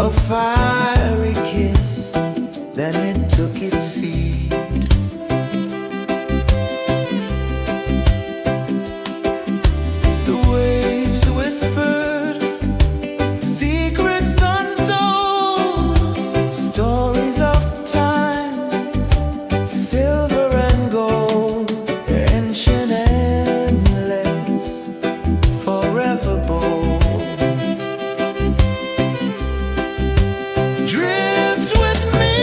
a fiery kiss, then it took its seed. The waves whispered secrets untold, stories of time, silver and gold, ancient, endless, forever bold. Drift with me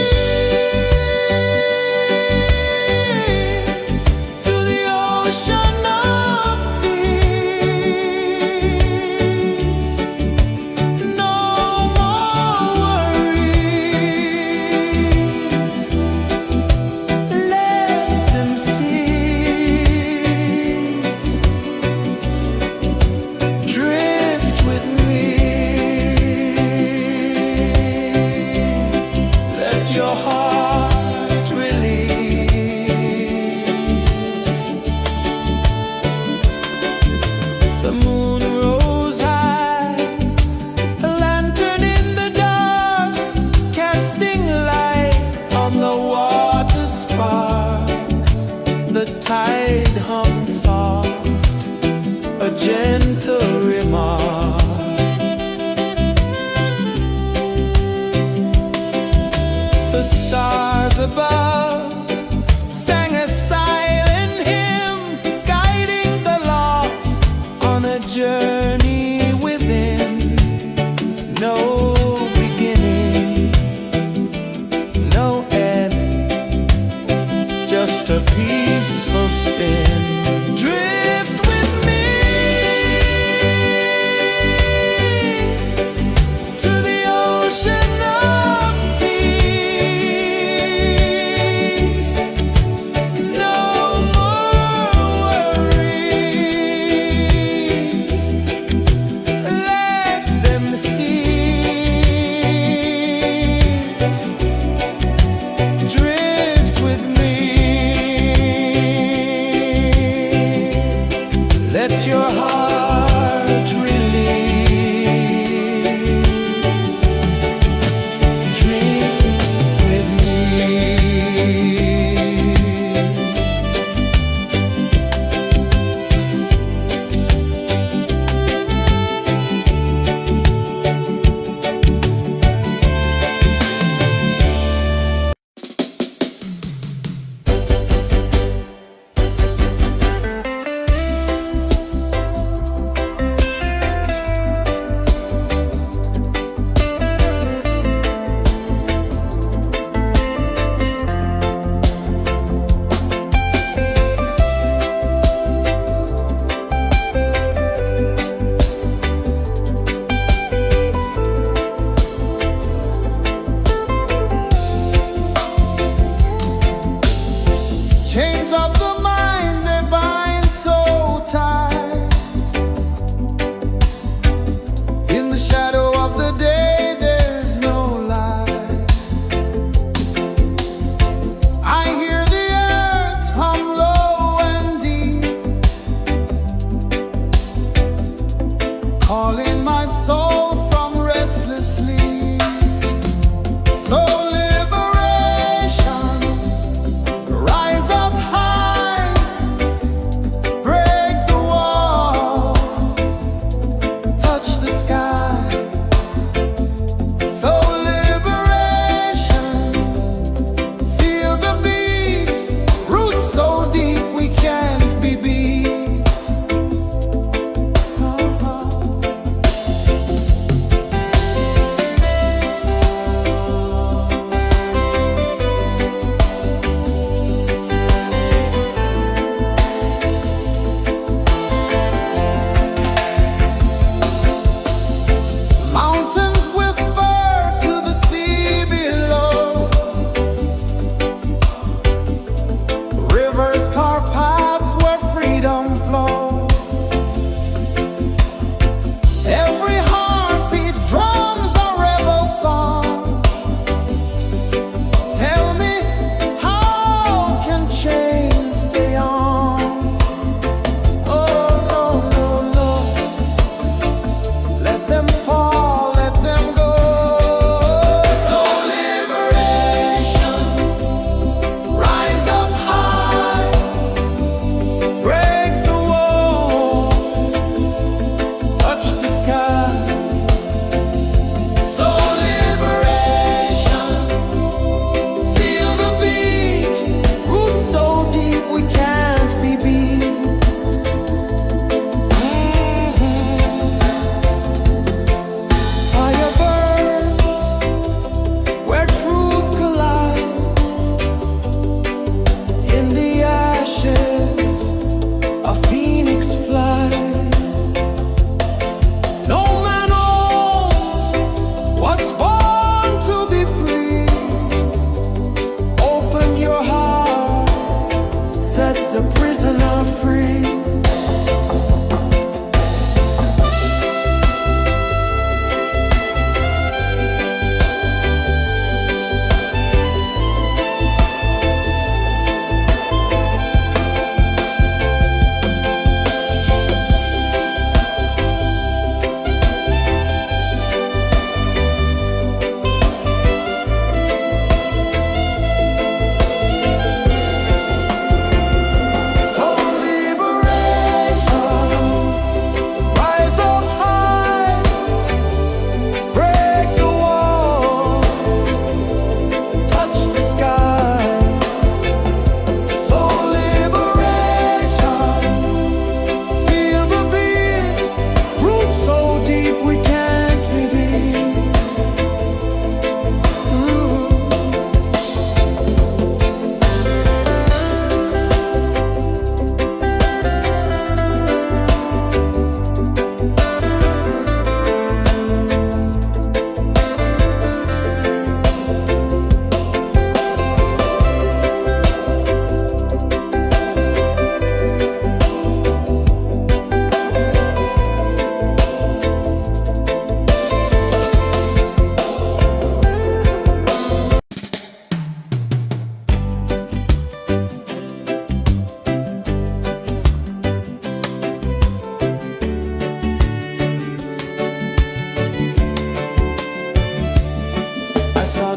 to the ocean of peace. No more worries, let them cease. Drift with me, let your heart release. The moon rose high, a lantern in the dark, casting light on the water spark. The tide hummed soft, a gentle remark. The stars above sang a silent hymn, guiding the lost on a journey within. No beginning, no end, just a peaceful spin. Drift with me to the ocean of peace.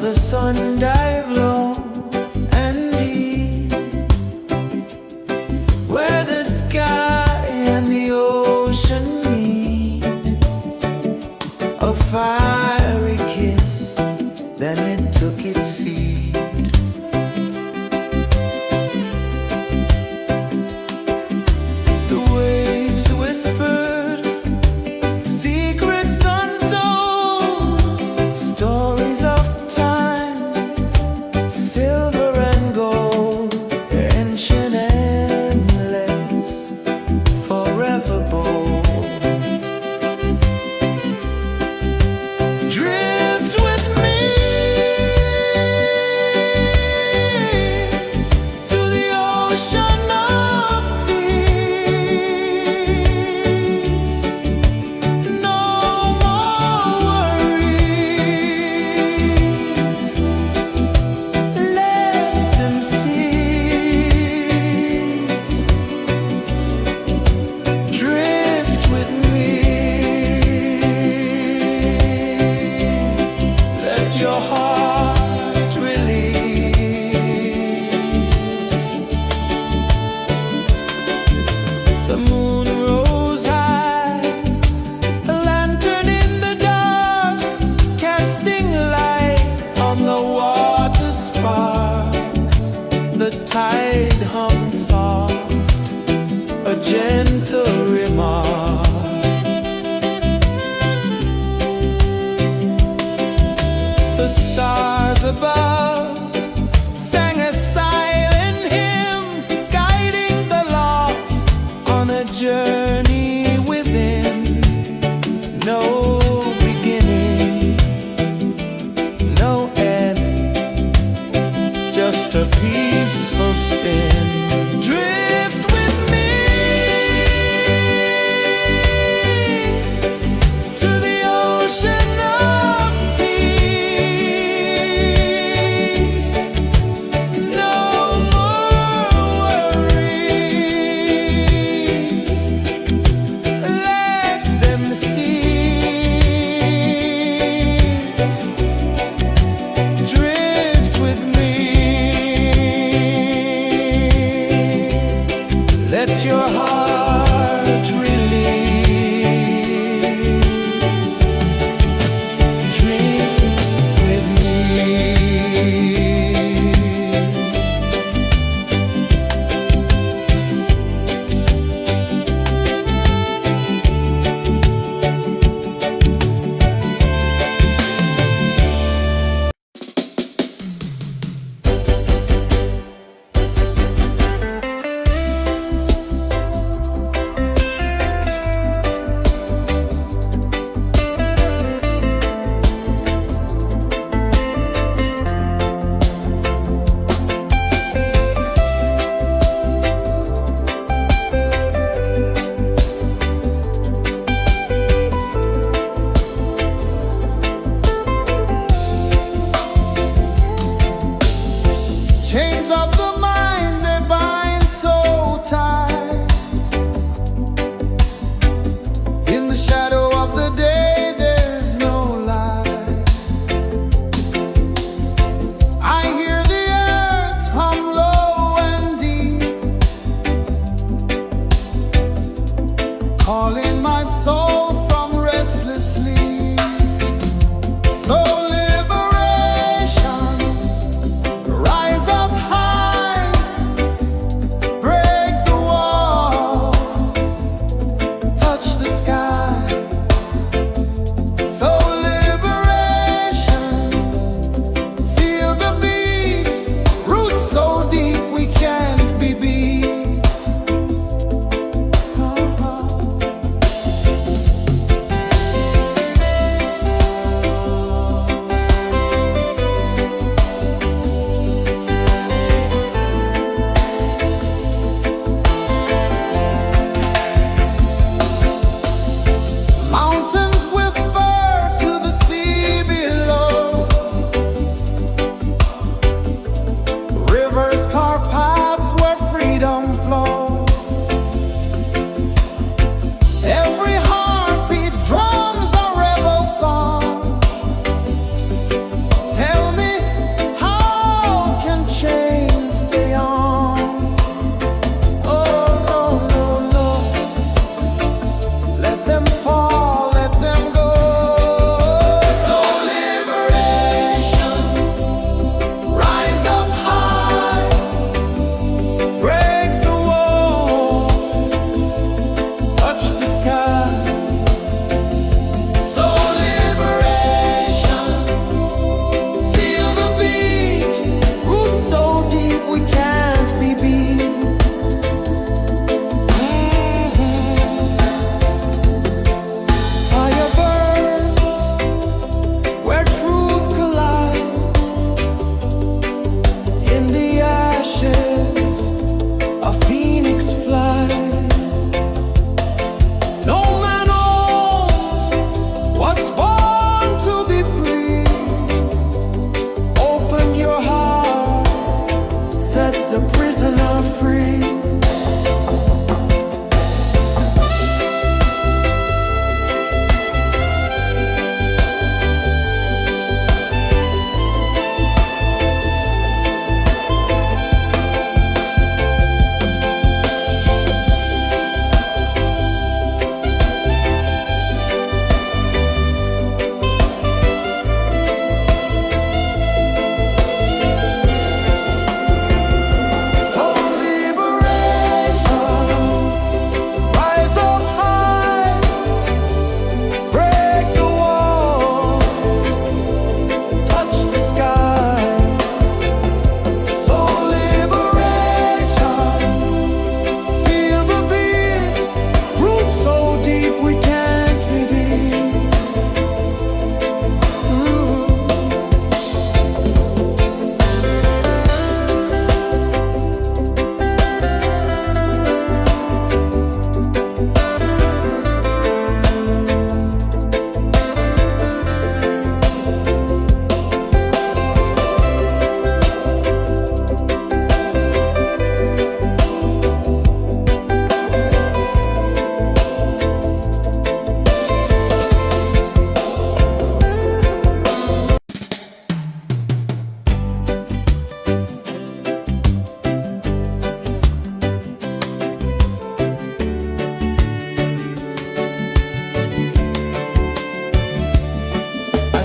the sun dive low and deep, where the sky and the ocean meet. A fiery kiss, then it took its seed. The waves whispered secrets untold, stories of time, silver and gold, ancient, endless, forever bold. Drift with me to the ocean of peace. No more worries, let them cease. Drift with me, let your heart release. The moon rose high, a lantern in the dark, casting light on the water spark. The tide hummed soft, a gentle remark. The stars above sang a silent hymn, guiding the lost on a journey within. No beginning, no end, just a peaceful spin. Drift with me to the ocean of peace.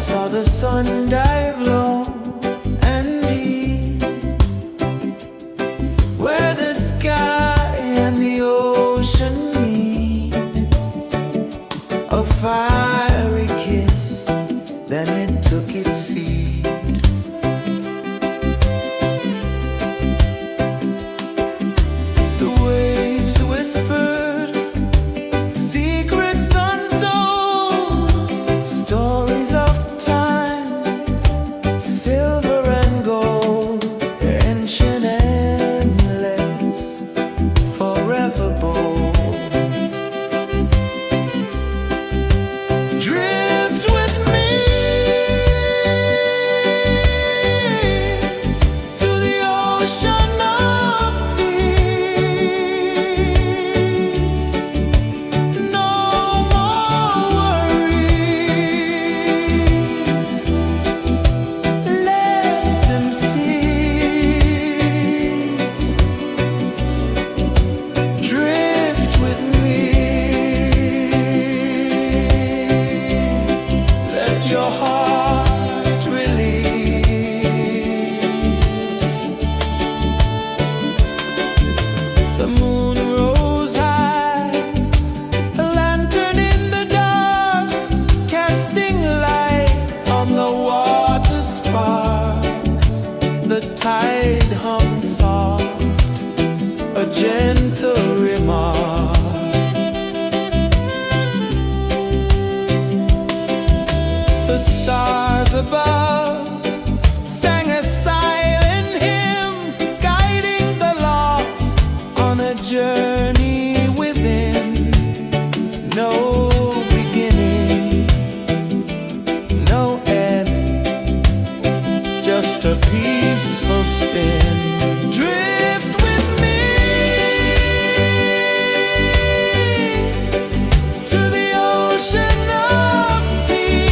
saw the sun dive low and deep, where the sky and the ocean meet. A fiery kiss, then it took its seat. The waves whispered secrets untold, stories of time, silver and gold, ancient, endless, forever bold. Drift with me to the ocean of peace. No more worries, let them cease. Drift with me, let your heart release. The moon rose high, a lantern in the dark, casting light on the water spark. The tide hummed soft, a gentle remark. The stars above sang a silent hymn, guiding the lost on a journey within. No beginning, no end, just a peaceful spin. Drift with me to the ocean of peace.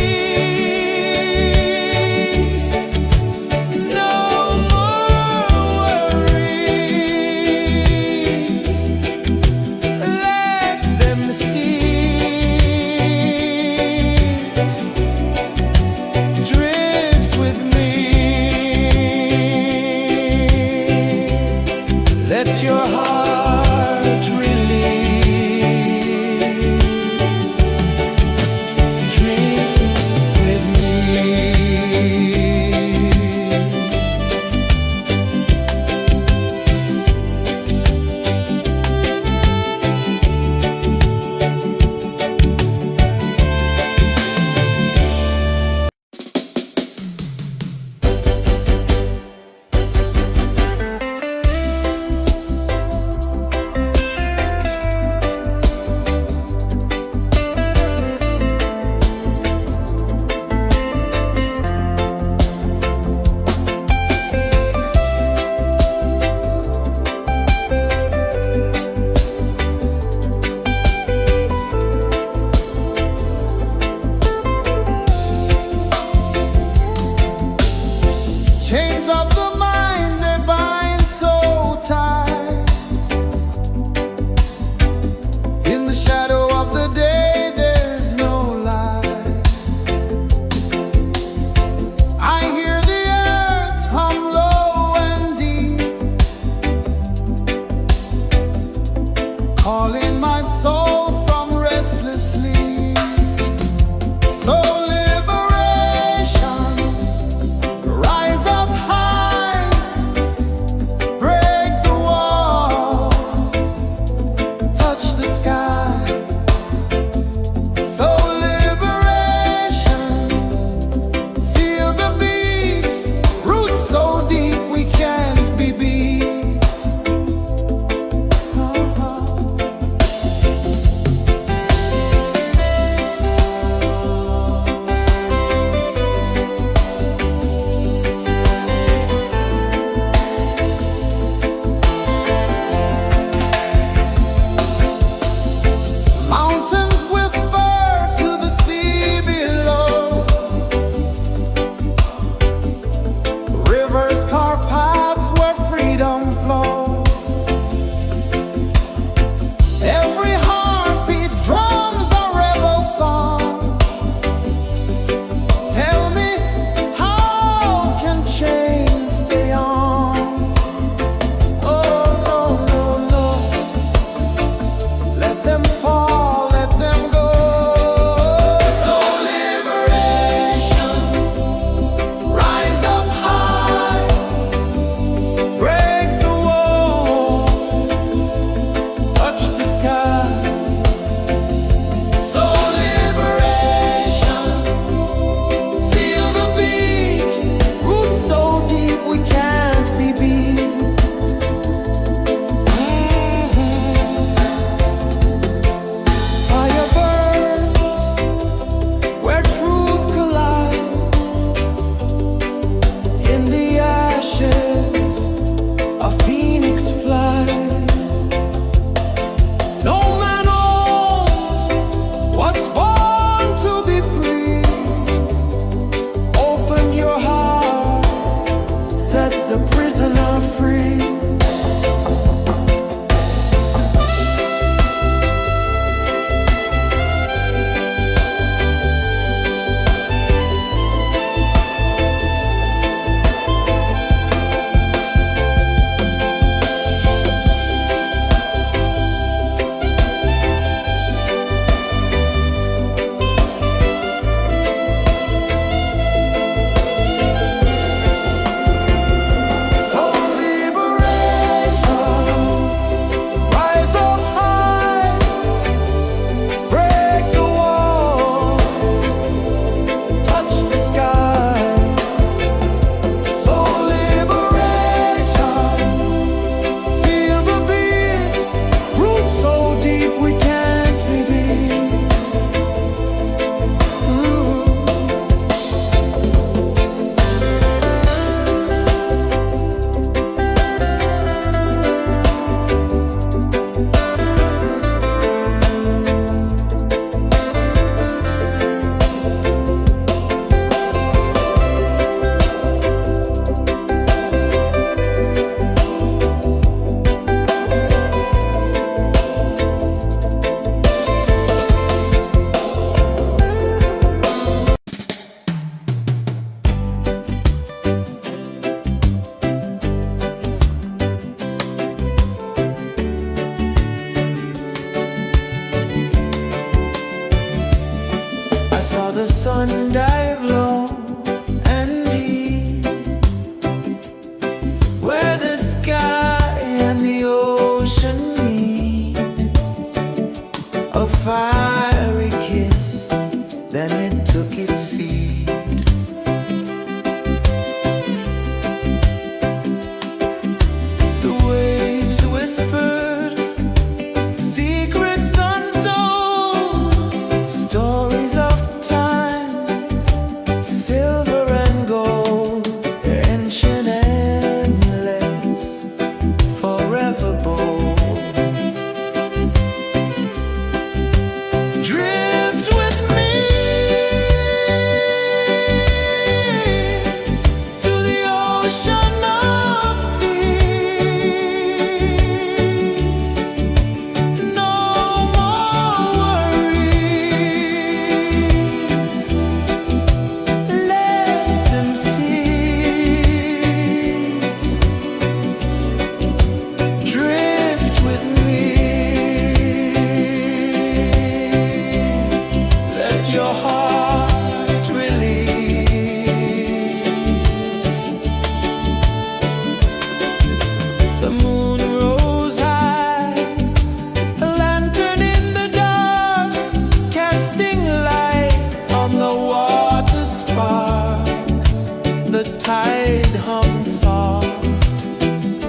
the tide hung soft,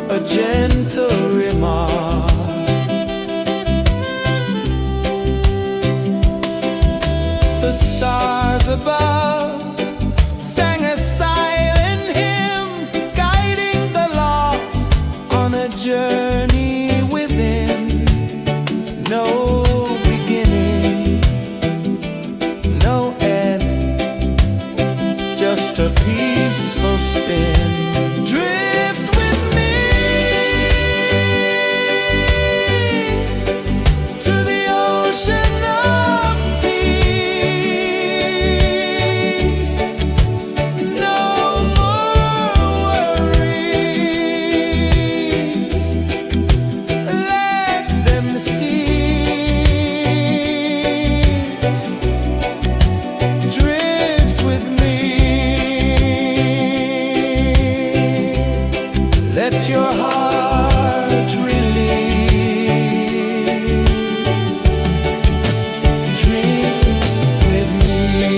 a gentle remark. The stars above sang a silent hymn, guiding the lost on a journey within. No beginning, no end, just a peaceful spin. Drift with me to the ocean of peace. No more worries, let them cease. Drift with me, let your heart release. Dream with me.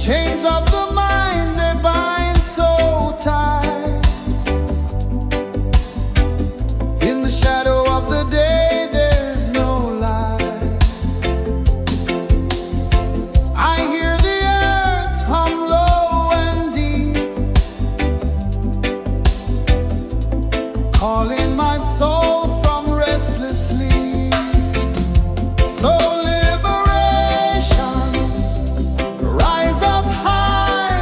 Chains of the mind, they bind so tight. In the shadow of the day, there's no light. I hear the earth hum low and deep, calling my soul from restless sleep. So liberation, rise up high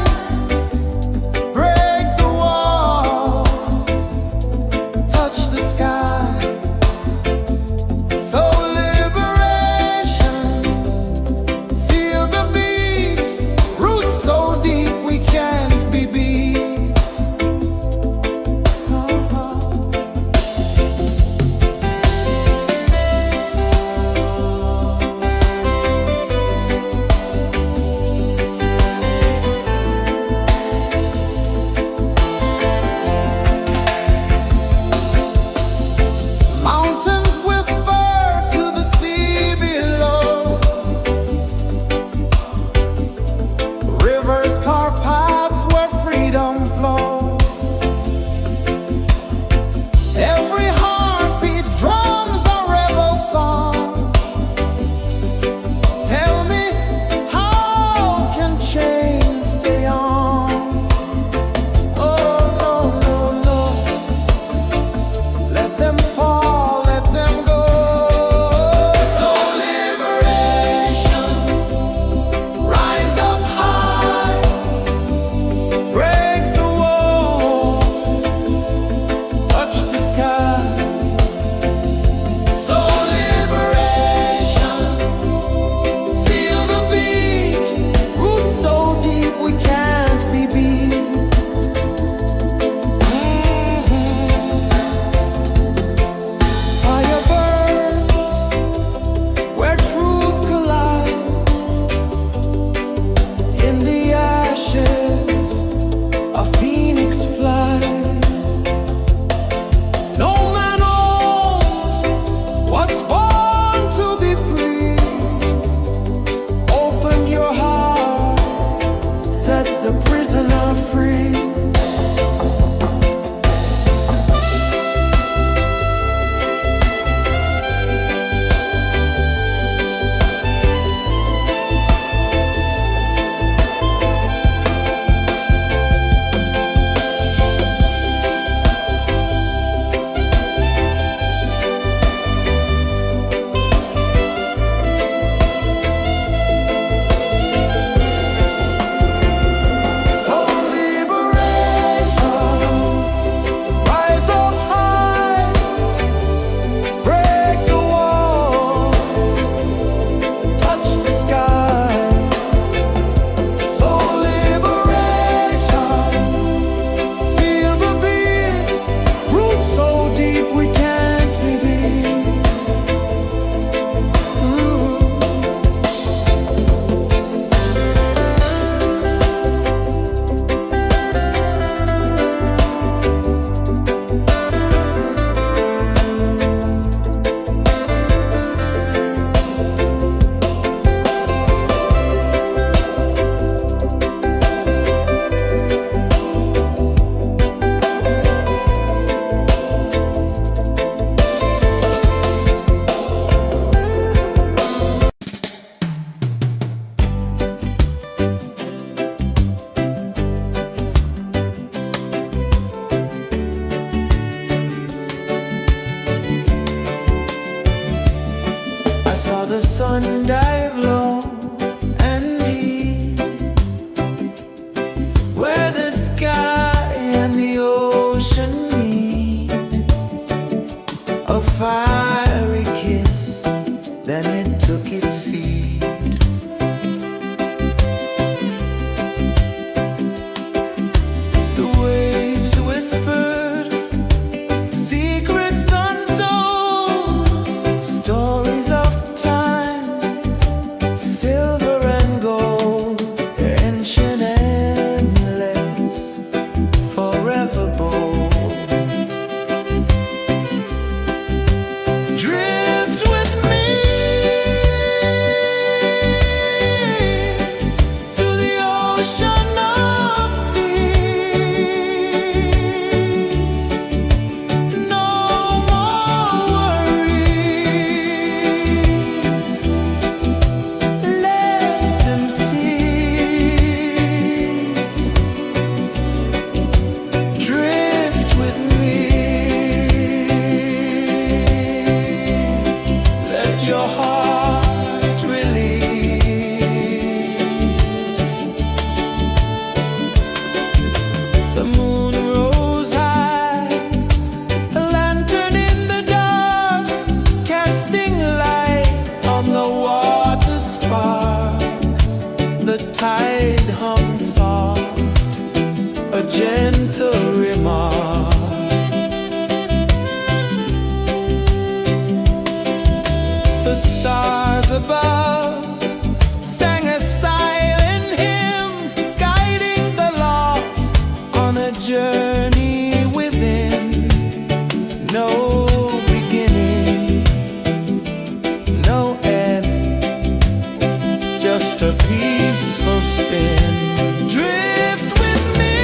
ocean of peace. No more worries. Let them cease. Drift with me. Let your heart release. The moon rose high, a lantern in the dark, casting light on the water spark. The tide hummed soft, a gentle remark. The stars above sang a silent hymn, guiding the lost on a journey within. No beginning, no end, just a peaceful spin. Drift with me.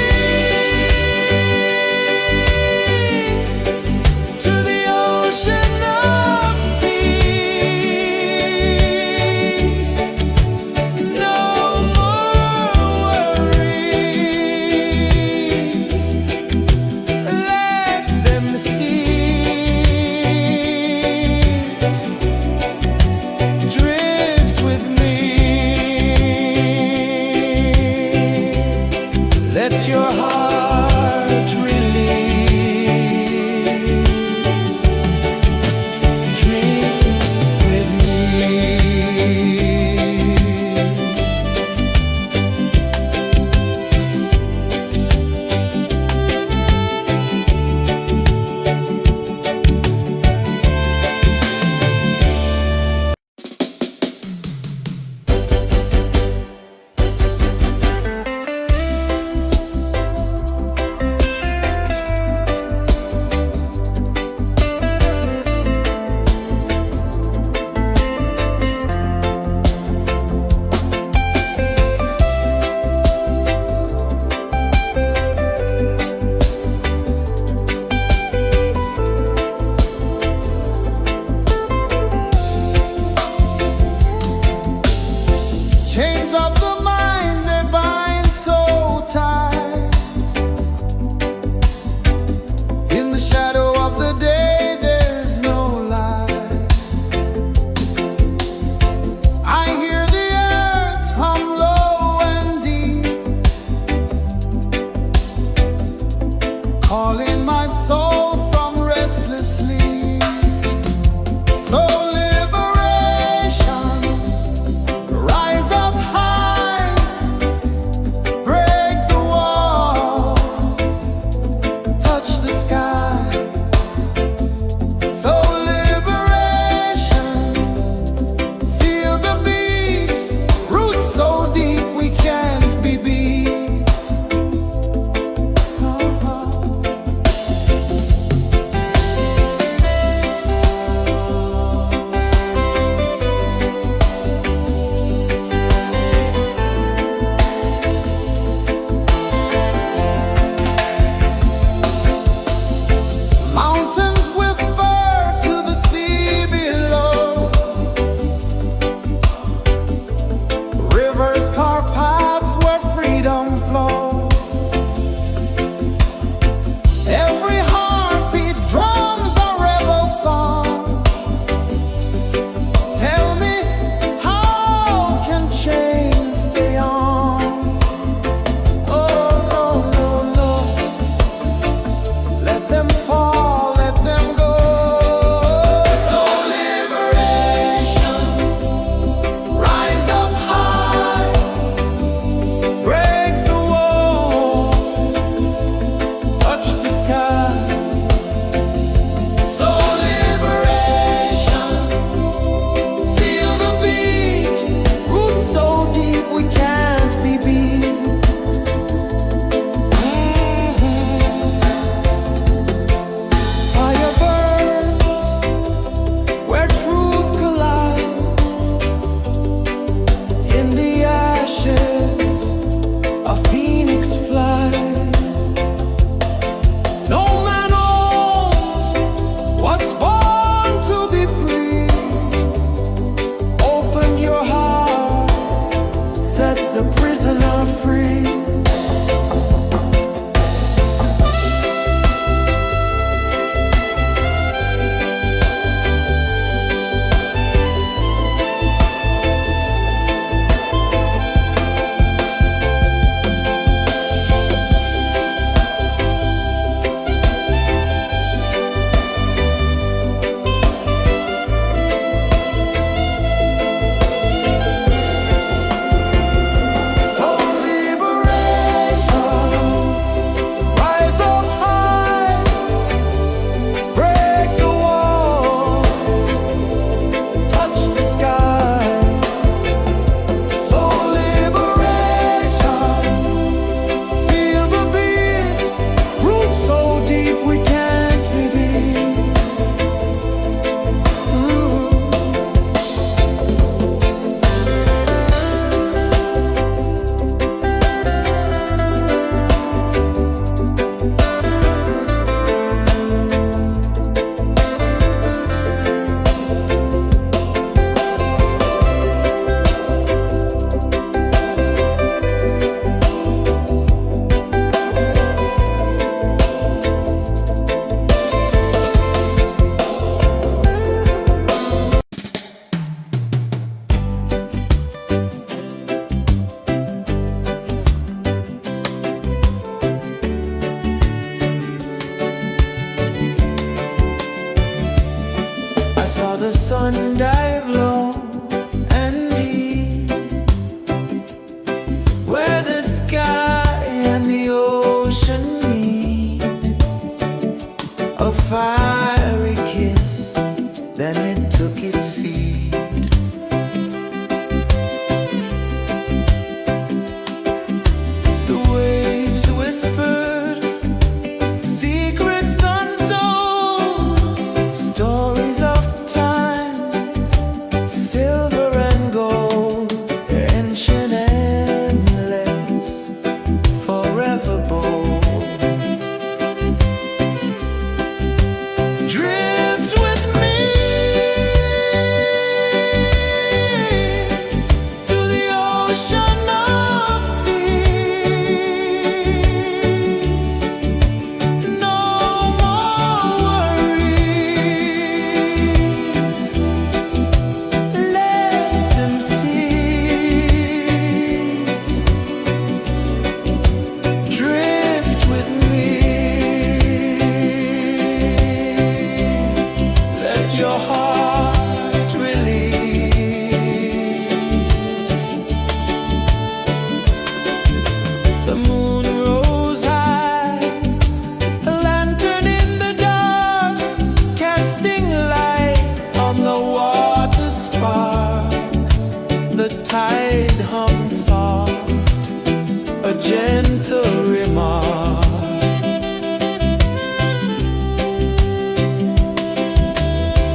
gentle remark.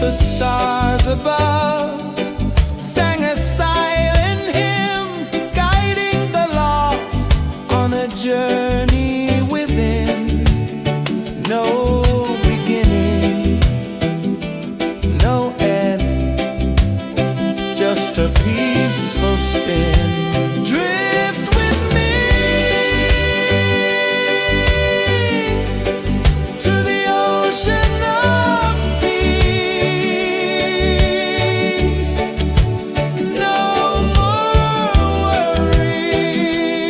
The stars above sang a silent hymn, guiding the lost on a journey within. No beginning, no end, just a peaceful spin. Drift with me to the ocean of peace. No more worries,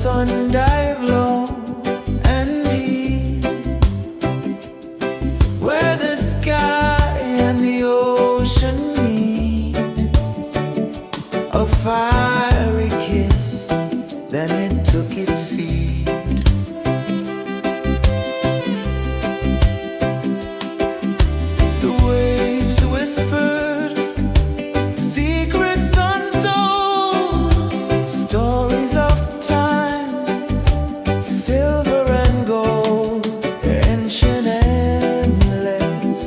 sun dive low and deep, where the sky and the ocean meet, a fiery kiss, then it took its seed. The waves whispered secrets untold, stories of time, silver and gold, ancient, endless,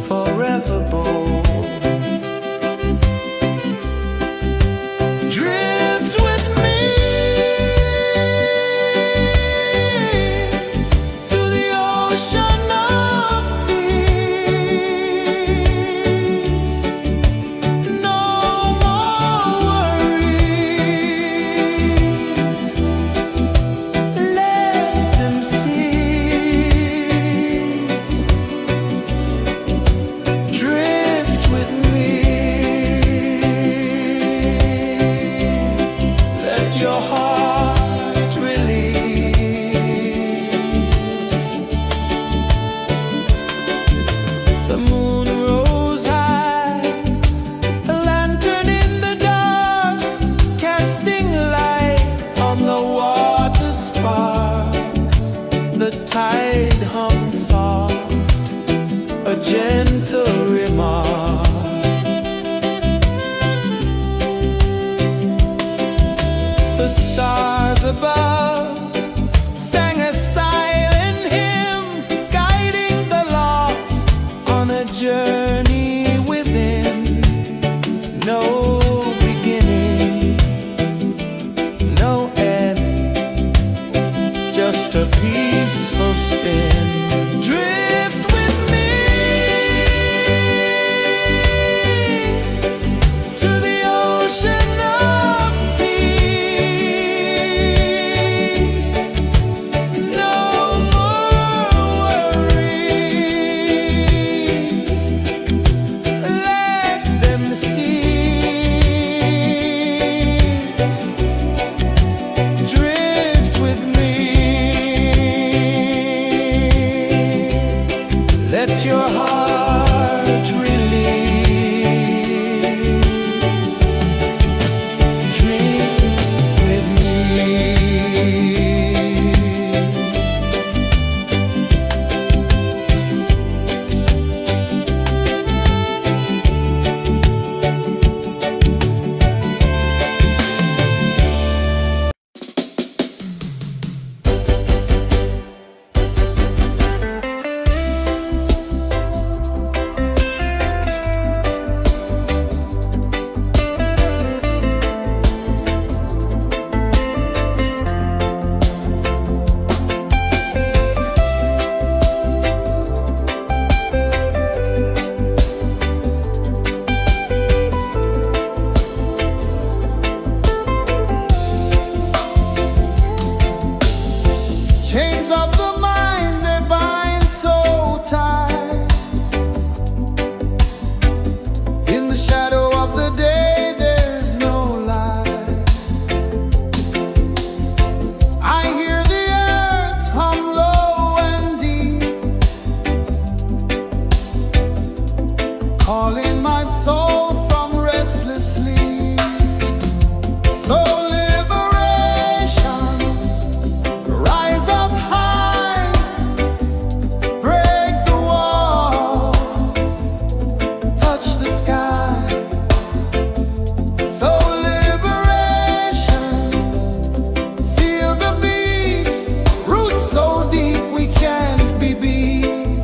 forever bold. Drift with me to the ocean of peace. No more worries, let them cease. Drift with me, let your heart release. The moon rose high, a lantern in the dark, casting light on the water spark. The tide hummed soft, a gentle remark. The stars above sang a silent hymn, guiding the lost on a journey within. No beginning, no end, just a peaceful spin. Drift with me to the ocean of peace. No more worries, let them cease. Drift with me, let your heart release. Dream with me. Chains of the mind, they bind so tight. In the shadow of the day, there's no light. I hear the earth hum low and deep, calling my soul from restless sleep. So liberation, rise up high, break the walls, touch the sky. So liberation, feel the beat, roots so deep we can't be beat.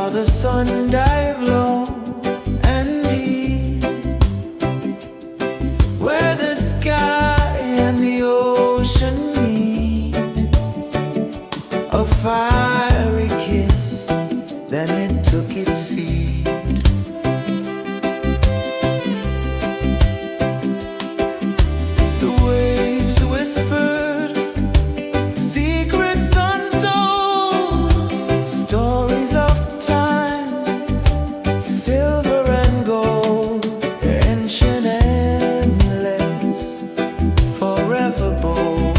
saw the sun dive low and deep, where the sky and the ocean meet. A fiery kiss, then it took its seed. The waves whispered secrets untold, stories of time, silver and gold, ancient, endless, forever bold.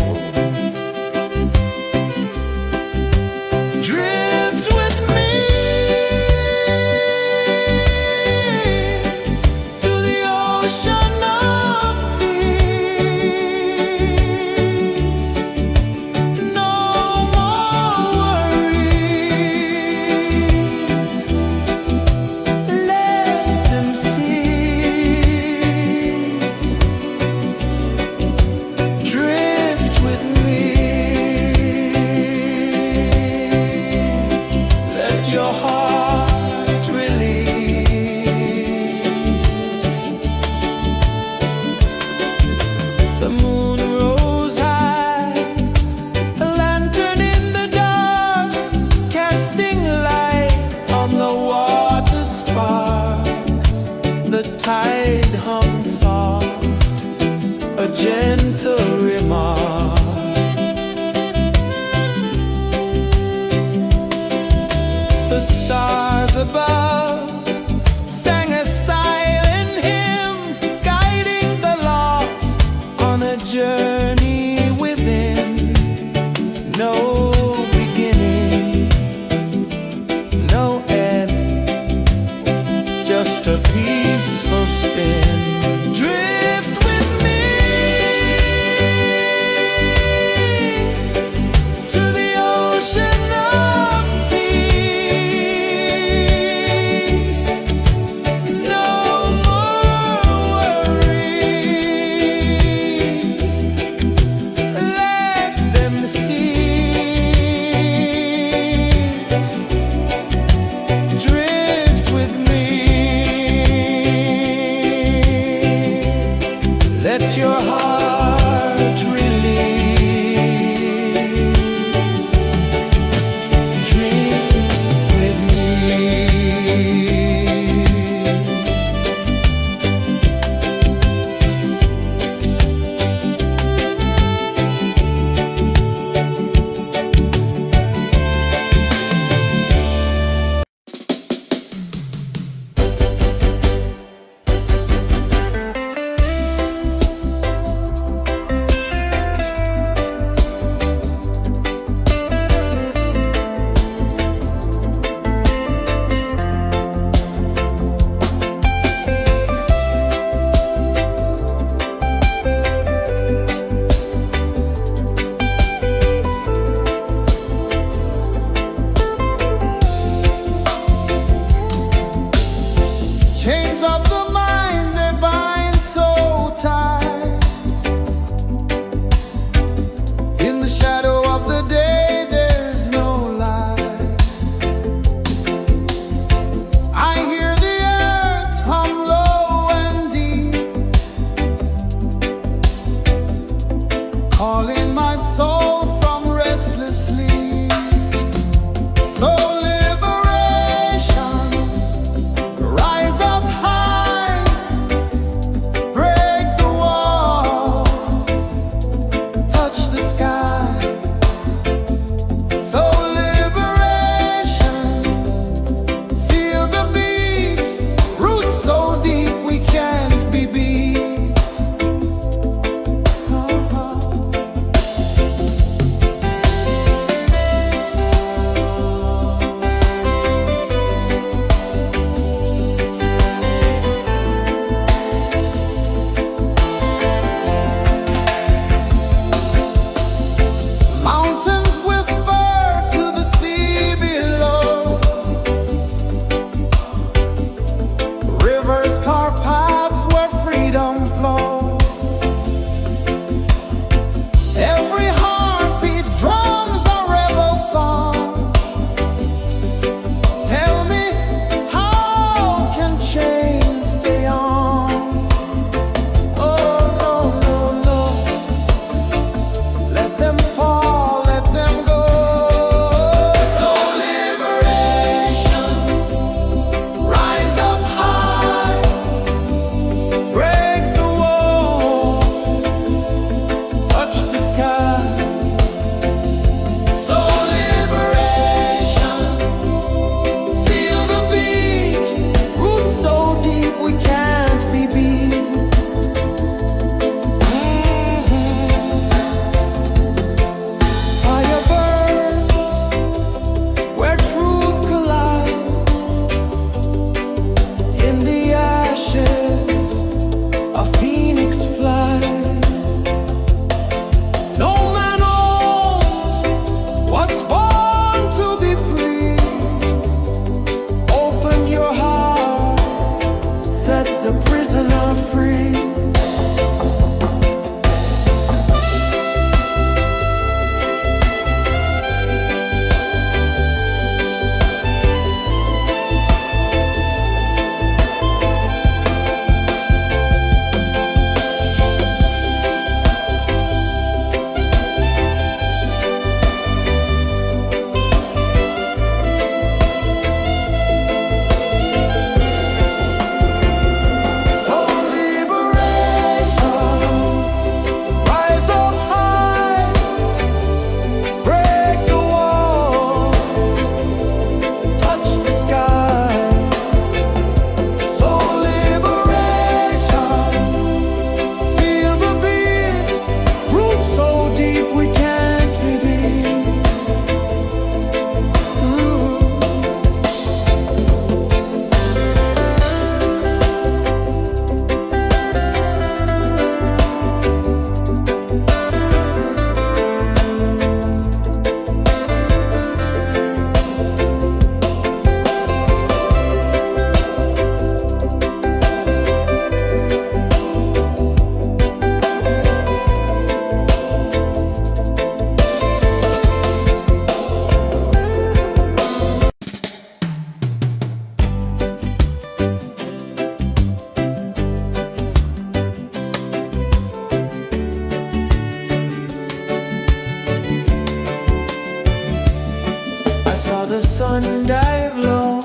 saw the sun dive low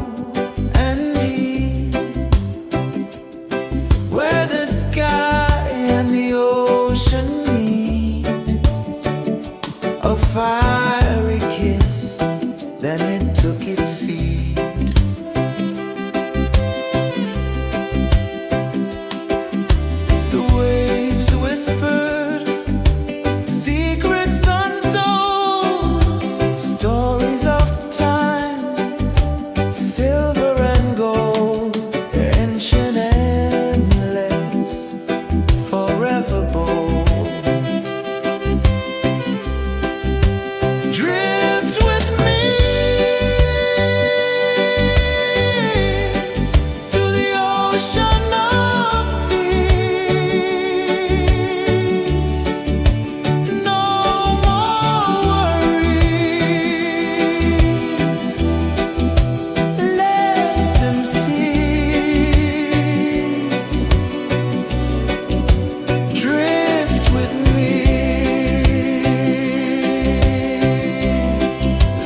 and deep, where the sky and the ocean meet. A fiery kiss, then it took its seat. The waves whispered secrets untold, stories of time, silver and gold, ancient endless, forever bold. Drift with me to the ocean of peace. No more worries, let them cease. Drift with me,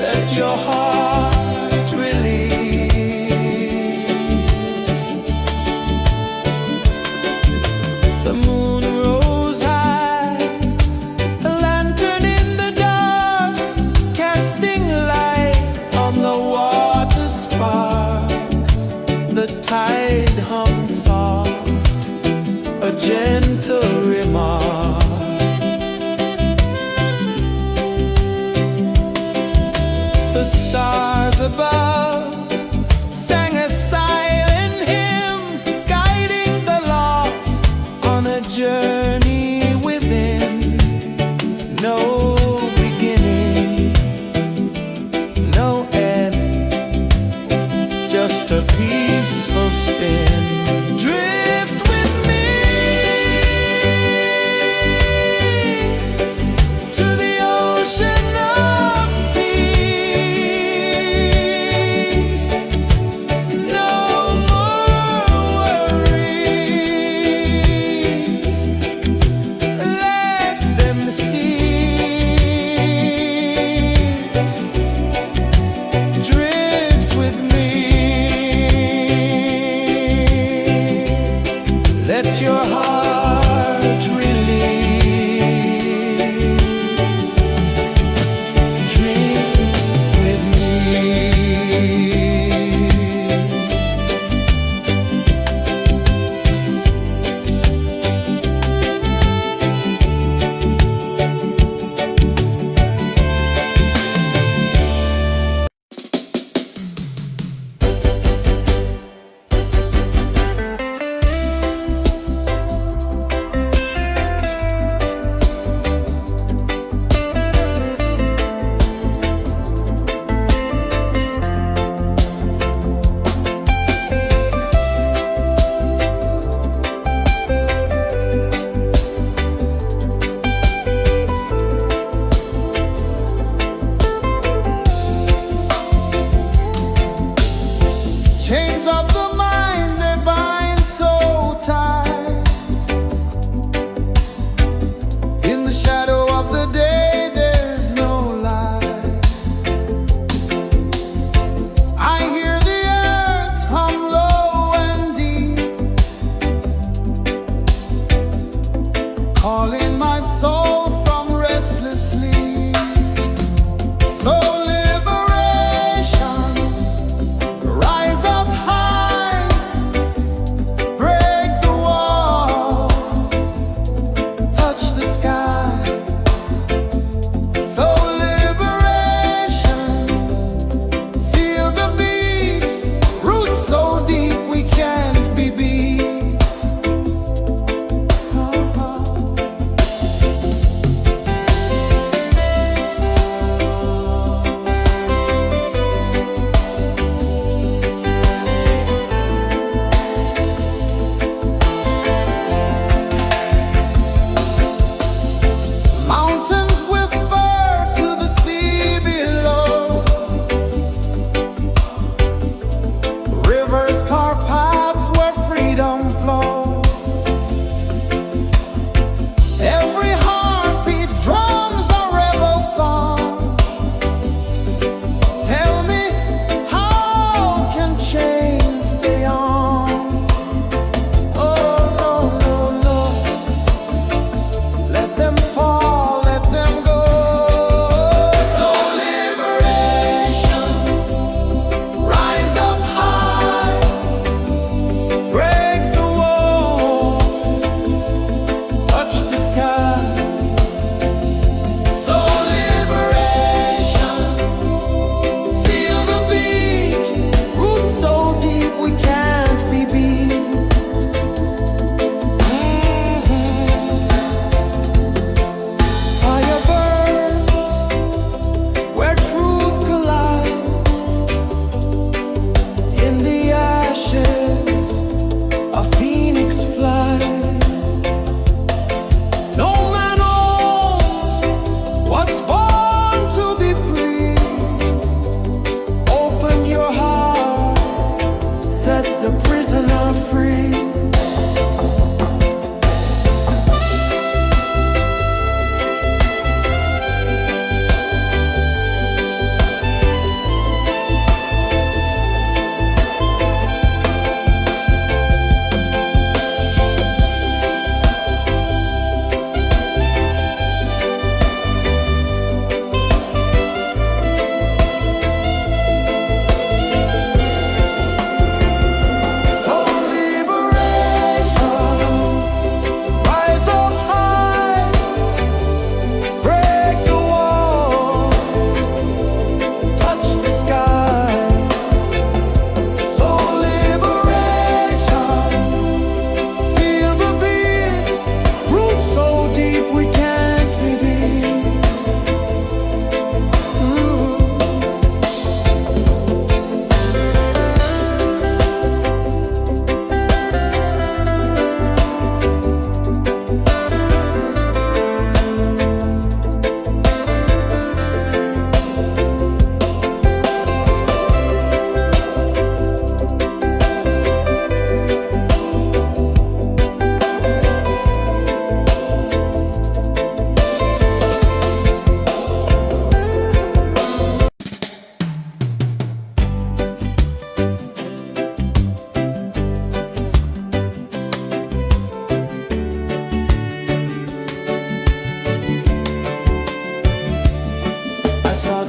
let your heart release. The moon rose high, a lantern in the dark, casting light on the water spark. The tide hummed soft, a gentle remark. The stars above sang a silent hymn, guiding the lost on a journey within. No beginning, no end, just a peaceful spin. Drift with me to the ocean of peace.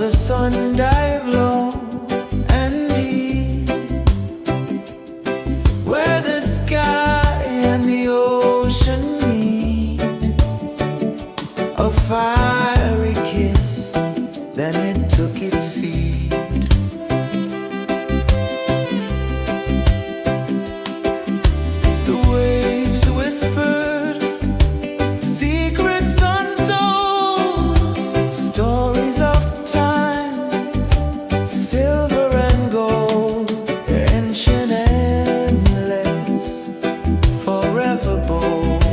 the sun dive low and deep, where the sky and the ocean meet, a fiery kiss, then it took its seed. The waves whispered secrets untold, stories of time, silver and gold, ancient, endless, forever bold.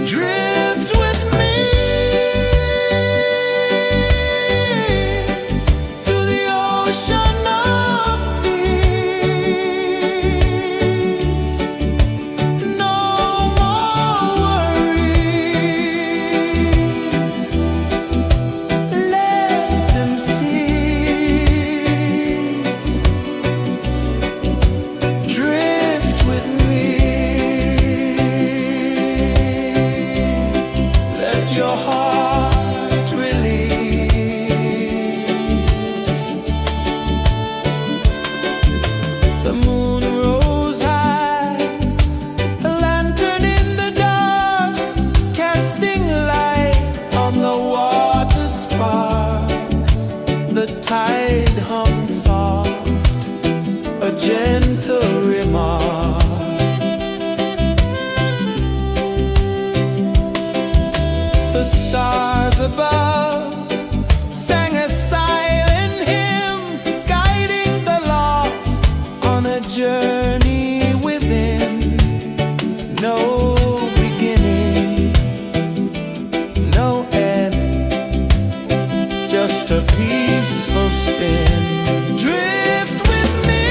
Drift with me to the ocean of peace. No more worries, let them cease. Drift with me, let your heart release. The moon rose high, a lantern in the dark, casting light on the water spark. The tide hummed soft, a gentle remark. The stars above sang a silent hymn, guiding the lost on a journey within. No beginning, no end, just a peaceful spin. Drift with me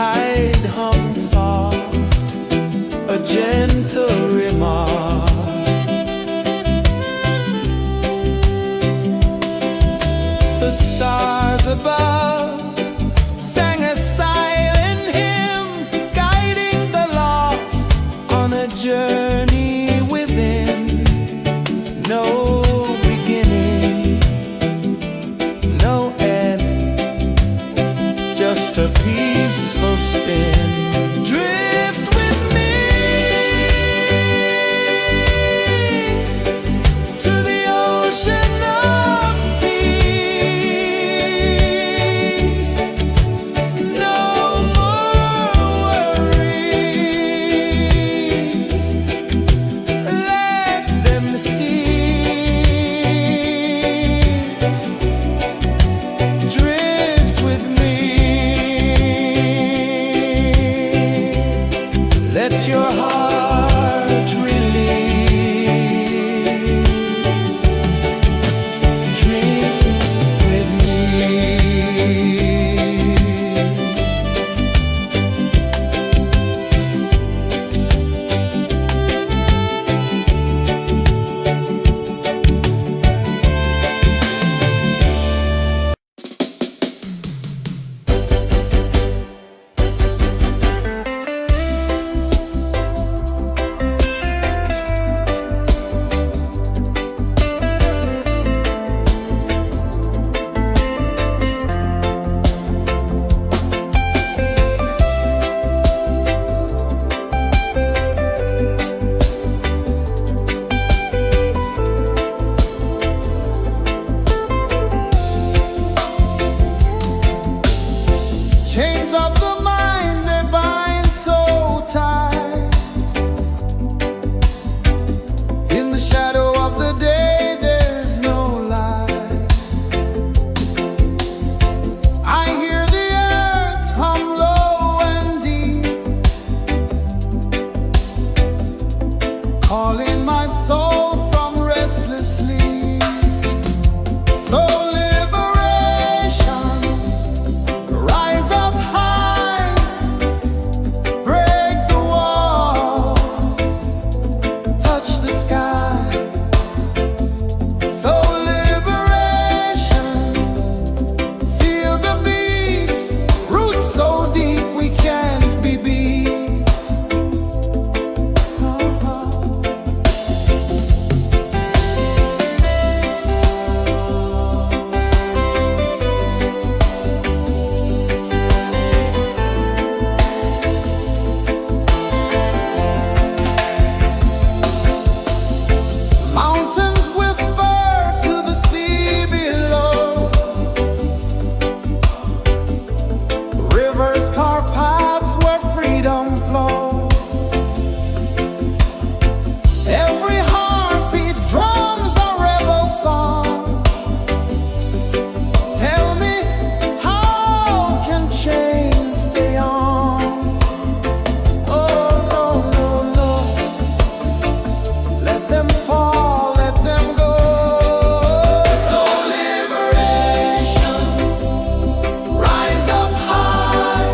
tide hung soft, a gentle remark. The stars above sang a silent hymn, guiding the lost on a journey within. No beginning, no end, just a peaceful spin. Drift with me to the ocean of peace. No more worries, let them cease. Drift with me, let your heart release. Dream with me. Chains of the mind, they bind so tight. In the shadow of the day, there's no light. I hear the earth hum low and deep, calling my soul from restless sleep. So liberation, rise up high, break the walls, touch the sky. So liberation, feel the beat, roots so deep we can't be beat. Mountains whisper to the sea below, rivers carve paths where freedom flows. Every heartbeat drums a rebel song. Tell me, how can chains stay on? Oh no, no, no, let them fall, let them go. So liberation, rise up high,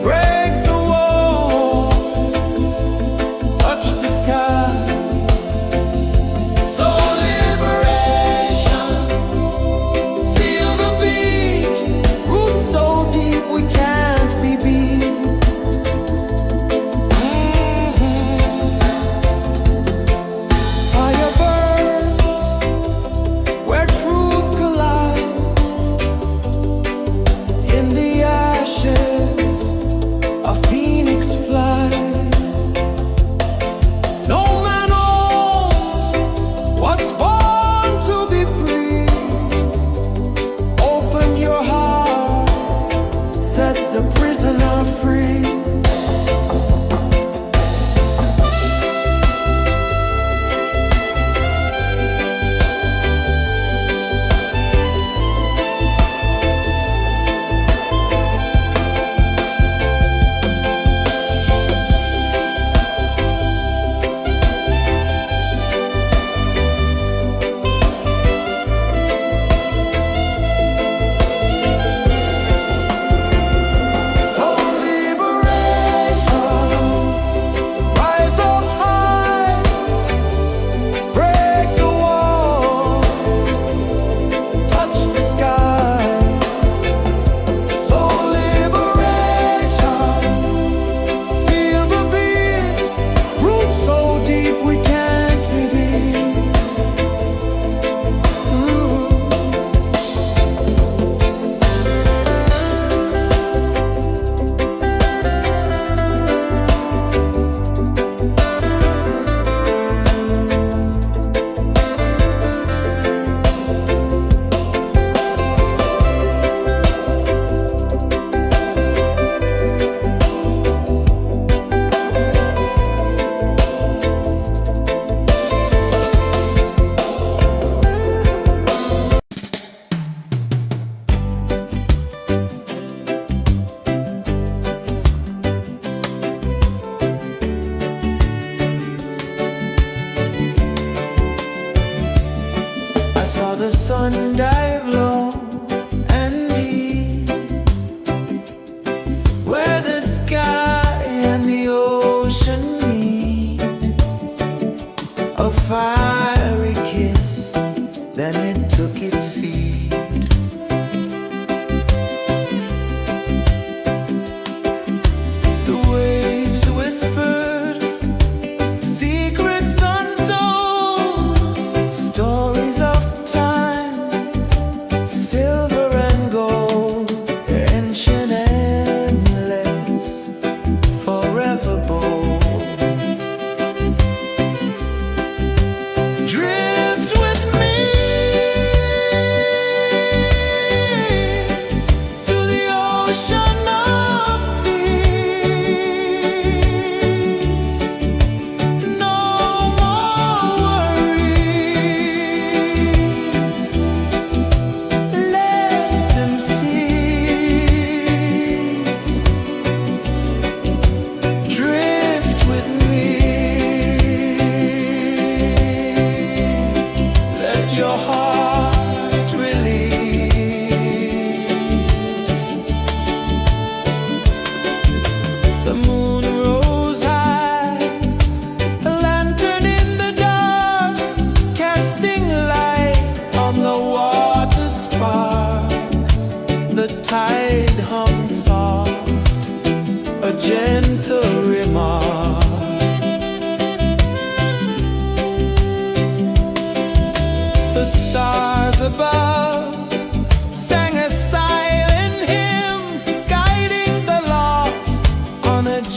break the walls, touch the sky. So liberation, feel the beat, roots so deep we can't be beat. Fire burns where truth collides. In the ashes, a phoenix flies. No man owns what's born to be free. Open your heart, set the prisoner free.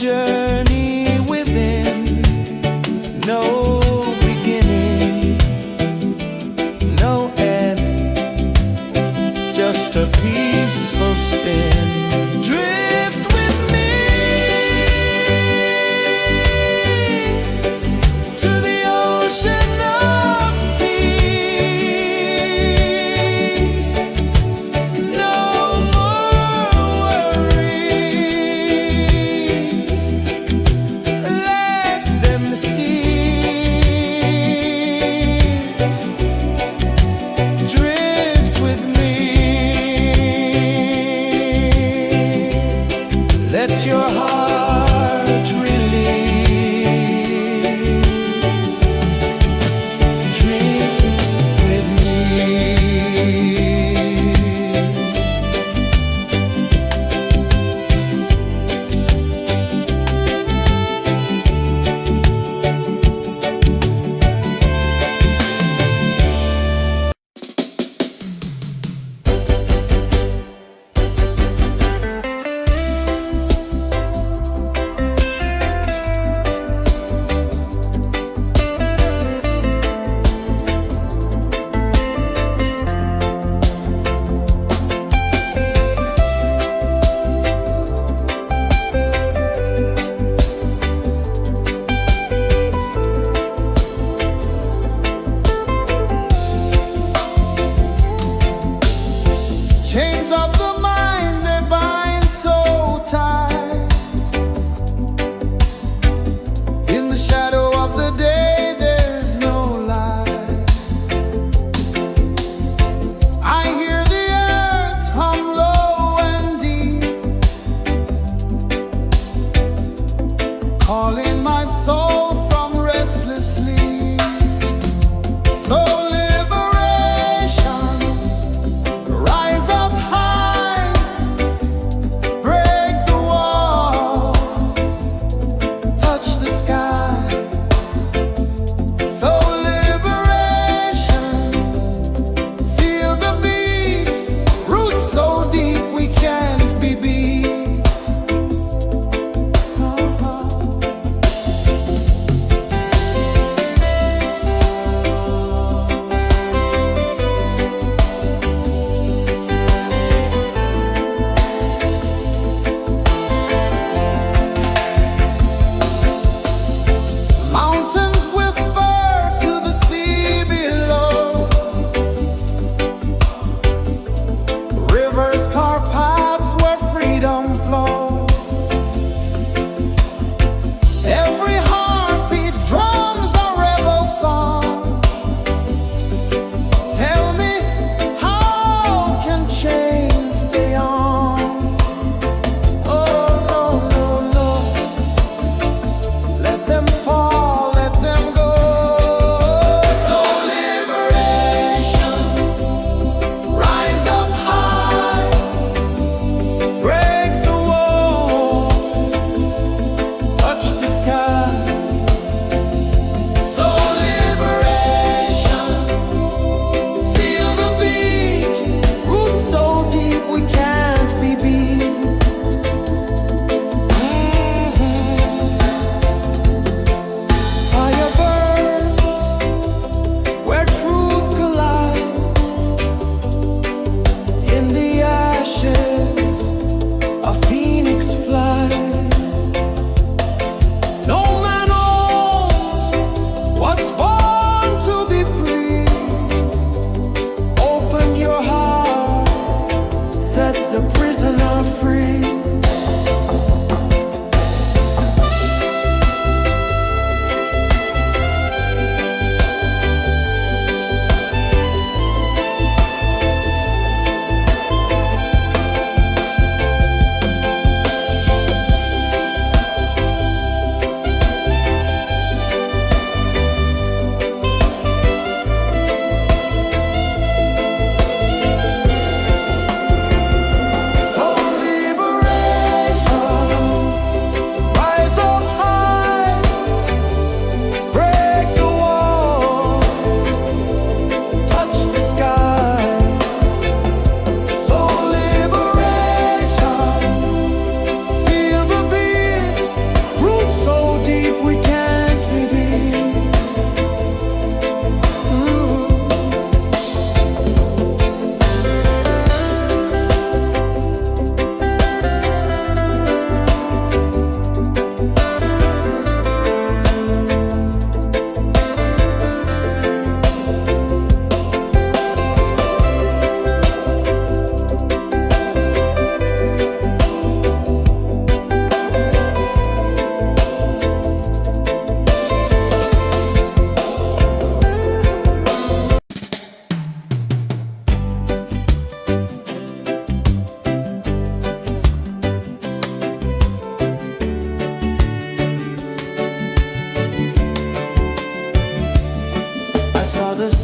journey within, no beginning, no end, just a peaceful spin. Drift with me to the ocean of peace. No more worries,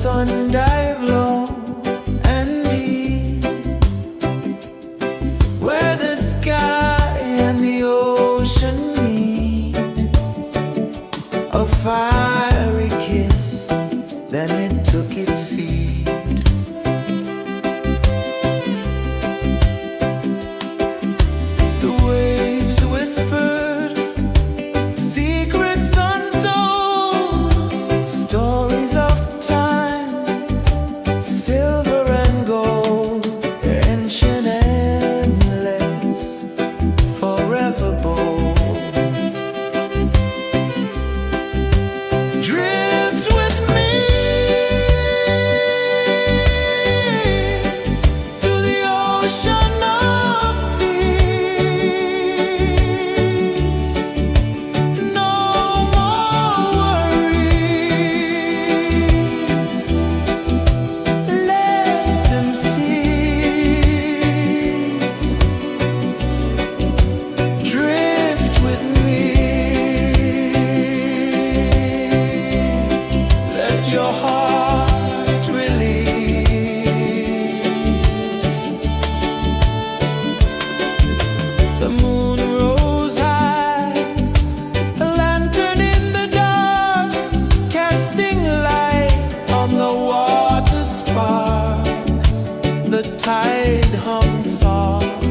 sun dive low and deep, where the sky and the ocean meet. A fiery kiss, then it took its seed. The waves whispered secrets untold, stories of time, silver and gold, ancient, endless, forever bold. Drift with me to the ocean of peace. No more worries, let them cease. Drift with me, let your heart release. The moon rose high, a lantern in the dark, casting light on the water spark. The tide hummed soft,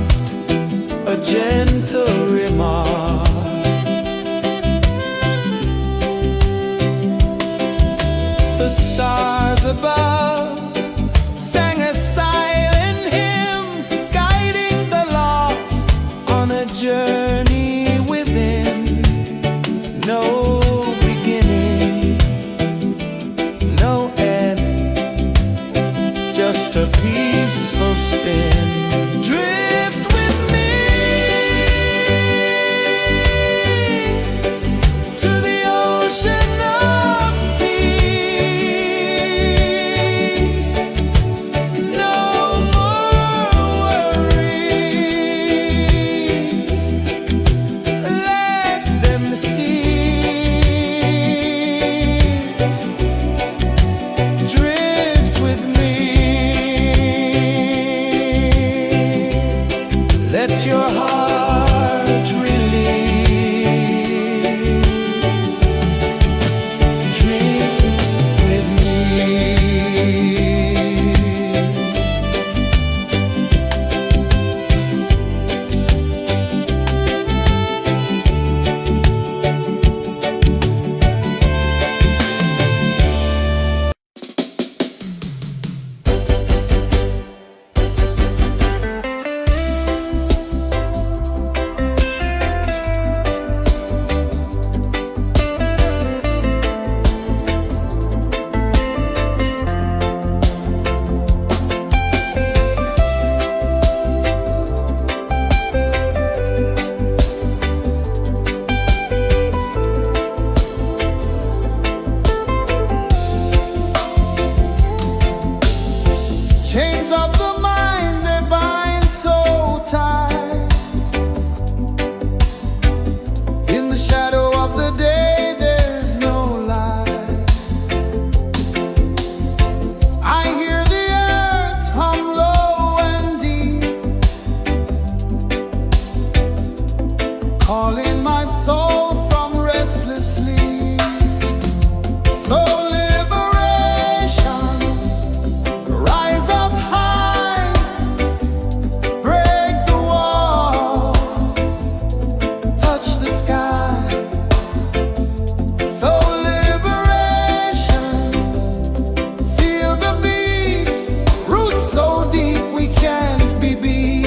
a gentle remark. The stars above sang a silent hymn, guiding the lost on a journey within. No beginning, no end, just a peaceful spin. Drift with me to the ocean of peace. No more worries, let them cease. Drift with me, let your heart release. Drift with me. Chains of the mind, they bind so tight. In the shadow of the day, there's no light. I hear the earth hum low and deep, calling my soul from restless sleep. So liberation, rise up high, break the walls, touch the sky. So liberation, feel the beat, roots so deep we can't be beat.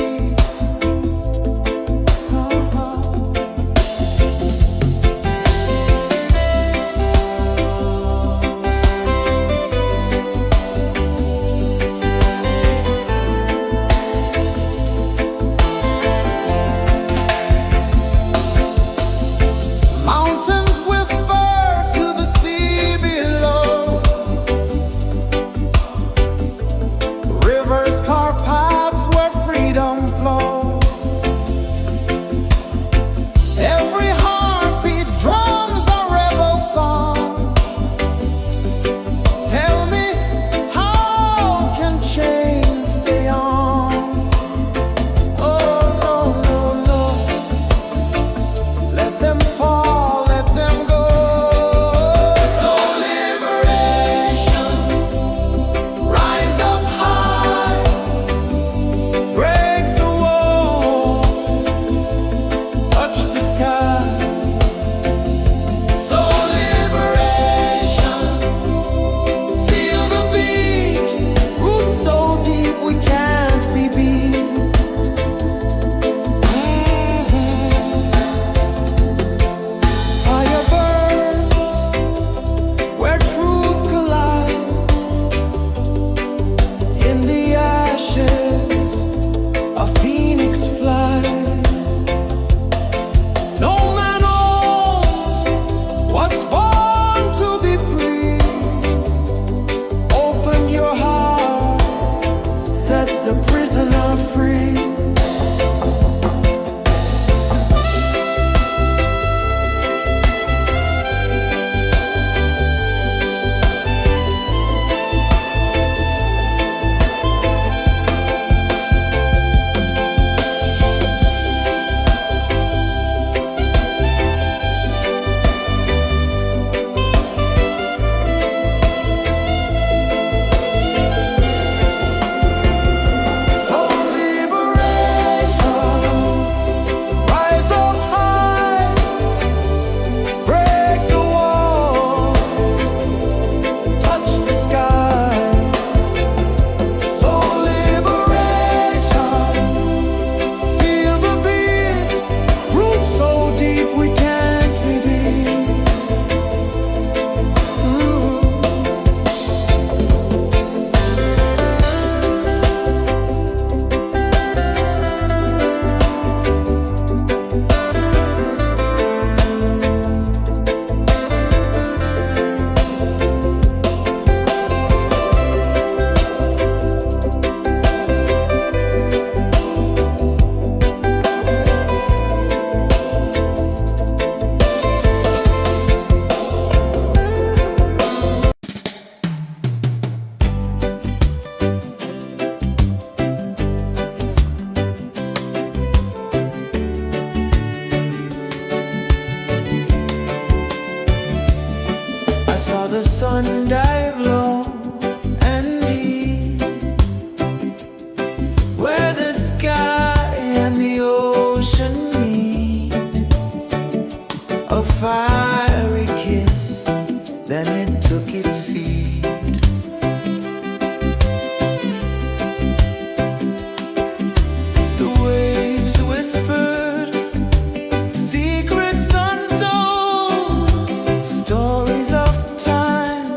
the sun dive low and deep, where the sky and the ocean meet, a fiery kiss, then it took its seat. The waves whispered secrets untold, stories of time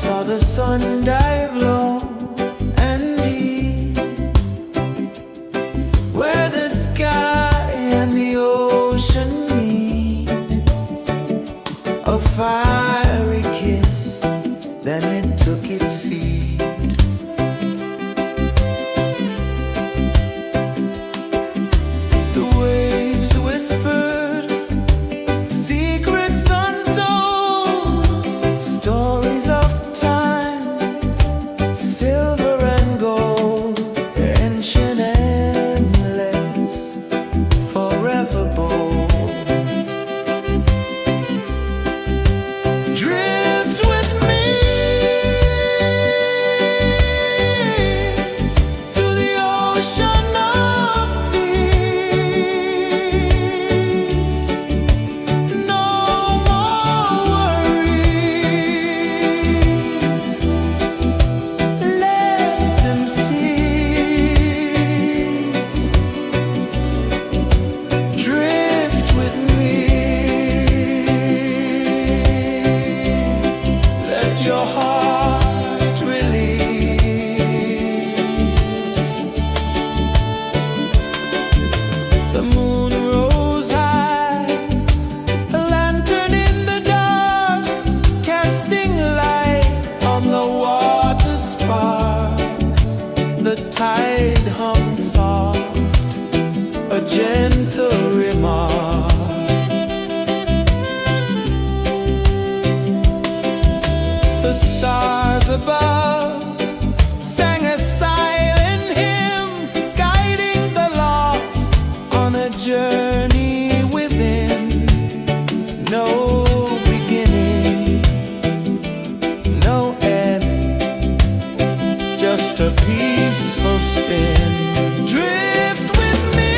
saw the sun dive low and deep, where the sky and the ocean meet. A fiery kiss, then it took its seed. The waves whispered secrets untold, stories of time, silver and gold, ancient, endless, forever bold. Drift with me to the ocean of peace. No more worries, let them cease. Drift with me, let your heart release. The moon rose high, a lantern in the dark, casting light on the water spark. The tide hummed soft, a gentle remark. The stars above sang a silent hymn, guiding the lost on a journey within. No beginning, no end, just a peaceful spin. Drift with me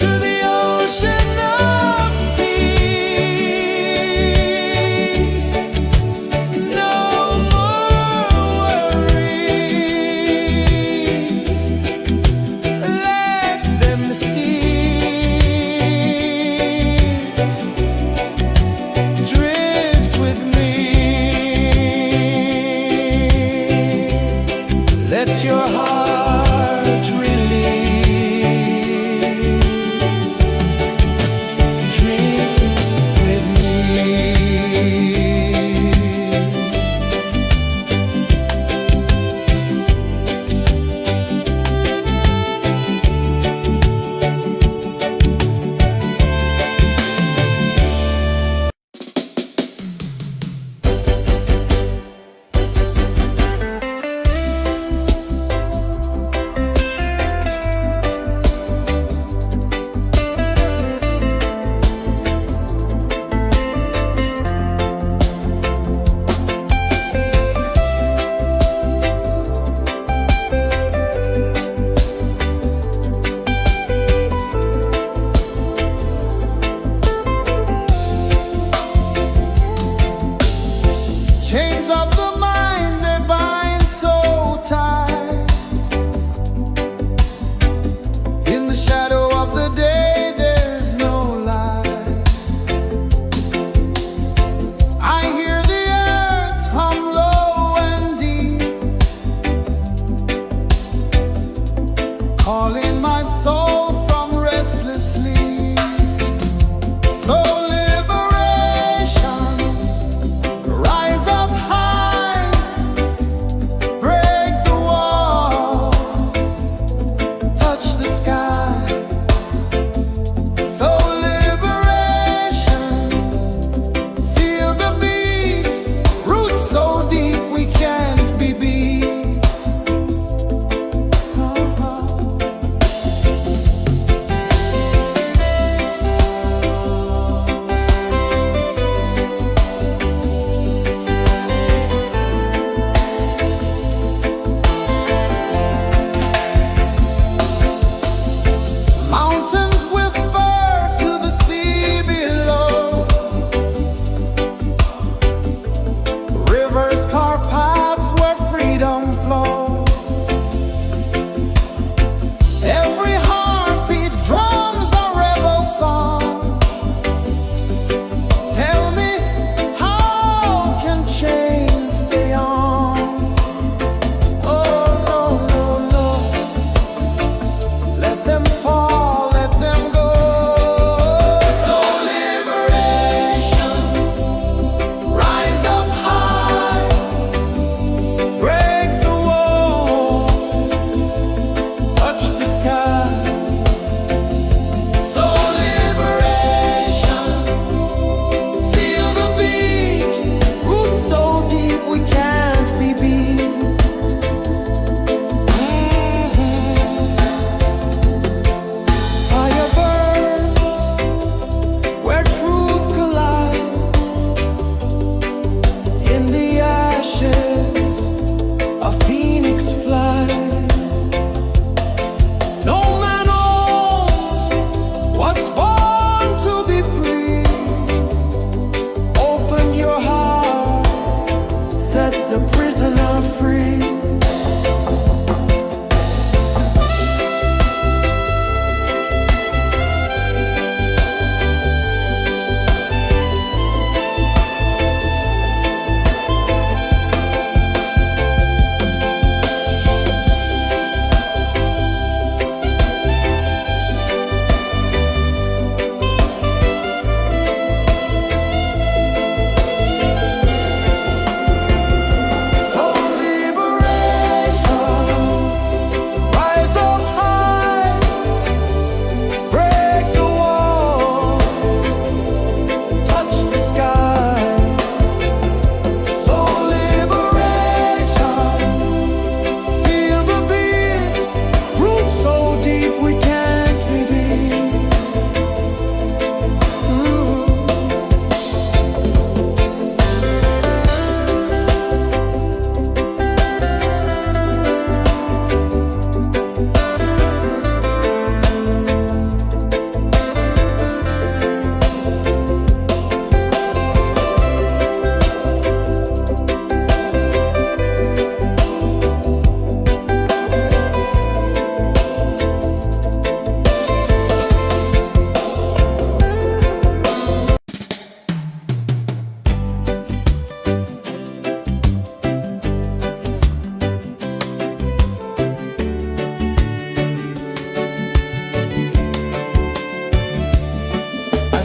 to the ocean of peace.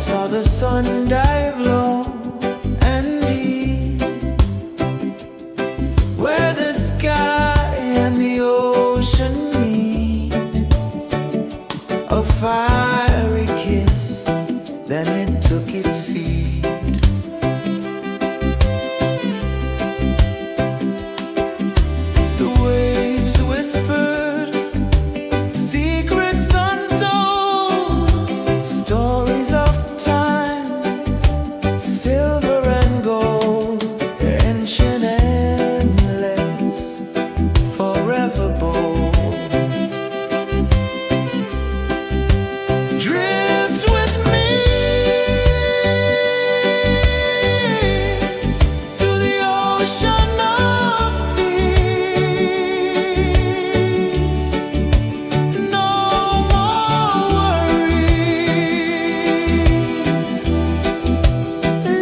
saw the sun dive low and deep, where the sky and the ocean meet. A fiery kiss, then it took its seat. The waves whispered secrets untold, stories of time, silver and gold, ancient, endless, forever bold. Drift with me to the ocean of peace. No more worries,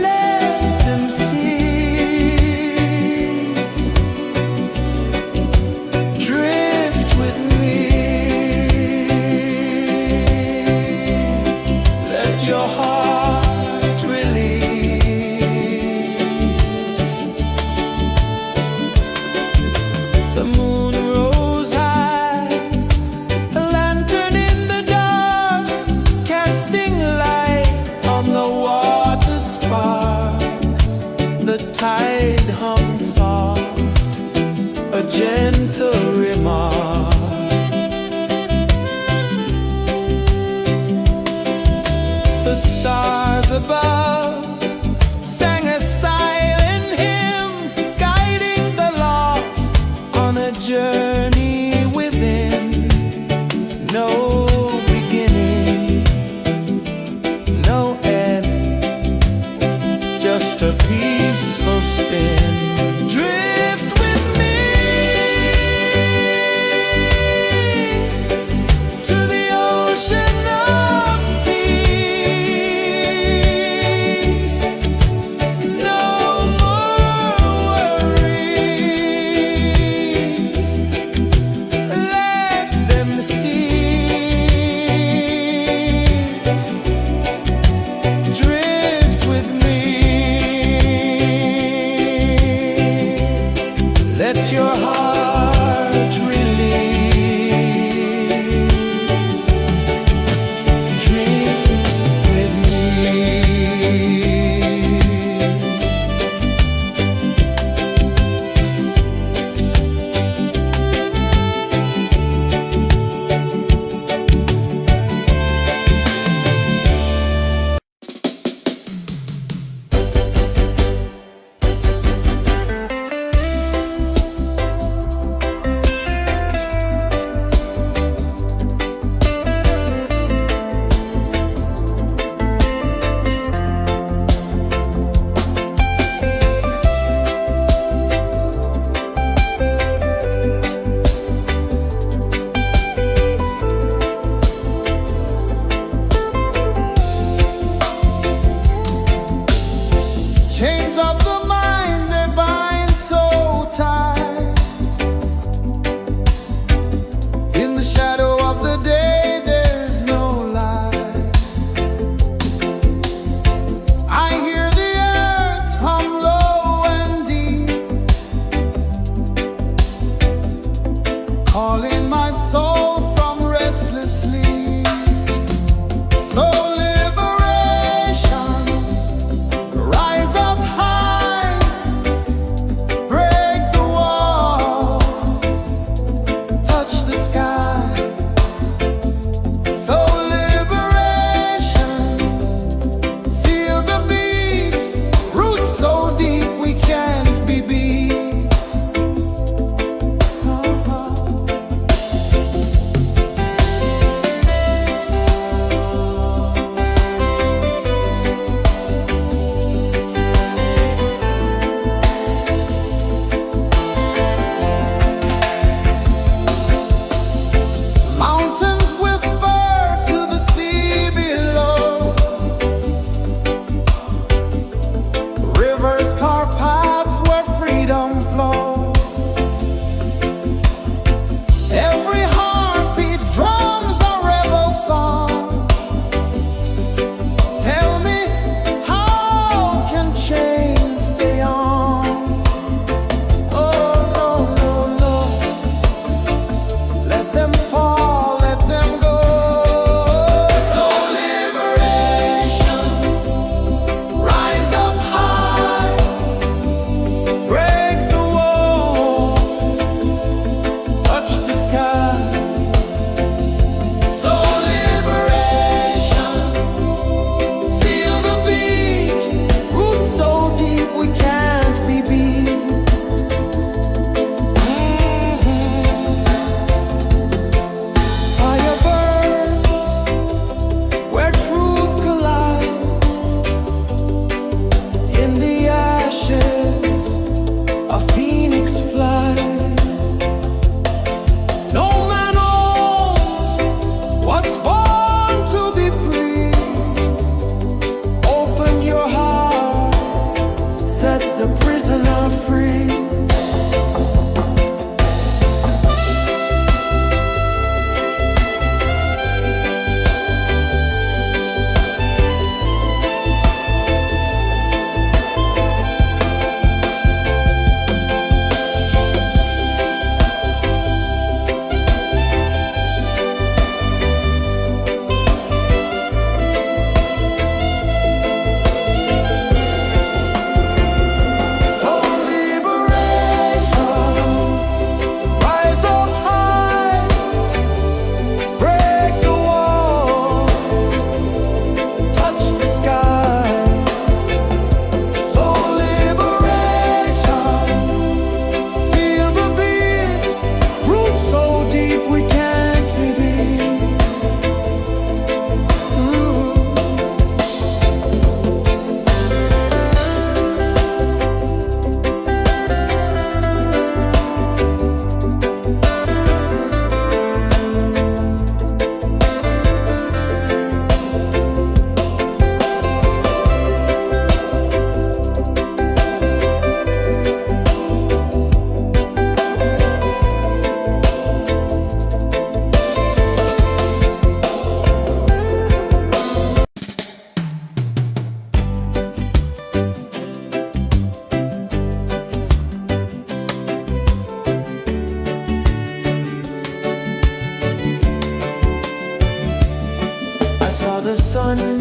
let them cease. Drift with me, let your heart release. The moon rose high, a lantern in the dark, casting light on the water spark. The tide hummed soft, a gentle remark. The stars above sang a silent hymn, guiding the lost on a journey within. No beginning, no end, just a peaceful spin. Drift with me to the ocean of peace.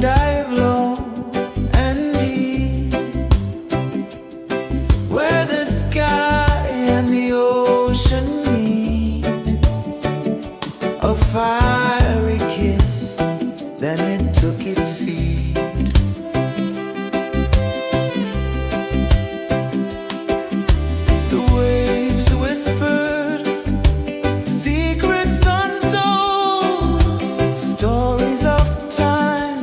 dive low and deep, where the sky and the ocean meet. A fiery kiss, then it took its seed. The waves whispered secrets untold, stories of time,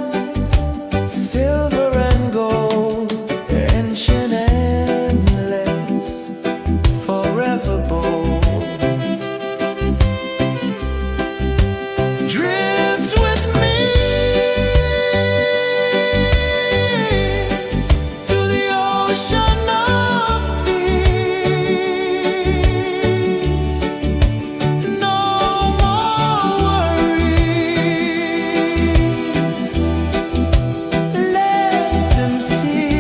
silver and gold, ancient, endless, forever bold. Drift with me to the ocean of peace. No more worries, let them cease.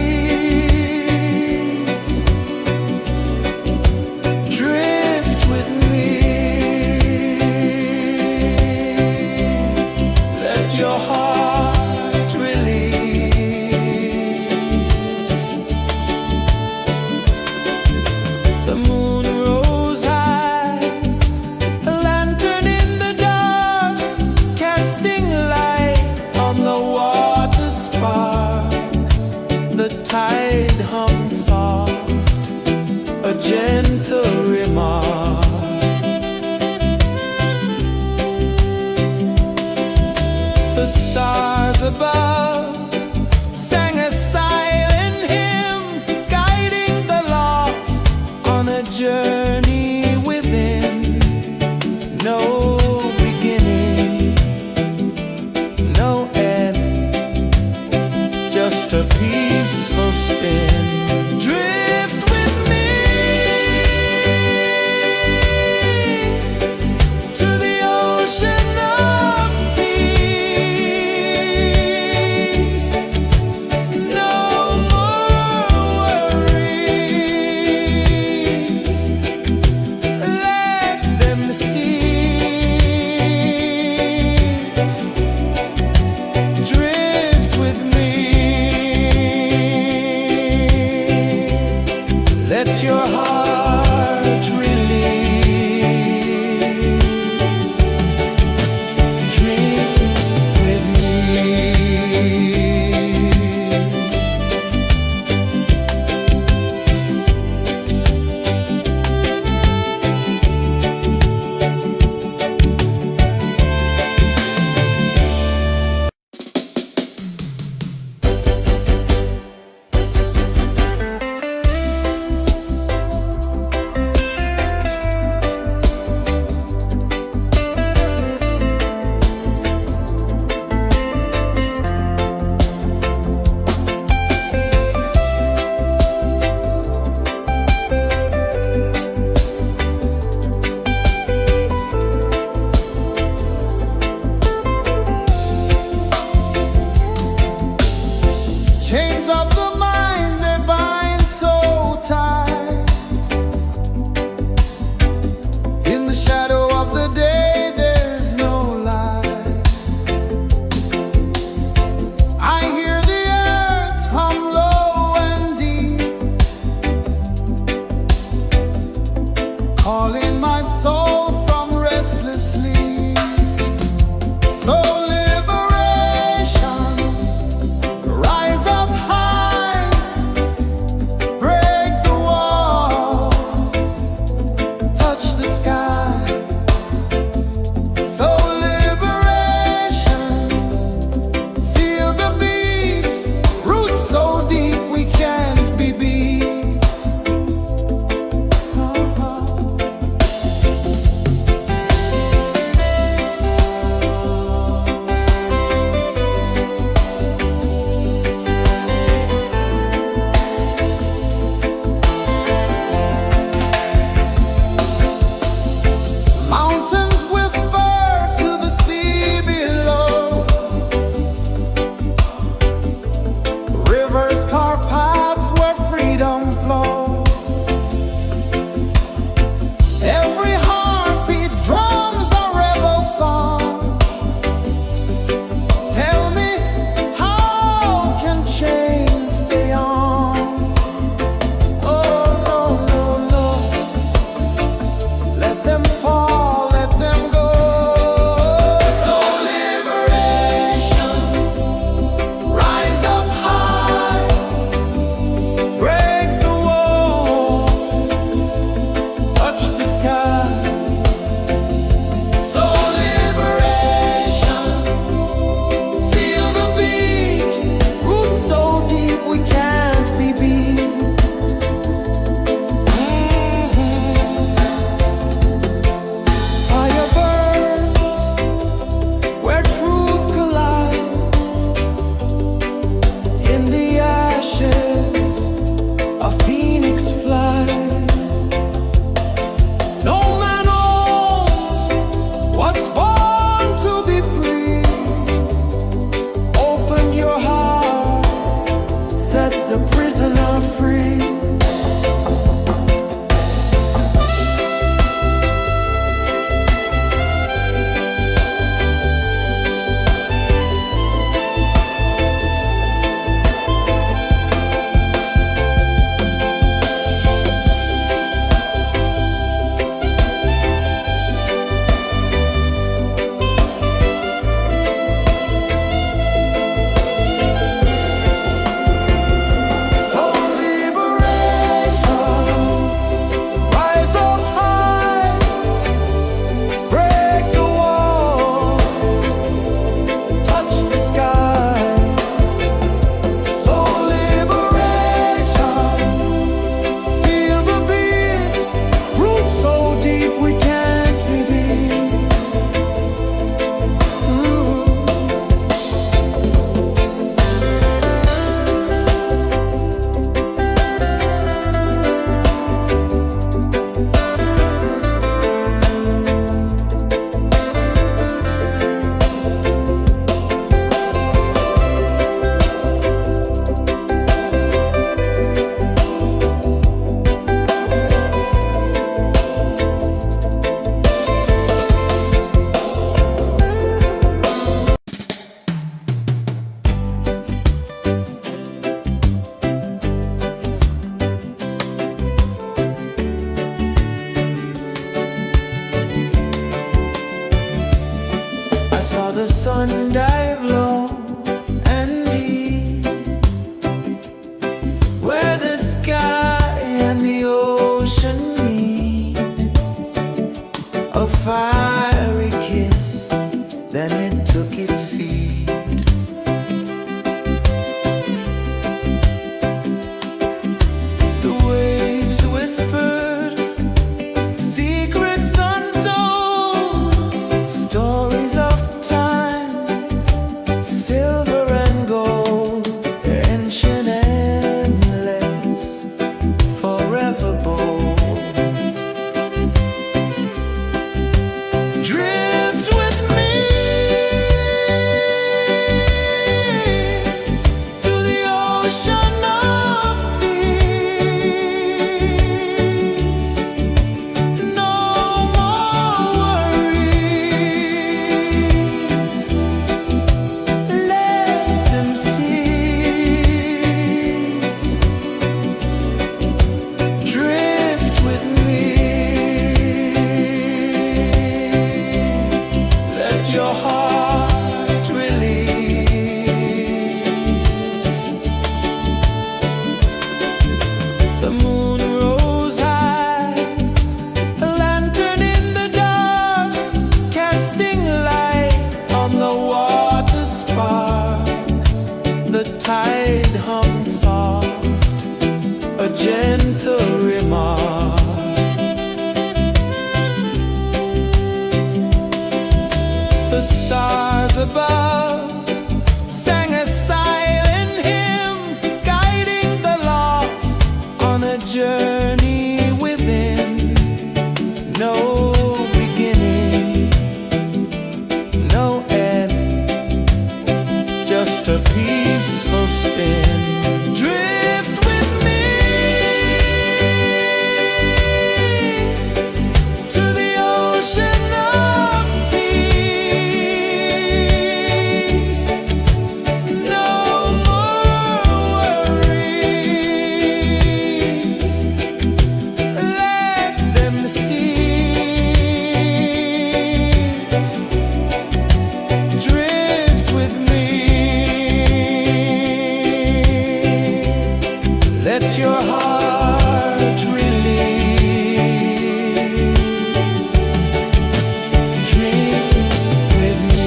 Drift with me, let your heart release. The moon rose high, a lantern in the dark, casting light on the water spark. The tide hummed soft, a gentle remark. The stars above sang a silent hymn, guiding the lost on a journey within. No beginning, no end, just a peaceful spin. Drift with me to the ocean of peace. No more worries, let them cease. Drift with me, let your heart release. Dream with me. Chains of the mind, they bind so tight. In the shadow of the day, there's no light. I hear the earth hum low and deep, calling my soul from restless sleep. So liberation, rise up high tide hung soft, a gentle remark. The stars above sang a silent hymn, guiding the lost on a journey within. No beginning, no end, just a peaceful spin. Drift with me to the ocean of peace. No more worries, let them cease. Drift with me, let your heart release. Dream with me.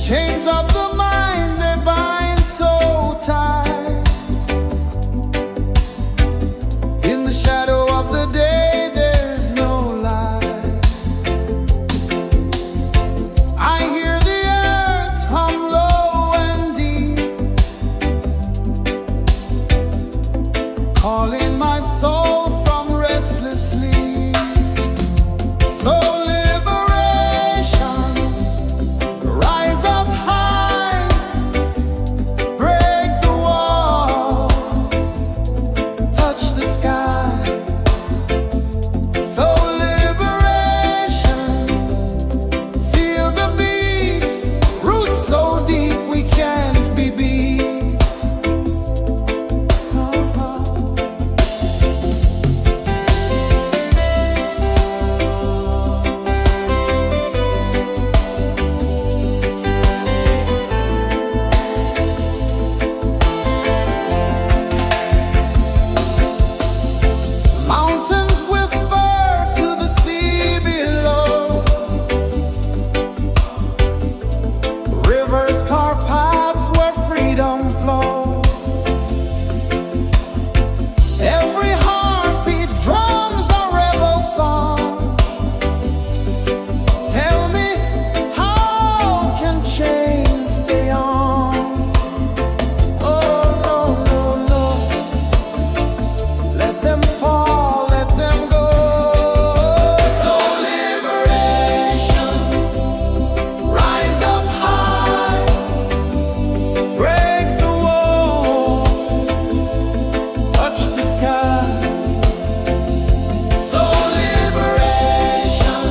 Chains of the mind, they bind so tight. In the shadow of the day, there's no light. I hear the earth hum low and deep, calling my soul from restless sleep. So liberation, rise up high, break the walls, touch the sky. So liberation, feel the beat, roots so deep we can't be beat. Mountains whisper to the sea below, rivers carve paths where freedom flows. Every heartbeat drums a rebel song. Tell me, how can chains stay on? Oh no, no, no, let them fall, let them go. So liberation, rise up high, Break the walls, touch the sky. so liberation,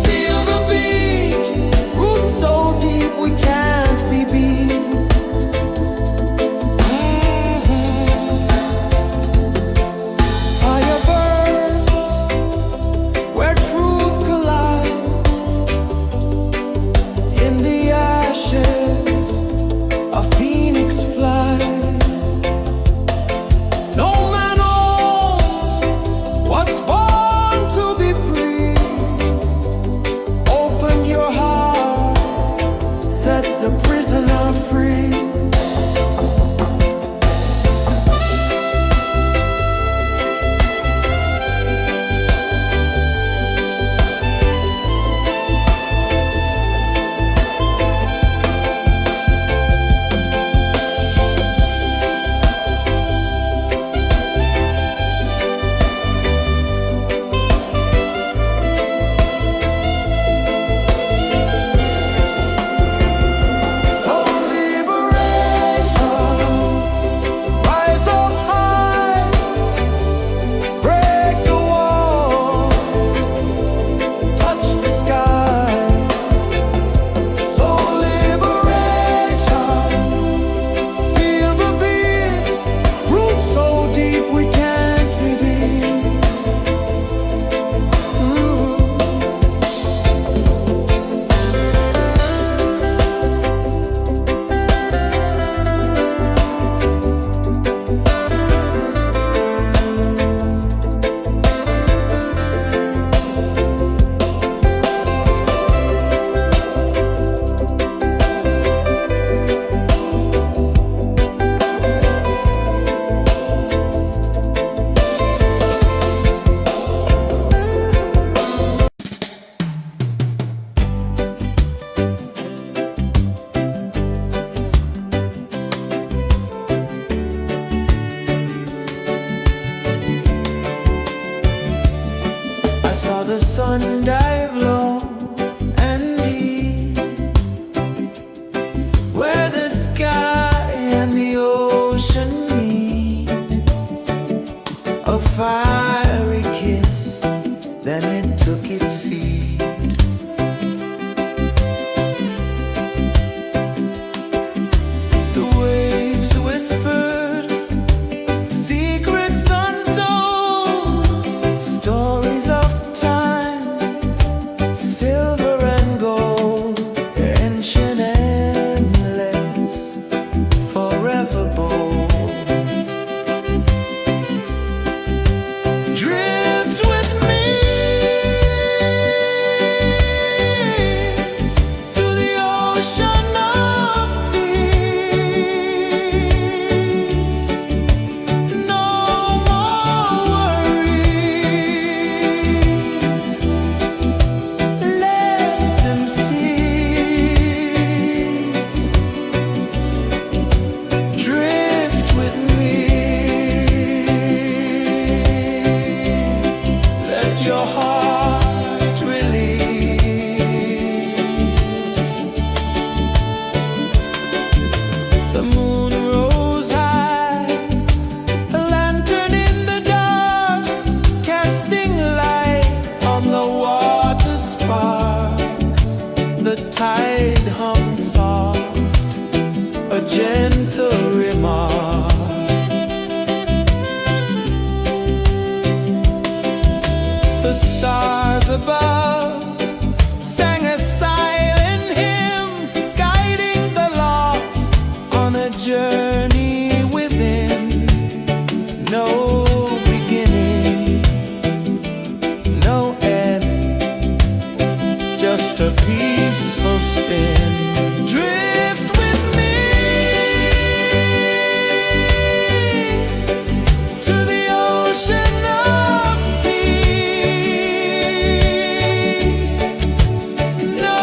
feel the beat, roots so deep we can't be beat. Fire burns where truth collides. In the ashes, a phoenix flies. No man owns what's born to be free. Open your heart, set the prisoner free. sun dive low and deep, where the sky and the ocean meet. A fiery kiss, then it took its seat. The waves whispered secrets untold, stories of time, silver and gold, ancient, endless, forever bold. Drift with me to the ocean of peace. No more worries. Let them cease. Drift with me. Let your heart release. The moon rose high, a lantern in the dark, casting light on the water spark. The tide hummed soft, a gentle remark. The stars above sang a silent hymn, guiding the lost on a journey within. No beginning, no end, just a peaceful spin. Drift with me to the ocean of peace. No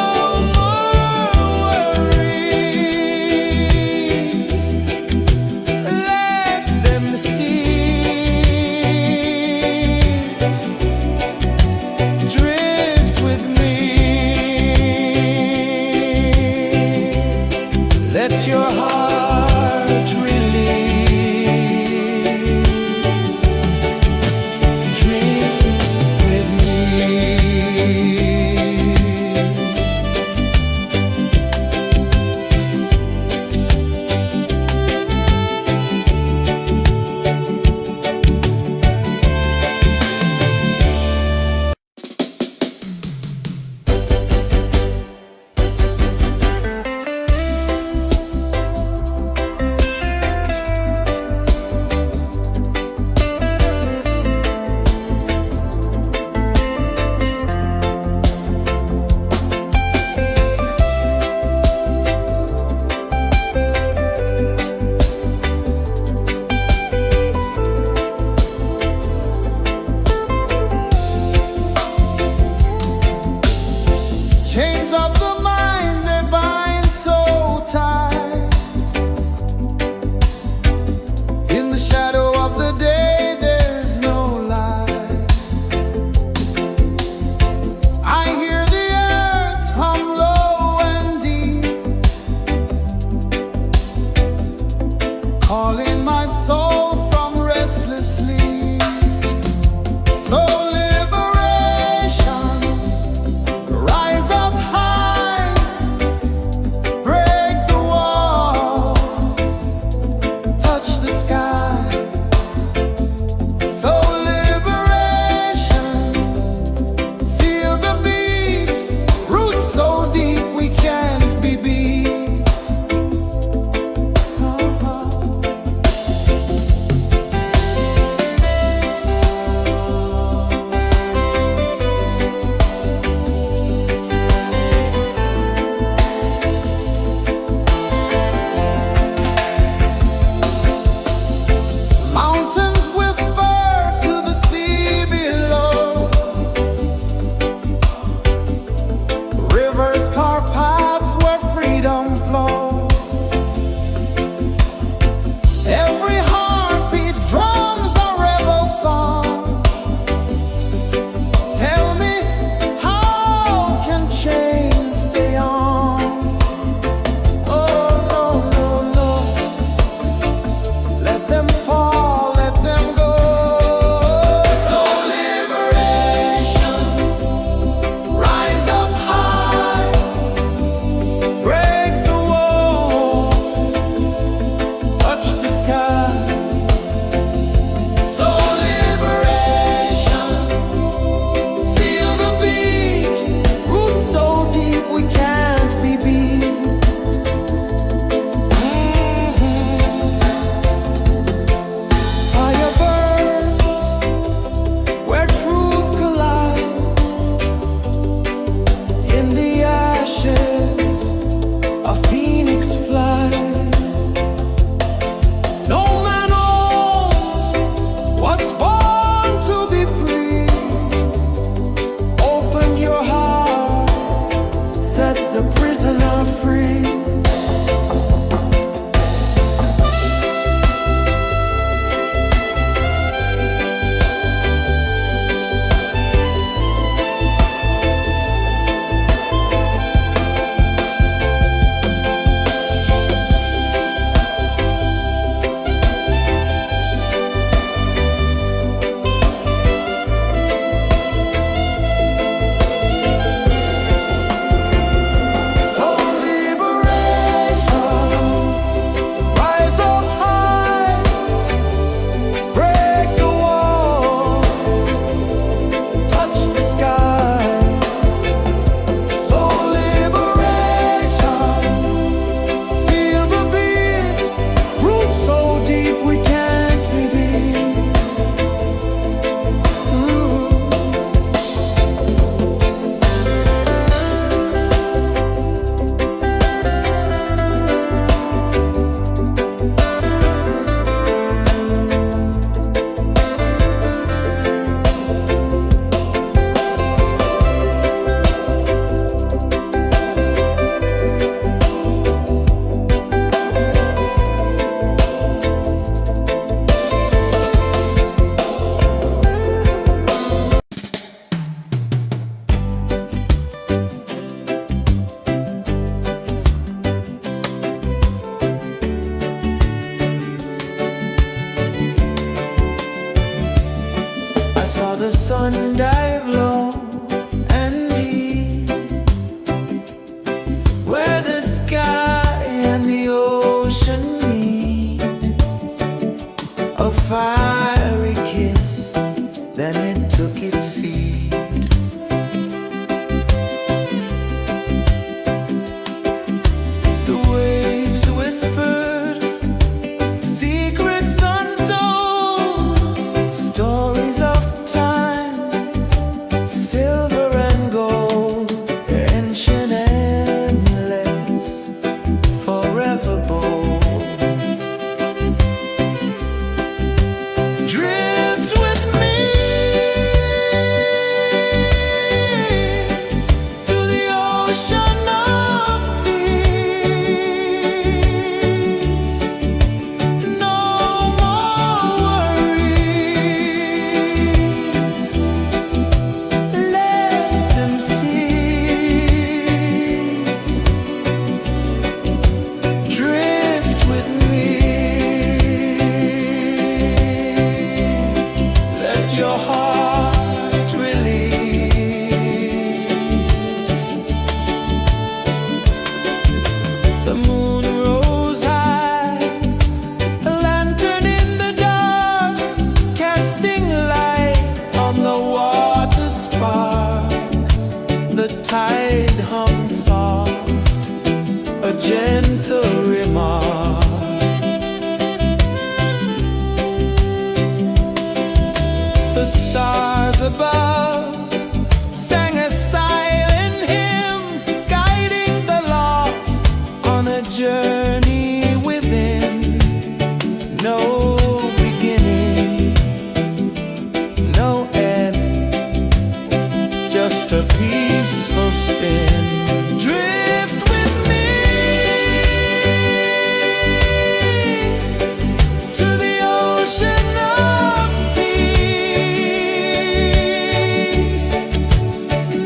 more worries. Let them cease. Drift with me. Let your heart release. Dream with me. sun dive low and deep, where the sky and the ocean meet, a fiery kiss, then it took its seed. The waves whispered secrets untold, stories of time, silver and gold, ancient endless, forever bold. Drift with me to the ocean of peace. No more worries, let them cease. Drift with me, let your heart release. The moon rose high, a lantern in the dark, casting light on the water spark. The tide hummed soft, a gentle remark. The stars above sang a silent hymn, guiding the lost on a journey within. No beginning, no end, just a peaceful spin. Drift with me to the ocean of peace.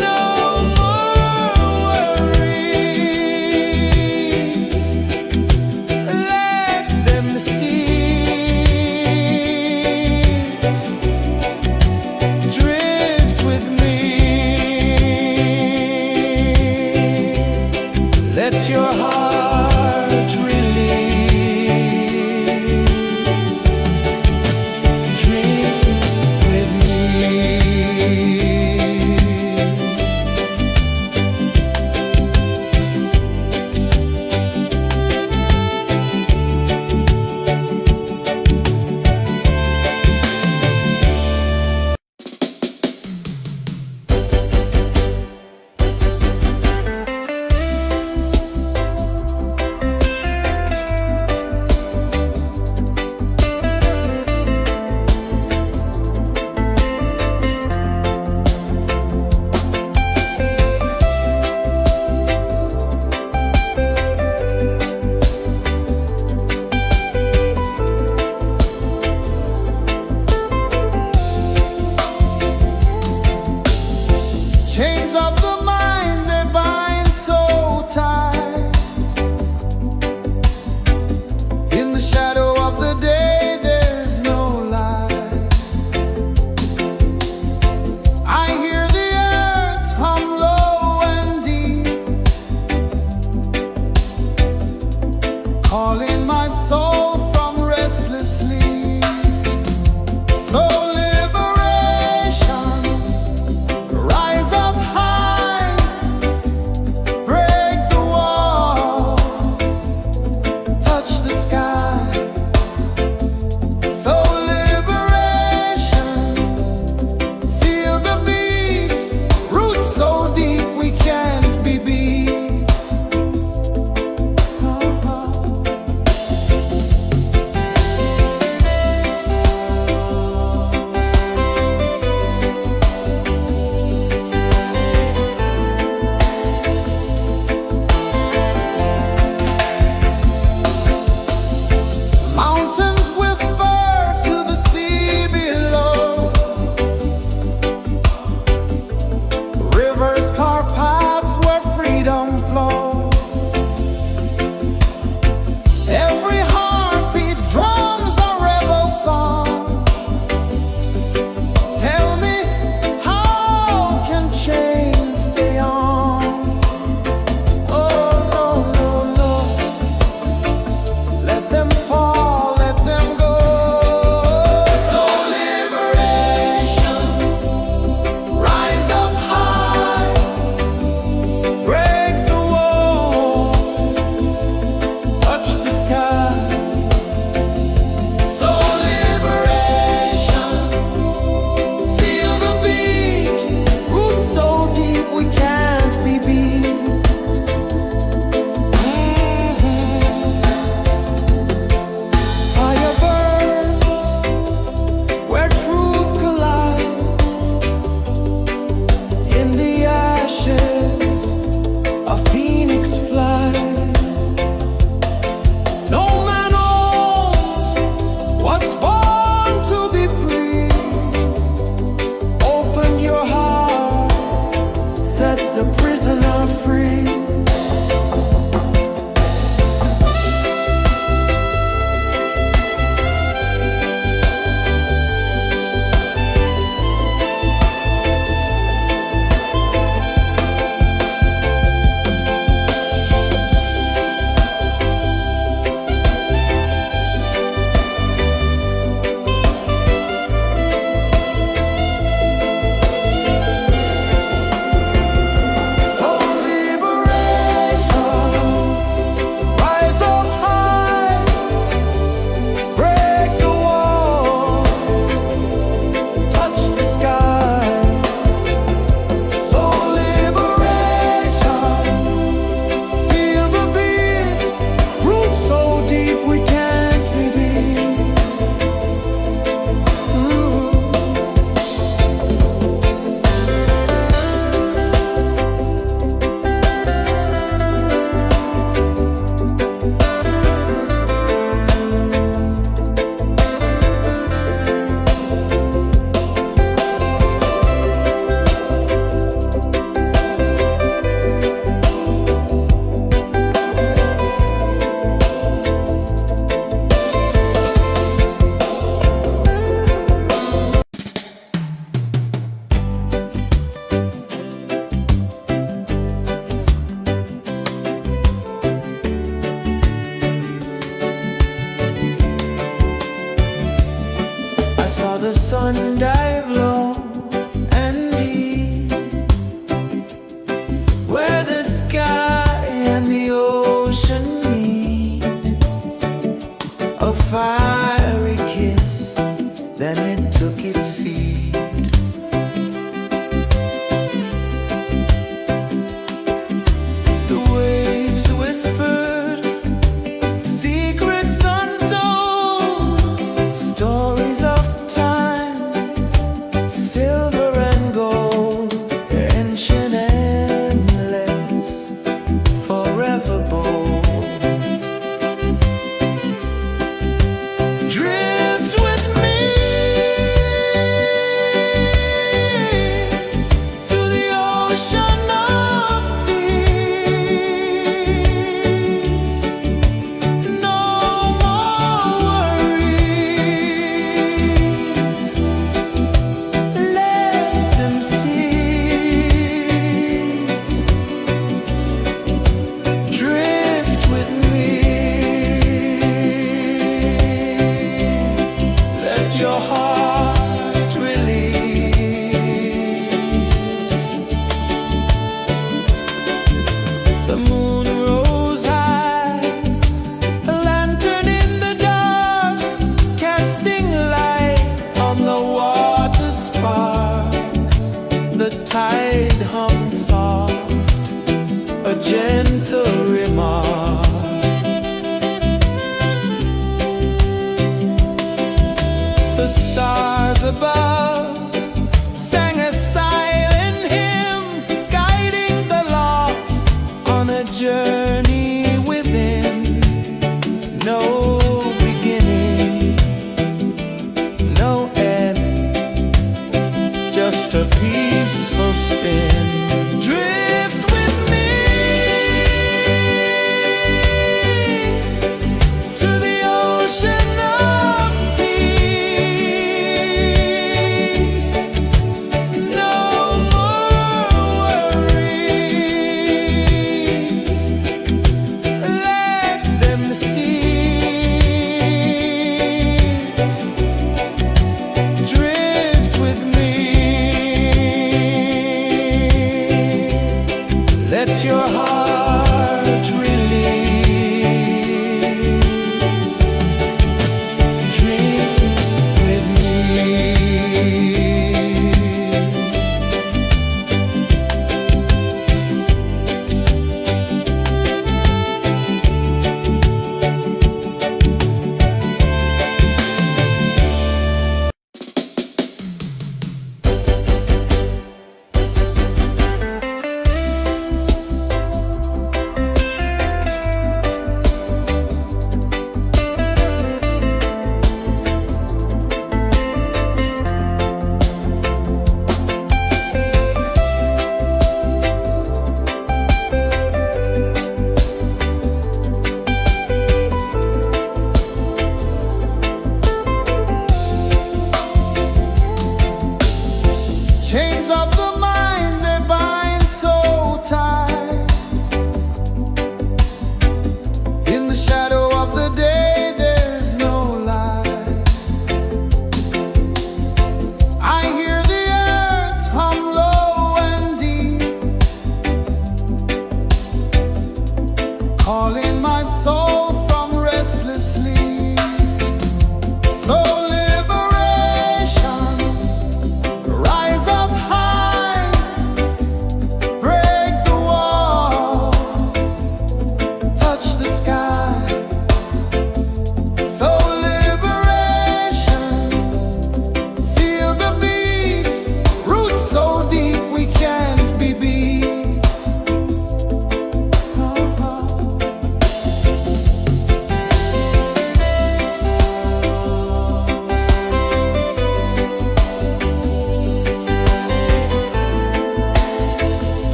No more worries, let them cease. Drift with me, let your heart release. Drift with me. Chains of the mind, they bind so tight. In the shadow of the day, there's no light. I hear the earth hum low and deep, calling my soul from restless sleep. So liberation, rise up high, break the walls, touch the sky. So liberation, feel the beat, roots so deep we can't be beat. sun dive low and deep, where the sky and the ocean meet. A fiery kiss, then it took its seat. The waves whispered secrets untold, stories of time, silver and gold, ancient, endless, forever bold. Drift with me to the ocean of peace. No more worries, let them cease. Drift with me, let your heart release. The moon rose high, a lantern in the dark, casting light on the water spark. The tide hummed soft, a gentle remark. The stars above sang a silent hymn, guiding the lost on a journey within. No beginning, no end, just a peaceful spin. Drift with me to the ocean of peace. No more worries, let them cease.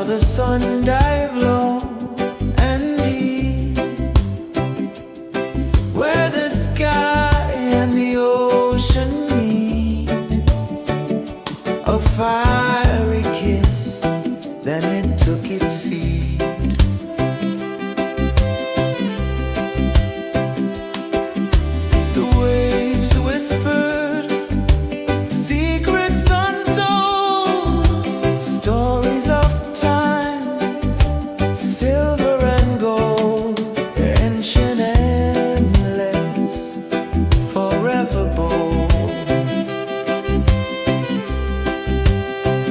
the sun dive low and deep, where the sky and the ocean meet, a fiery kiss, then it took its seed. The waves whispered secrets untold, stories of time, silver and gold, ancient, endless, forever bold.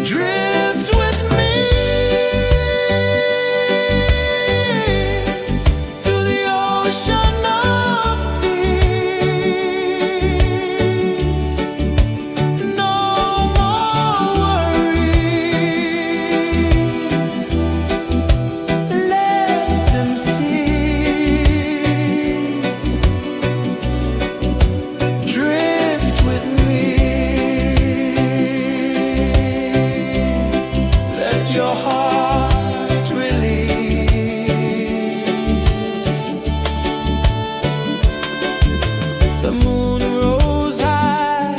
Drift with me to the ocean of peace. No more worries, let them cease. Drift with me, let your heart release. The moon rose high,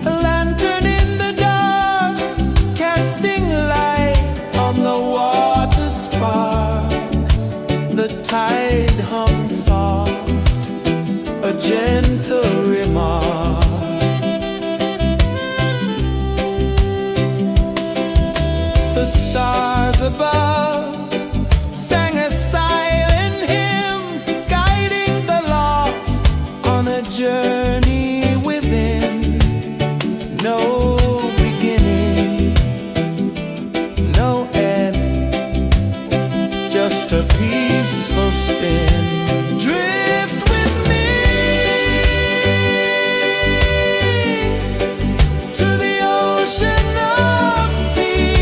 a lantern in the dark, casting light on the water spark. The tide hummed soft, a gentle remark. The stars above sang a silent hymn, guiding the lost on a journey within. No beginning, no end, just a peaceful spin. Drift with me to the ocean of peace.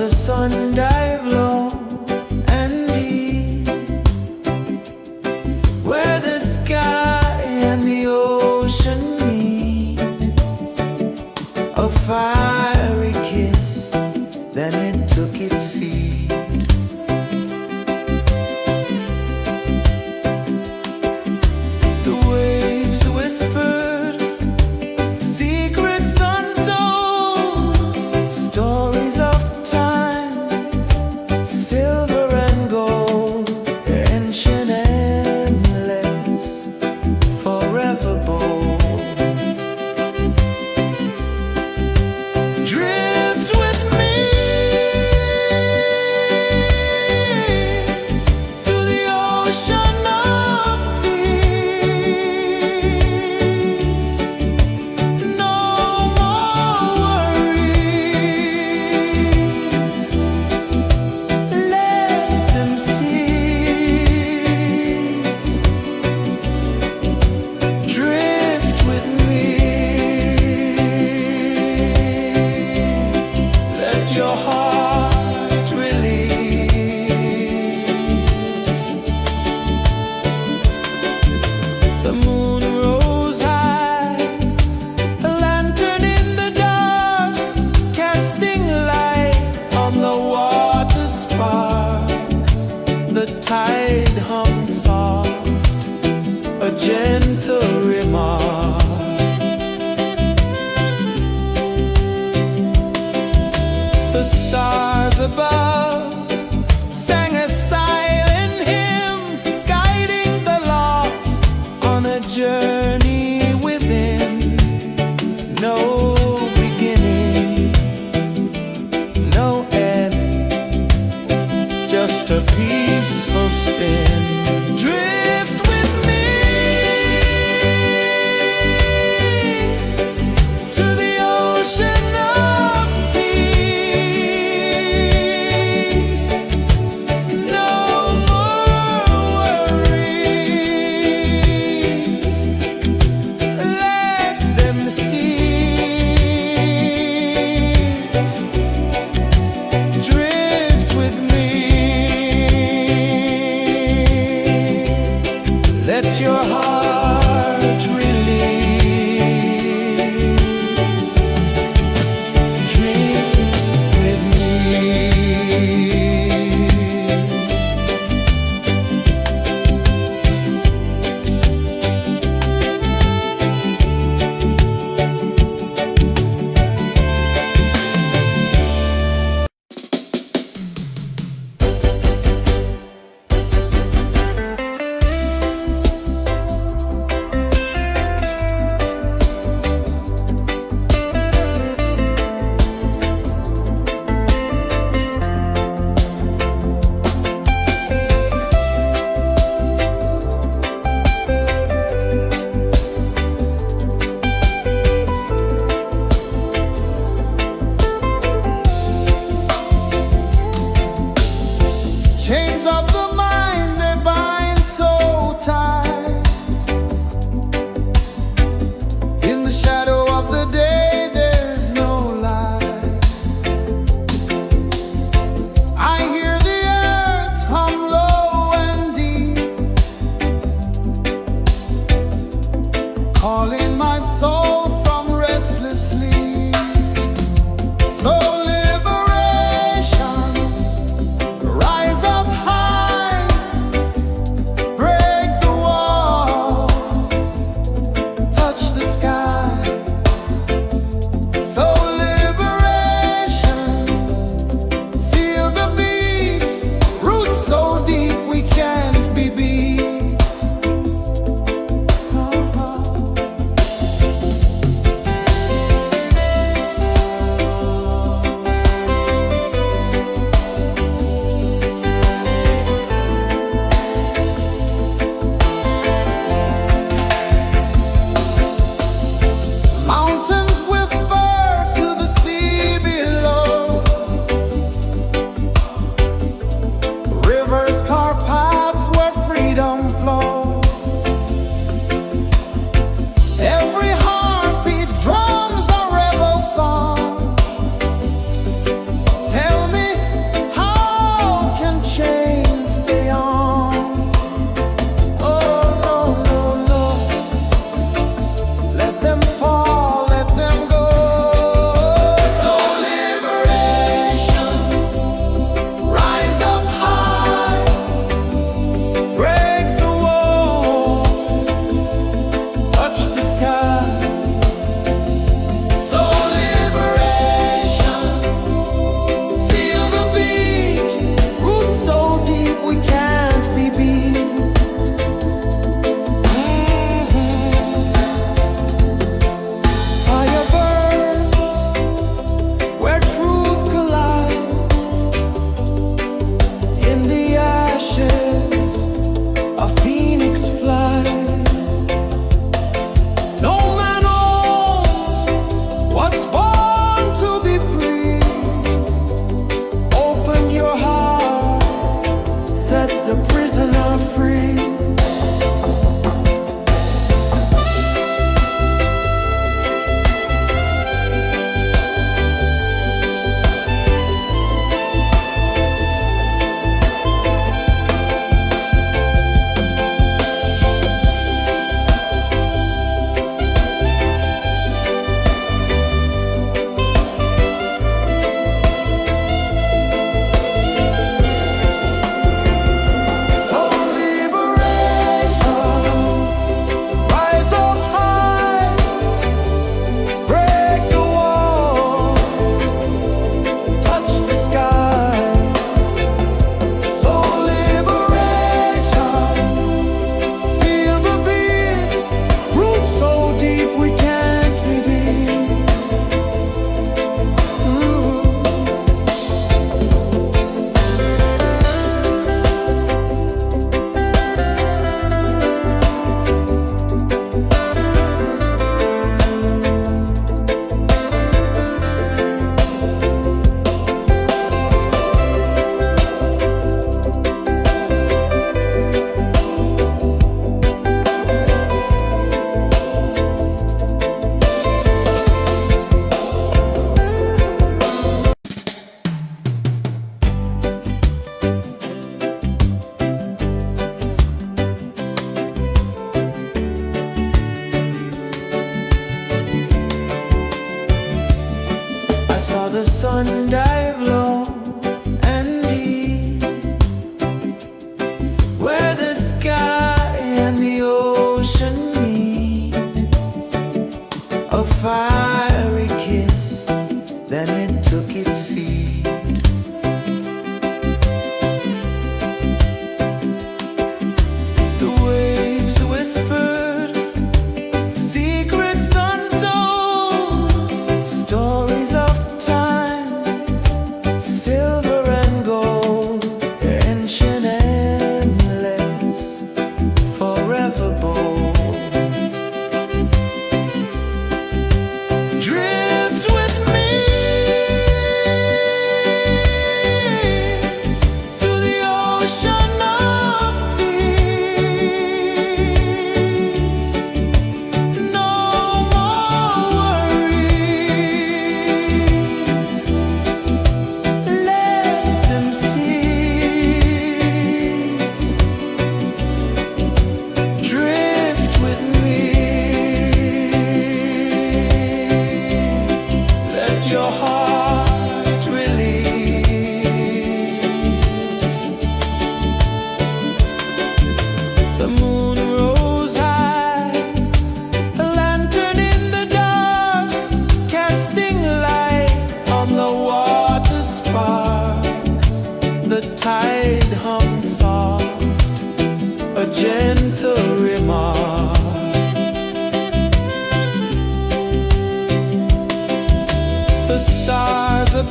the sun dive low and deep, where the sky and the ocean meet. A fiery kiss, then it took its seat. The waves whispered secrets untold, stories of time, silver and gold, ancient, endless, forever bold. Drift with me to the ocean of peace. No more worries, let them cease. Drift with me, let your heart release. The moon rose high, a lantern in the dark, casting light on the water spark. The tide hummed soft, a gentle remark. The stars above sang a silent hymn, guiding the lost on a journey within. No beginning, no end, just a peaceful spin. Drift with me to the ocean of peace. No more worries, let them cease. Drift with me, let your heart release. Dream with me.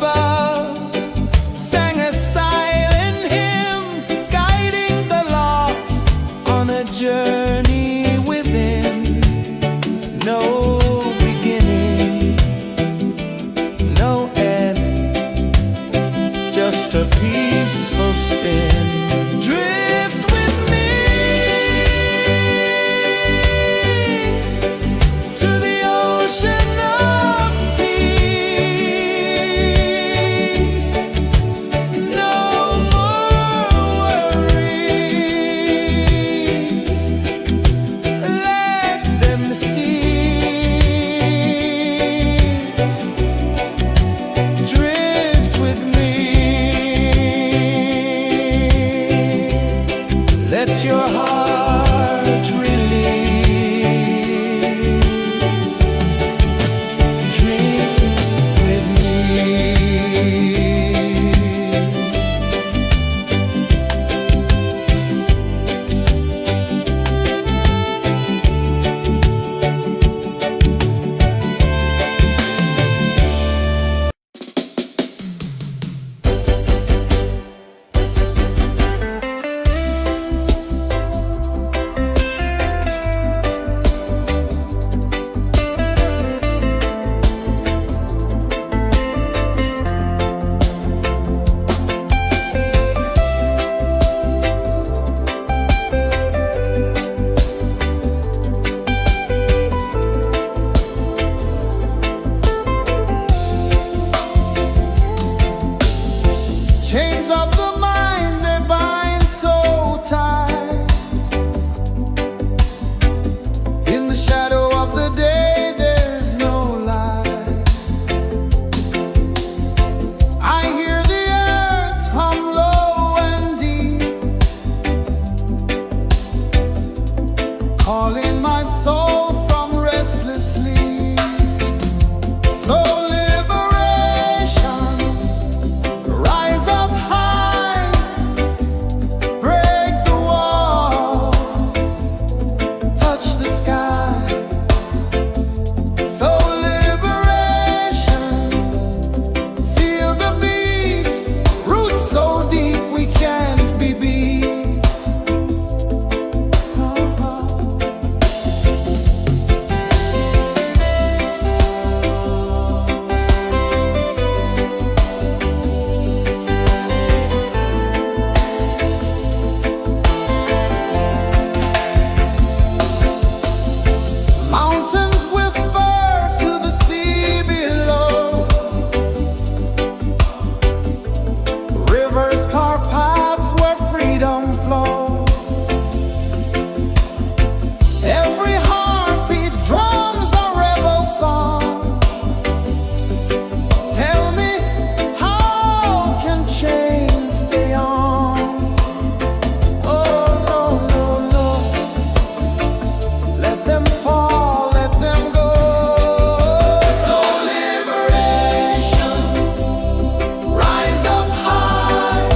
above sang a silent hymn, guiding the lost on a journey within. No beginning, no end, just a peaceful spin. Drift with me to the ocean of peace. No more worries, let them cease. Drift with me, let your heart release. Dream with me. Chains of the mind, they bind so tight. In the shadow of the day, there's no light. I hear the earth hum low and deep, calling my soul from restless sleep. So liberation, rise up high, break the walls, touch the sky. So liberation, feel the beat, roots so deep we can't be beat. Mountains whisper to the sea below, rivers carve paths where freedom flows. Every heartbeat drums a rebel song. Tell me, how can chains stay on? Oh no, no, no, let them fall, let them go. So liberation, rise up high,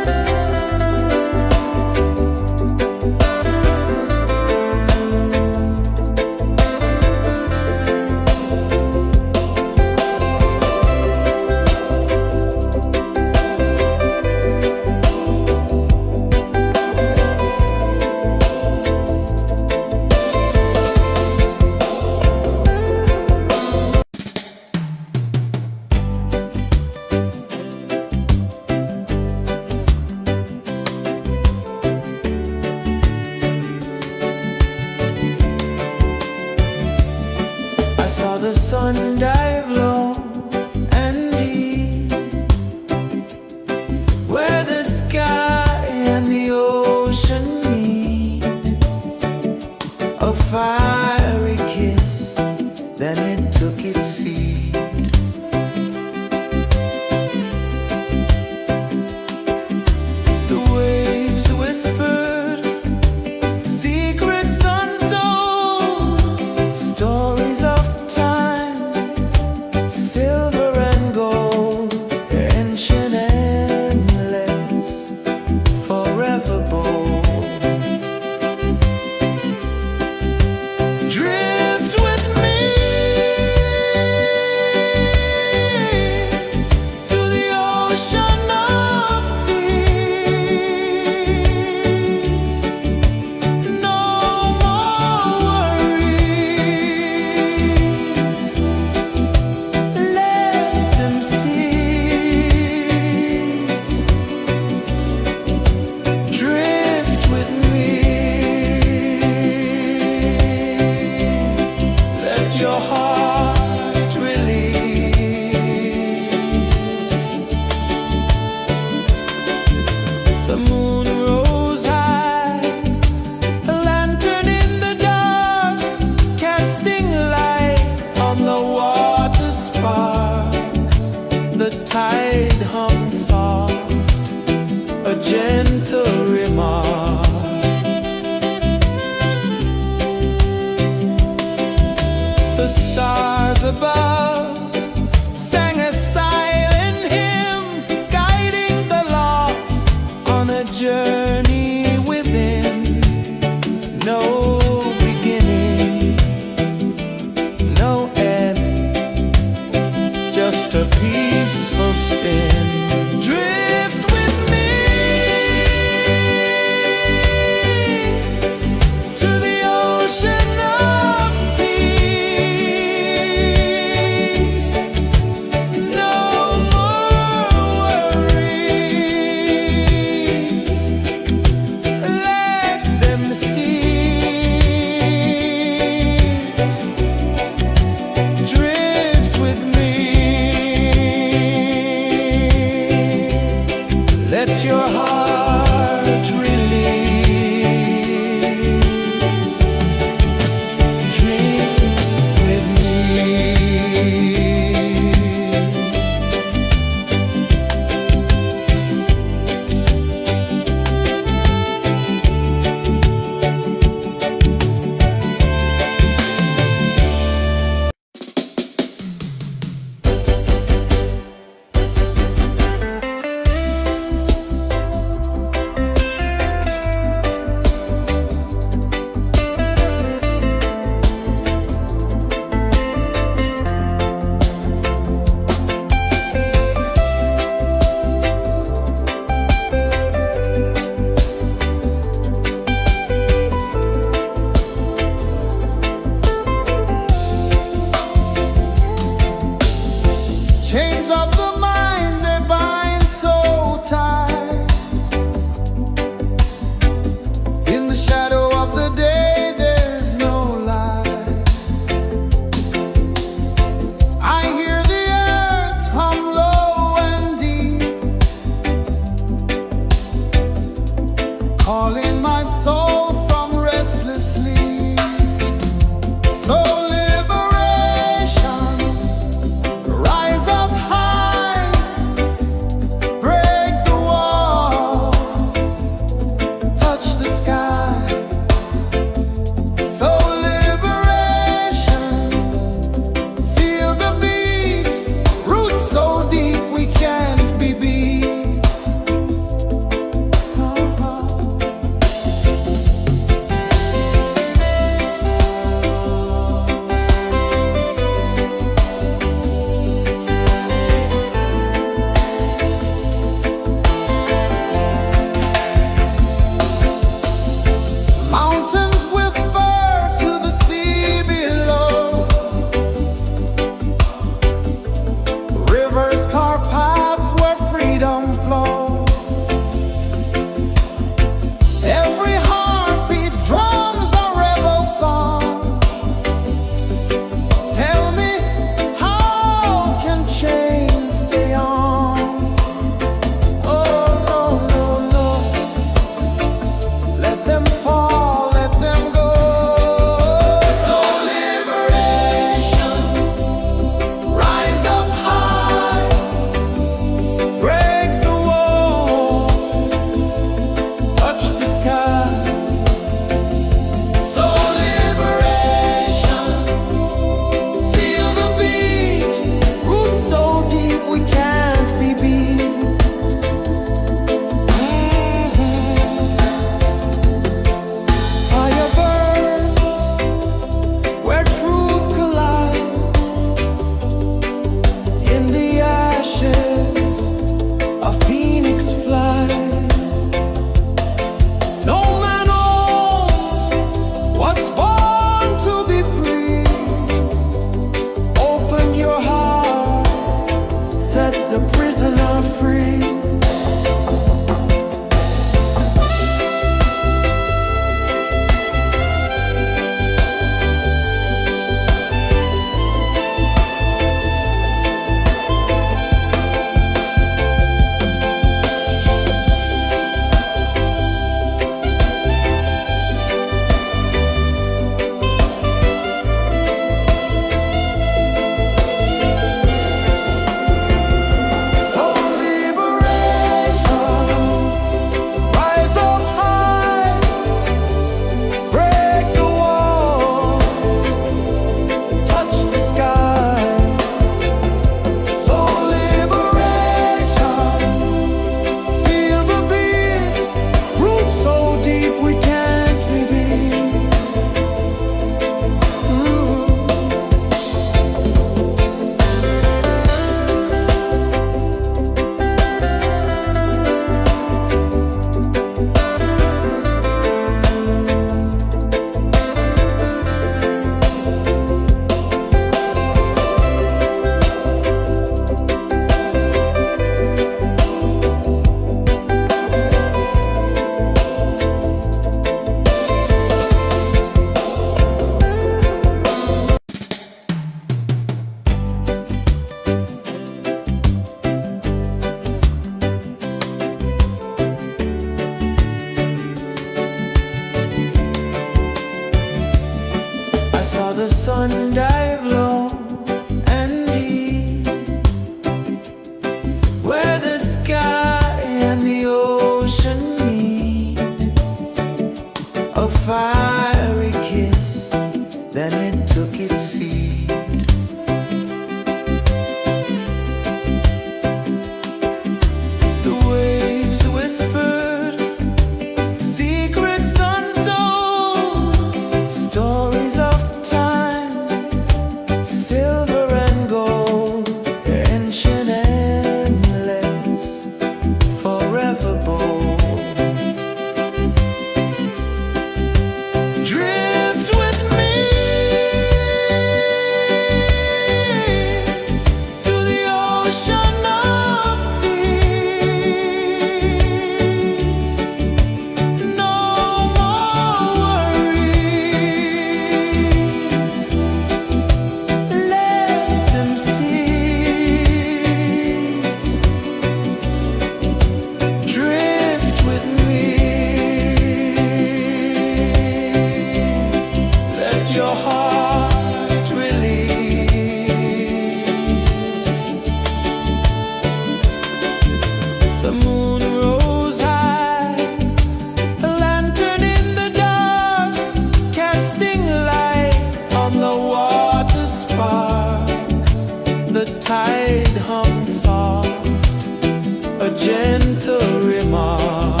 gentle remark.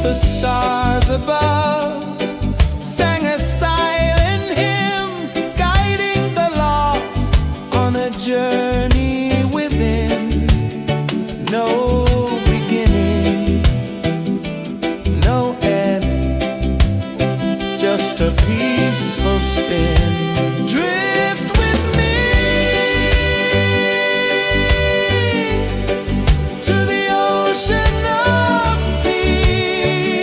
The stars above sang a silent hymn, guiding the lost on a journey within. No beginning, no end, just a peaceful spin. Drift with me to the ocean of peace.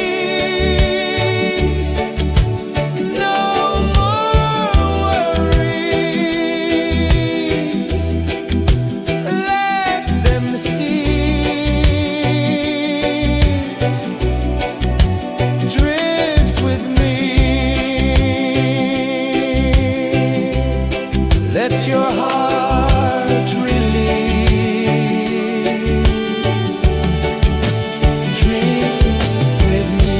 No more worries, let them cease. Drift with me. Let your heart release. Dream with me.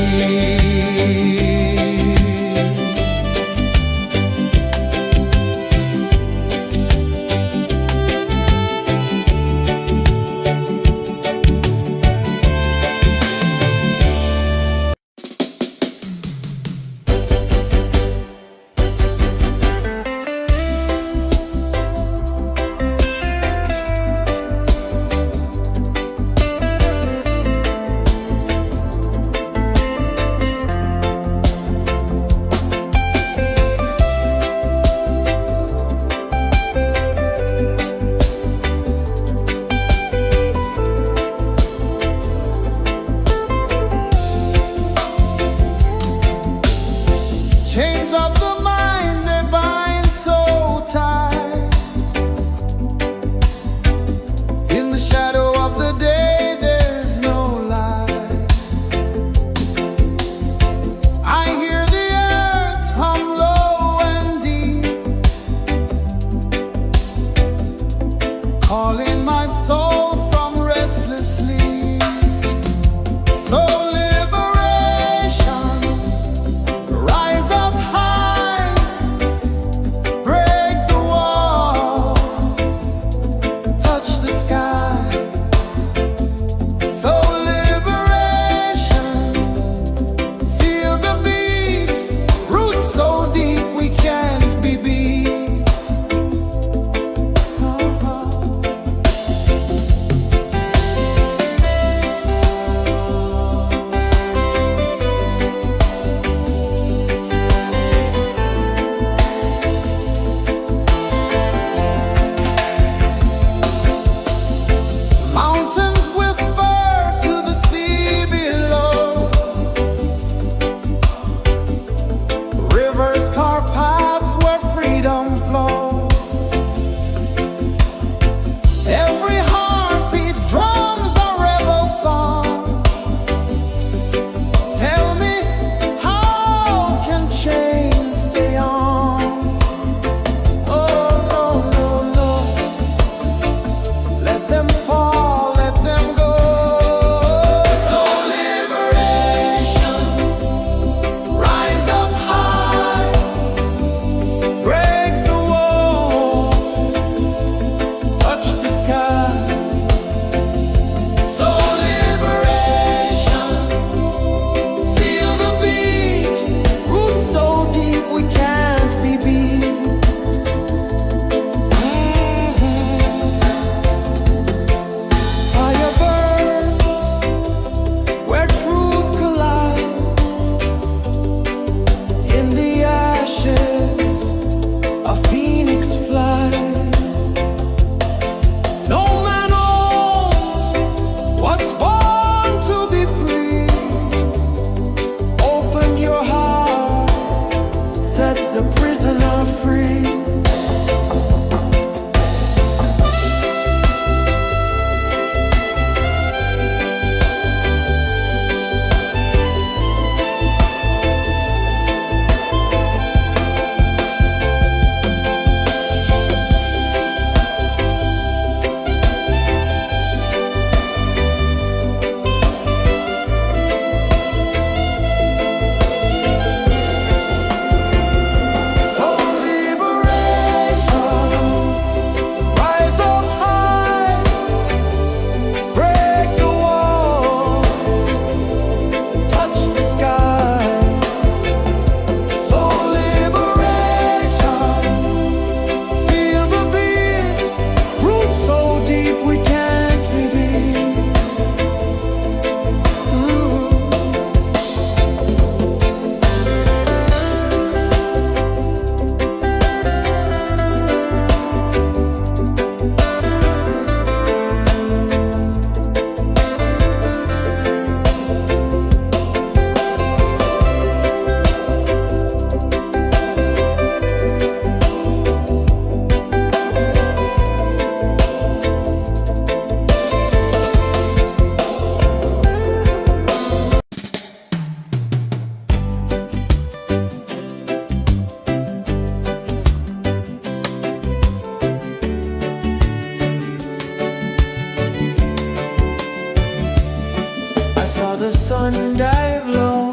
sun dive low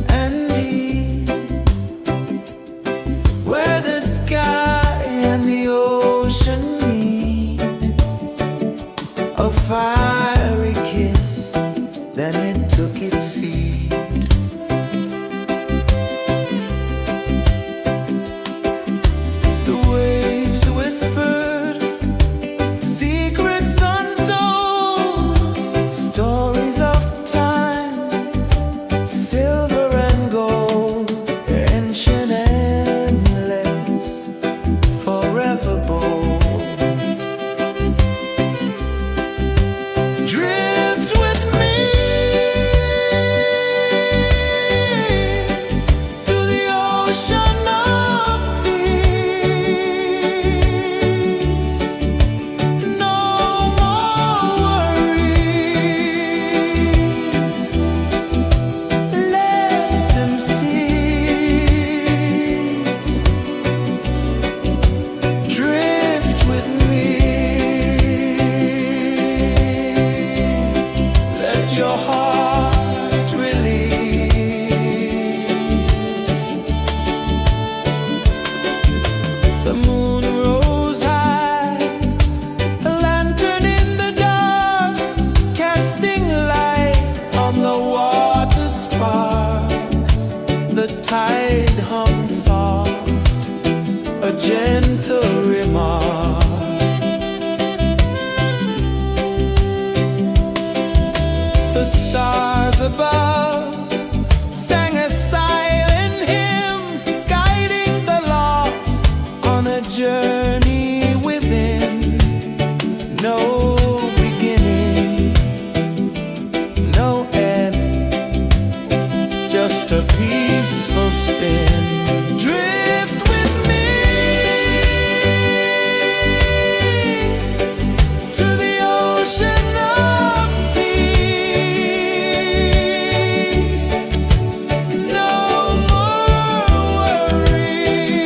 and deep, where the sky and the ocean meet. A fiery kiss, then it took its seed. The waves whispered secrets untold, stories of time, silver and gold, ancient, endless, forever bold. Drift with me to the ocean of peace. No more worries, let them cease. Drift with me, let your heart release. The moon rose high, a lantern in the dark, casting light on the water spark. The tide hummed soft, a gentle remark. The stars above sang a silent hymn, guiding the lost on a journey within. No beginning, no end, just a peaceful spin. Drift with me to the ocean of peace. No more worries,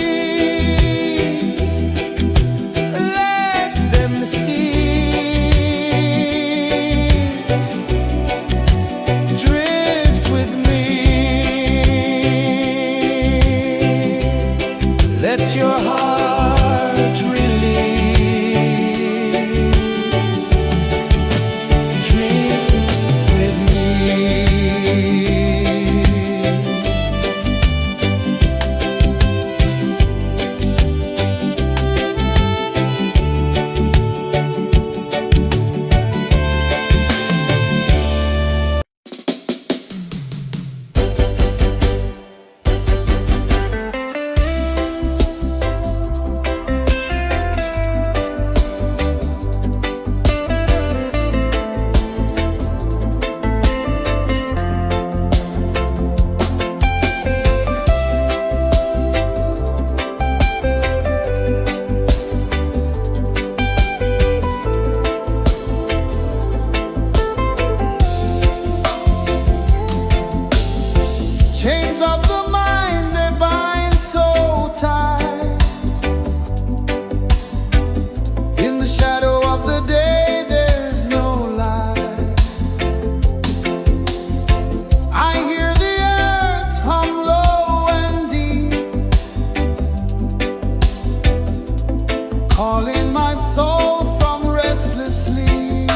let them cease. Drift with me, let your heart release. Dream with me. Chains of the mind, they bind so tight. In the shadow of the day, there's no light. I hear the earth hum low and deep, calling my soul from restless sleep.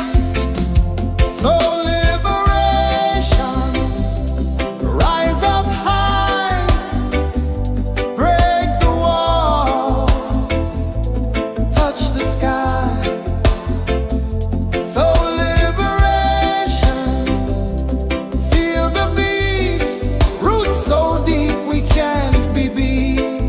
So liberation, rise up high, break the walls, touch the sky. So liberation, feel the beat, roots so deep we can't be beat.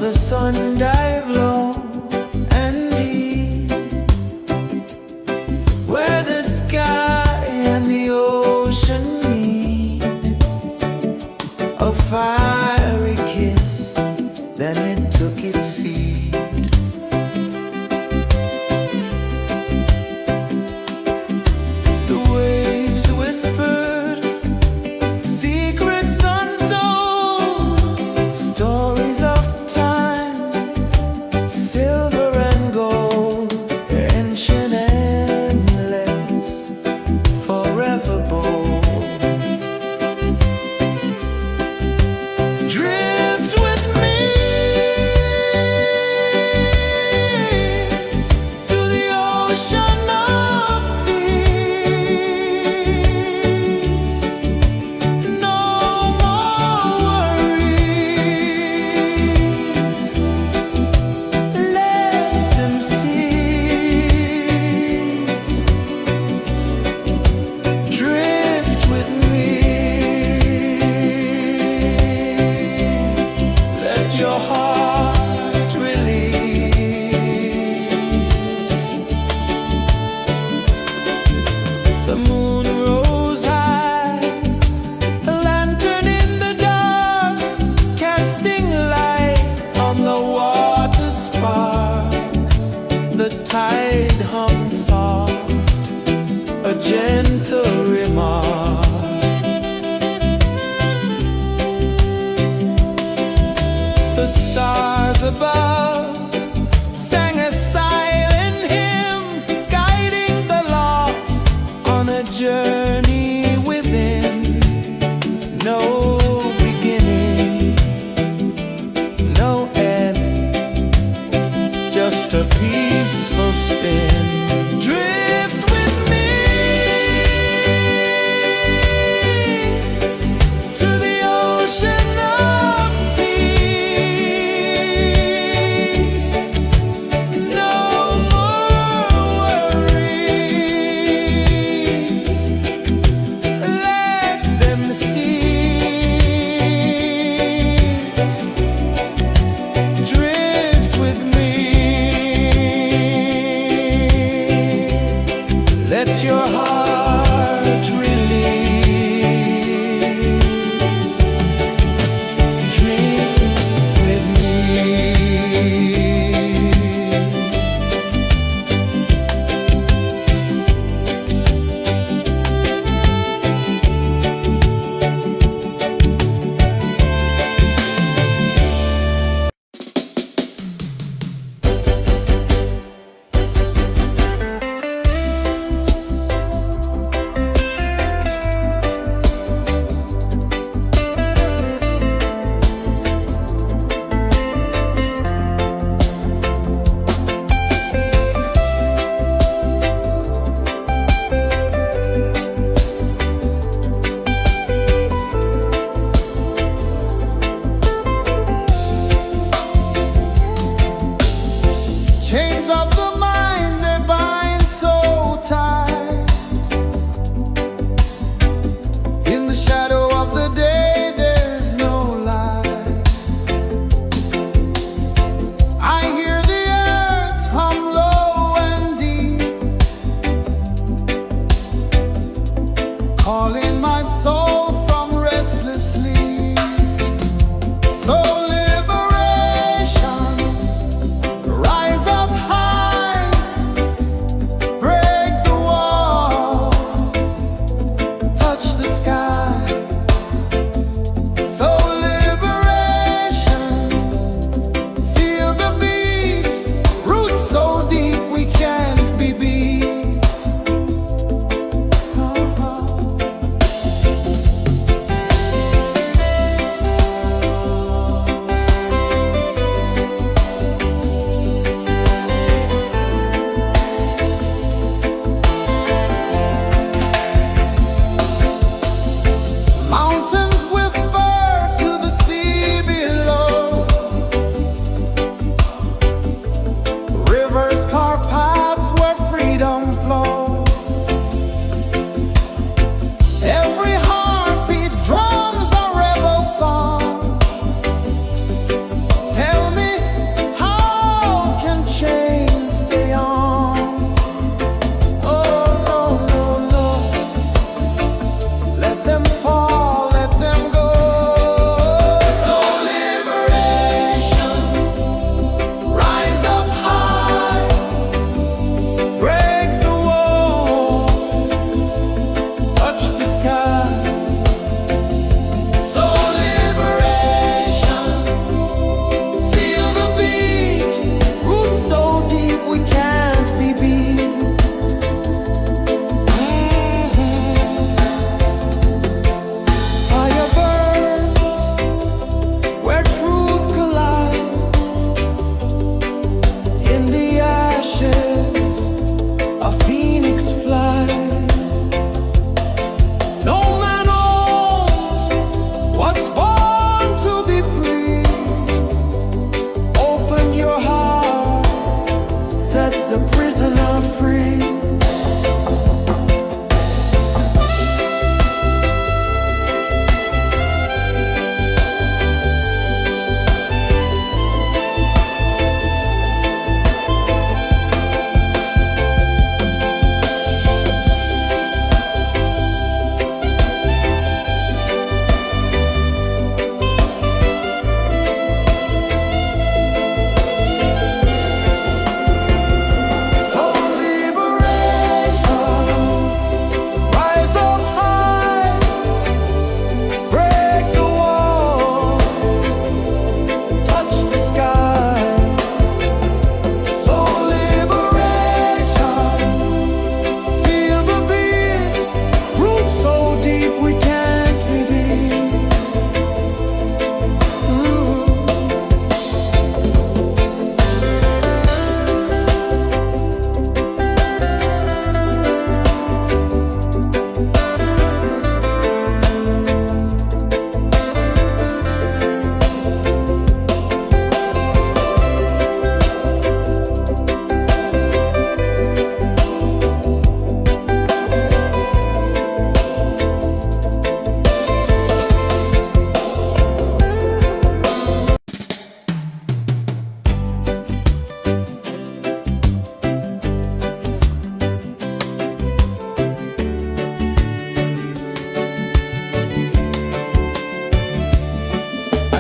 the sun dive low and deep, where the sky and the ocean meet. A fiery kiss, then it took its seed. The waves whispered secrets untold, stories of time, silver and gold, ancient, endless, forever bold.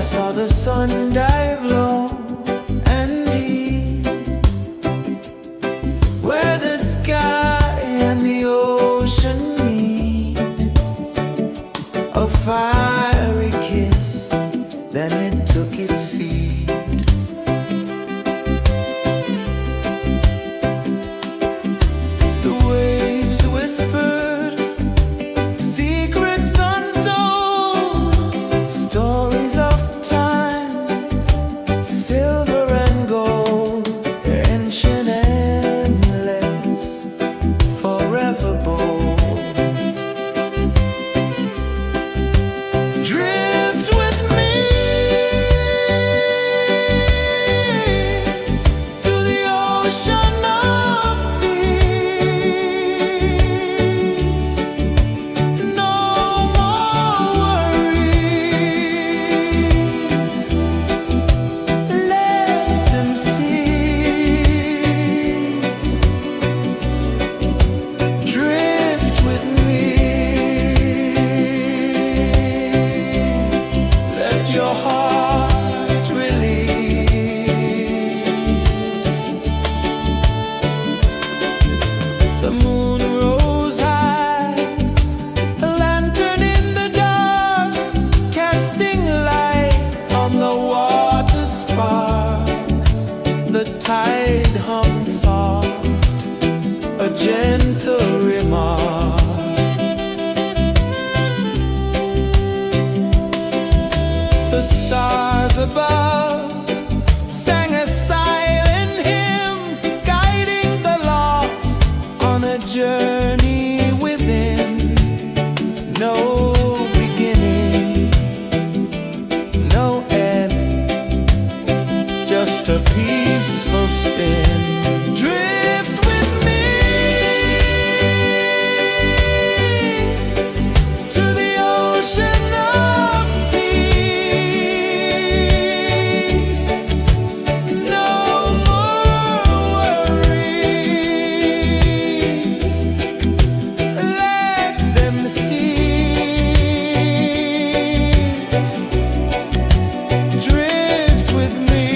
I saw the sun dive low and deep, where the sky and the ocean meet. A fiery kiss, then it took its seed. The waves whispered secrets untold, stories of time, silver and gold, ancient, endless, forever bold. Drift with me to the ocean of peace. No more worries, let them cease. Drift with me, let your heart release. The moon rose high, a lantern in the dark, casting light on the water spark. The tide hummed soft, a gentle remark. The stars above sang a silent hymn, guiding the lost on a journey within. No beginning, no end, just a peaceful spin. Drift with me to the ocean of peace. No more worries, let them cease. Drift with me.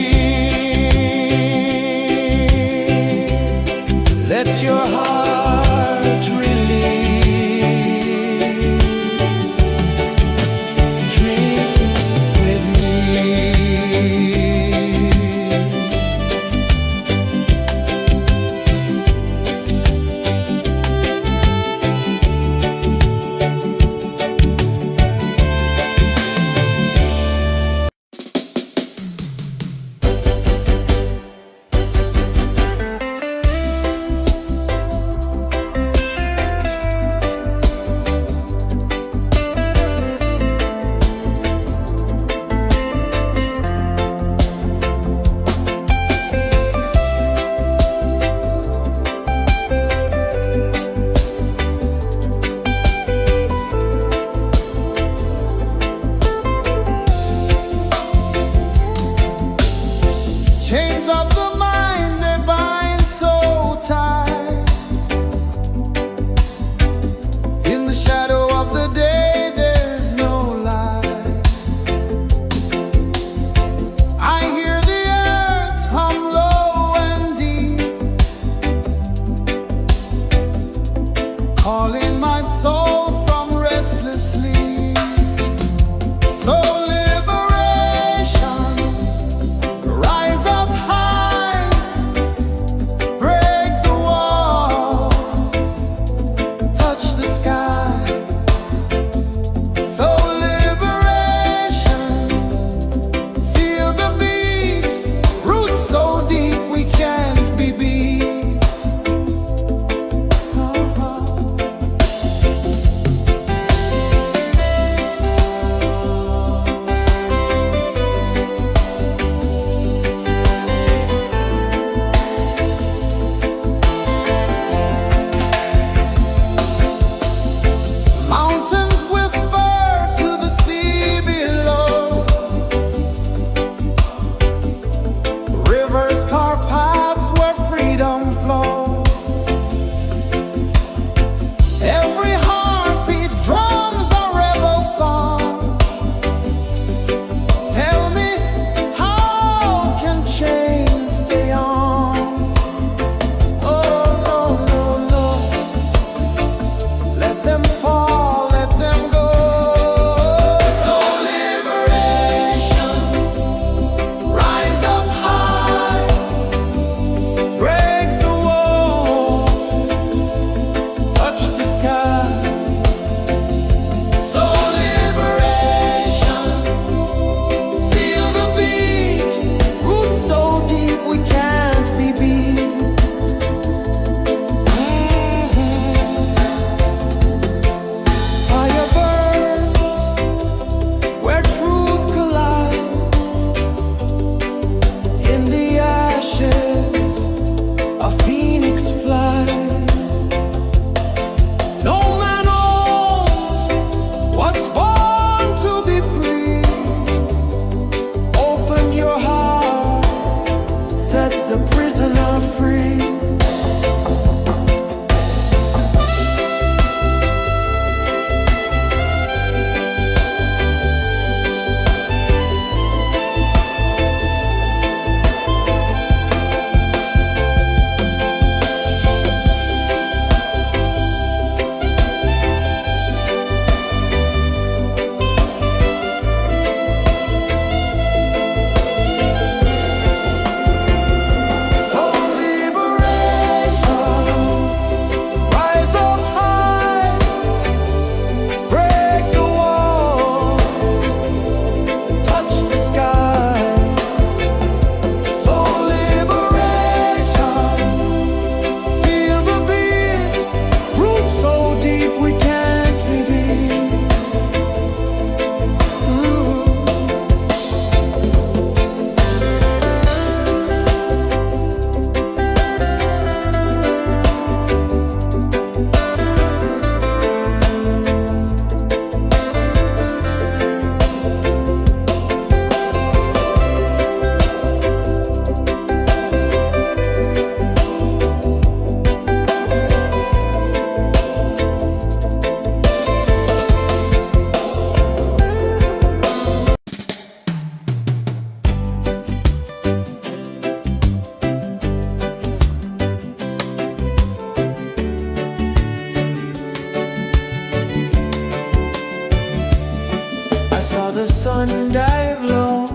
sun dive low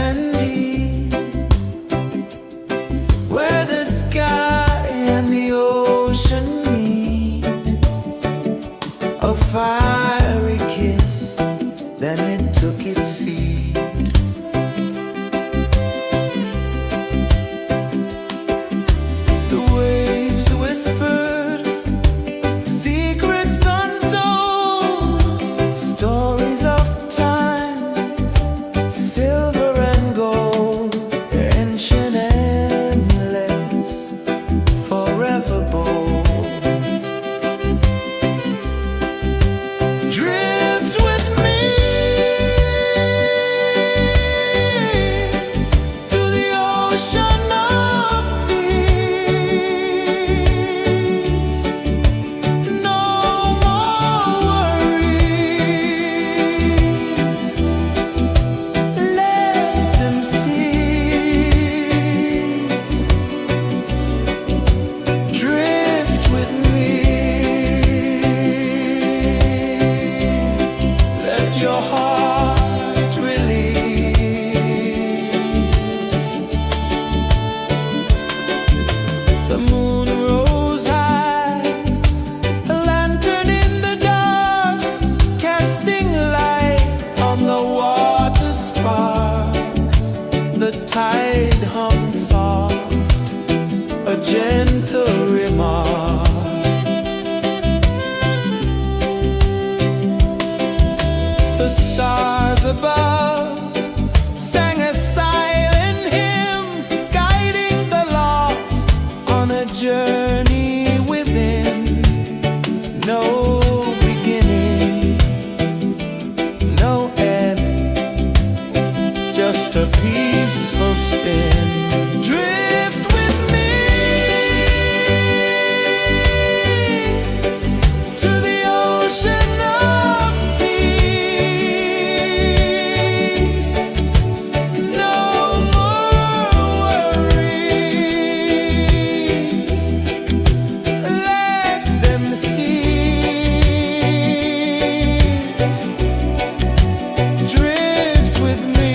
and deep, where the sky and the ocean meet, a fiery kiss, then it took its seed. The waves whispered secrets untold, stories of time, silver and gold, ancient, endless, forever bold. Drift with me to the ocean of peace. No more worries, let them cease. Drift with me, let your heart release. The moon rose high, a lantern in the dark, casting light on the water spark. The tide hummed soft, a gentle remark. The stars above sang a silent hymn, guiding the lost on a journey within. No beginning, no end, just a peaceful spin. Drift with me to the ocean of peace. No more worries, let them cease. Drift with me.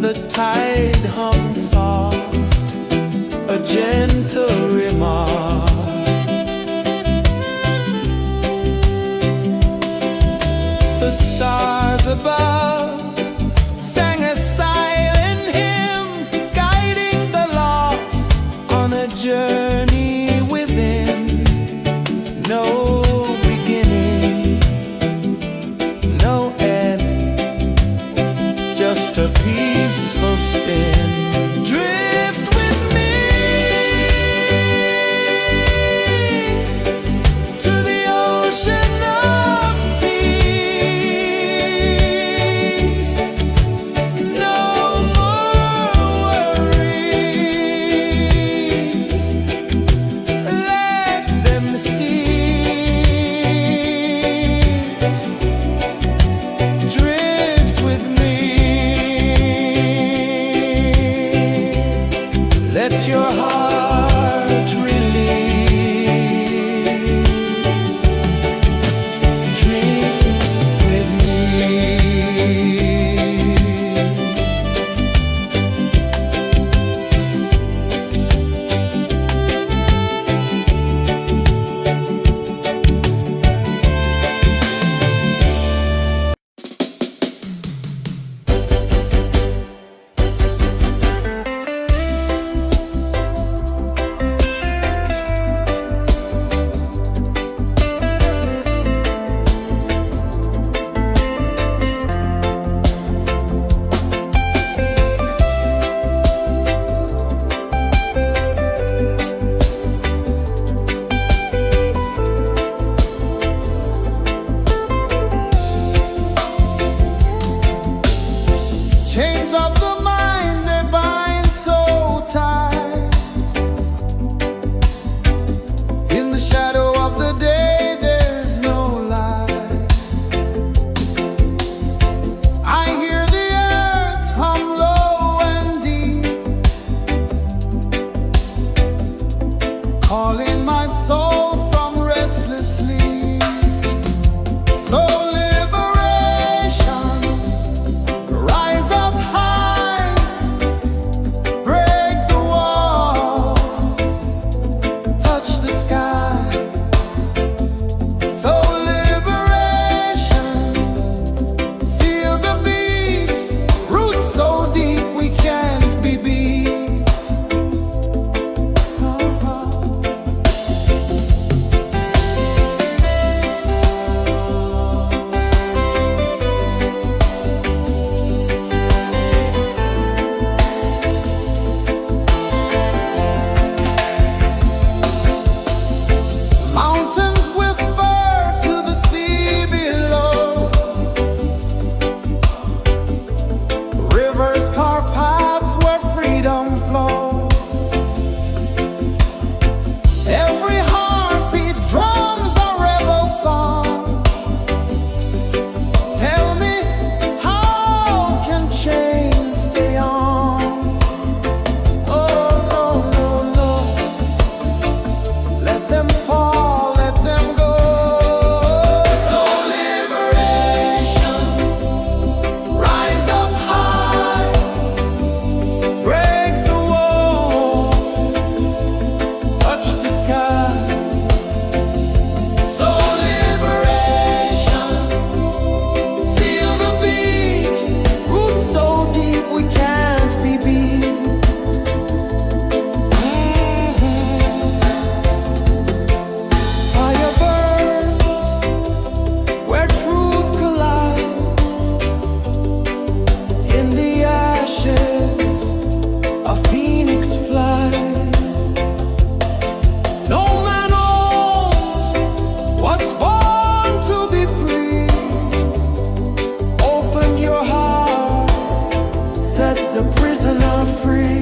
The tide hung soft, a gentle remark. The stars above sang a silent hymn, guiding the lost on a journey within. No beginning, no end, just a peaceful spin. Drift with me to the ocean of peace. No more worries, let them cease. Drift with me, let your heart release. Dream with me. Chains of the mind, they bind so tight. In the shadow of the day, there's no light. I hear the earth hum low and deep, calling my soul from restless sleep. So liberation, rise up high, break the wall, touch the sky. So liberation, feel the beat, roots so deep we can't be beat. Mountains whisper to the sea below, rivers carve paths where freedom flows. Every heartbeat drums a rebel song. Tell me, how can chains stay on? Oh no, no, no, let them fall, let them go. So liberation, rise up high, break the walls, touch the sky. So liberation, feel the beat, roots so deep we can't be beat. Fire burns where truth collides. In the ashes, a phoenix flies. No man owns what's born to be free. Open your heart, set the prisoner free.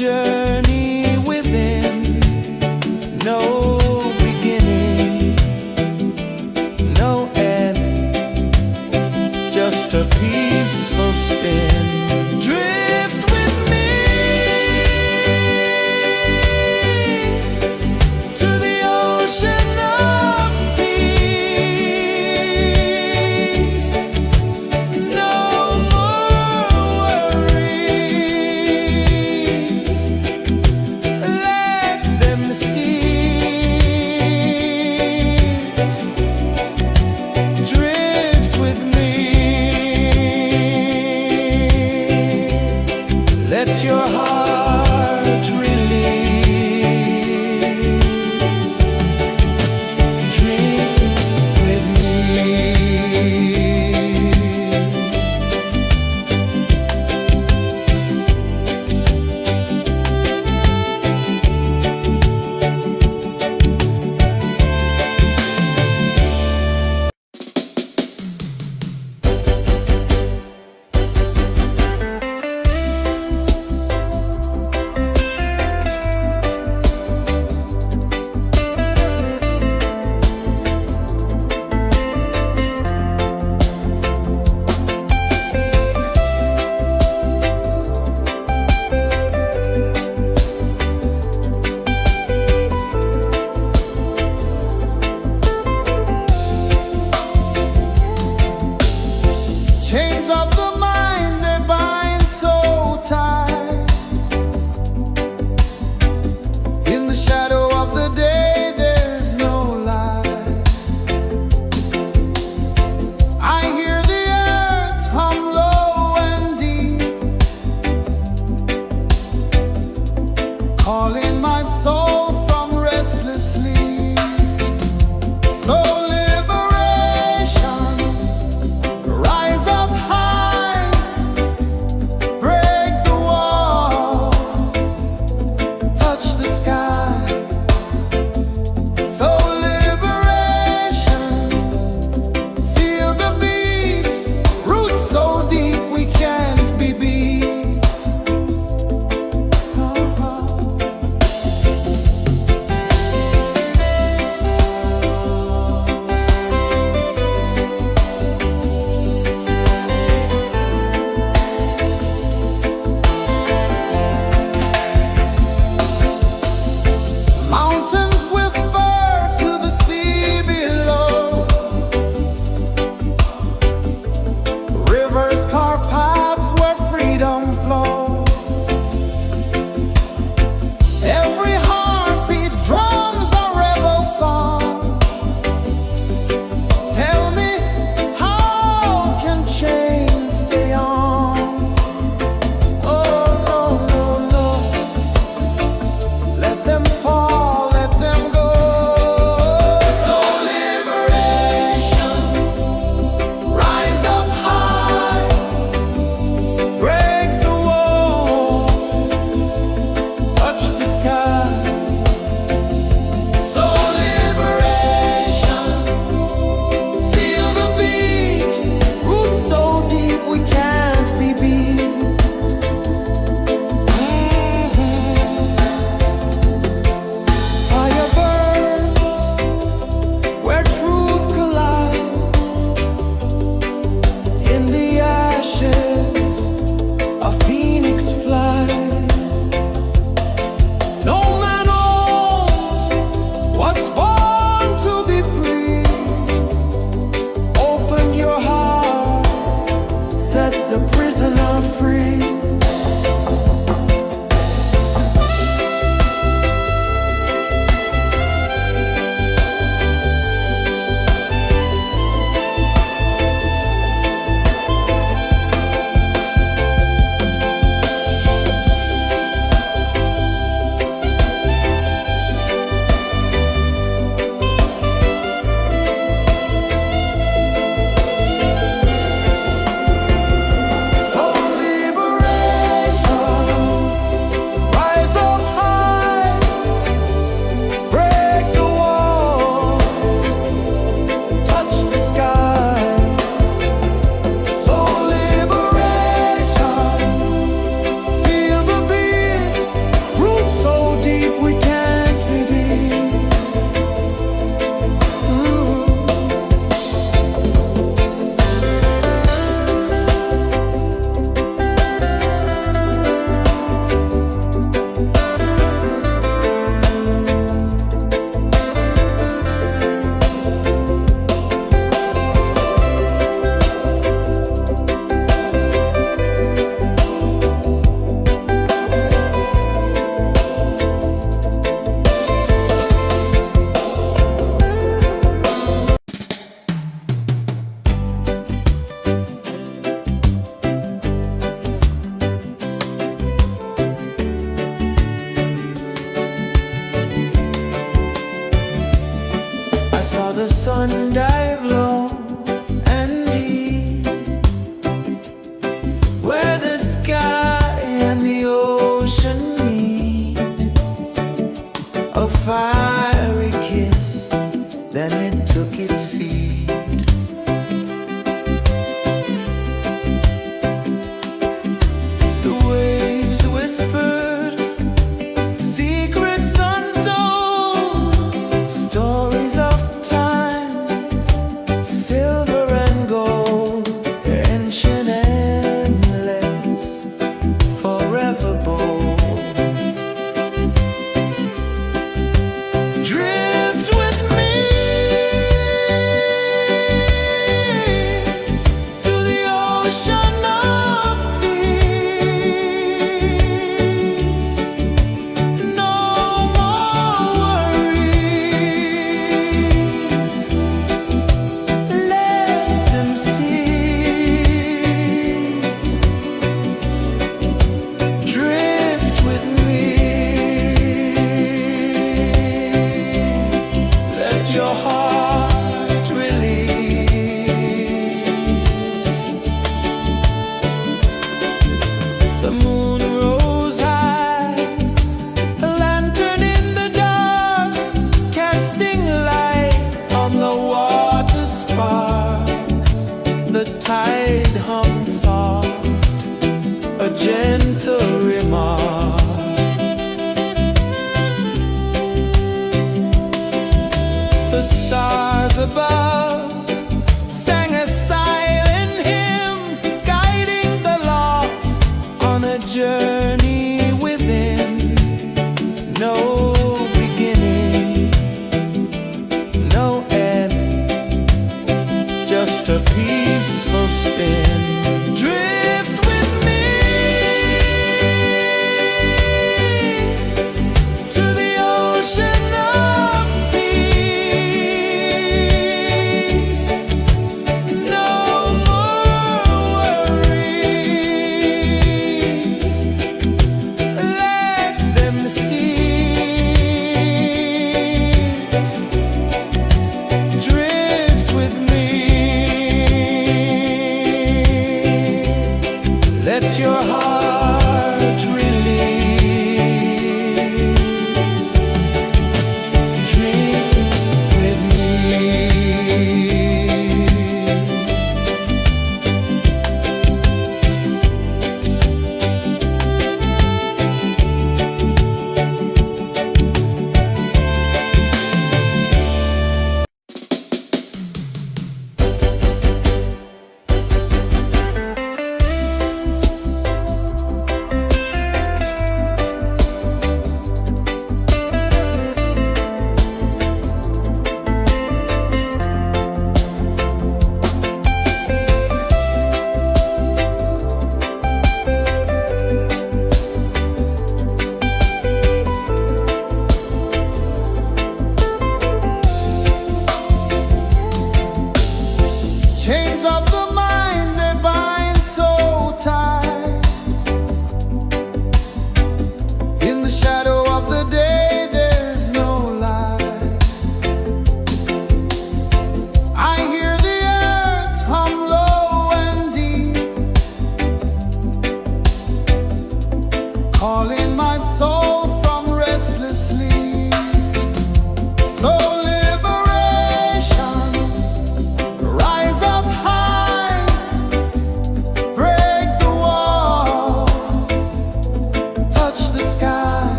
journey within, no beginning, no end, just a peaceful spin. Drift with me to the ocean of peace. No more worries, sun dive low and deep, where the sky and the ocean meet. A fiery kiss, then it took its seed. The waves whispered secrets untold, stories of time, silver and gold, ancient, endless, forever bold. Drift with me to the ocean of peace. No more worries, let them cease. Drift with me, let your heart release. The moon rose high, a lantern in the dark, casting light on the water spark. The tide hummed soft, a gentle remark. The stars above sang a silent hymn, guiding the lost on a journey within. No beginning, no end, just a peaceful spin. Drift with me to the ocean of peace. No more worries, let them cease. Drift with me.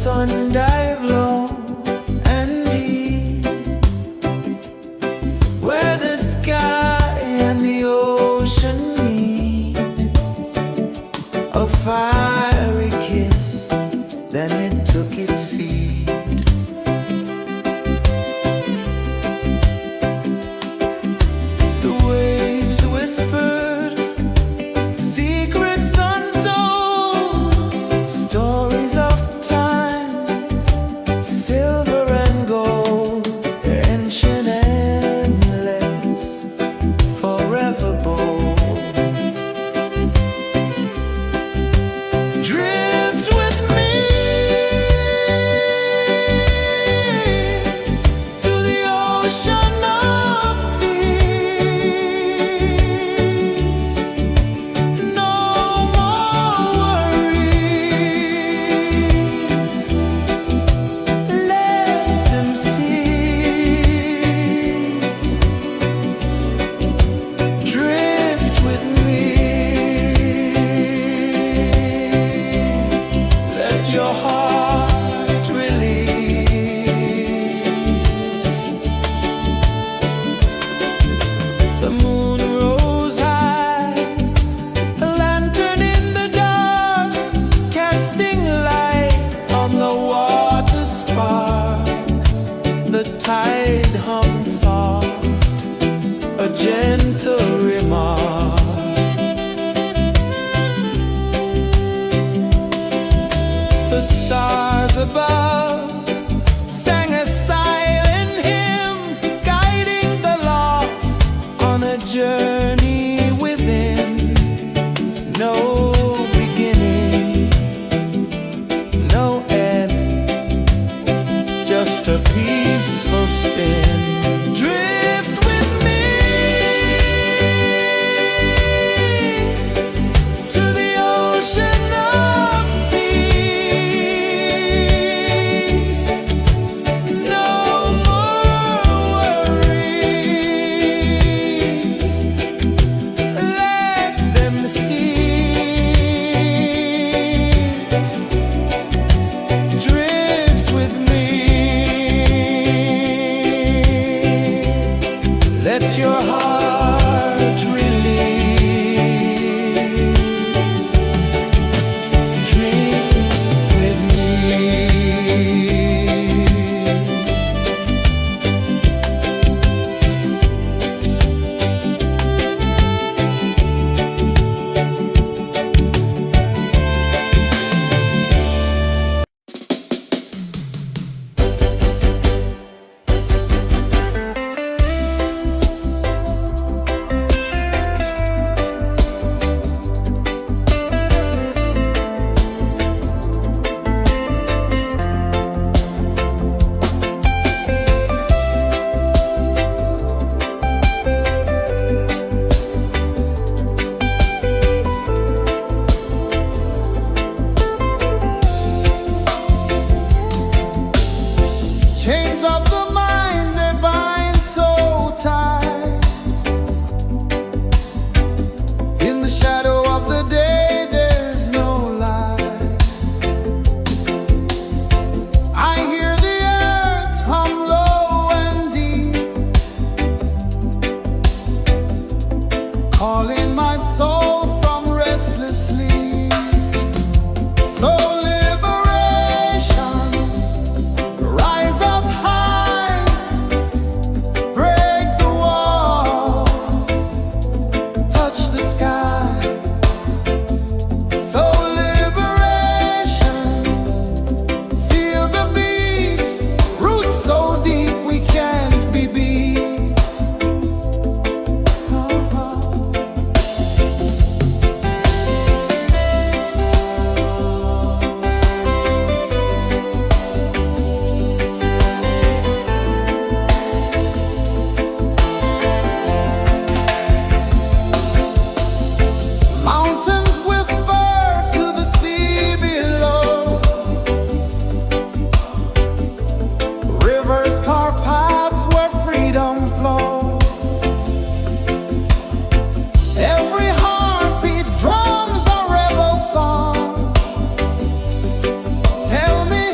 sun dive low and deep, where the sky and the ocean meet, a fiery kiss, then it took its seed. The waves whispered secrets untold, stories of time, silver and gold, ancient, endless, forever bold. Drift with me to the ocean of peace. No more worries, let them cease. Drift with me, let your heart release. The moon rose high, a lantern in the dark, casting light on the water spark. The tide hummed soft, a gentle remark. The stars above sang a silent hymn, guiding the lost on a journey within. No beginning, no end, just a peaceful spin. Drift with me to the ocean of peace. No more worries, let them cease. Drift with me, let your heart release. Dream with me. Chains of the mind, they bind so tight. In the shadow of the day, there's no light. I hear the earth hum low and deep, calling my soul from restless sleep. So liberation, rise up high, break the walls, touch the sky. So liberation, feel the beat, roots so deep we can't be beat. Mountains whisper to the sea below, rivers carve paths where freedom flows. Every heartbeat drums a rebel song. Tell me,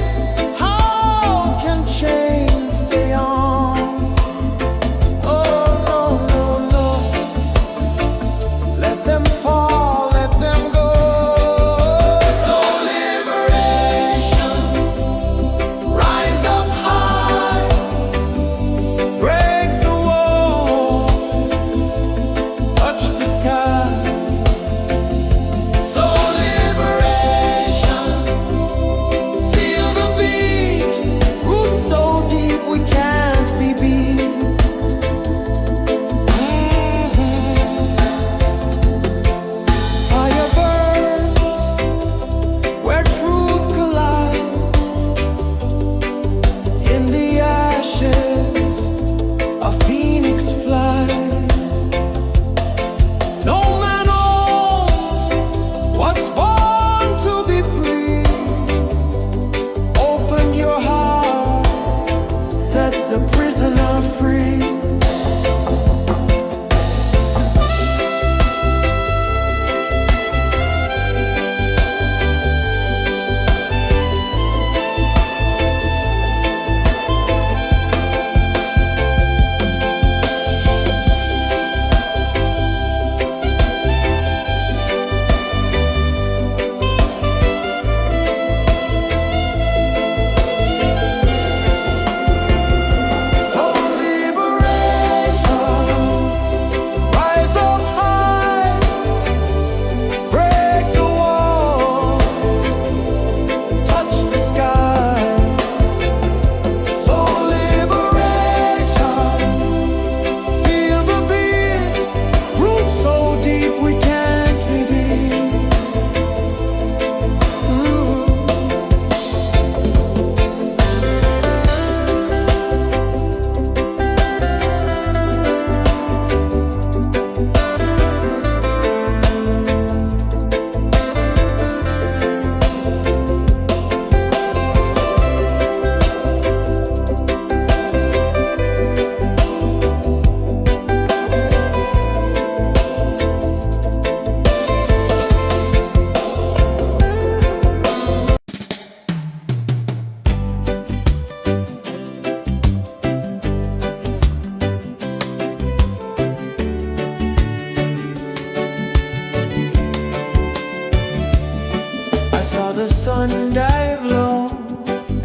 the sun dive low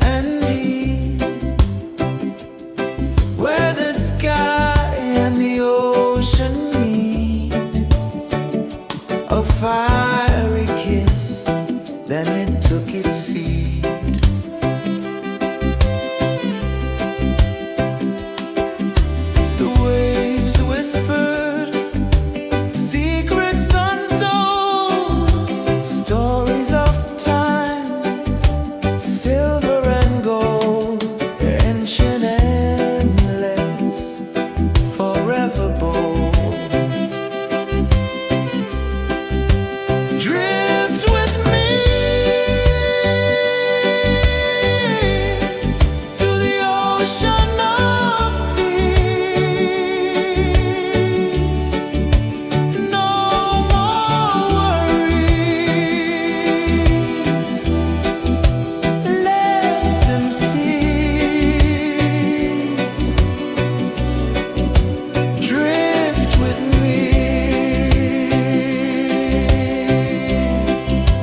and deep, where the sky and the ocean meet. A fiery kiss, then it took its seed. The waves whispered secrets untold, stories of time, silver and gold, ancient, endless, forever bold. Drift with me to the ocean of peace. No more worries, let them cease. Drift with me,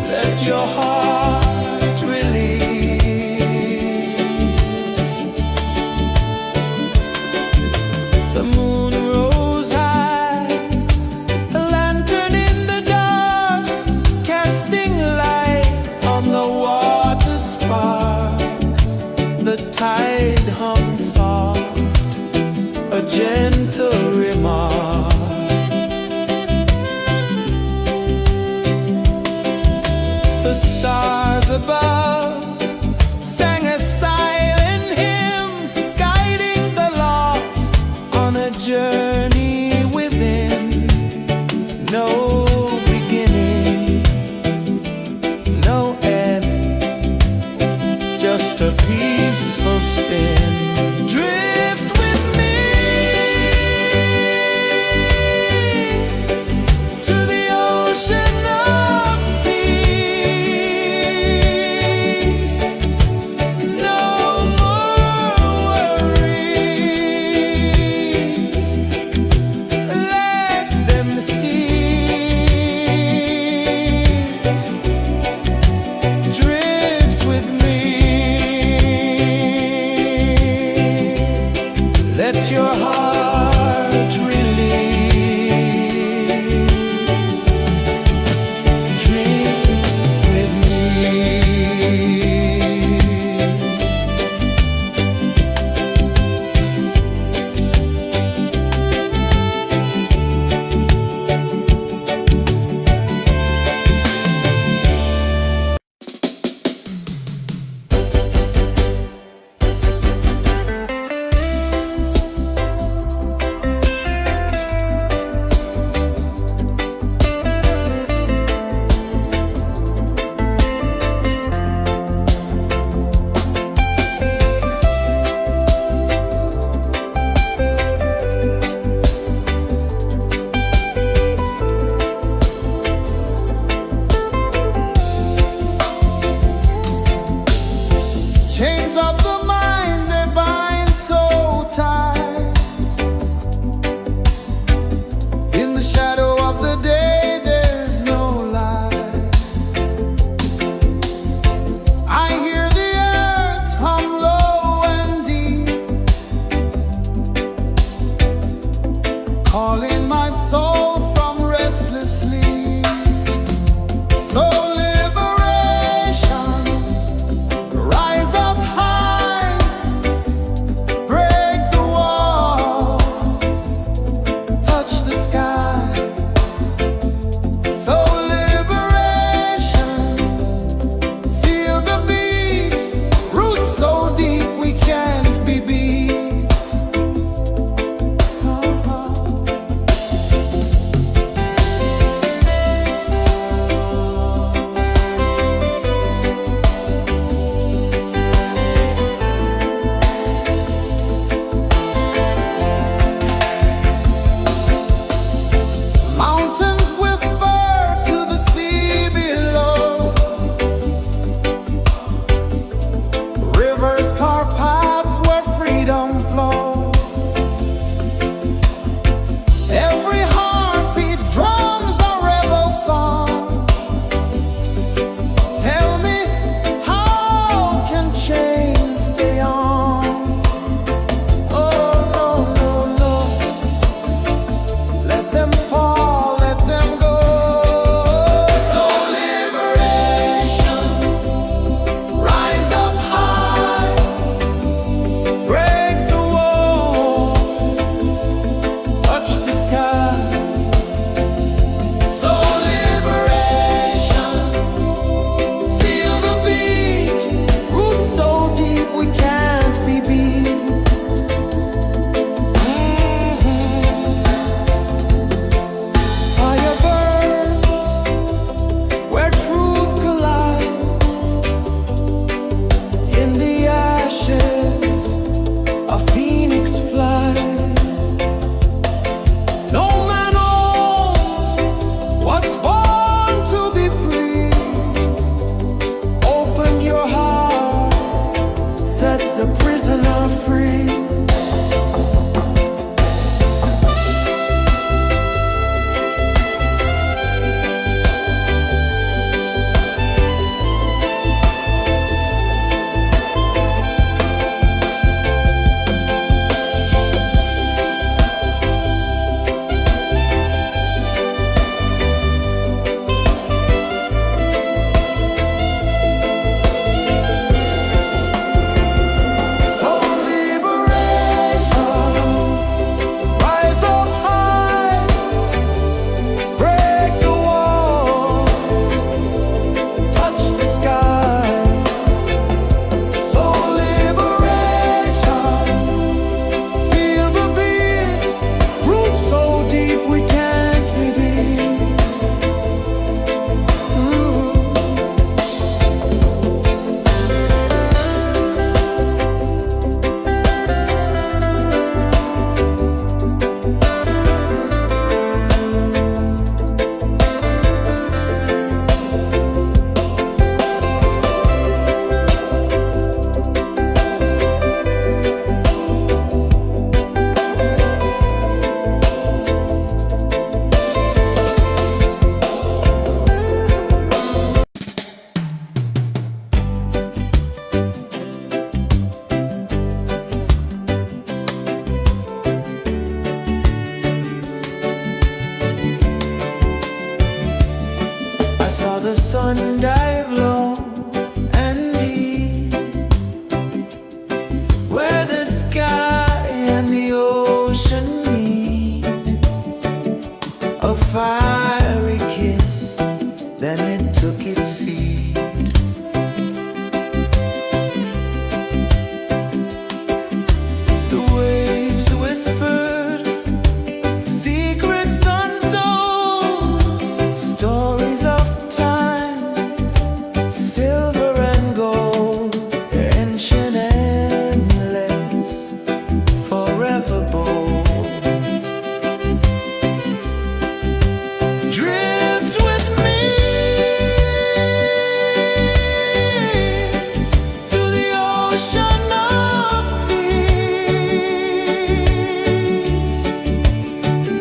let your heart release. The moon rose high, a lantern in the dark, casting light on the water spark. The tide hummed soft, a gentle remark. The stars above sang a silent hymn, guiding the lost on a journey within. No beginning, no end, just a peaceful spin. Drift with me to the ocean of peace. saw the sun dive low and deep, where the sky and the ocean meet. A fiery kiss, then it took its seat. The waves whispered secrets untold, stories of time, silver and gold, ancient, endless, forever bold. Drift with me to the ocean of peace.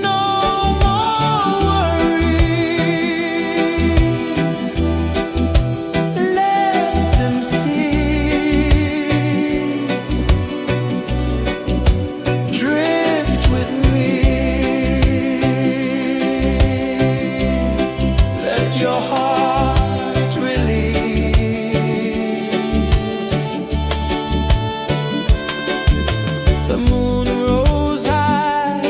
No more worries, let them cease. Drift with me, let your heart release. The moon rose high,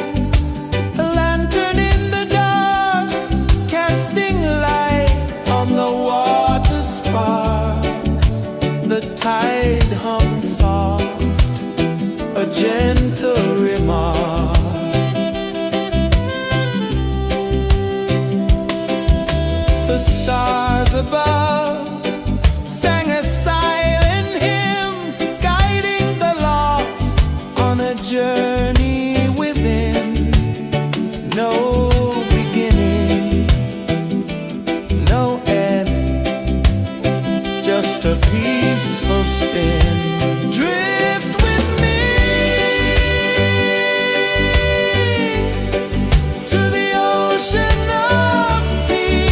a lantern in the dark, casting light on the water spark. The tide hummed soft, a gentle remark. The stars above sang a silent hymn, guiding the lost on a journey within. No beginning, no end, just a peaceful spin. Drift with me to the ocean of peace.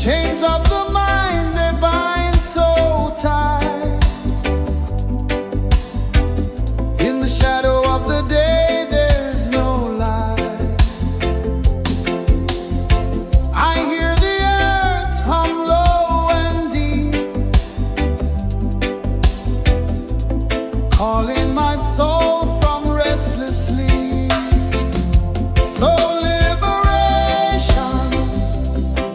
Chains of the mind, they bind so tight. In the shadow of the day, there's no light. I hear the earth hum low and deep, calling my soul from restless sleep. So liberation,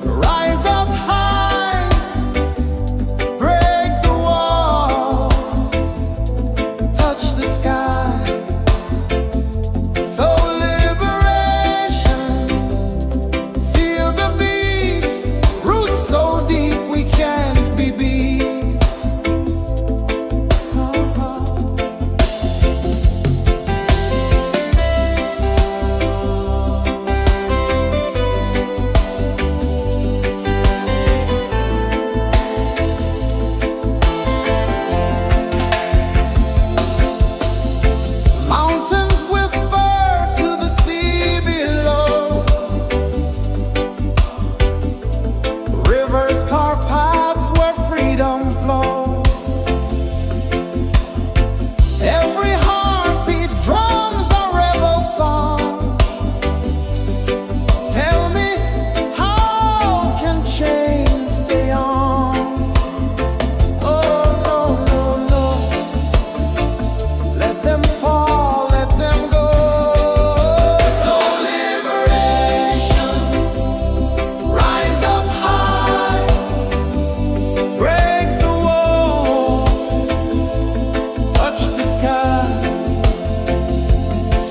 rise up high, break the walls, touch the sky. So liberation, feel the beat, roots so deep we can't be beat. Mountains whisper to the sea below. Rivers carve paths where freedom flows. Every heartbeat drums a rebel song. Tell me, how can chains stay on? Oh, no, no, no. Let them fall, let them go. So liberation, rise up high, break the walls, touch the sky.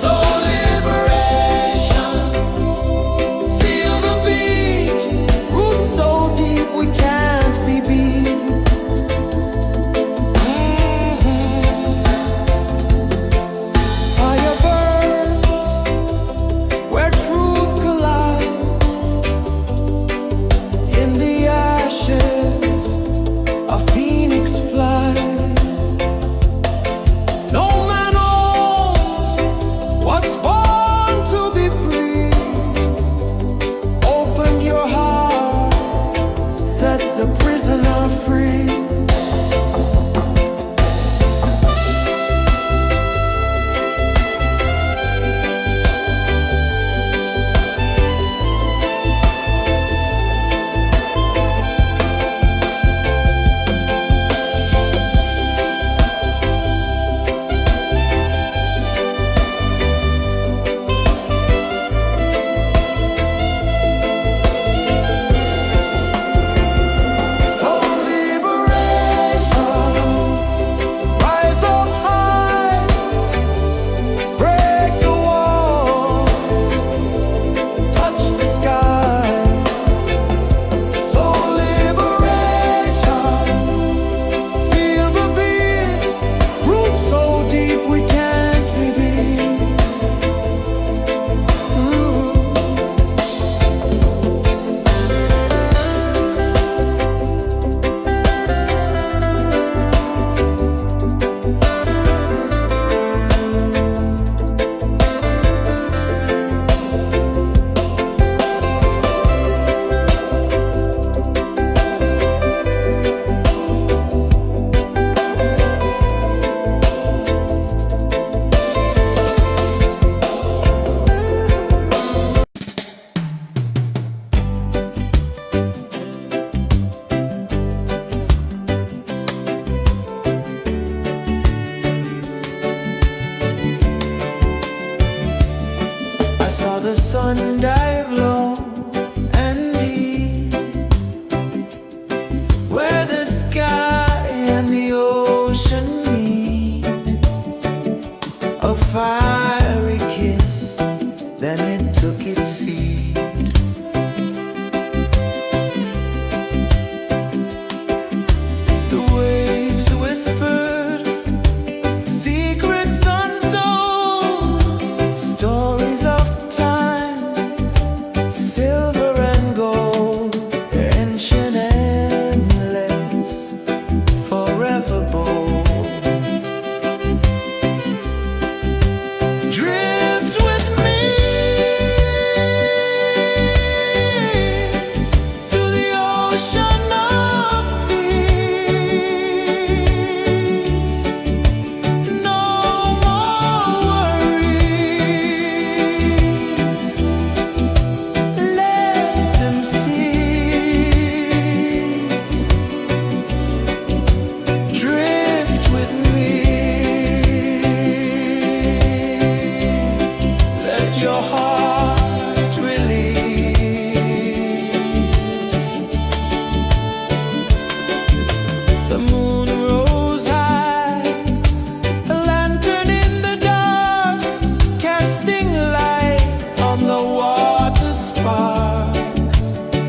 So liberation, feel the beat, roots so deep we can't be beat. Fire burns where truth collides. In the ashes, a phoenix flies. No man owns what's born to be free. Open your heart, set the prisoner free. ocean of peace. No more worries. Let them cease. Drift with me. Let your heart release. The moon rose high, a lantern in the dark, casting light on the water spark.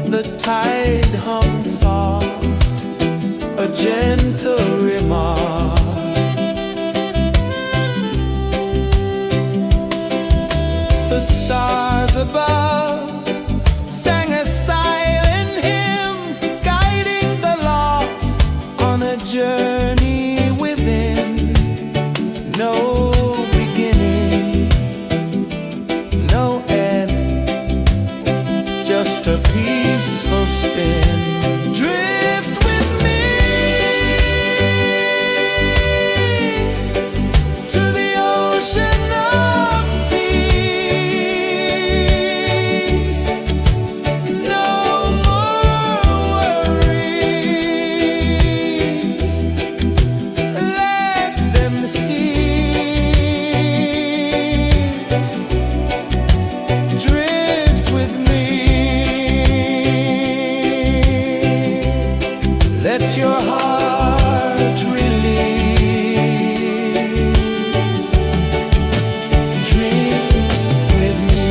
The tide hummed soft, a gentle remark. The stars above sang a silent hymn, guiding the lost on a journey within. No beginning, no end, just a peaceful spin. Drift with me to the ocean of peace. No more worries. Let them cease. Drift with me. Let your heart release. Dream with me.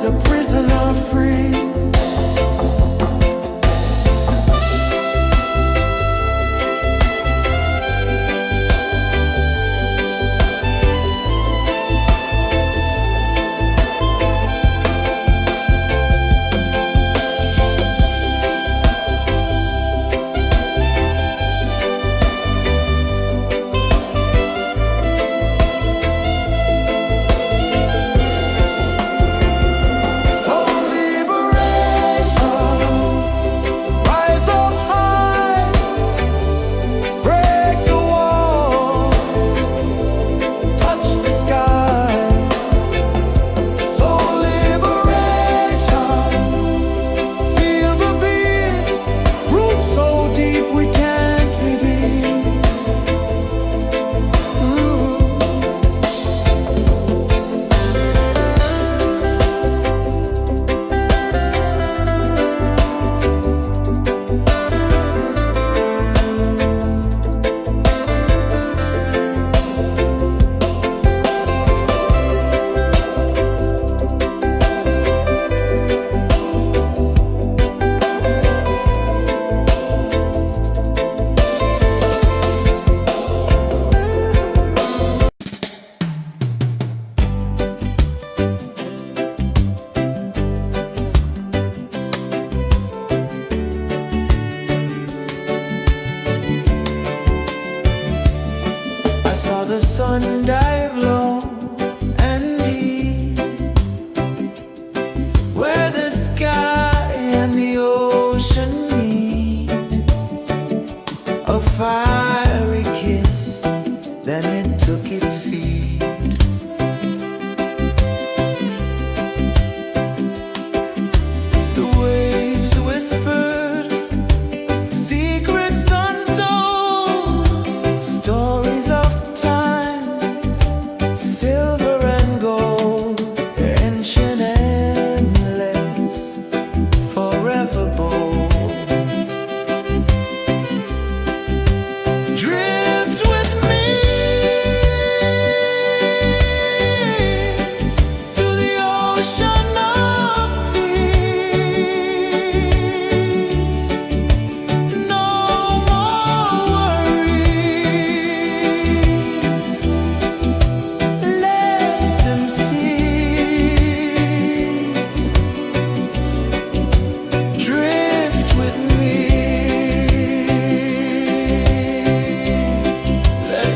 the prisoner free. I saw the sun dive low and deep, where the sky and the ocean meet. A fiery kiss, then it took its seat. The waves whispered secrets untold, stories of silver and gold, ancient, endless, forever bold. Drift with me to the ocean of peace. No more worries.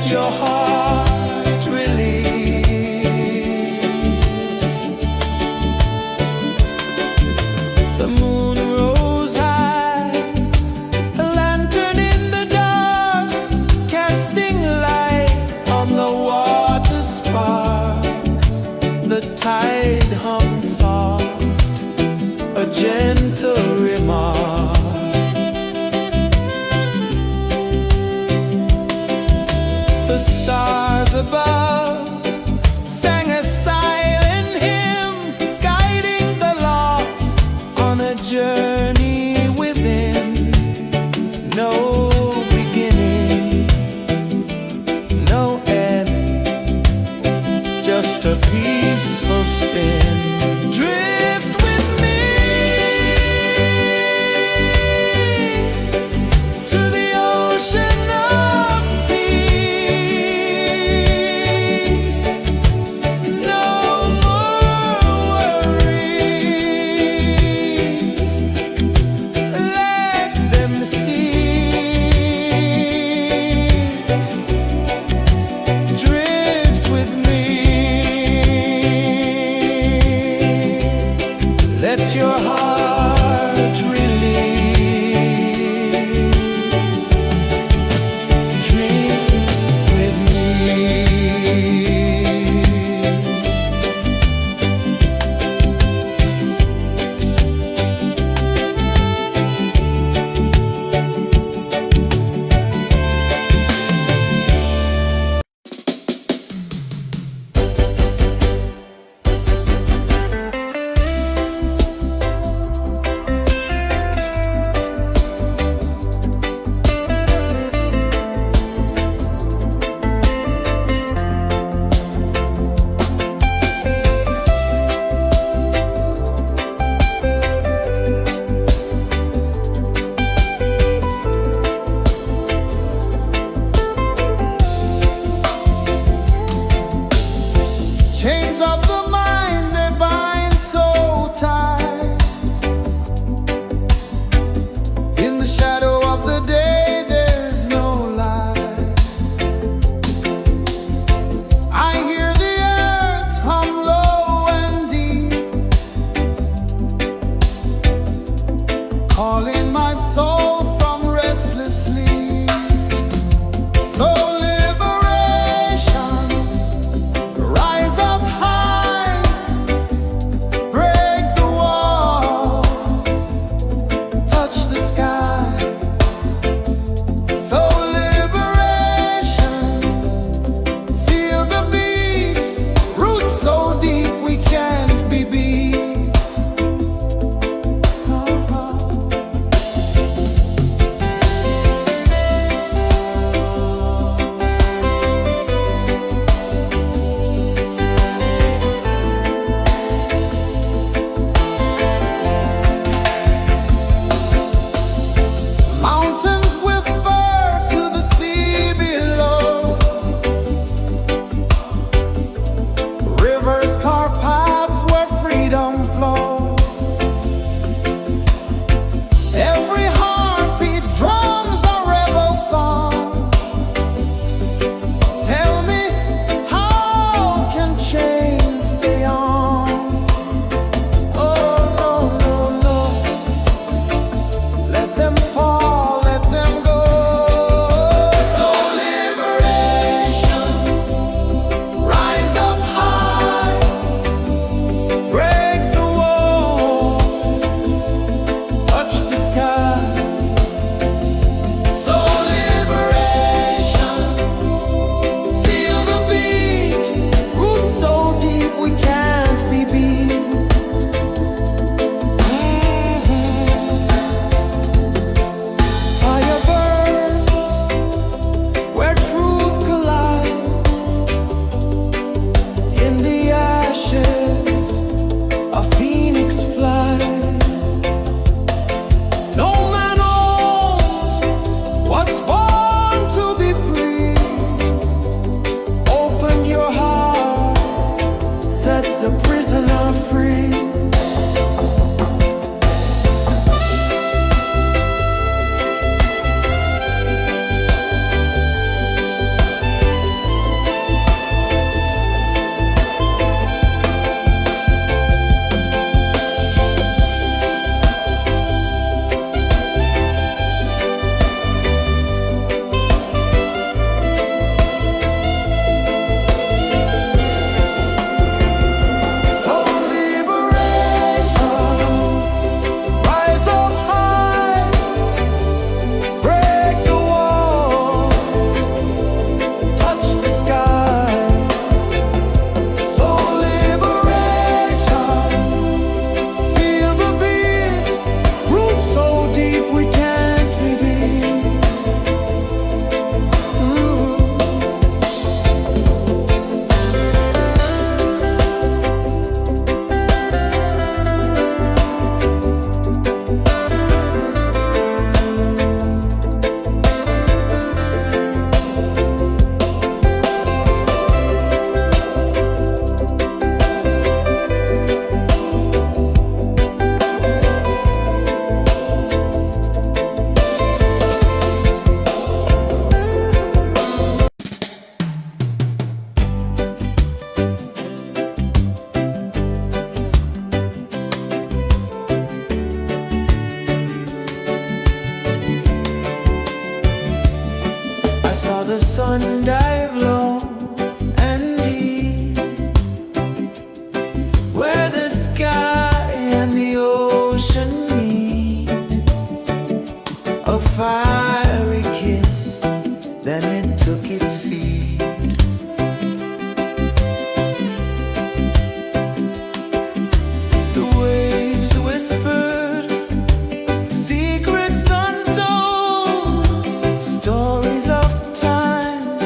Your heart release. The moon rose high, a lantern in the dark, casting light on the water spark. The tide hummed soft, a gentle remark. The stars above sang a silent hymn, guiding the lost on a journey within. No beginning, no end, just a peaceful spin. Drift with me to the ocean of peace. No more worries. Let them cease. Drift with me. Let your heart release. Dream with me. calling my soul from restless sleep. So liberation, rise up high, break the wall, touch the sky. So liberation, feel the beat, roots so deep we can't be beat. Mountains whisper to the sea below. Rivers carve paths where freedom flows. Every heartbeat drums a rebel song. Tell me, how can chains stay on? Oh, no, no, no. Let them fall, let them go. So liberation, rise up high, break the walls, touch the sky. So liberation, feel the beat, roots so deep we can't be beat. Fire burns where truth collides. In the ashes, a phoenix flies. No man owns what's born to be free. Open your heart, set the prisoner free. So liberation, rise up high, break the walls, touch the sky. So liberation, feel the beat, roots so deep we can't be beat. I saw the sun dive low and deep, where the sky and the ocean meet. A fiery kiss, then it took its seat. The waves whispered secrets untold, stories of time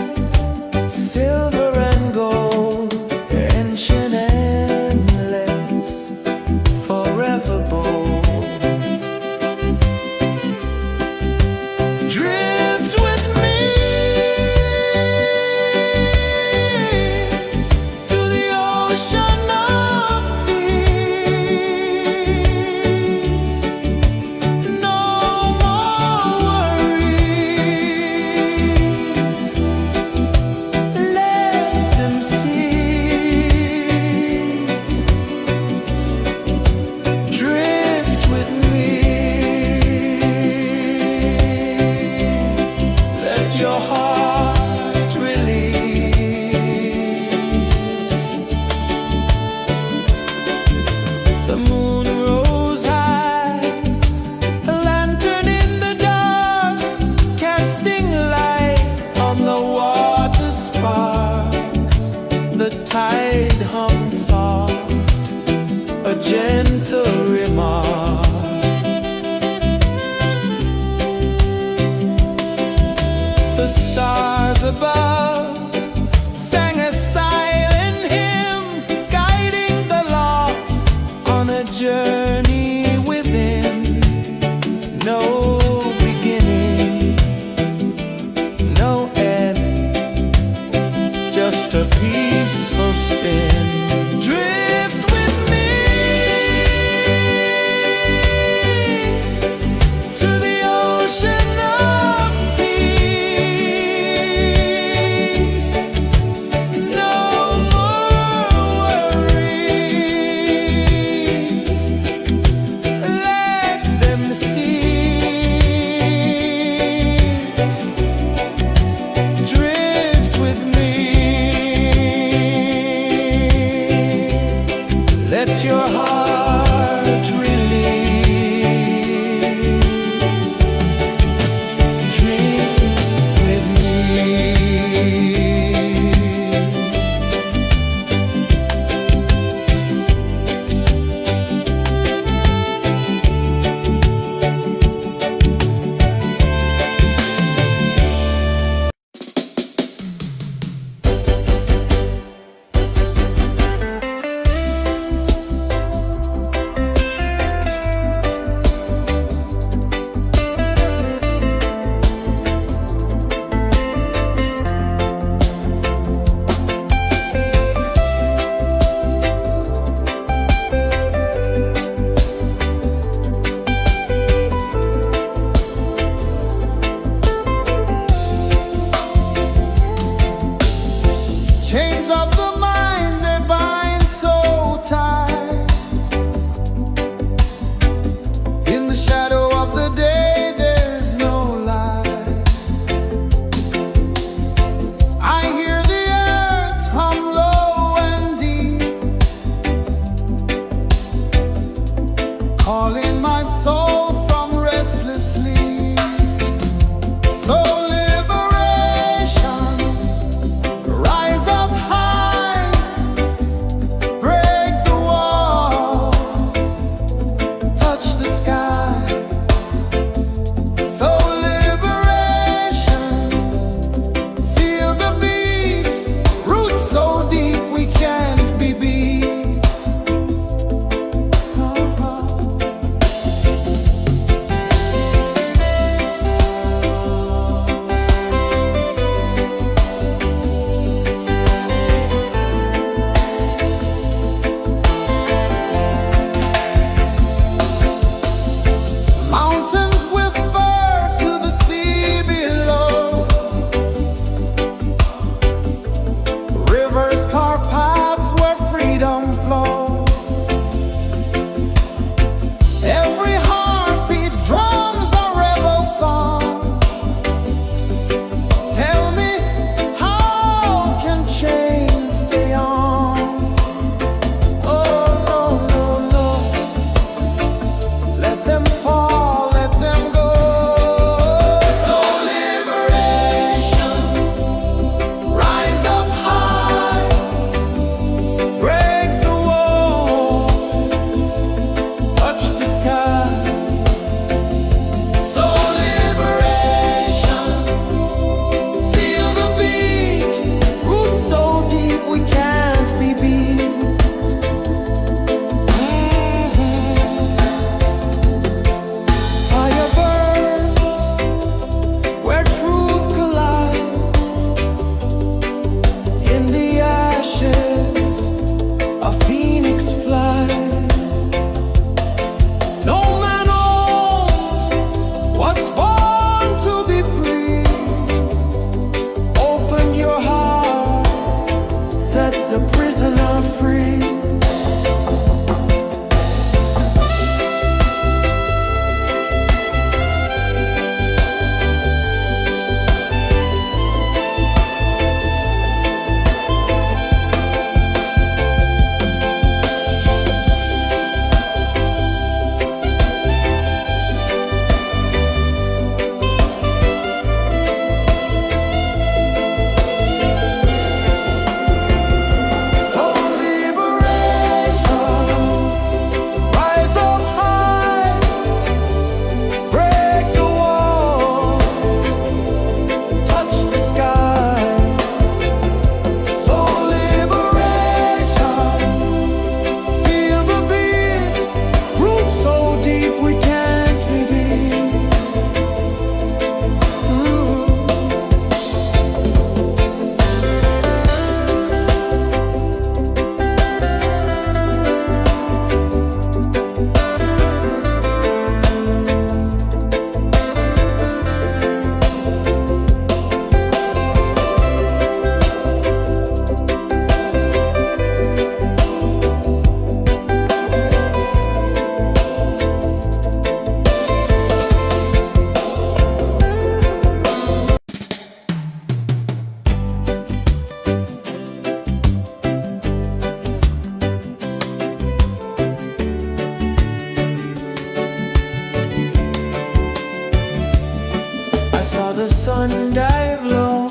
sun dive low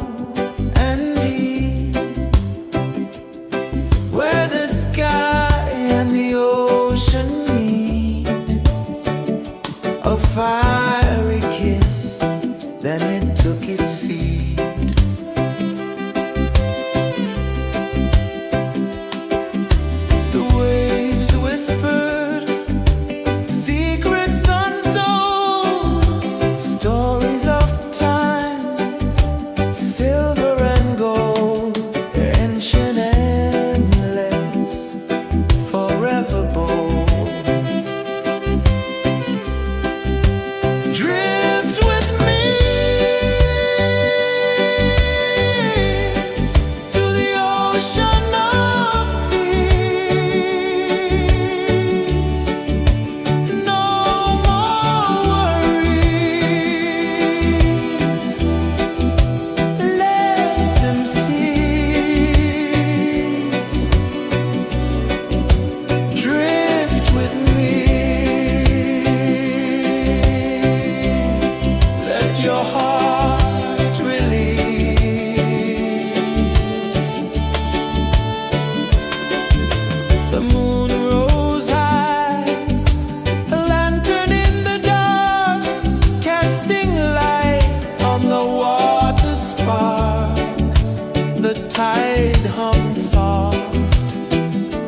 and deep, where the sky and the ocean meet, a fiery kiss, then it took its seed. The waves whispered secrets untold, stories of time, silver and gold, ancient, endless, forever bold. Drift with me to the ocean of peace. No more worries, let them cease. Drift with me, let your heart release. The moon rose high, a lantern in the dark, casting light on the water spark. The tide hummed soft,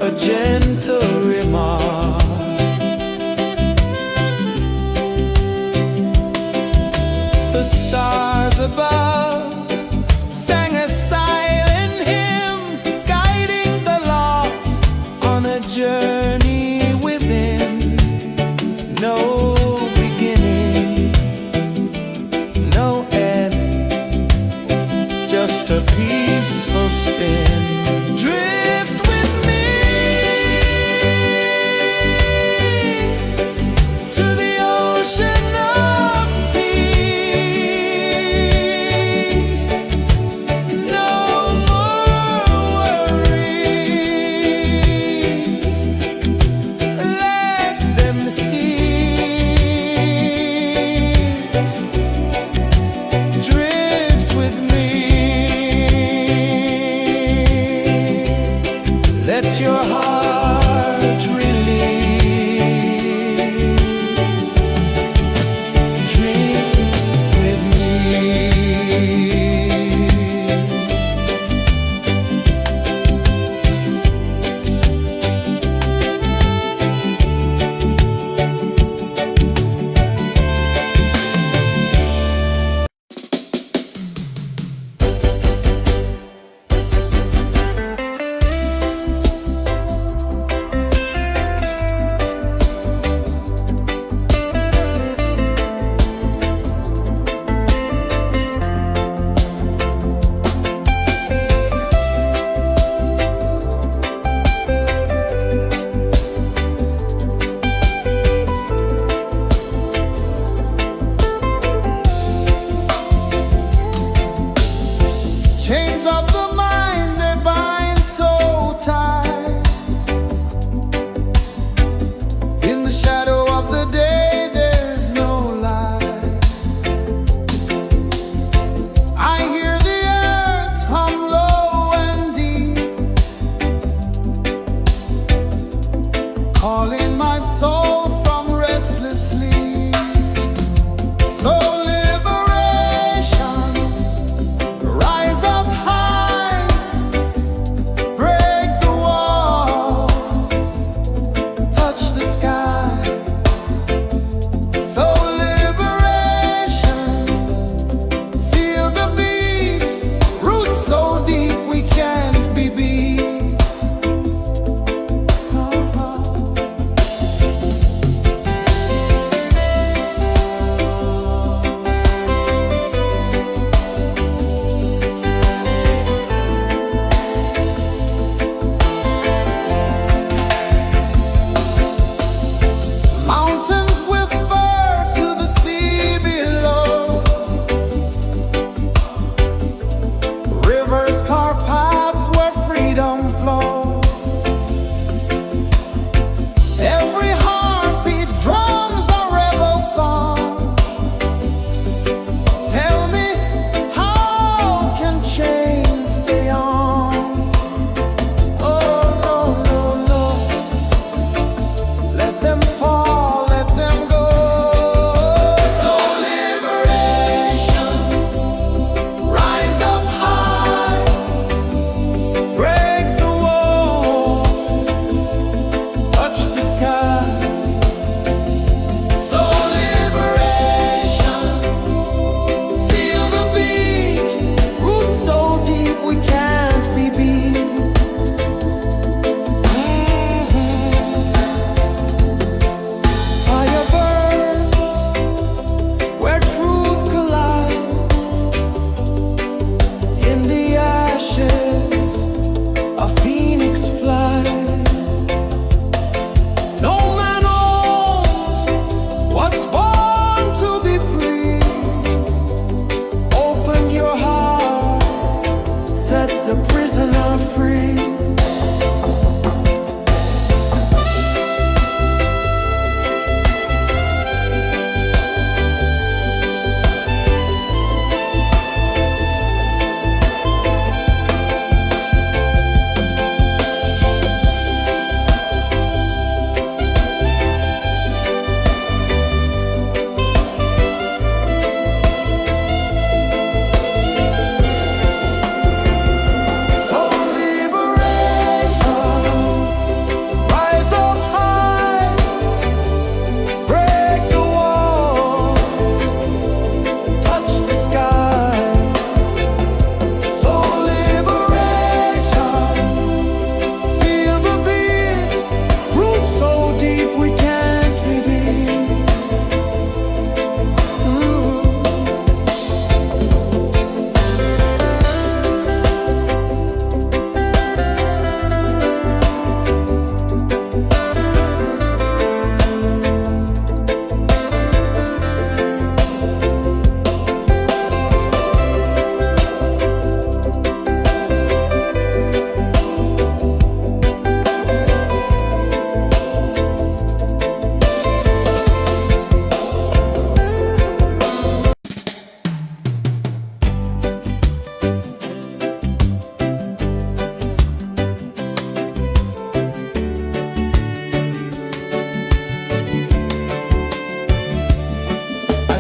a gentle remark. The stars above sang a silent hymn, guiding the lost on a journey within. No beginning, no end, just a peaceful spin. Drift with me to the ocean of peace.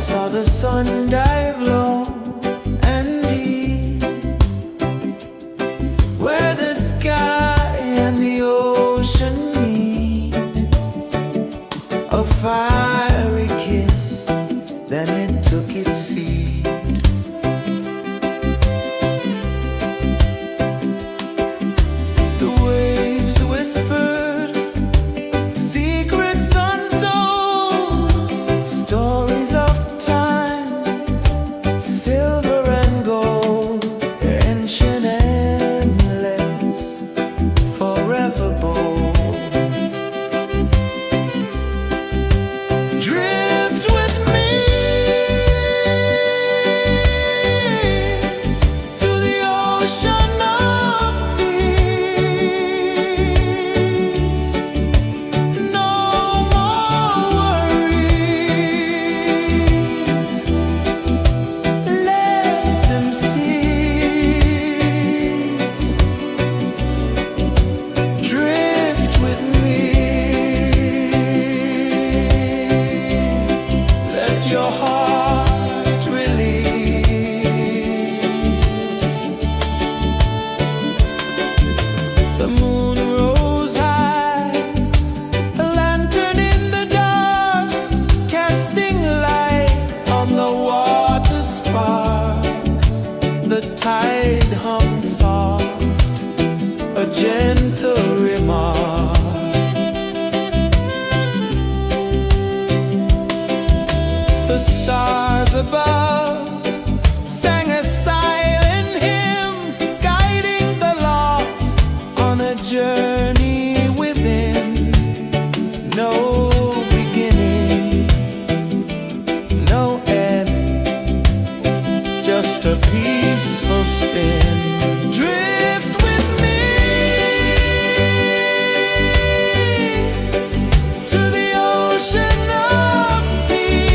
saw the sun dive low and deep, where the sky and the ocean meet. A fiery kiss, then it took its seat. The waves whispered secrets untold, stories of time, silver and gold, ancient, endless, forever bold. Drift with me to the ocean of peace. No more worries, let them cease. Drift with me, let your heart release. The moon rose high, a lantern in the dark, casting light on the water spark. The tide hummed soft, a gentle remark. The stars above sang a silent hymn, guiding the lost on a journey within. No beginning, no end, just a peaceful spin. Drift with me to the ocean of peace.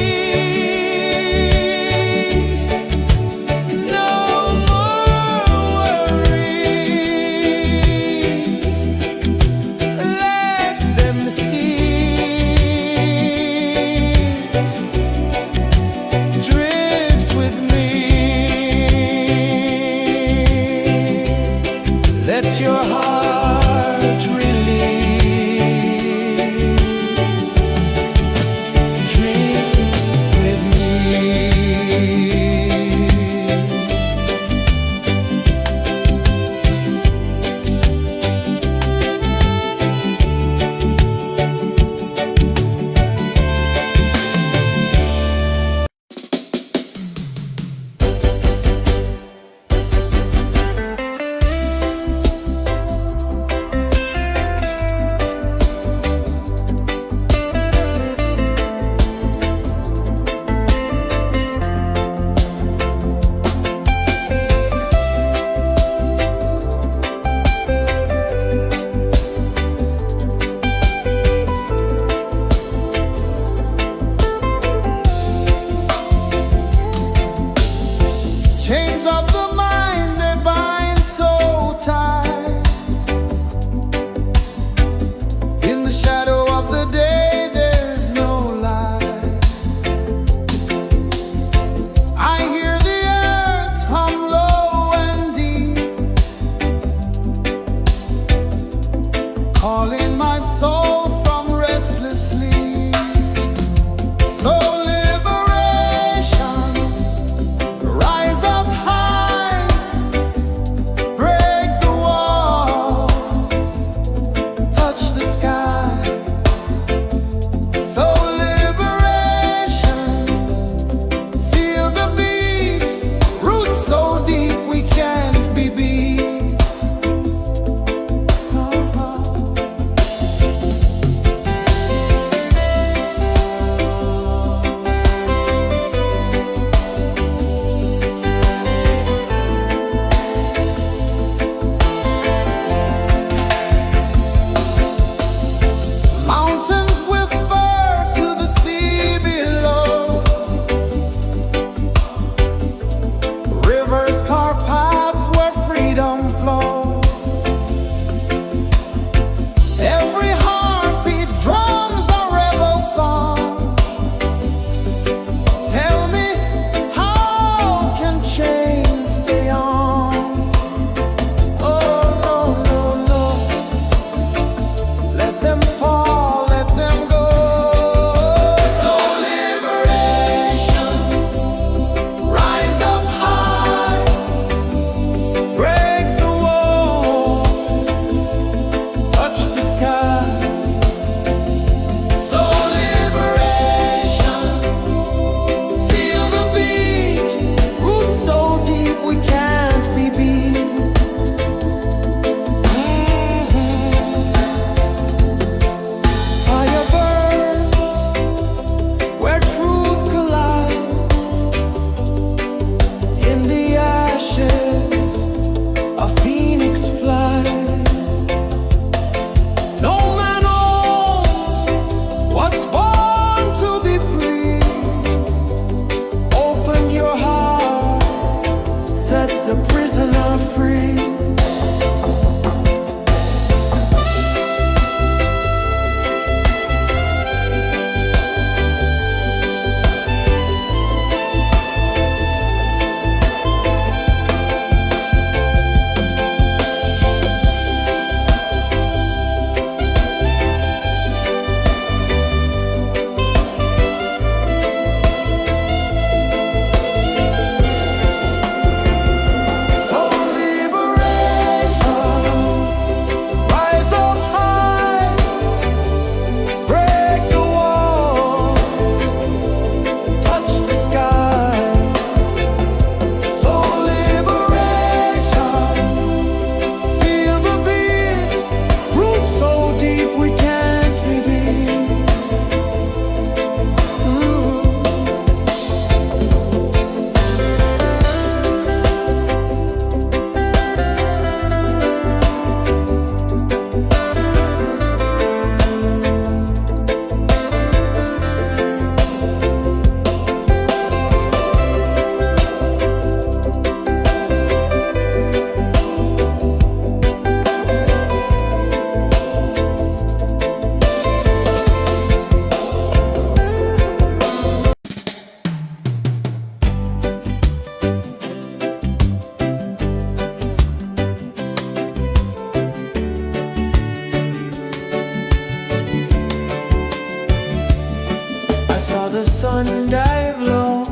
saw the sun dive low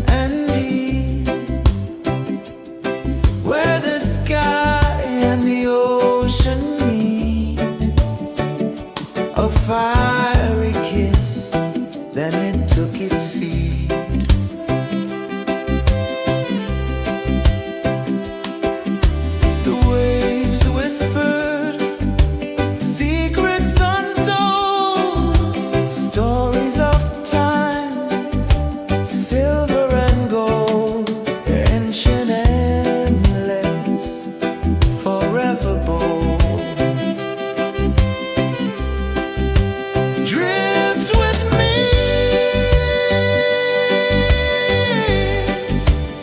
and deep, where the sky and the ocean meet. A fiery kiss, then it took its seat. The waves whispered secrets untold, stories of time, silver and gold, ancient, endless, forever bold. Drift with me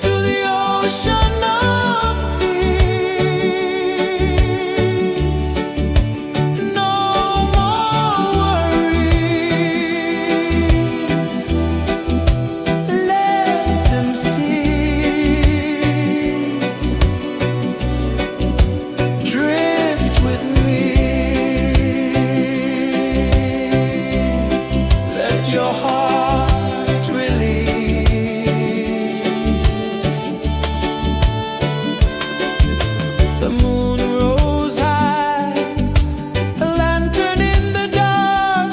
to the ocean of peace. No more worries, let them cease. Drift with me, let your heart release. The moon rose high, a lantern in the dark,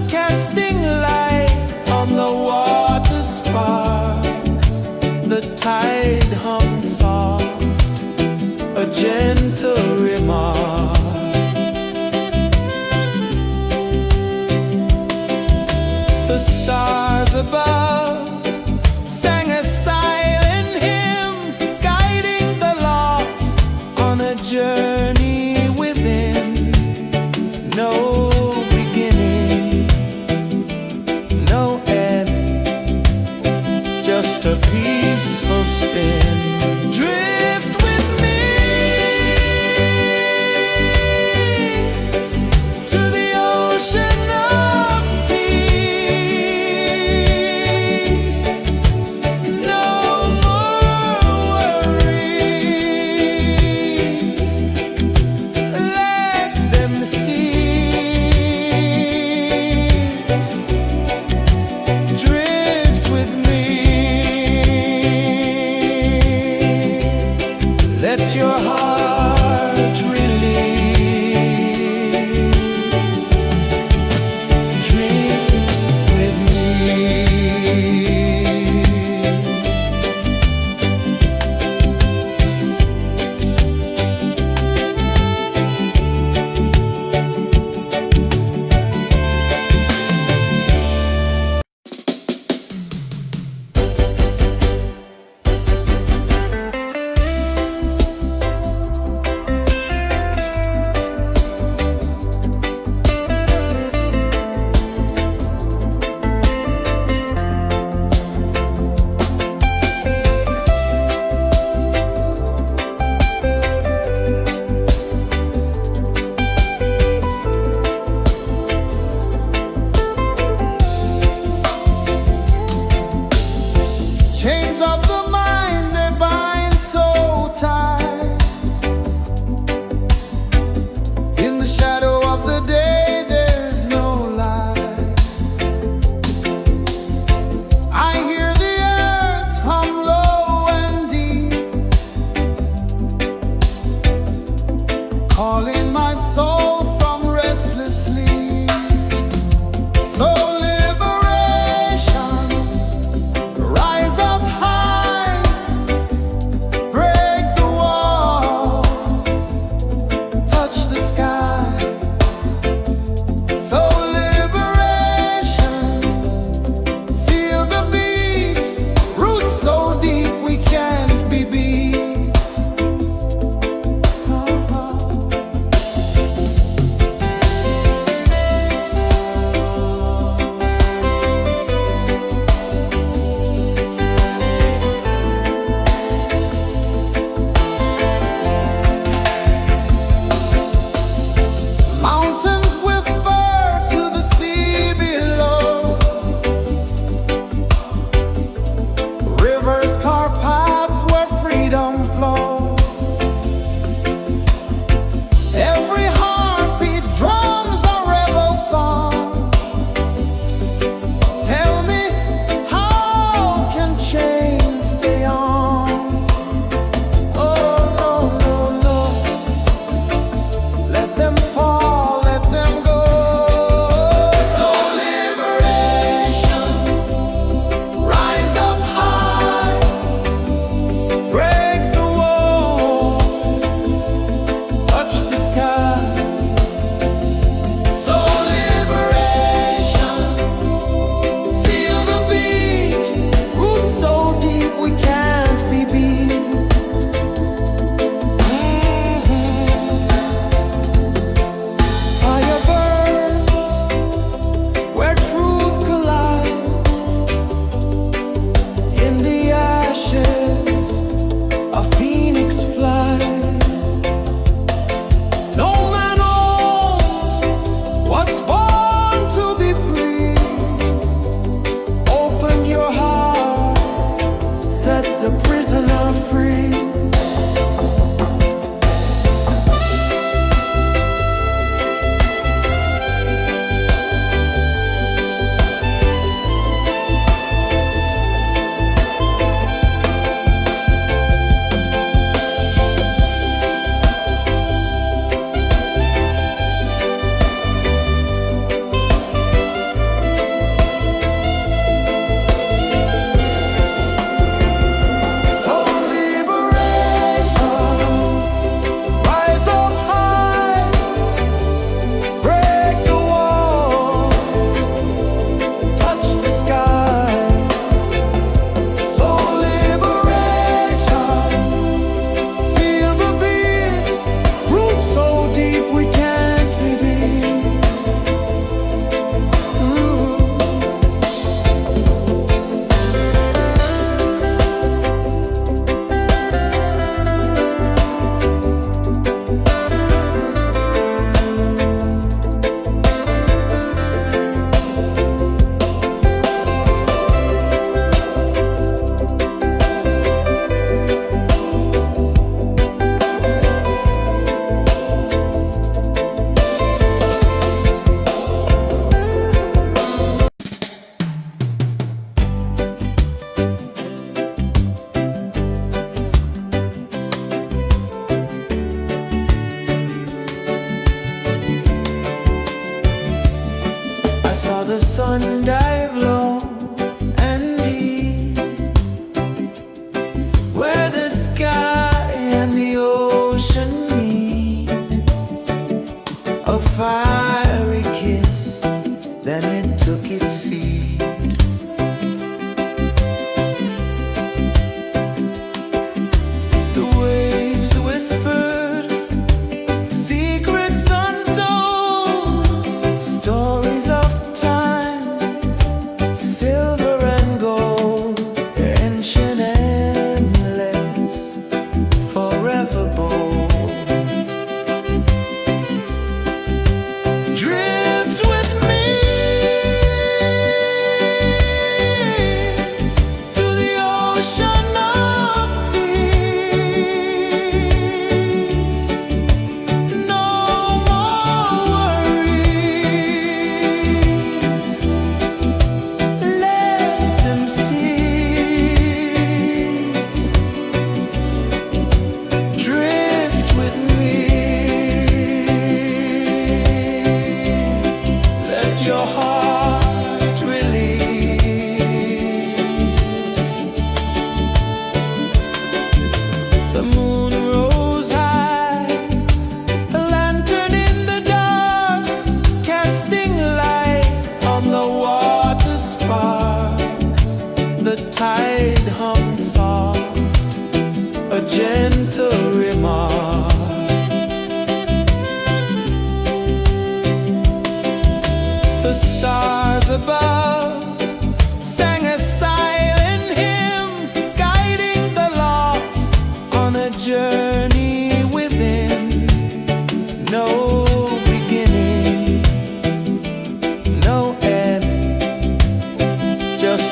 casting light on the water spark. The tide hummed soft, a gentle remark. The stars above sang a silent hymn, guiding the lost on a journey within. No beginning, no end, just a peaceful spin. Drift with me to the ocean of peace.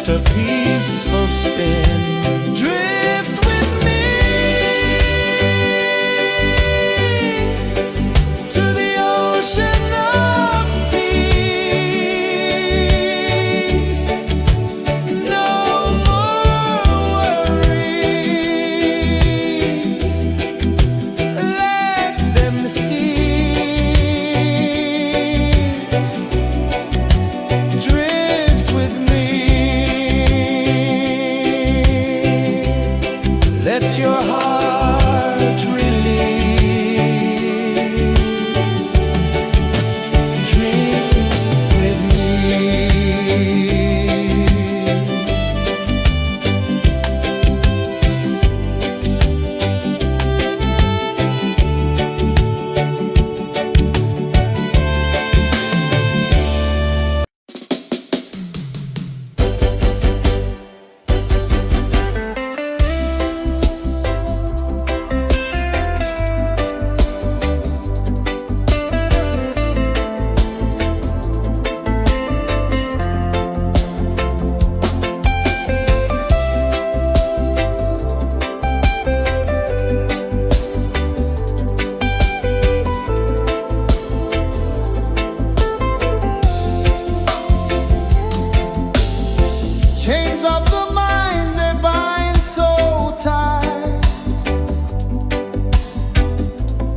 just a peaceful spin. Drift with me to the ocean of peace. No more worries, let them cease. Drift with me, let your heart release. Drift with me. Chains of the mind, they bind so tight.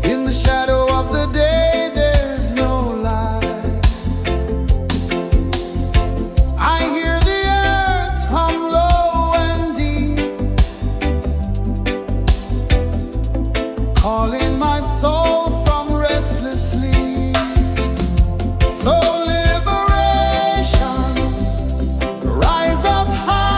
In the shadow of the day, there's no light. I hear the earth hum low and deep, calling my soul from restless sleep. So liberation, rise up high.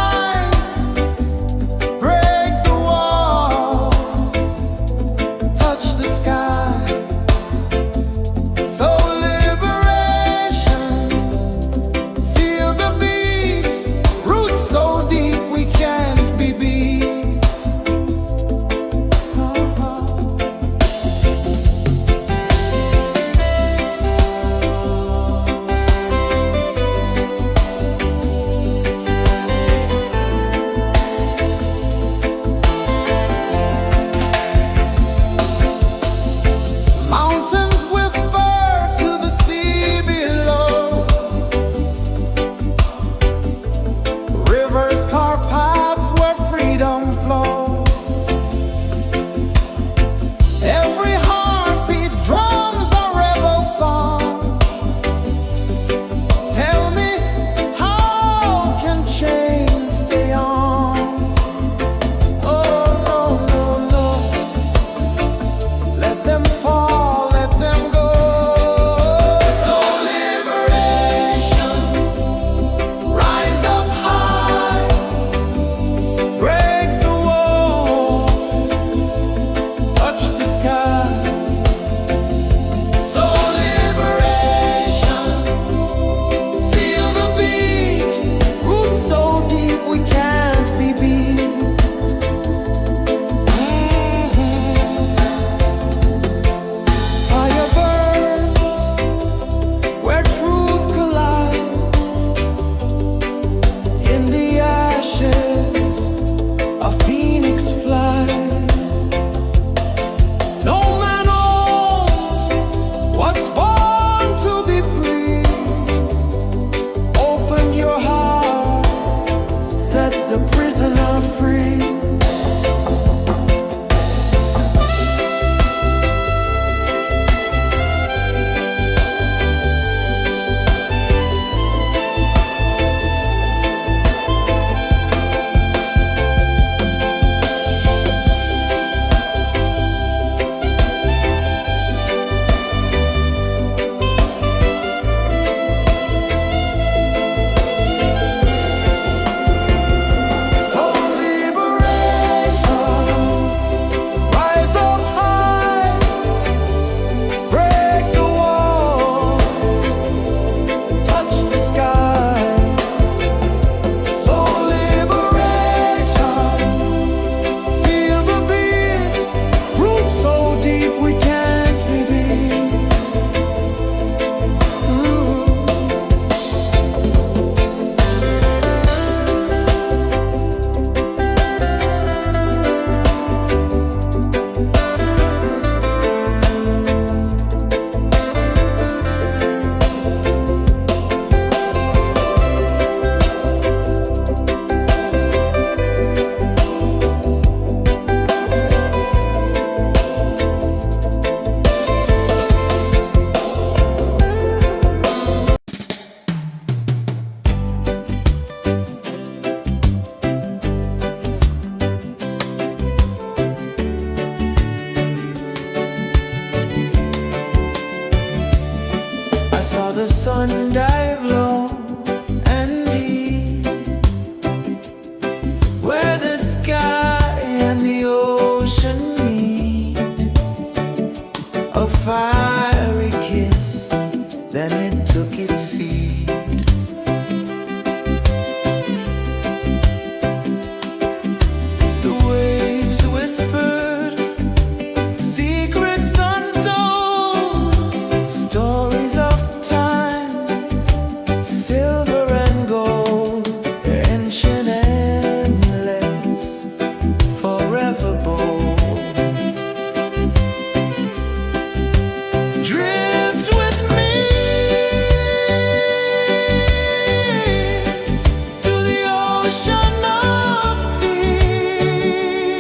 ocean of peace.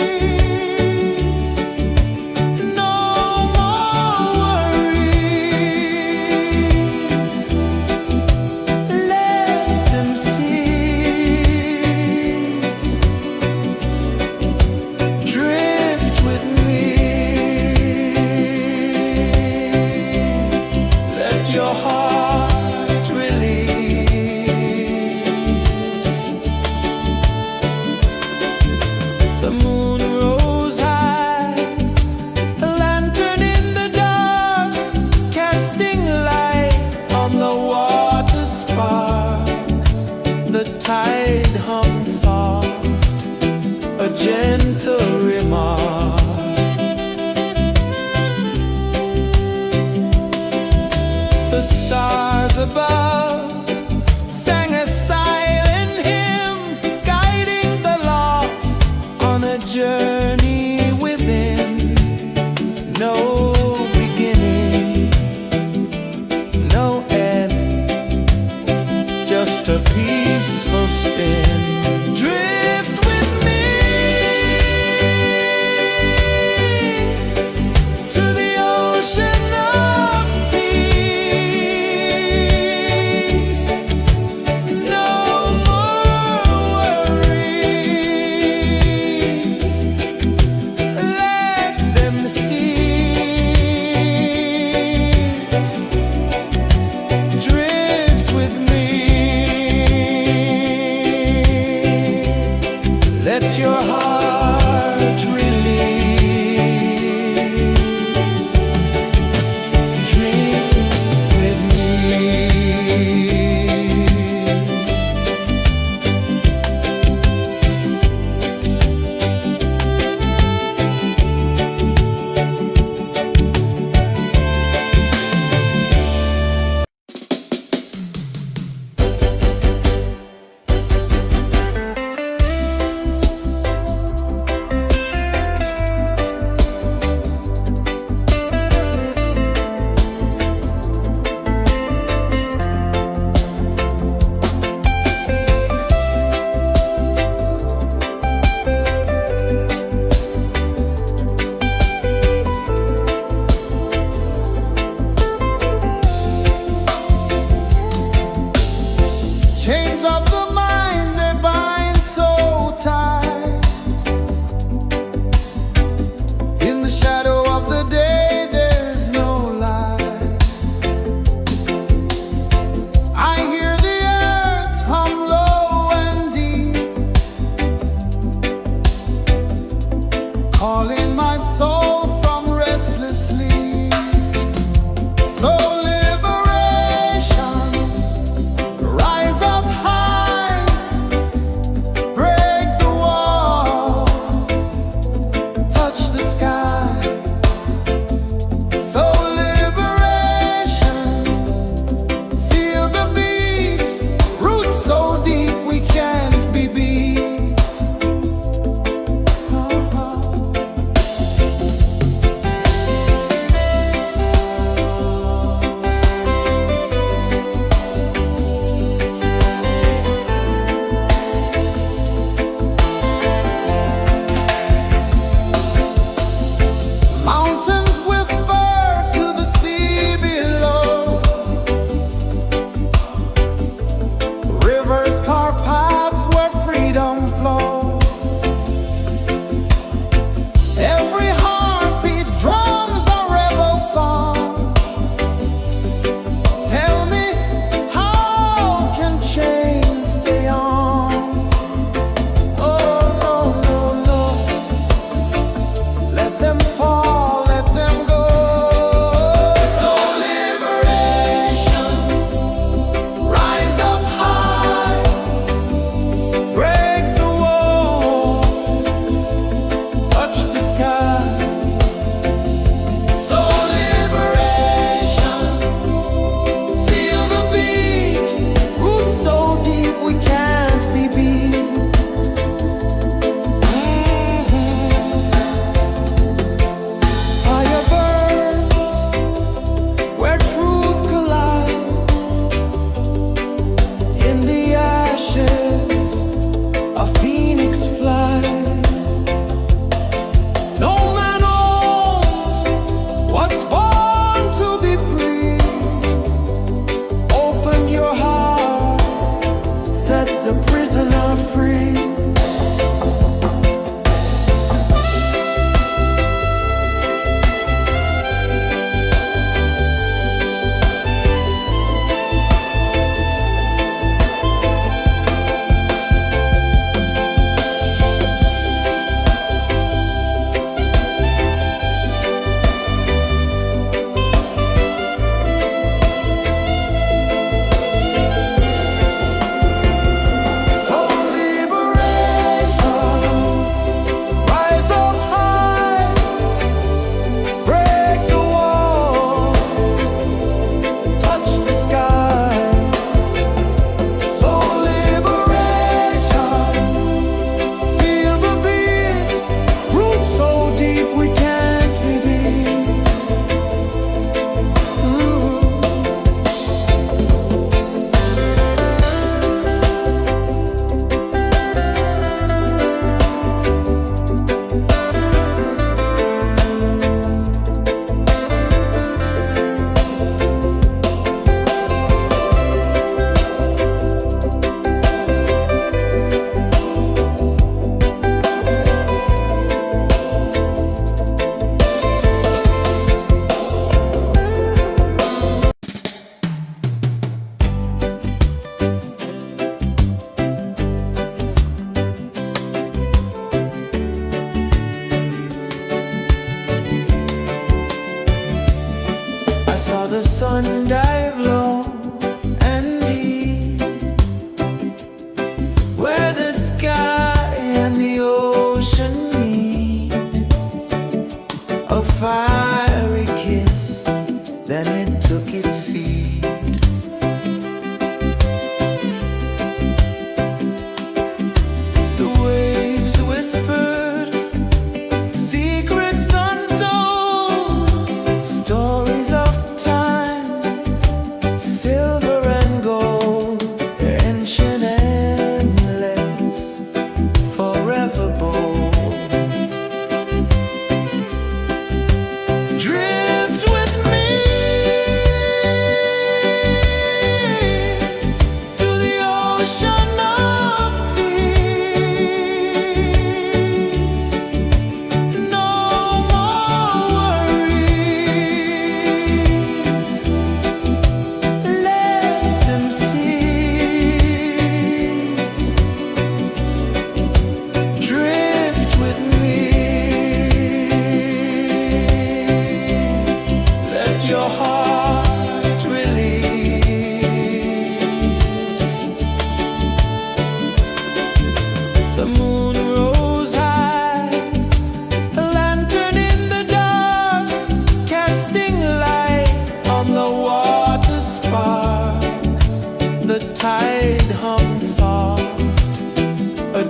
No more worries. Let them cease. Drift with me. Let your heart release. The moon rose high, a lantern in the dark, casting light on the water spark. The tide hummed soft, a gentle remark. The stars above sang a silent hymn, guiding the lost on a journey within. No beginning, no end, just a peaceful spin. Drift with me to the ocean of peace. No more worries. Let them cease. Drift with me. Let your heart release. Dream with me.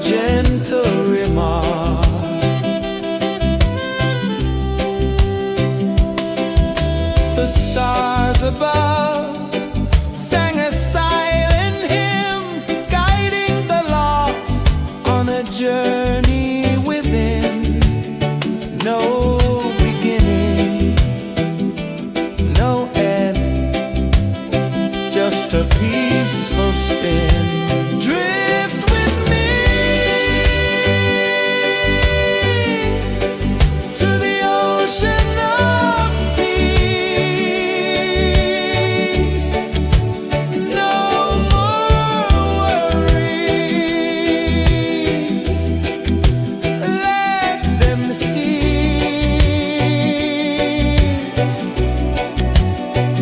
gentle remark. The stars above sang a silent hymn, guiding the lost on a journey within. No beginning, no end, just a peaceful spin. Drift with me to the ocean of peace. No more worries, let them cease.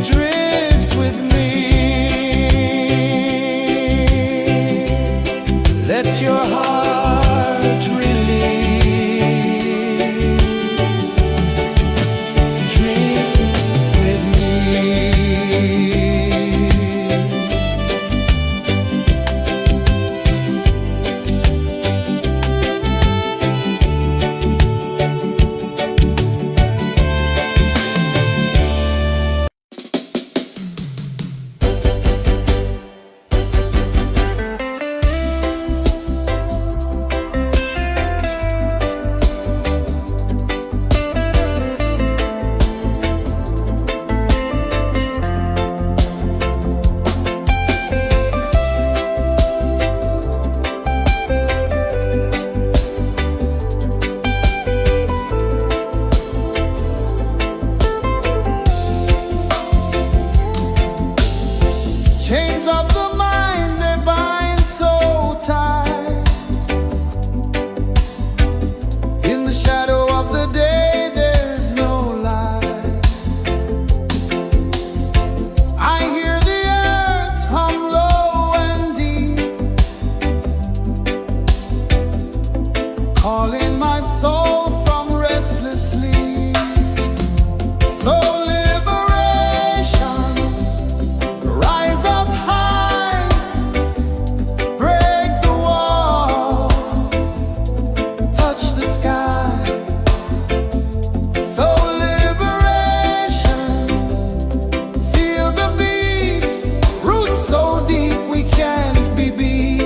Drift with me, let your heart release. Dream with me. Chains of the mind, they bind so tight. In the shadow of the day, there's no light. I hear the earth hum low and deep, calling my soul from restless sleep. So liberation, rise up high, break the walls, touch the sky. So liberation, feel the beat, roots so deep we can't be beat.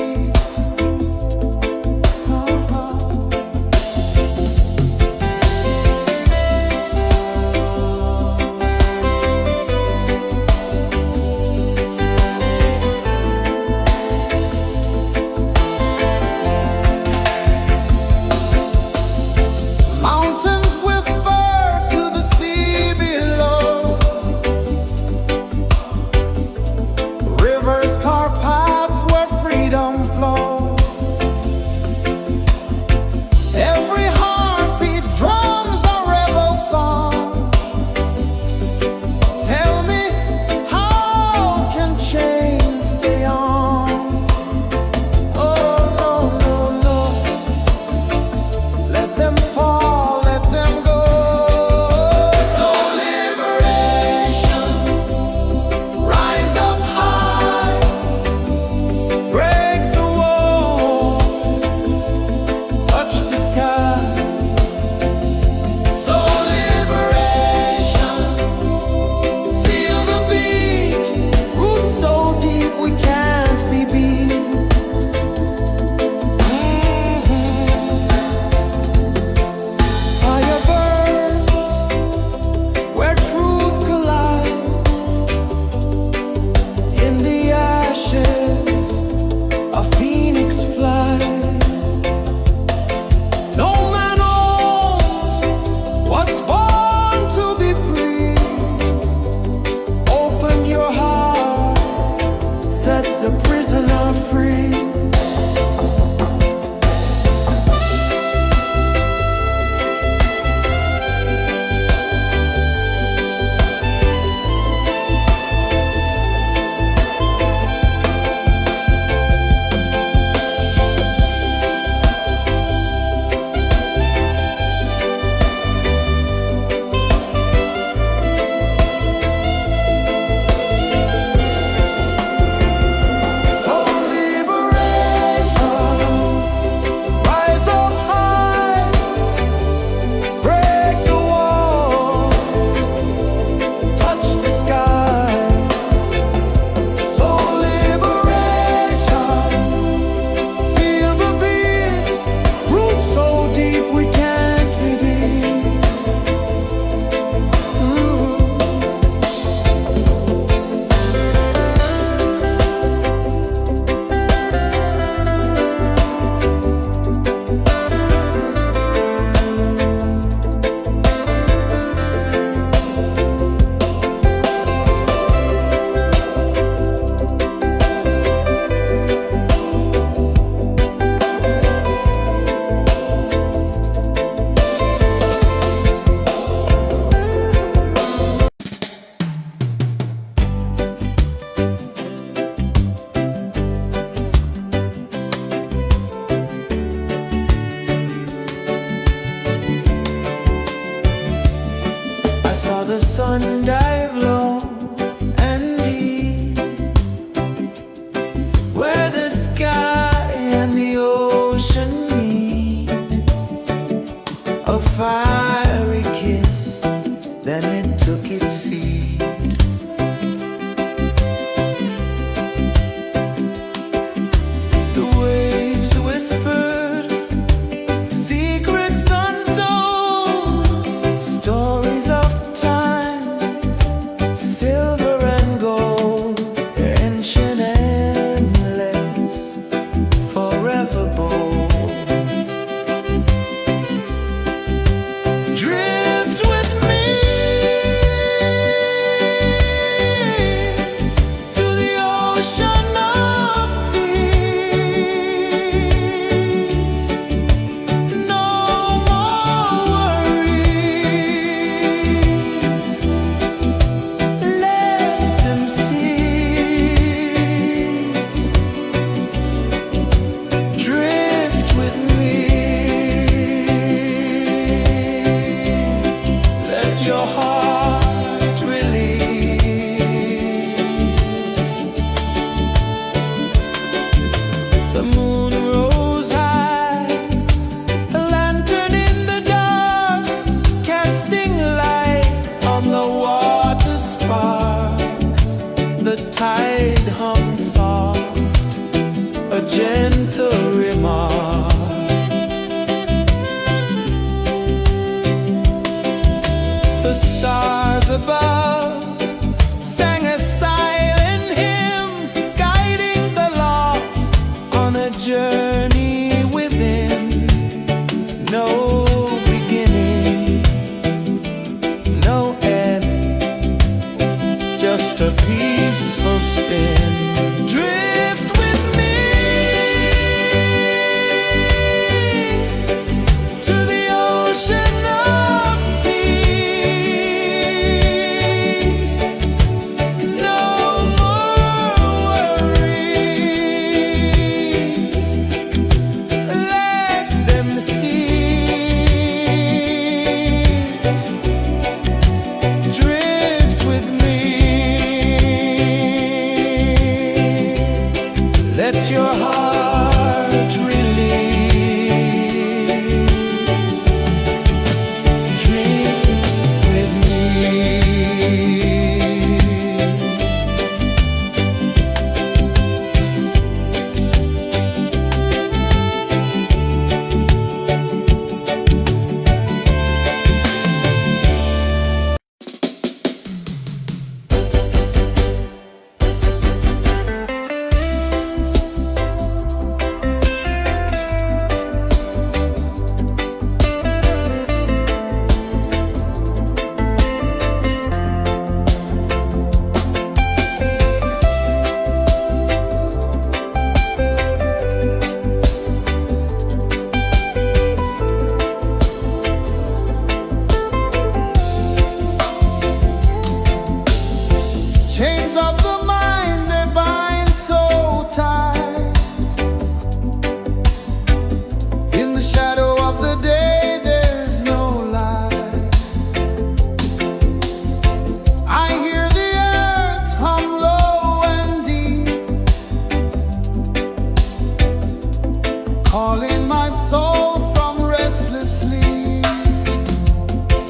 freeing my soul from restless sleep.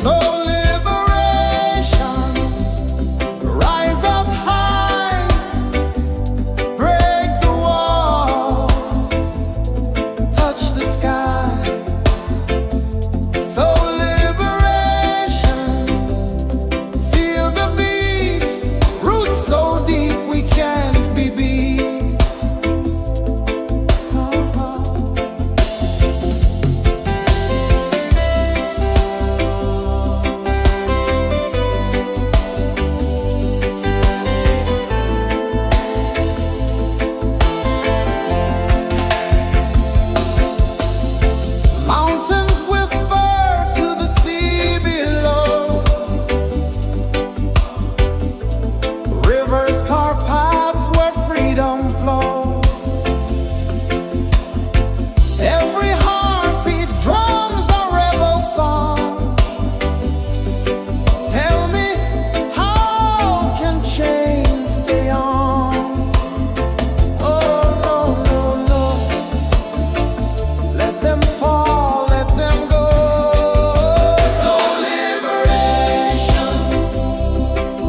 So liberation, rise up high, break the walls, touch the sky. So liberation, feel the beat, roots so deep we can't be beat. Mountains whisper to the sea below. Rivers carve paths where freedom flows. Every heartbeat drums a rebel song. Tell me, how can chains stay on? Oh, no, no, no. Let them fall, let them go. So liberation,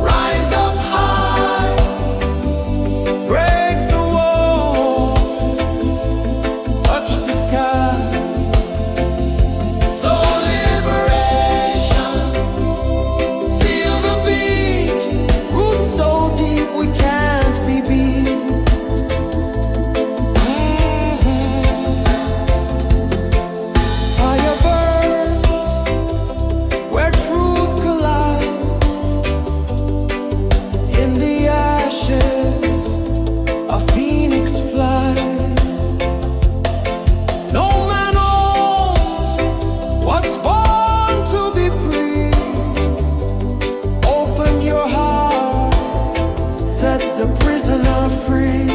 rise up high, break the walls, touch the sky. So liberation, feel the beat, roots so deep we can't be beat. Fire burns where truth collides. In the ashes, a phoenix flies. No man owns what's born to be free. Open your heart, set the prisoner free.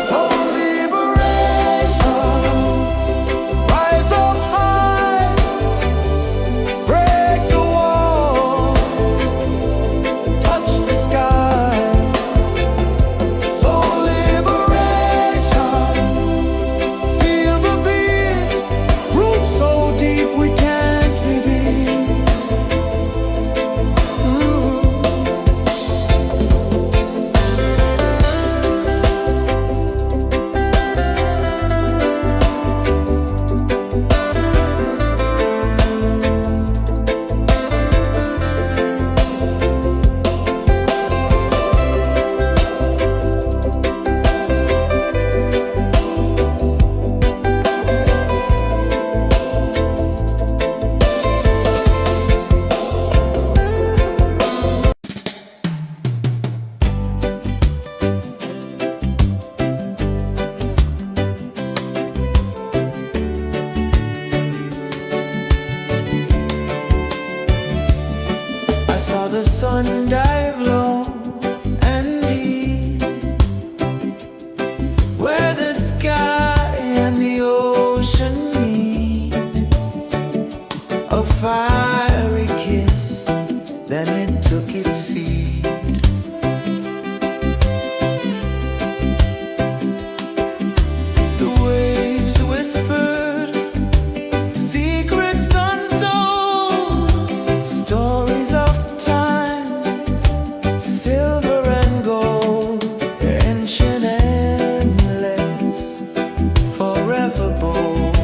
So liberation, rise up high, break the walls, touch the sky. So liberation, feel the beat, roots so deep we can't be beat. I saw the sun dive low and deep, where the sky and the ocean meet. A fiery kiss, then it took its seed. The waves whispered secrets untold, stories of time, silver and gold, ancient, endless, forever bold.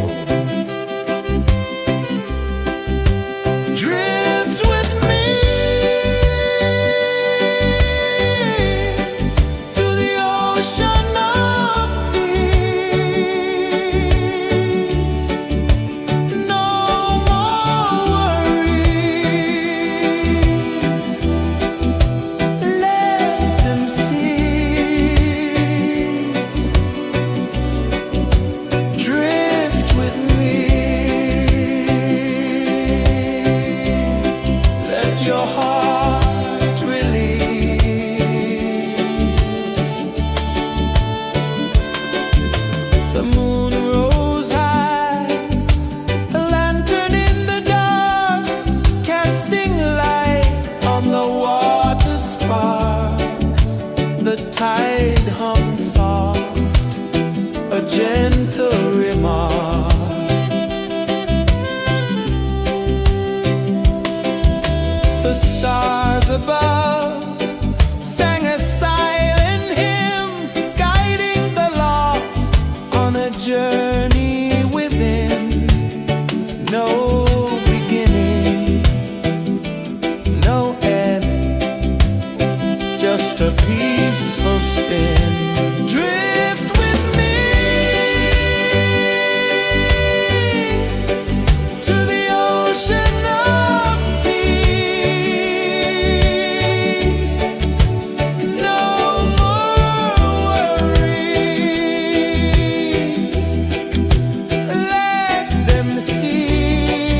no beginning, no end, just a peaceful spin. Drift with me to the ocean of peace. No more worries, let them see.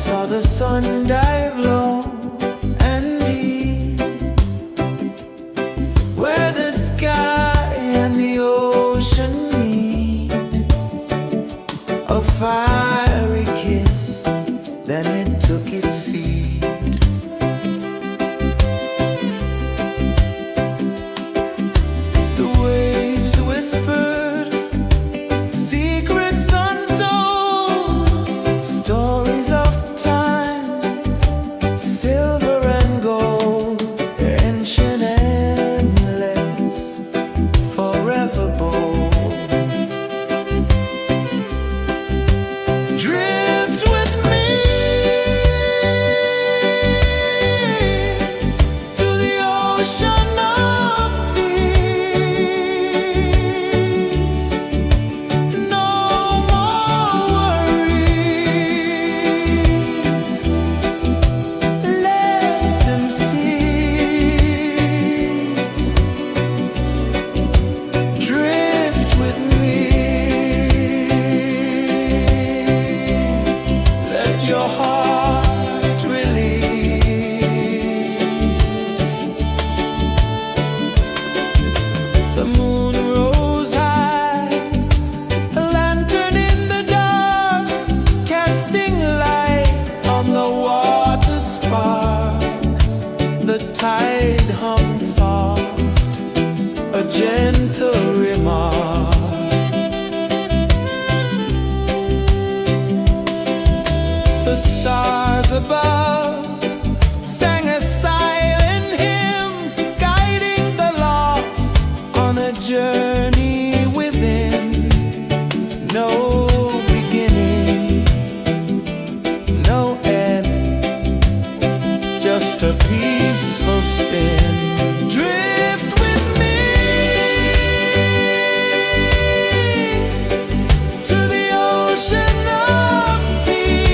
saw the sun dive low and deep, where the sky and the ocean meet. A fiery kiss, then it took its seat. The waves whispered secrets untold, stories of time, silver and gold, ancient, endless, forever bold. Drift with me to the ocean of peace. No more worries, let them cease. Drift with me, let your heart release. The moon rose high, a lantern in the dark, casting light on the water spark. The tide hummed soft, a gentle remark. The stars above sang a silent hymn, guiding the lost on a journey within. No beginning, no end, just a peaceful spin. Drift with me to the ocean of peace.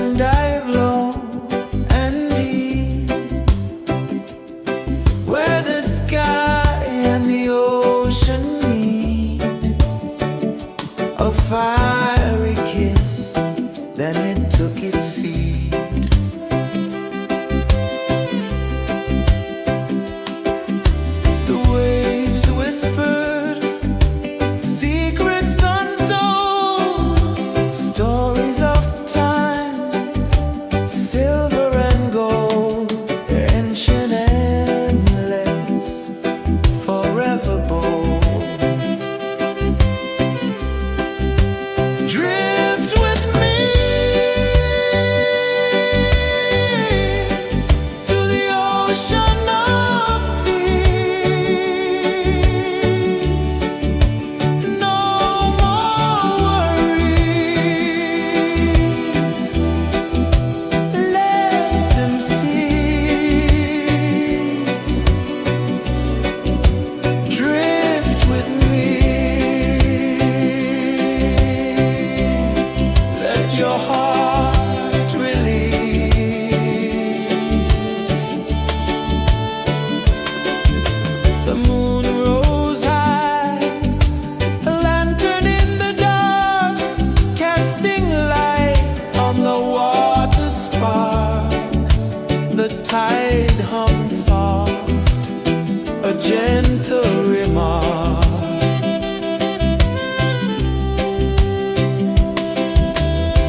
and dive low and deep, where the sky and the ocean meet. A fiery kiss, then it took its seed. The waves whispered secrets untold, stories of time, silver and gold, ancient, endless, forever bold. Drift with me to the ocean of peace. No more worries, let them cease. Drift with me, let your heart release. The moon rose high, a lantern in the dark, casting light on the water spark. The tide hummed soft, a gentle remark.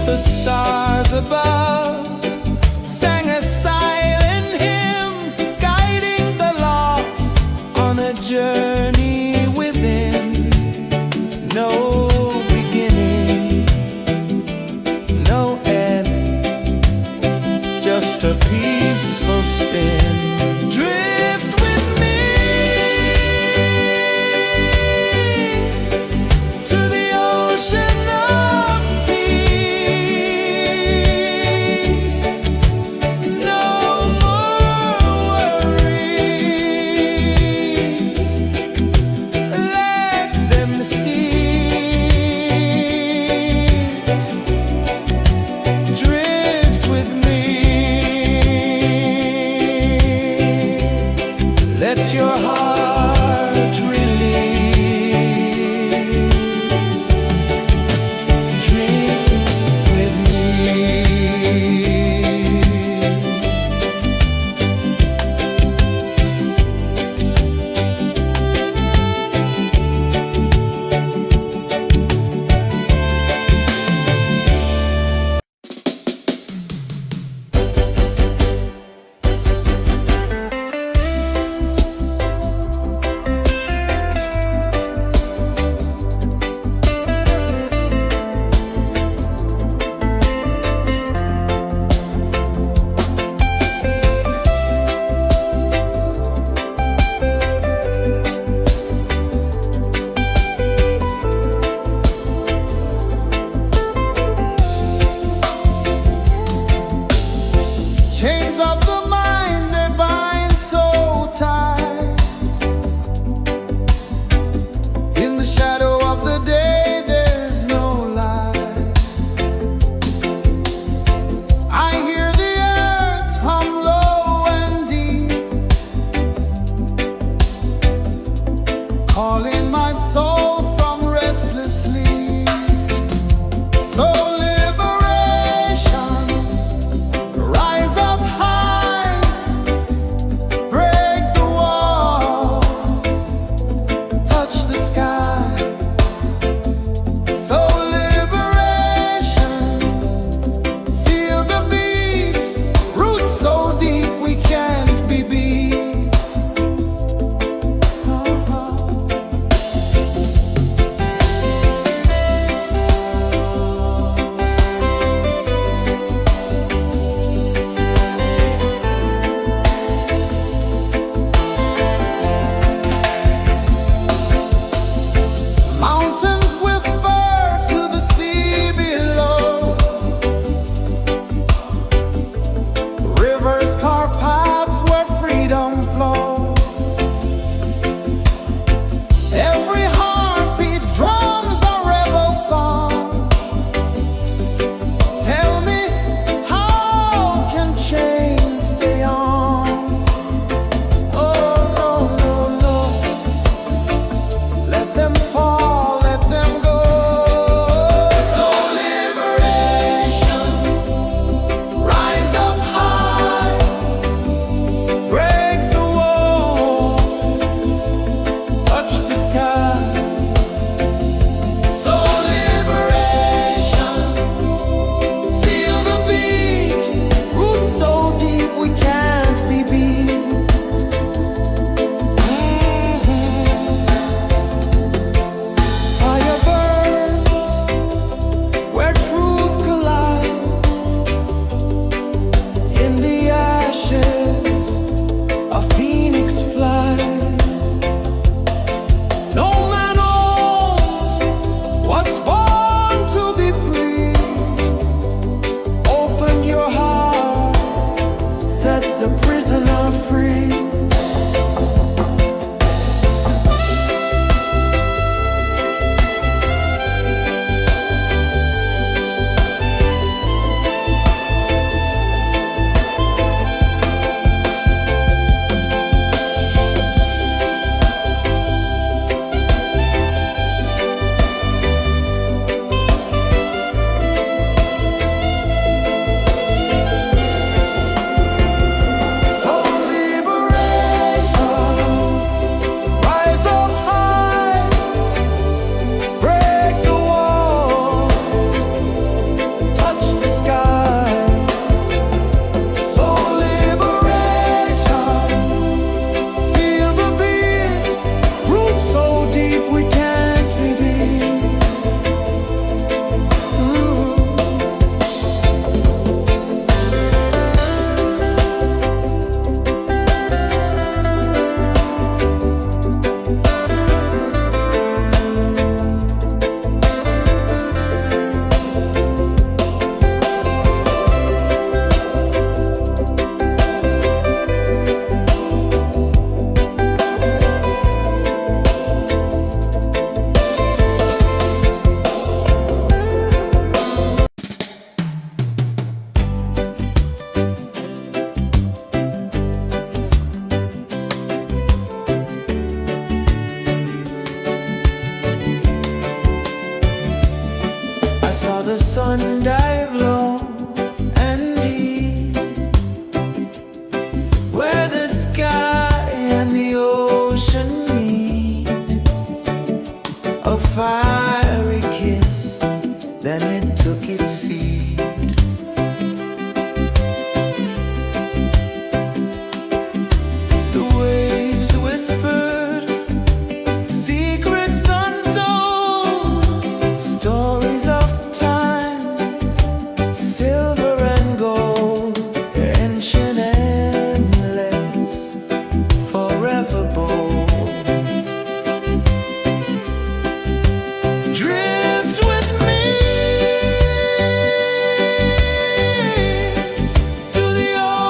The stars above sang a silent hymn, guiding the lost on a journey within. No beginning, no end, just a peaceful spin. Drift with me to the ocean of peace. No more worries, let them cease. Drift with me.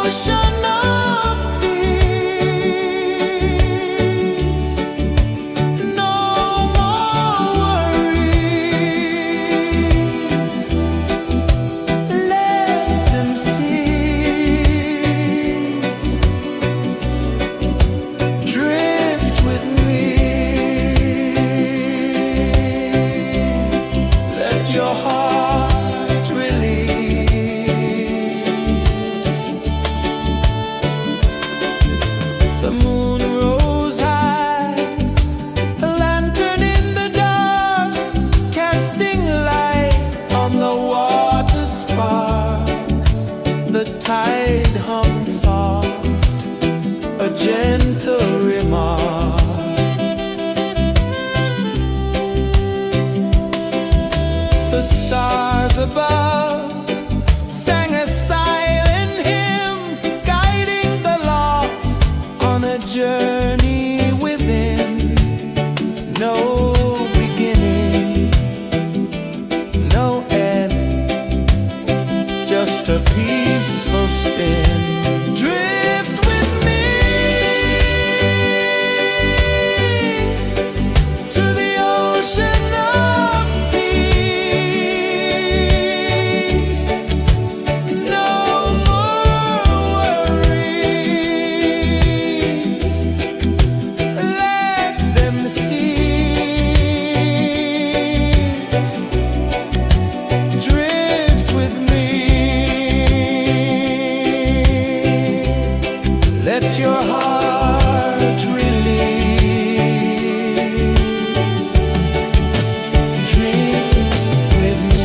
ocean of peace. No more worries. Let them cease. Drift with me. Let your heart release. The moon rose high, a lantern in the dark, casting light on the water spark. The tide hummed soft, a gentle remark. The stars above sang a silent hymn, guiding the lost on a journey within. No beginning, no end, just a peaceful spin. Drift with me to the ocean of peace. No more worries. Let them cease. Drift with me. Let your heart release. Dream with me.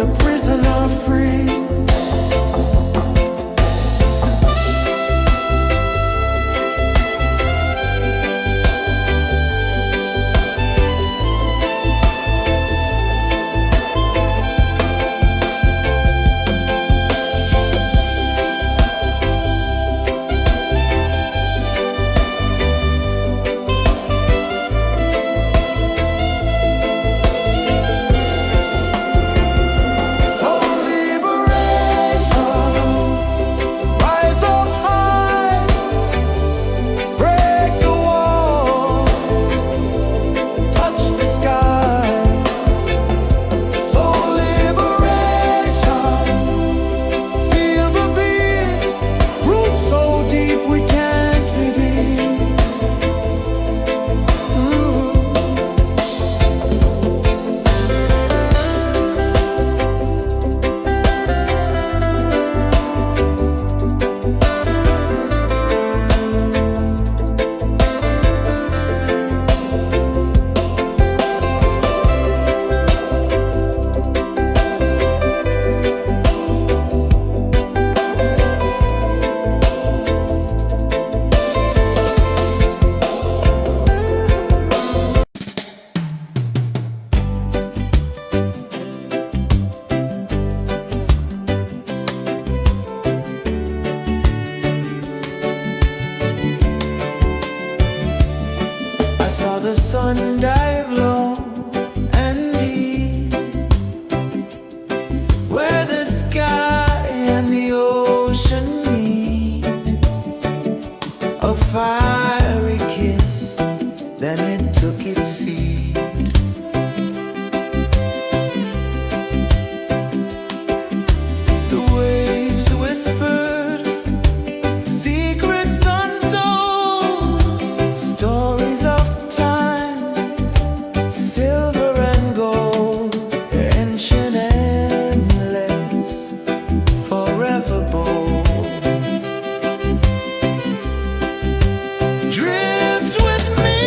a prisoner free. I saw the sun dive low and deep, where the sky and the ocean meet. A fiery kiss, then it took its seat. The waves whispered secrets untold, stories of time, silver and gold, ancient, endless, forever bold. Drift with me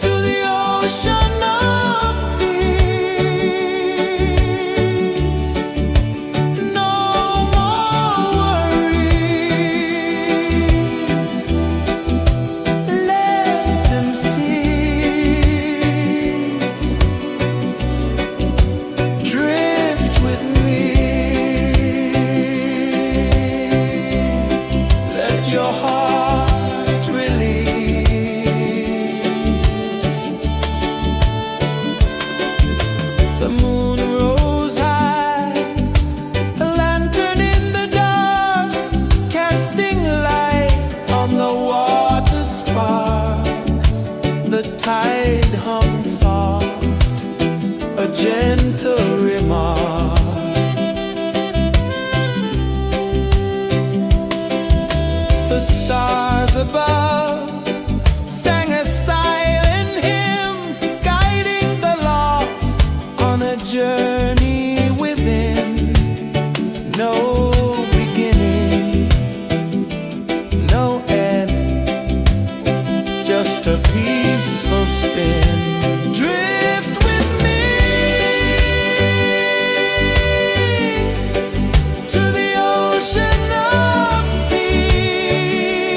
to the ocean of peace. No more worries, let them cease. Drift with me, let your heart release. The moon rose high, a lantern in the dark, casting light on the water spark. The tide hummed soft, a gentle remark. The stars above sang a silent hymn, guiding the lost on a journey within. No beginning, no end, just a peaceful spin. Drift with me to the ocean of peace.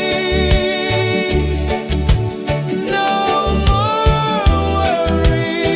No more worries,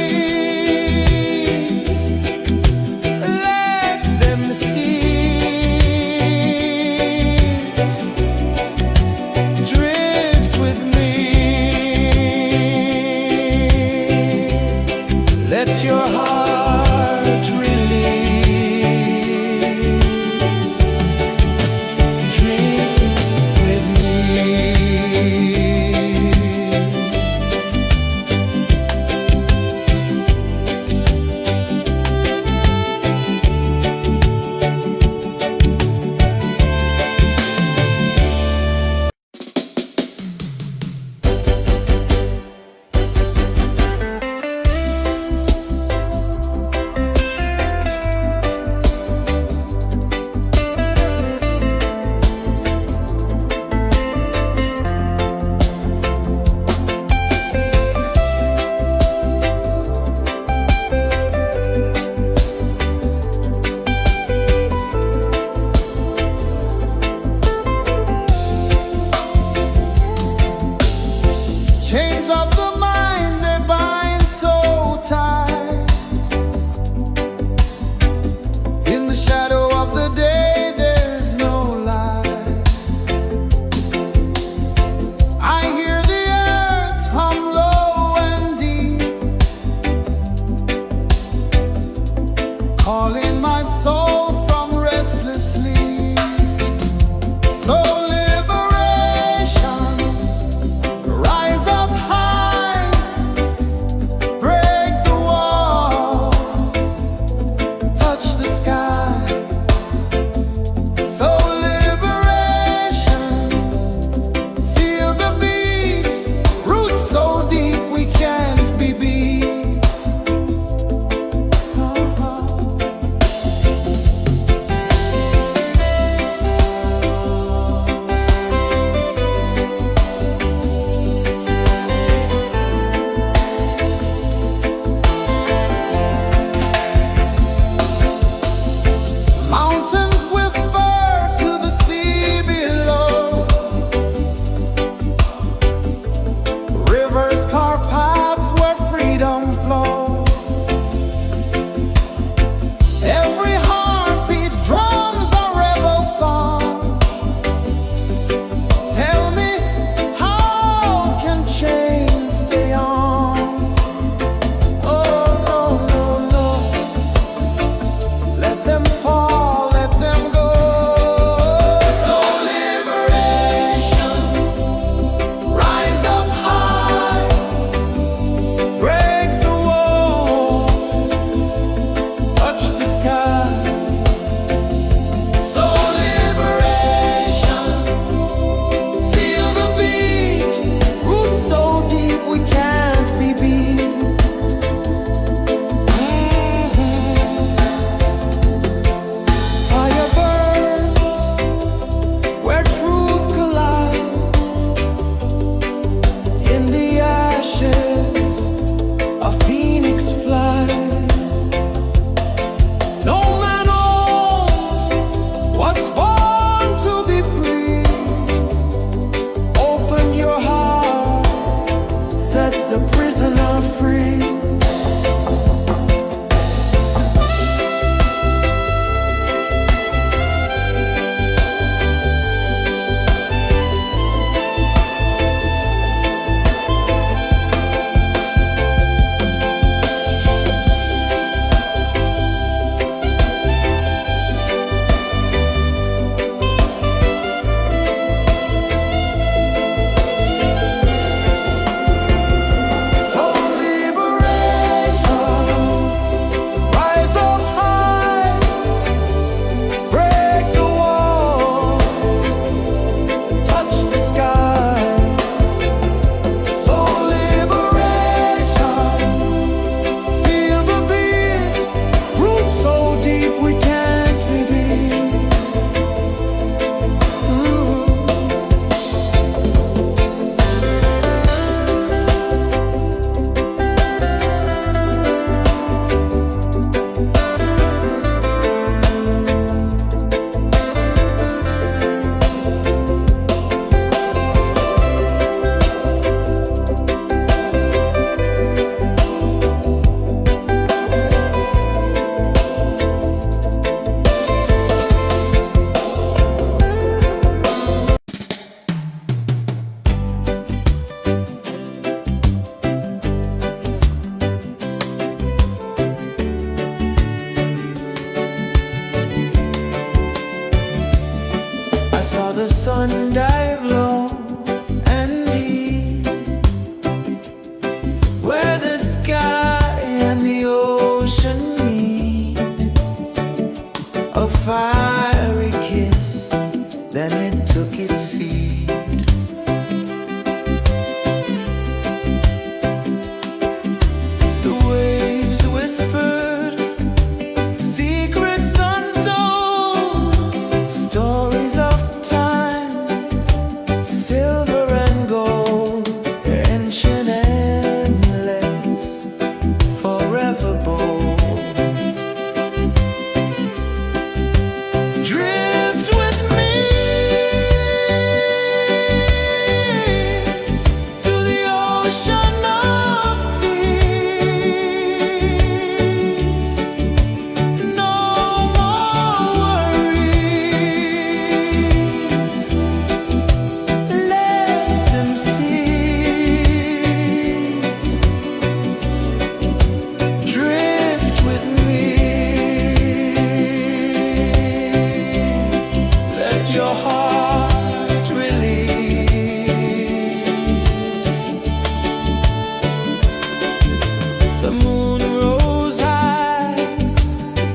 The moon rose high,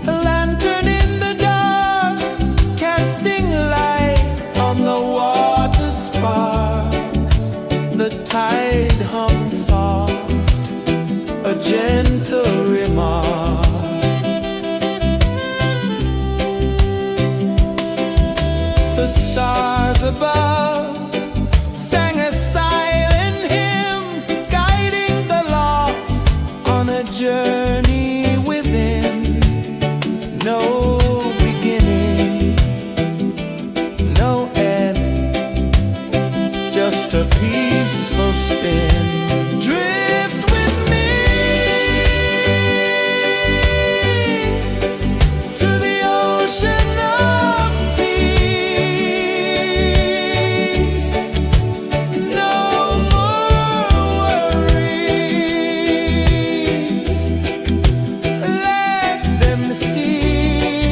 a lantern in the dark, casting light on the water spark. The tide hummed soft, a gentle remark. The stars above sang a silent hymn, guiding the lost on a journey within. No beginning, no end, just a peaceful spin. Drift with me to the ocean of peace. No more worries, let them see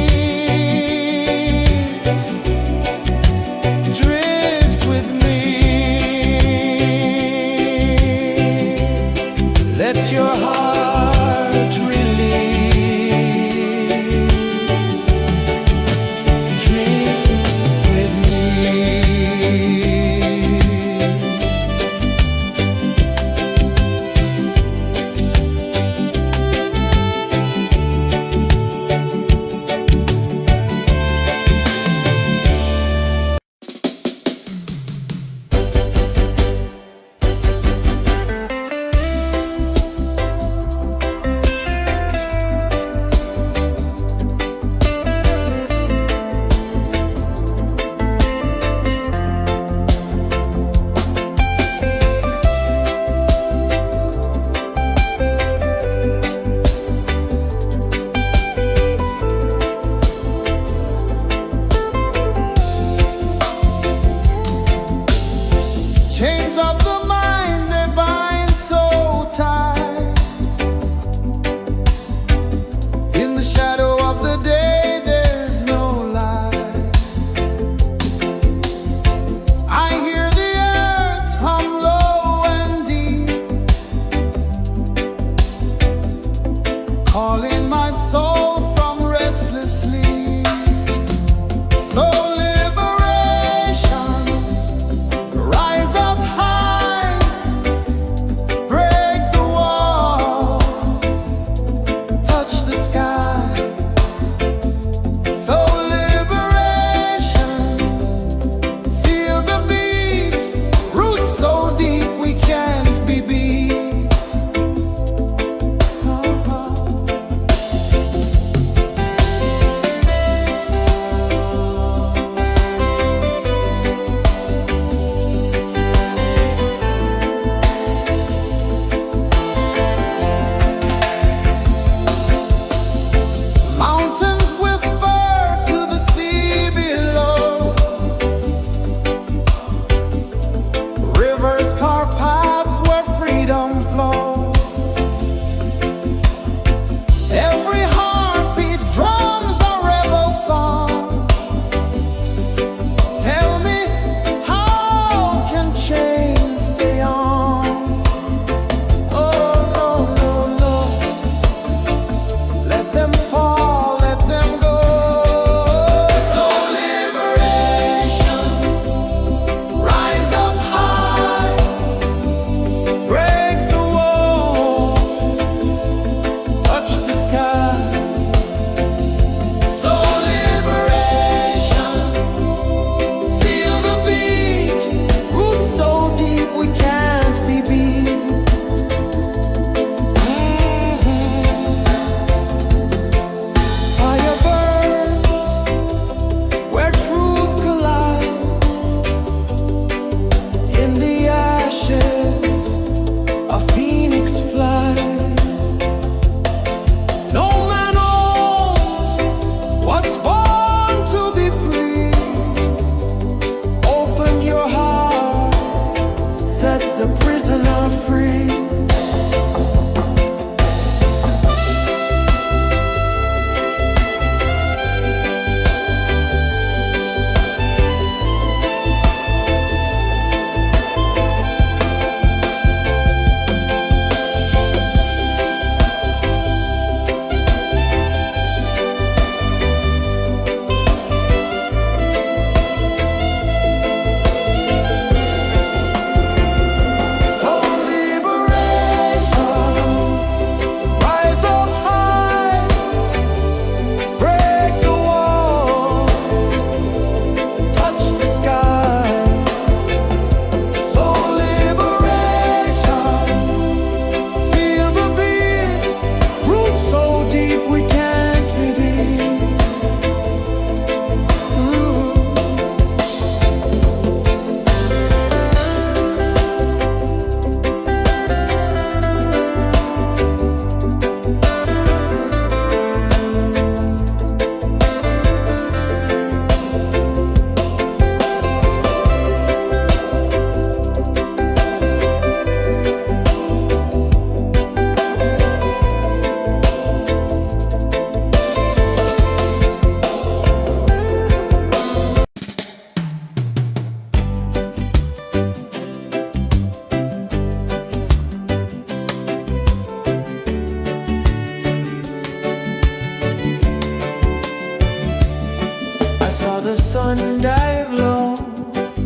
sun dive low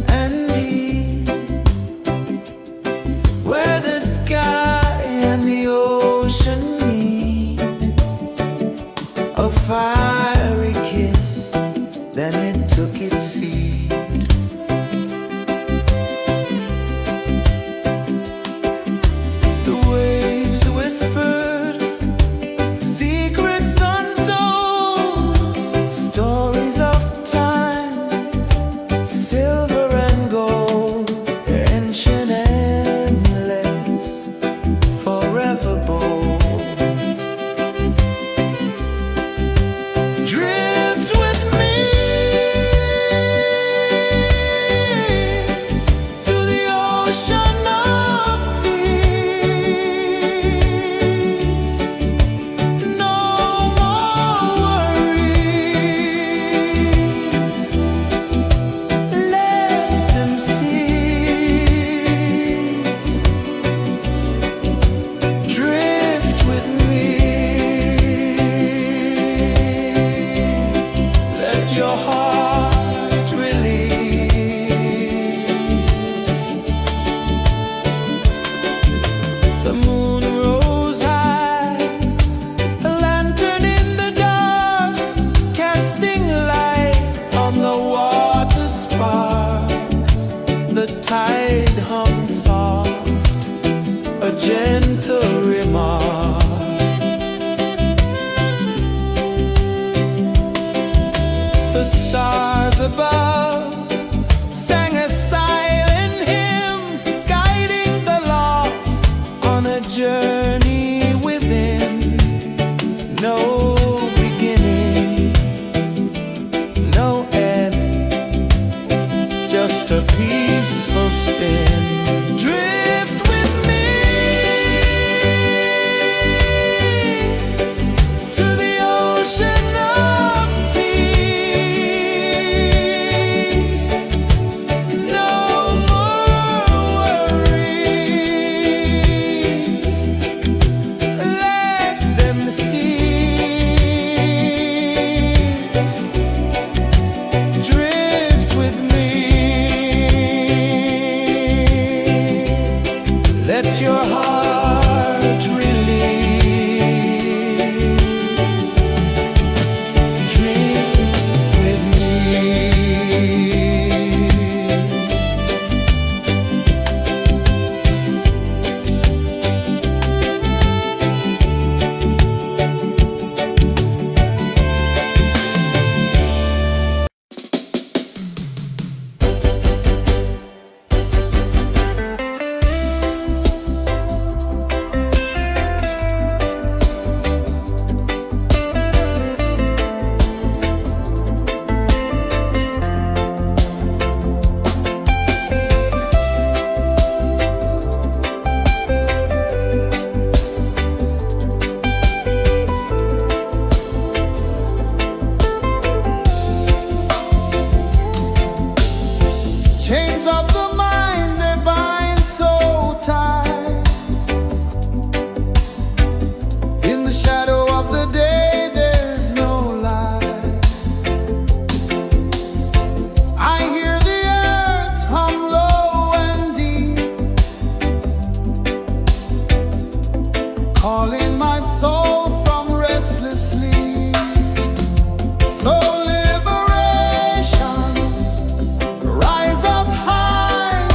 and deep, where the sky and the ocean meet. A fiery kiss, then it took its seat. The waves whispered secrets untold, stories of time, silver and gold, ancient, endless, forever bold. Drift with me to the ocean of peace. No more worries, let them cease. Drift with me, let your heart release. The moon rose high, a lantern in the dark, casting light on the water spark. The tide hummed soft, a gentle remark. The stars above sang a silent hymn, guiding the lost on a journey within. No beginning, no end, just a peaceful spin. Drift with me to the ocean of peace. No more worries, let them cease. Drift with me, let your heart release. Drift with me. Chains of the mind, they bind so tight. In the shadow of the day, there's no light. I hear the earth hum low and deep, calling my soul from restless sleep. So liberation, rise up high,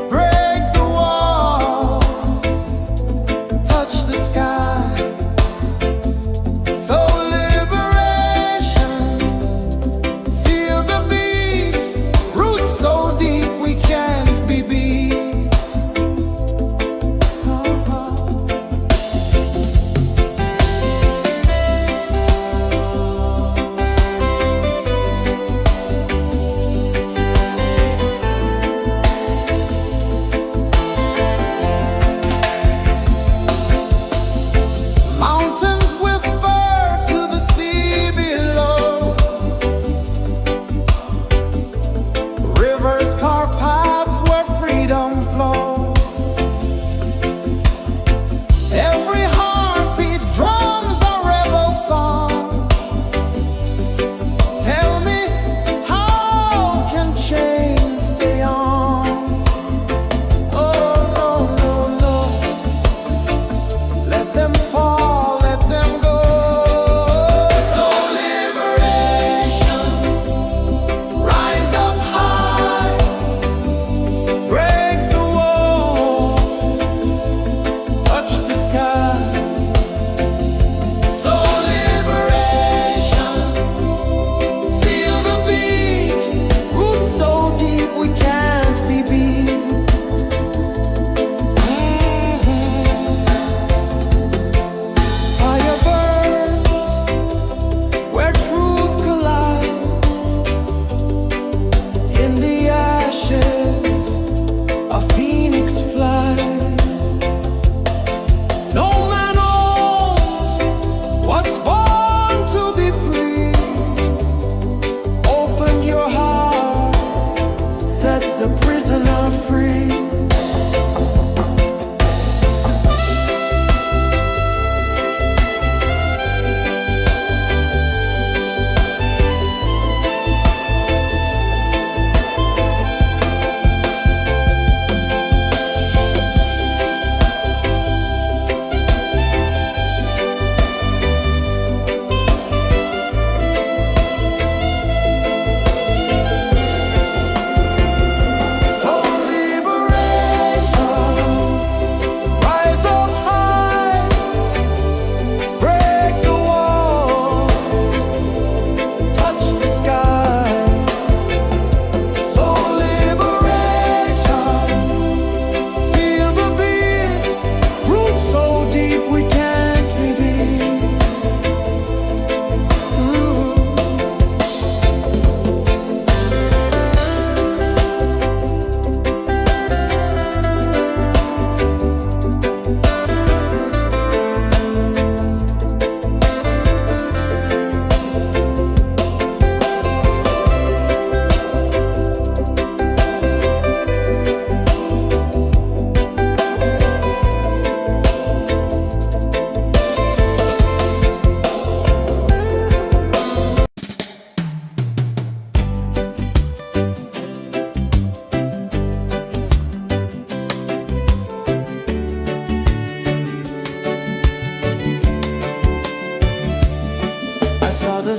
break the walls, touch the sky. So liberation, feel the beat, roots so deep we can't be beat. Mountains whisper to the sea below, rivers carve paths where freedom flows. Every heartbeat drums a rebel song. Tell me,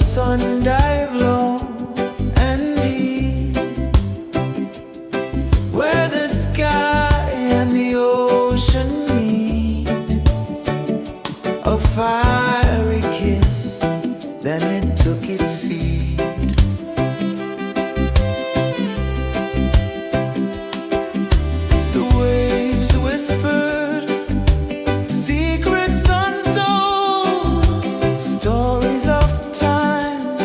sun dive low and deep, where the sky and the ocean meet, a fiery kiss, then it took its seat. The waves whispered secrets untold, stories of time,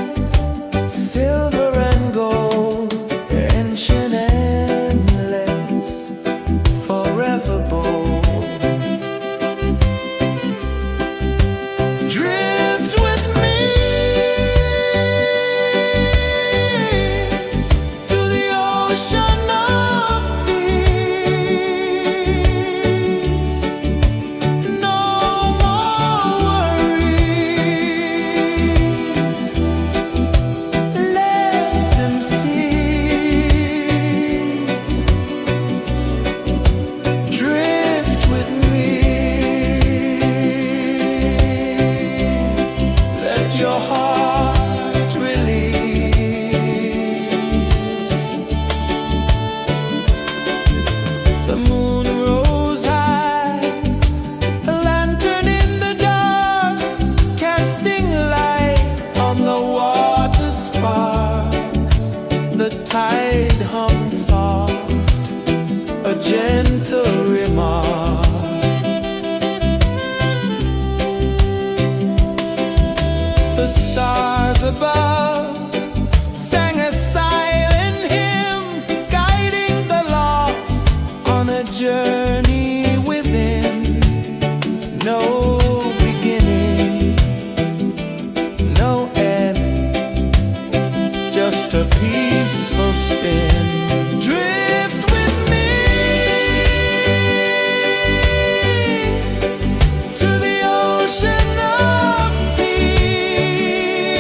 silver and gold, ancient, endless, forever bold. Drift with me to the ocean of peace. No more worries, let them cease. Drift with me, let your heart release. The moon rose high, a lantern in the dark, casting light on the water spark. The tide hummed soft, a gentle remark. The stars above sang a silent hymn, guiding the lost on a journey within. No beginning, no end, just a peaceful spin. Drift with me to the ocean of peace.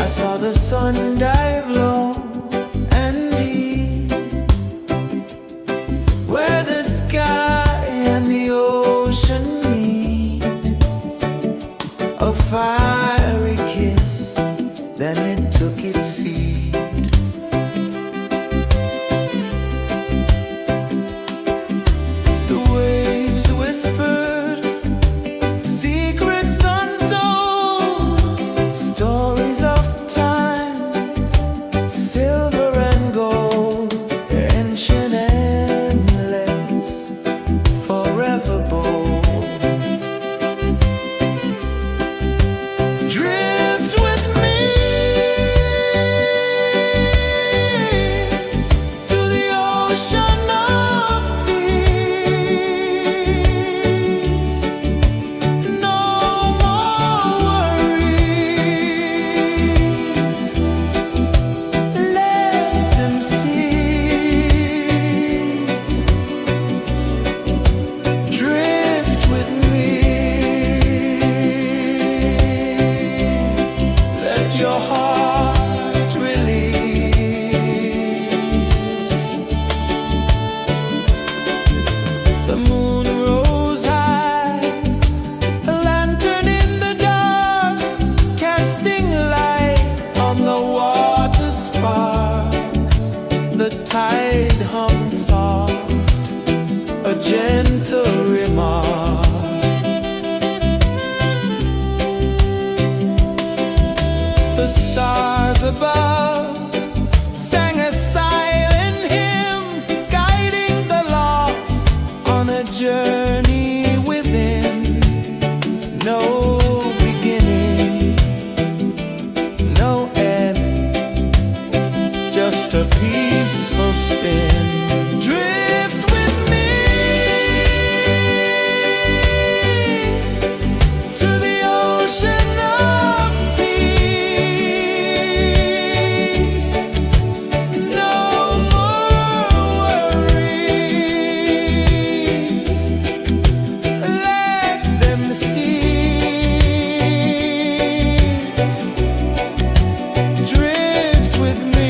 saw the sun dive low and deep, where the sky and the ocean meet. A fiery kiss, then it took its seat. The waves whispered secrets untold, stories of time, silver and gold, ancient, endless, forever bold. Drift with me to the ocean of peace. No more worries, let them cease. Drift with me, let your heart release. The moon rose high, a lantern in the dark, casting light on the water spark. The tide hummed soft, a gentle remark. The stars above sang a silent hymn, guiding the lost on a journey within. No beginning, no end, just a peaceful spin. Drift with me to the ocean of peace. No more worries, let them cease. Drift with me.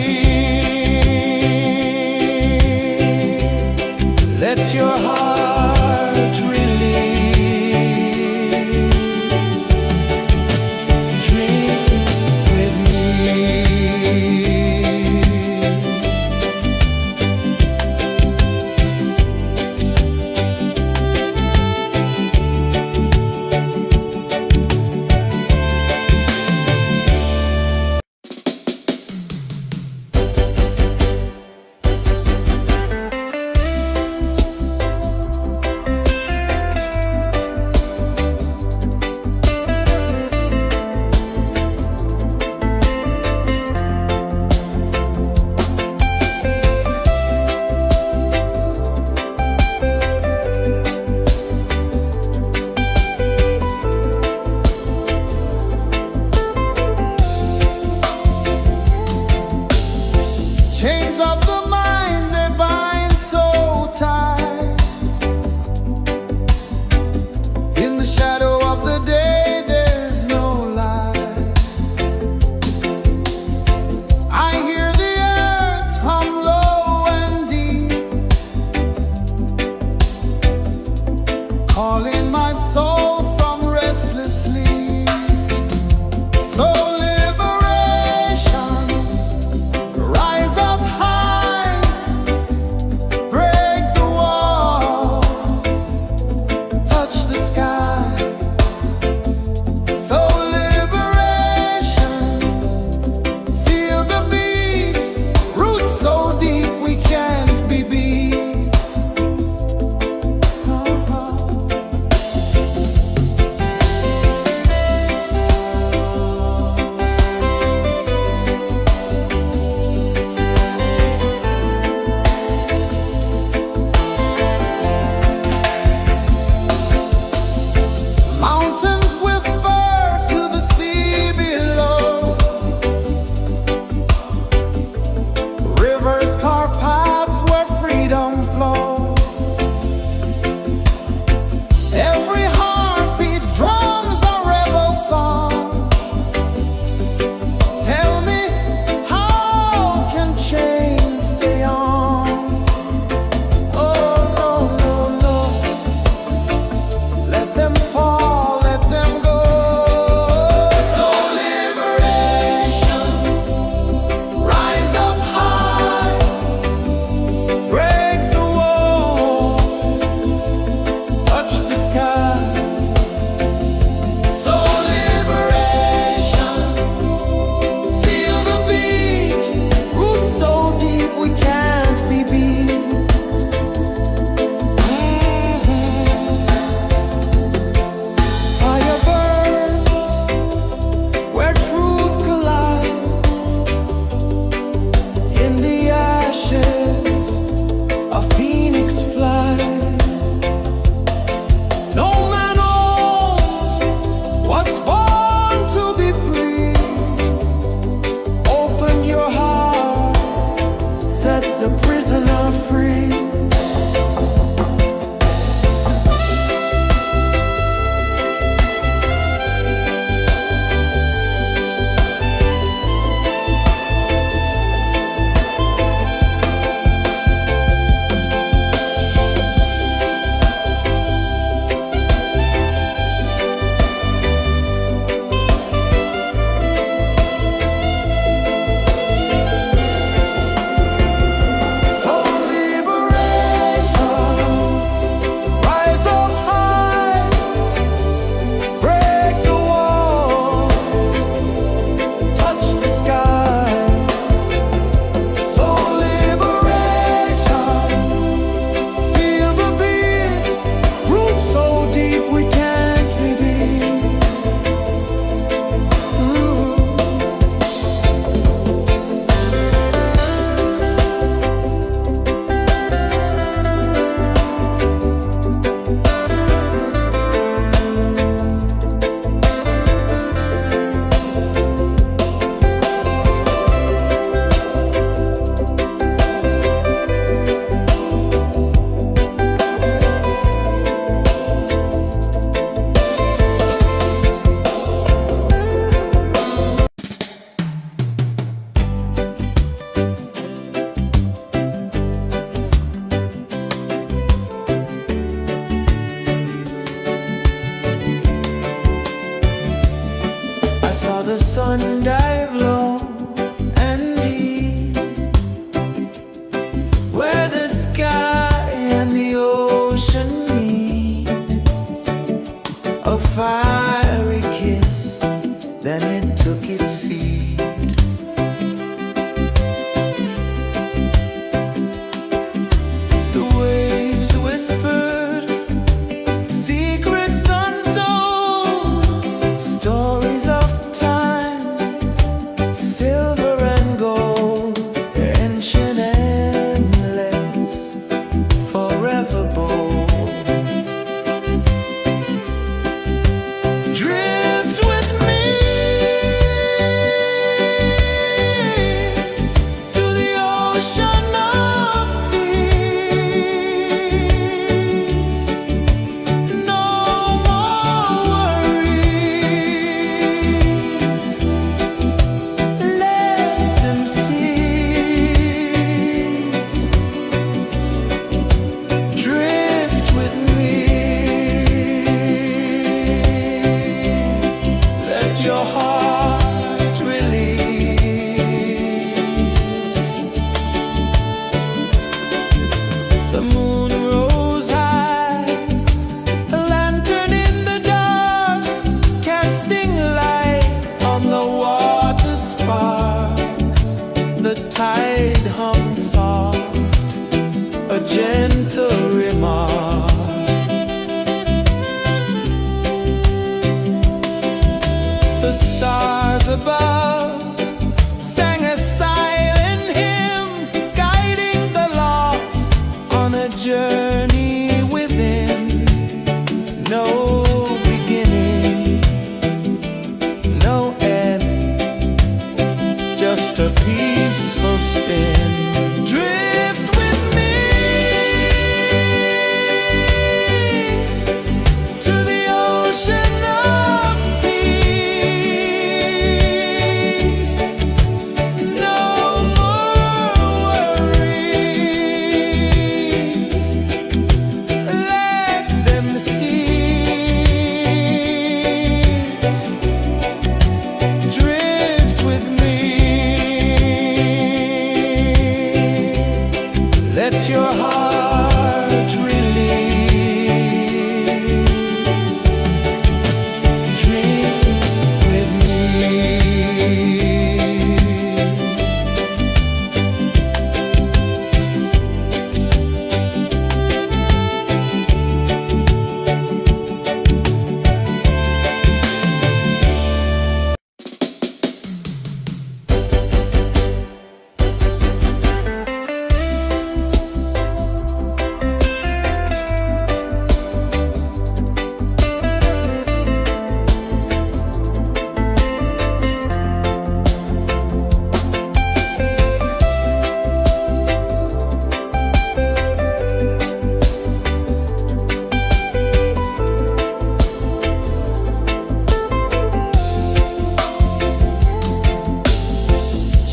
tide hung soft, a gentle remark. The stars above sang a silent hymn, guiding the lost on a journey within. No beginning, no end, just a peaceful spin. Drift with me to the ocean of peace. No more worries, let them cease. Drift with me, let your heart release. Dream with me.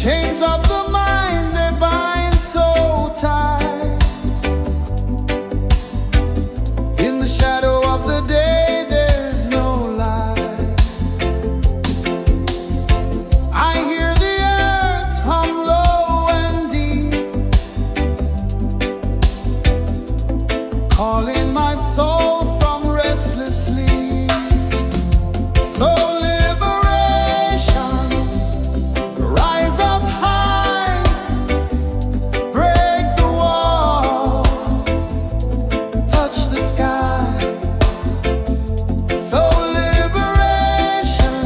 Chains of the mind, they bind so tight. In the shadow of the day, there's no light. I hear the earth hum low and deep, calling my soul from restless sleep. So liberation, rise up high, break the walls, touch the sky. So liberation,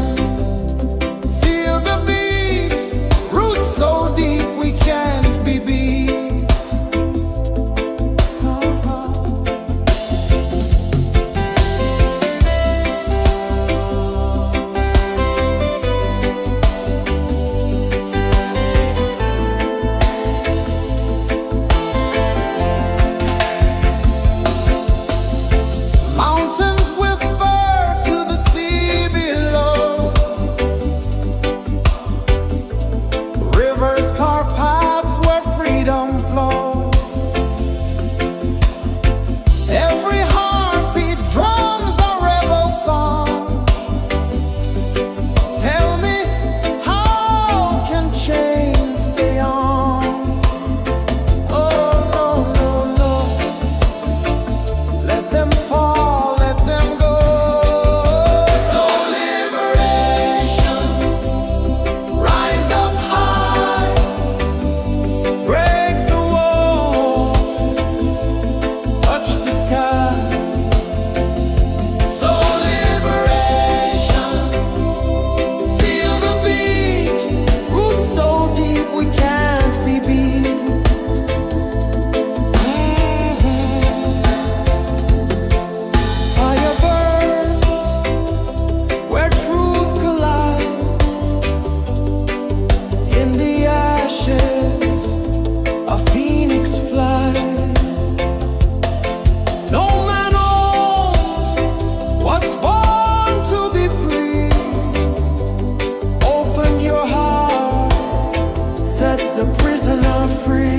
feel the beat, roots so deep we can't be beat. Mountains whisper to the sea below, rivers carve paths where freedom flows. Every heartbeat drums a rebel song. Tell me, how can chains stay on? Oh no, no, no, let them fall, let them go. So liberation, rise up high, break the walls, touch the sky. So liberation, feel the beat, roots so deep we can't be beat. Fire burns where truth collides. In the ashes, a phoenix flies. No man owns what's born to be free. Open your heart, set the prisoner free.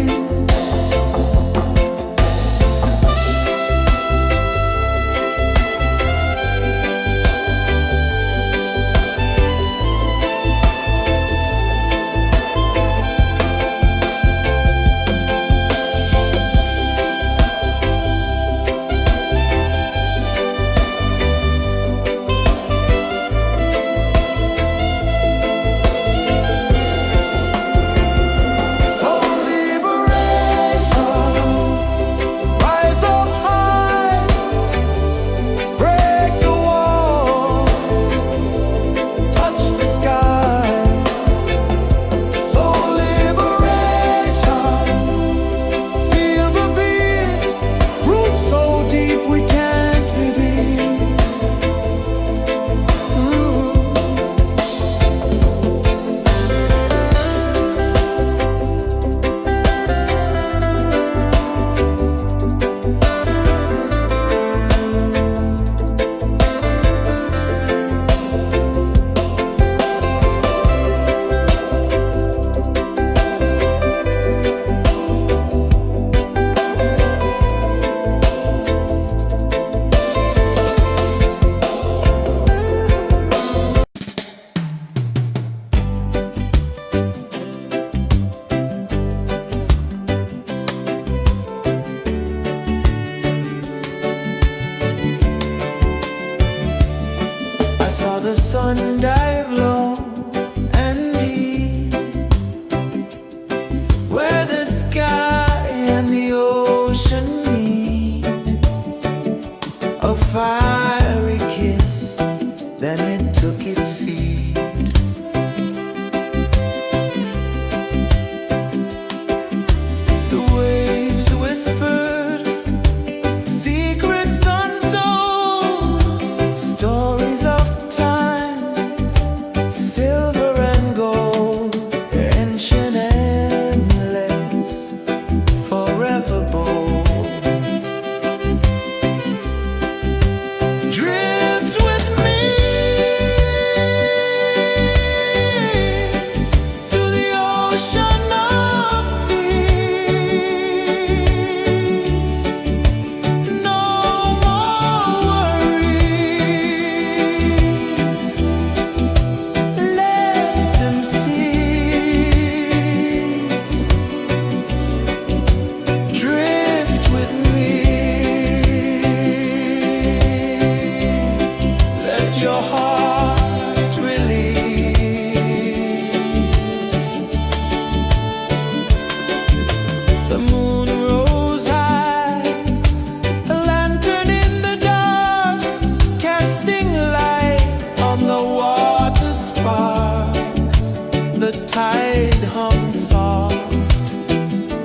hum soft,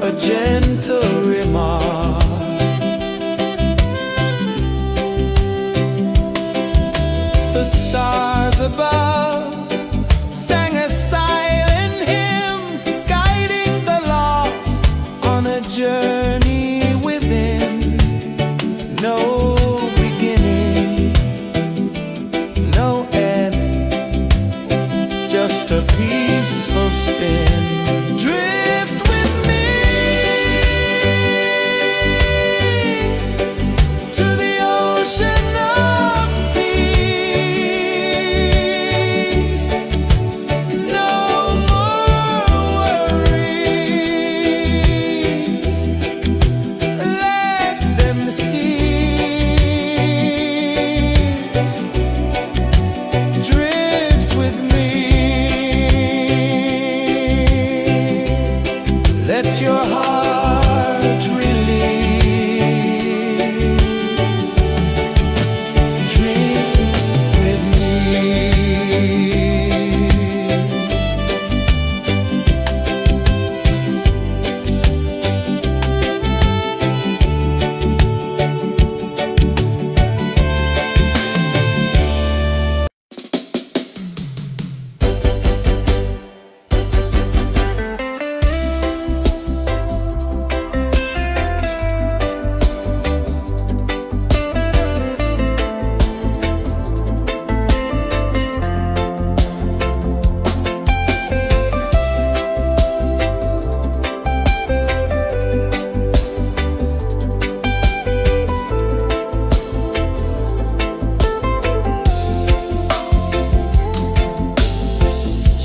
a gentle remark. The stars above sang a silent hymn, guiding the lost on a journey within. No beginning, no end, just a peaceful spin. Drift with me to the ocean of peace. No more worries, let them cease. Drift with me, let your heart release. Dream with me.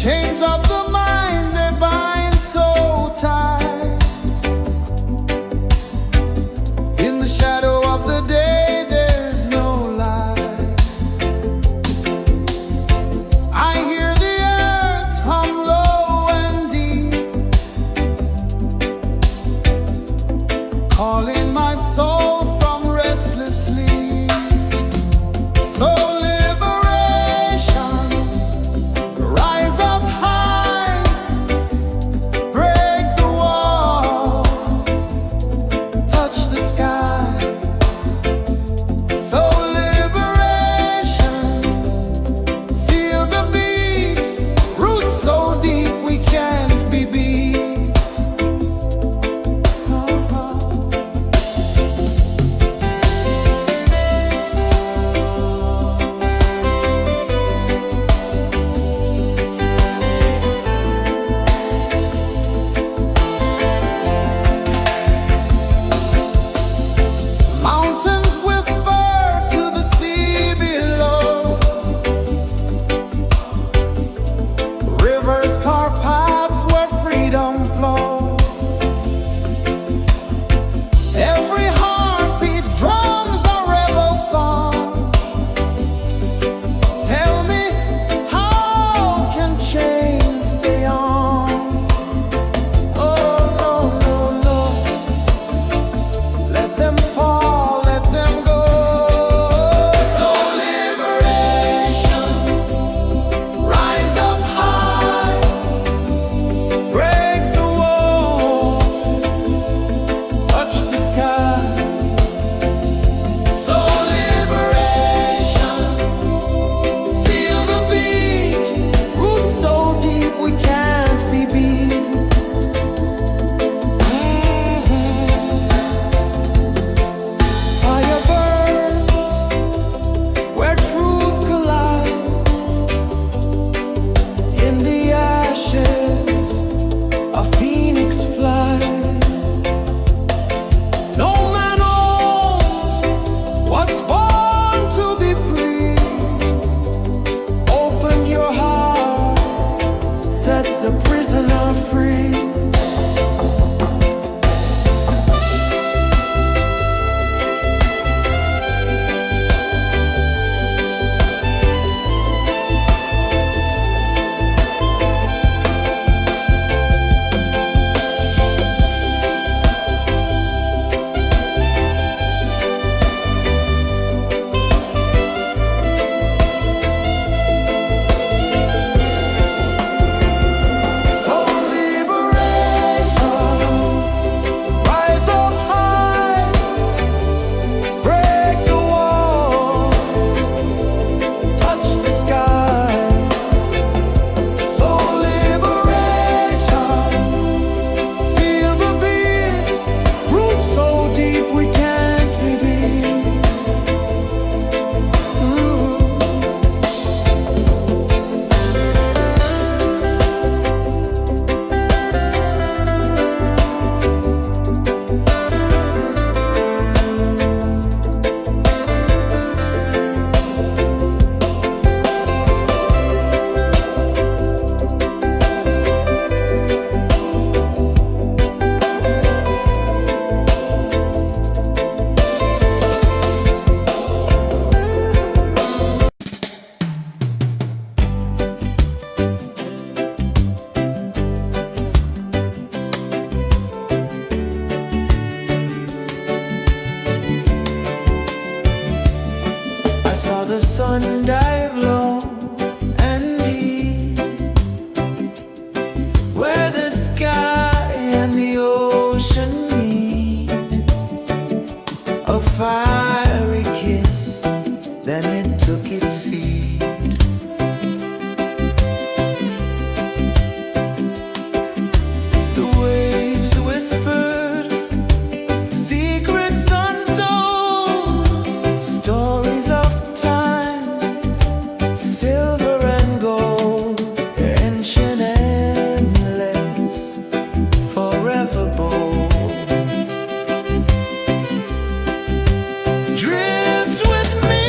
Chains of the mind, they bind so tight. In the shadow of the day, there's no light. I hear the earth hum low and deep, calling my soul from restless sleep. So liberation, rise up high, break the walls, touch the sky. So liberation, feel the beat, roots so deep we can't be beat. Mountains whisper to the sea below, rivers carve paths where freedom flows. Every heartbeat drums a rebel song. Tell me, how can chains stay on? Oh no, no, no, let them fall, let them go. So liberation, rise up high, break the walls, touch the sky. So liberation, feel the beat, roots so deep we can't be beat. Fire burns where truth collides. In the ashes, a phoenix flies. No man owns what's born to be free. Open your heart, set the prisoner free. So sun dive low and deep, where the sky and the ocean meet. A fiery kiss, then it took its seat. The waves whispered secrets untold, stories of time, silver and gold, ancient, endless, forever bold. Drift with me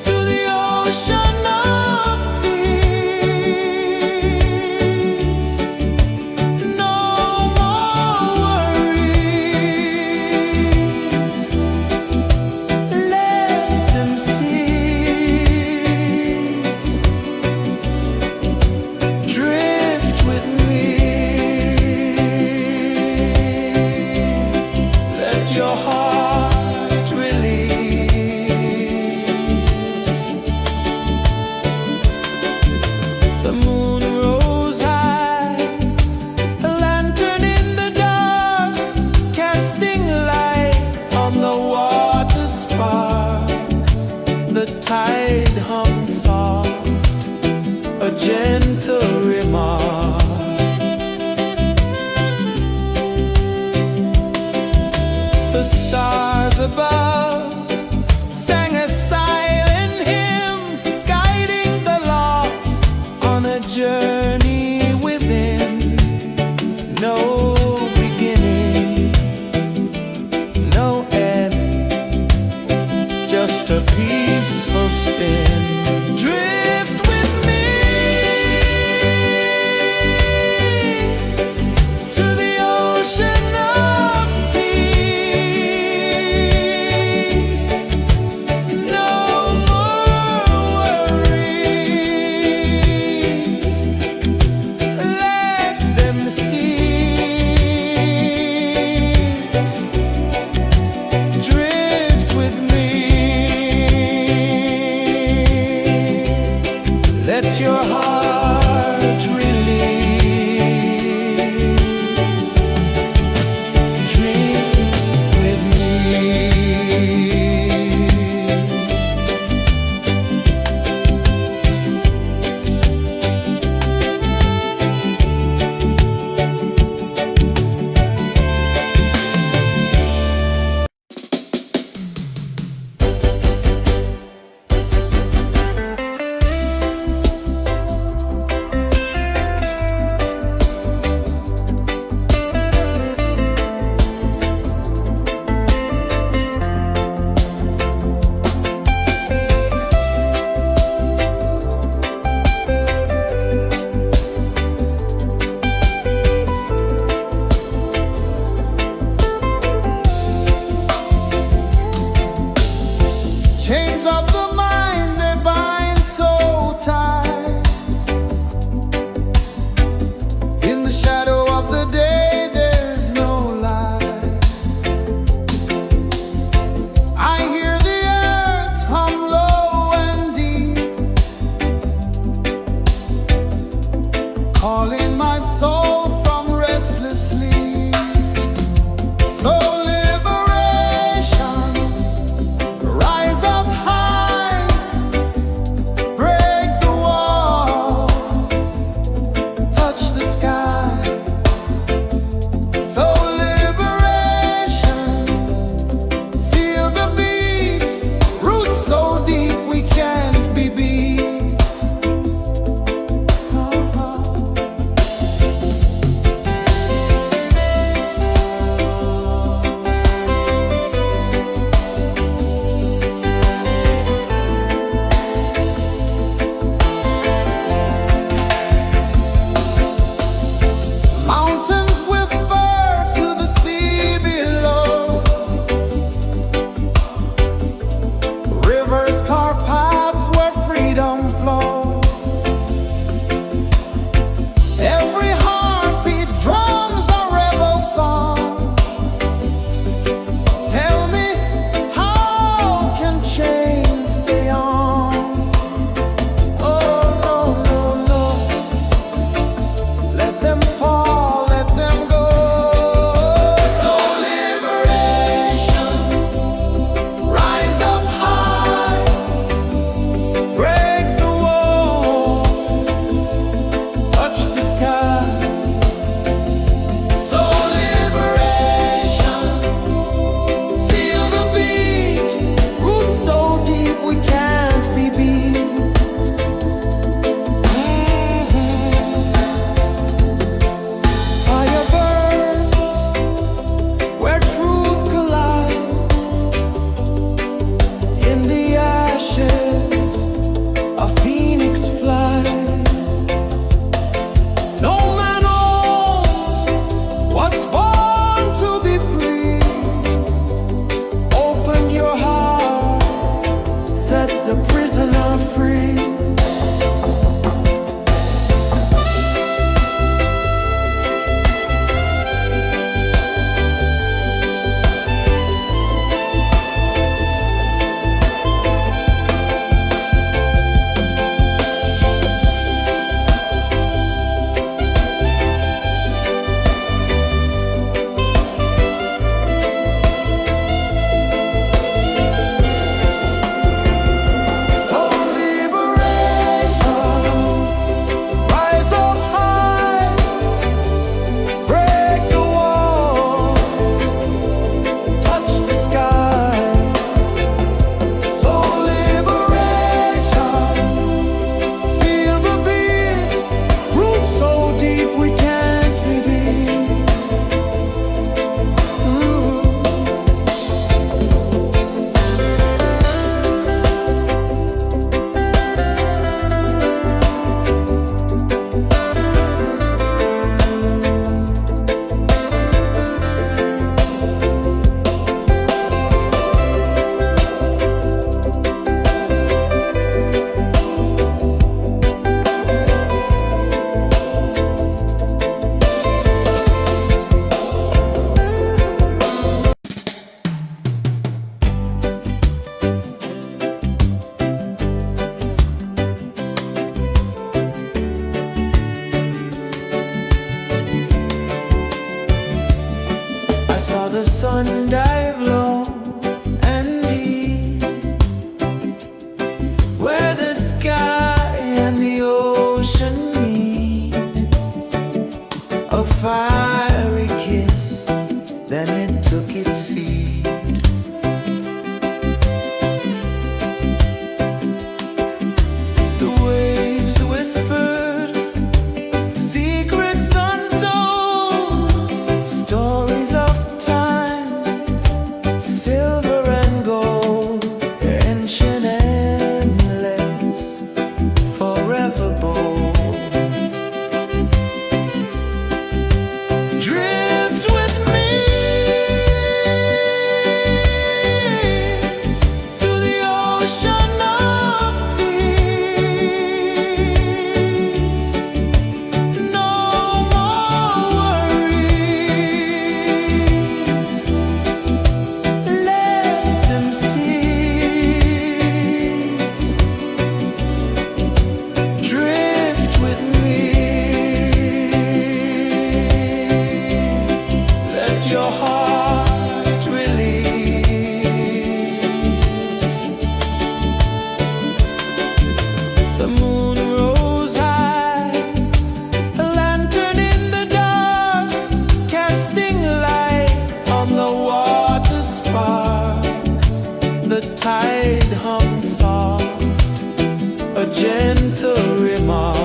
to the ocean of peace. No more worries, let them cease. Drift with me, let your heart release. The moon rose high, a lantern in the dark, casting light on the water spark. The tide hummed soft, a gentle remark. The stars above sang a silent hymn, guiding the lost on a journey within. No beginning, no end, just a peaceful spin. Drift with me to the ocean of peace. No more worries, let them cease. Drift with me, let your heart release. Dream with me. Chains of the mind, they bind so tight. In the shadow of the day, there's no light. I hear the earth hum low and deep, calling my soul from restless sleep. So liberation, rise up high, break the walls, touch the sky. So liberation, feel the beat, roots so deep we can't be beat. sun dive low and deep, where the sky and the ocean meet, a fiery kiss, then it took its seed. The waves whispered secrets untold, stories of time, silver and gold, ancient, endless, forever bold. Drift with me to the ocean of peace. No more worries, let them cease. Drift with me, let your heart release. The moon rose high, a lantern in the dark, casting light on the water spark. The tide hummed soft, a gentle remark.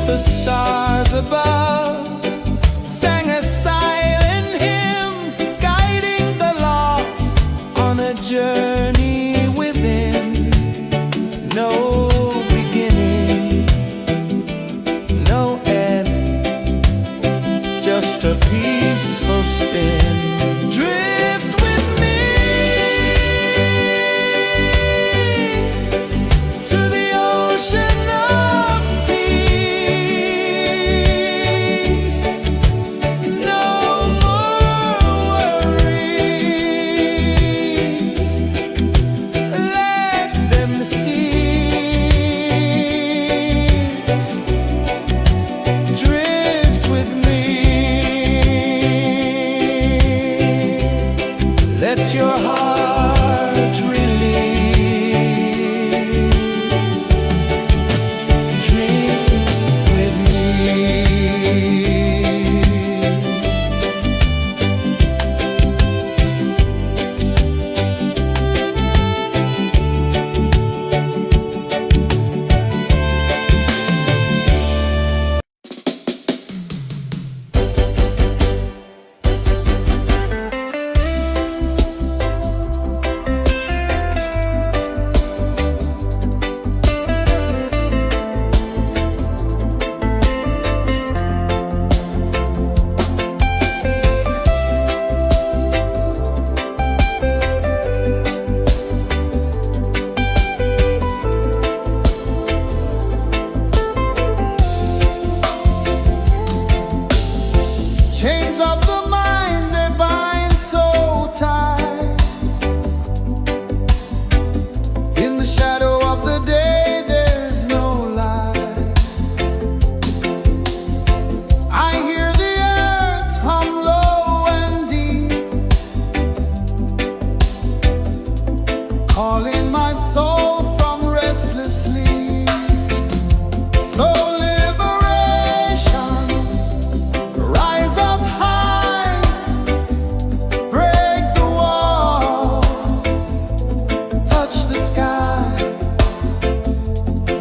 The stars above sang a silent hymn, guiding the lost on a journey within. No beginning, no end, just a peaceful spin. Drift with me to the ocean of peace. No more worries, let them cease. Drift with me, let your heart release. Drift with me. Chains of the mind, they bind so tight. In the shadow of the day, there's no light. I hear the earth hum low and deep, calling my soul from restless sleep. So liberation, rise up high, break the walls, touch the sky.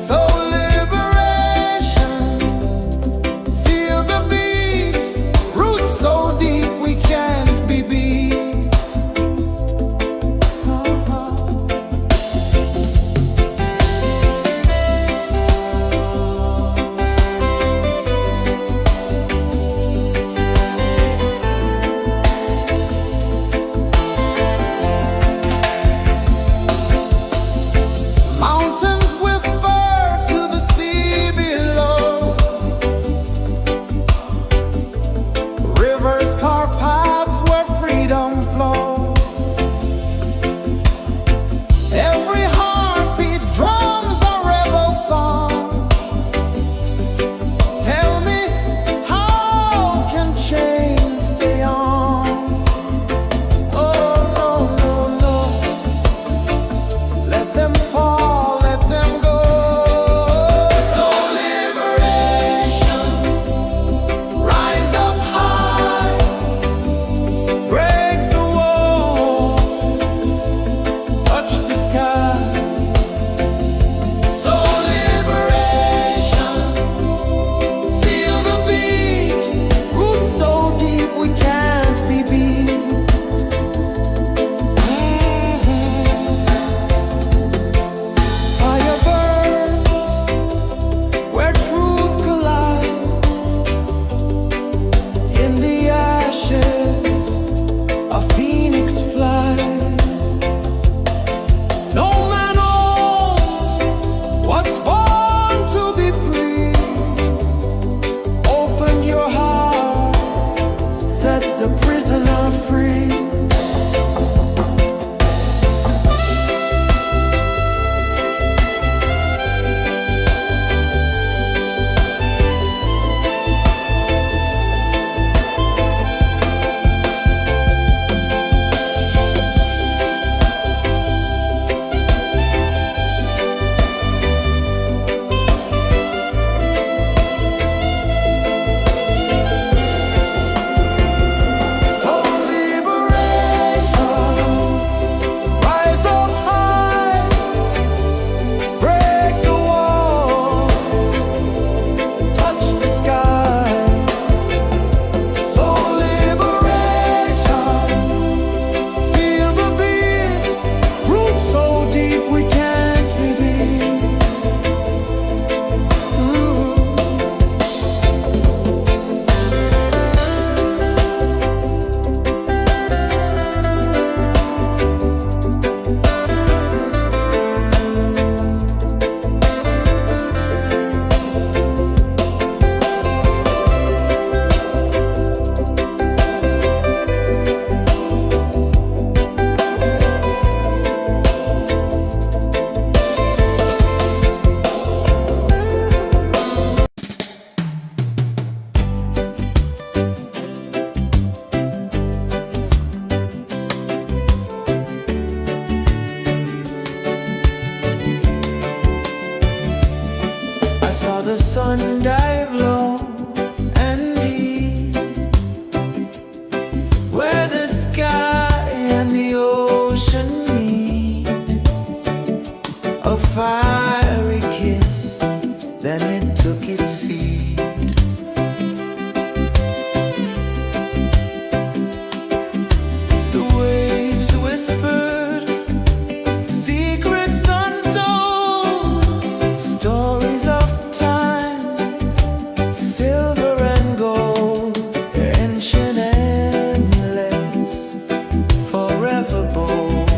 So liberation, feel the beat, roots so deep we can't be beat. sun dive low and deep, where the sky and the ocean meet, a fiery kiss, then it took its seat. The waves whispered secrets untold, stories of time, silver and gold, ancient, endless, forever bold.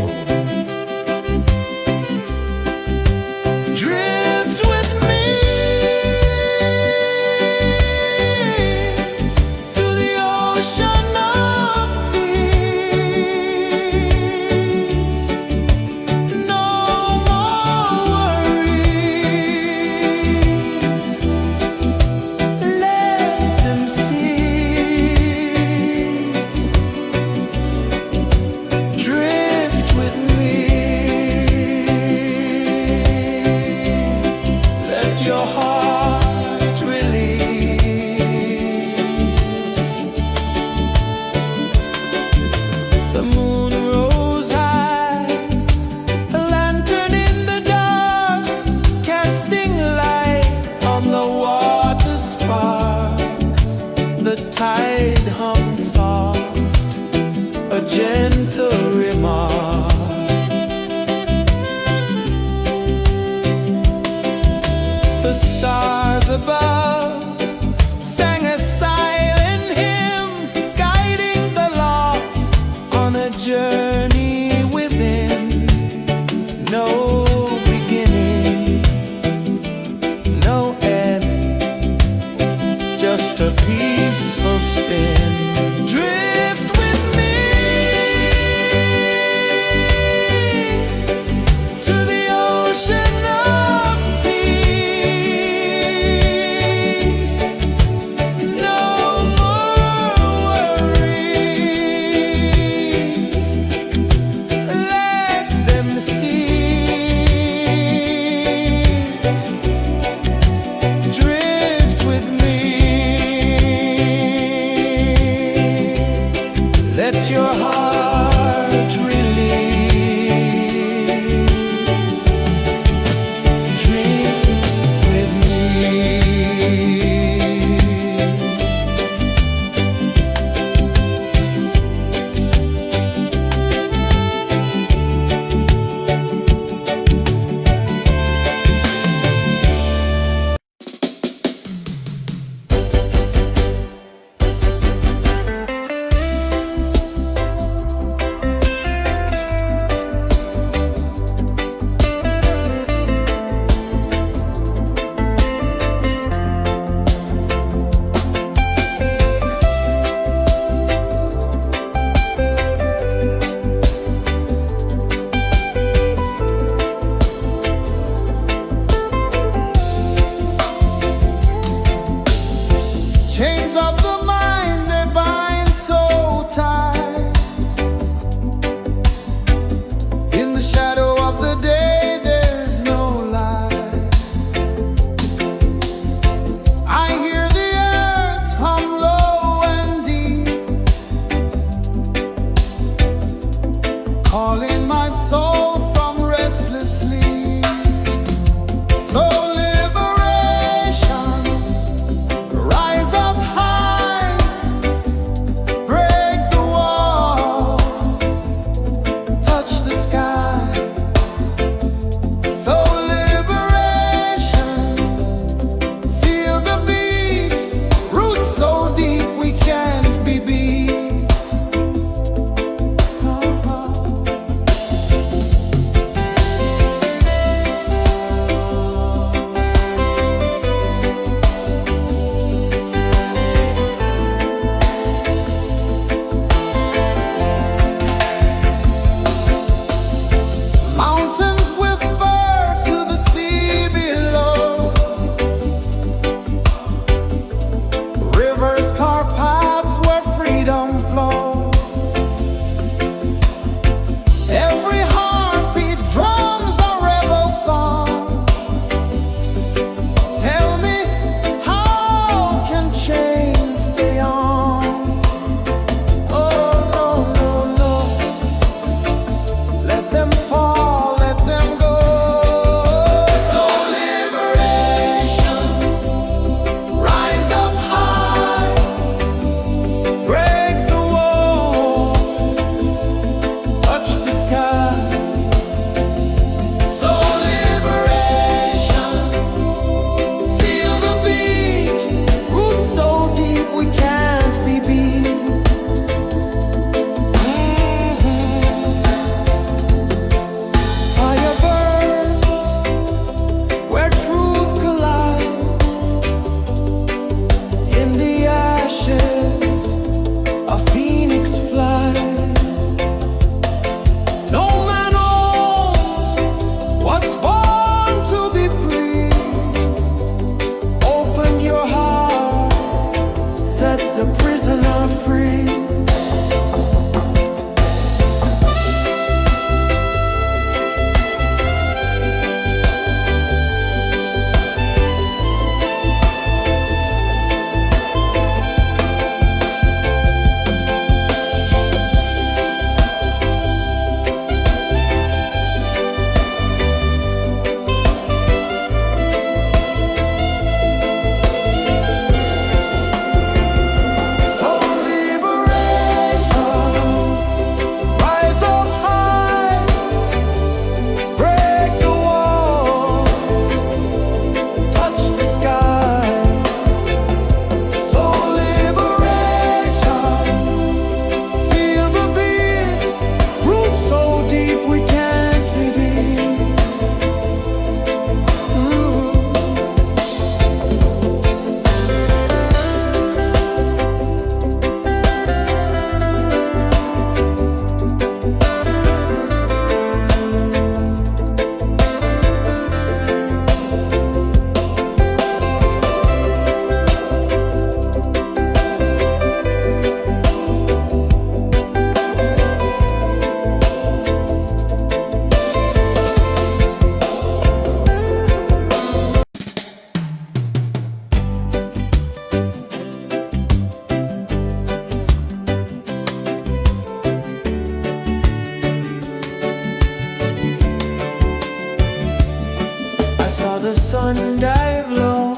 the sun dive low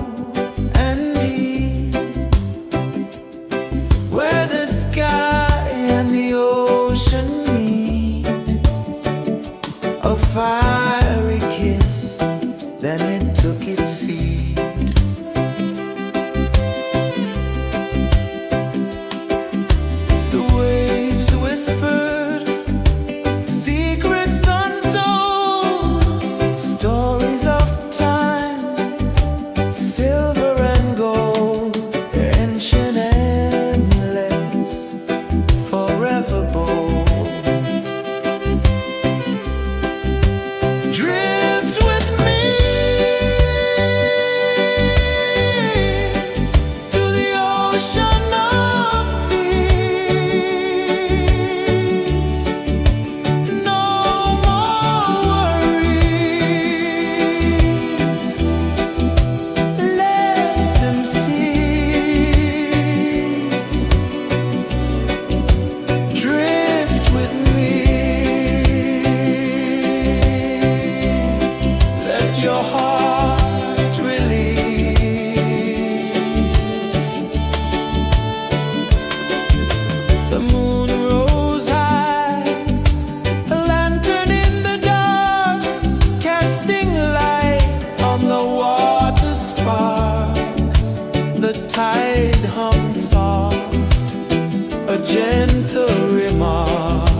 and deep, where the sky and the ocean meet. A fiery kiss, then it took its seed. The waves whispered secrets untold, stories of time, silver and gold, ancient, endless, forever bold. Drift with me to the ocean of peace. No more worries, let them cease. Drift with me, let your heart release. The moon rose high, a lantern in the dark, casting light on the water spark. The tide hummed soft, a gentle remark.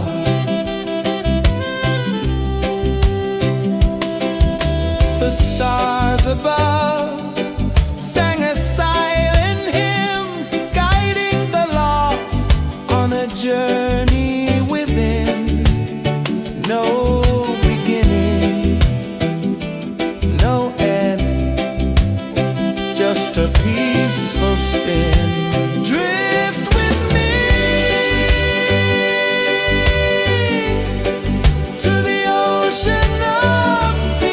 The stars above sang a silent hymn, guiding the lost on a journey within. No beginning, no end, just a peaceful spin. Drift with me to the ocean of peace.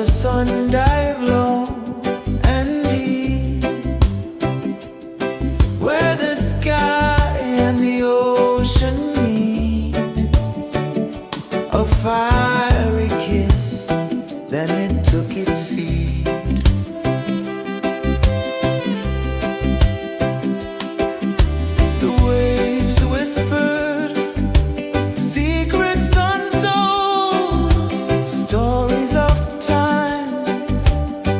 sun dive low and deep, where the sky and the ocean meet. A fiery kiss, then it took its seat. The waves whispered secrets untold, stories of time,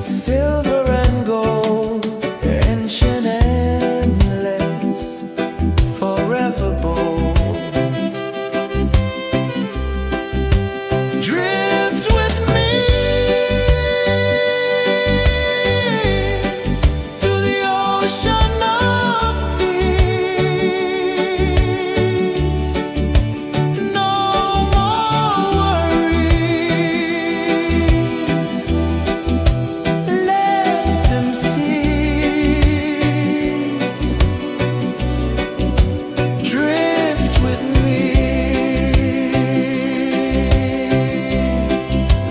silver and gold, ancient, endless, forever bold. Drift with me to the ocean of peace. No more worries, let them cease. Drift with me,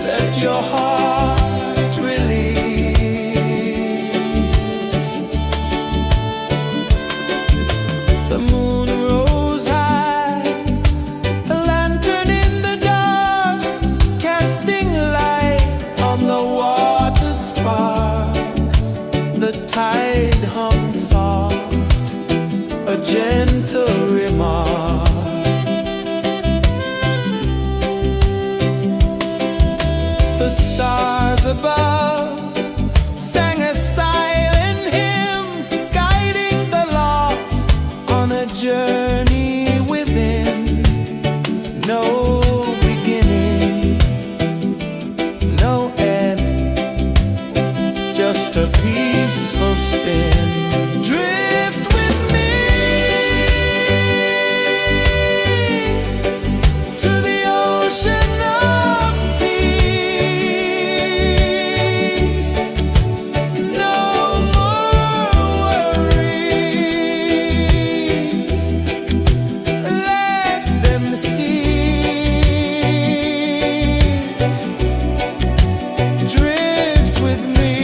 let your heart release. The moon rose high, a lantern in the dark, casting light on the water spark. The tide hummed soft, a gentle remark. The stars above sang a silent hymn, guiding the lost on a journey within. No beginning, no end, just a peaceful spin. Drift with me to the ocean of peace. No more worries, let them cease. Drift with me.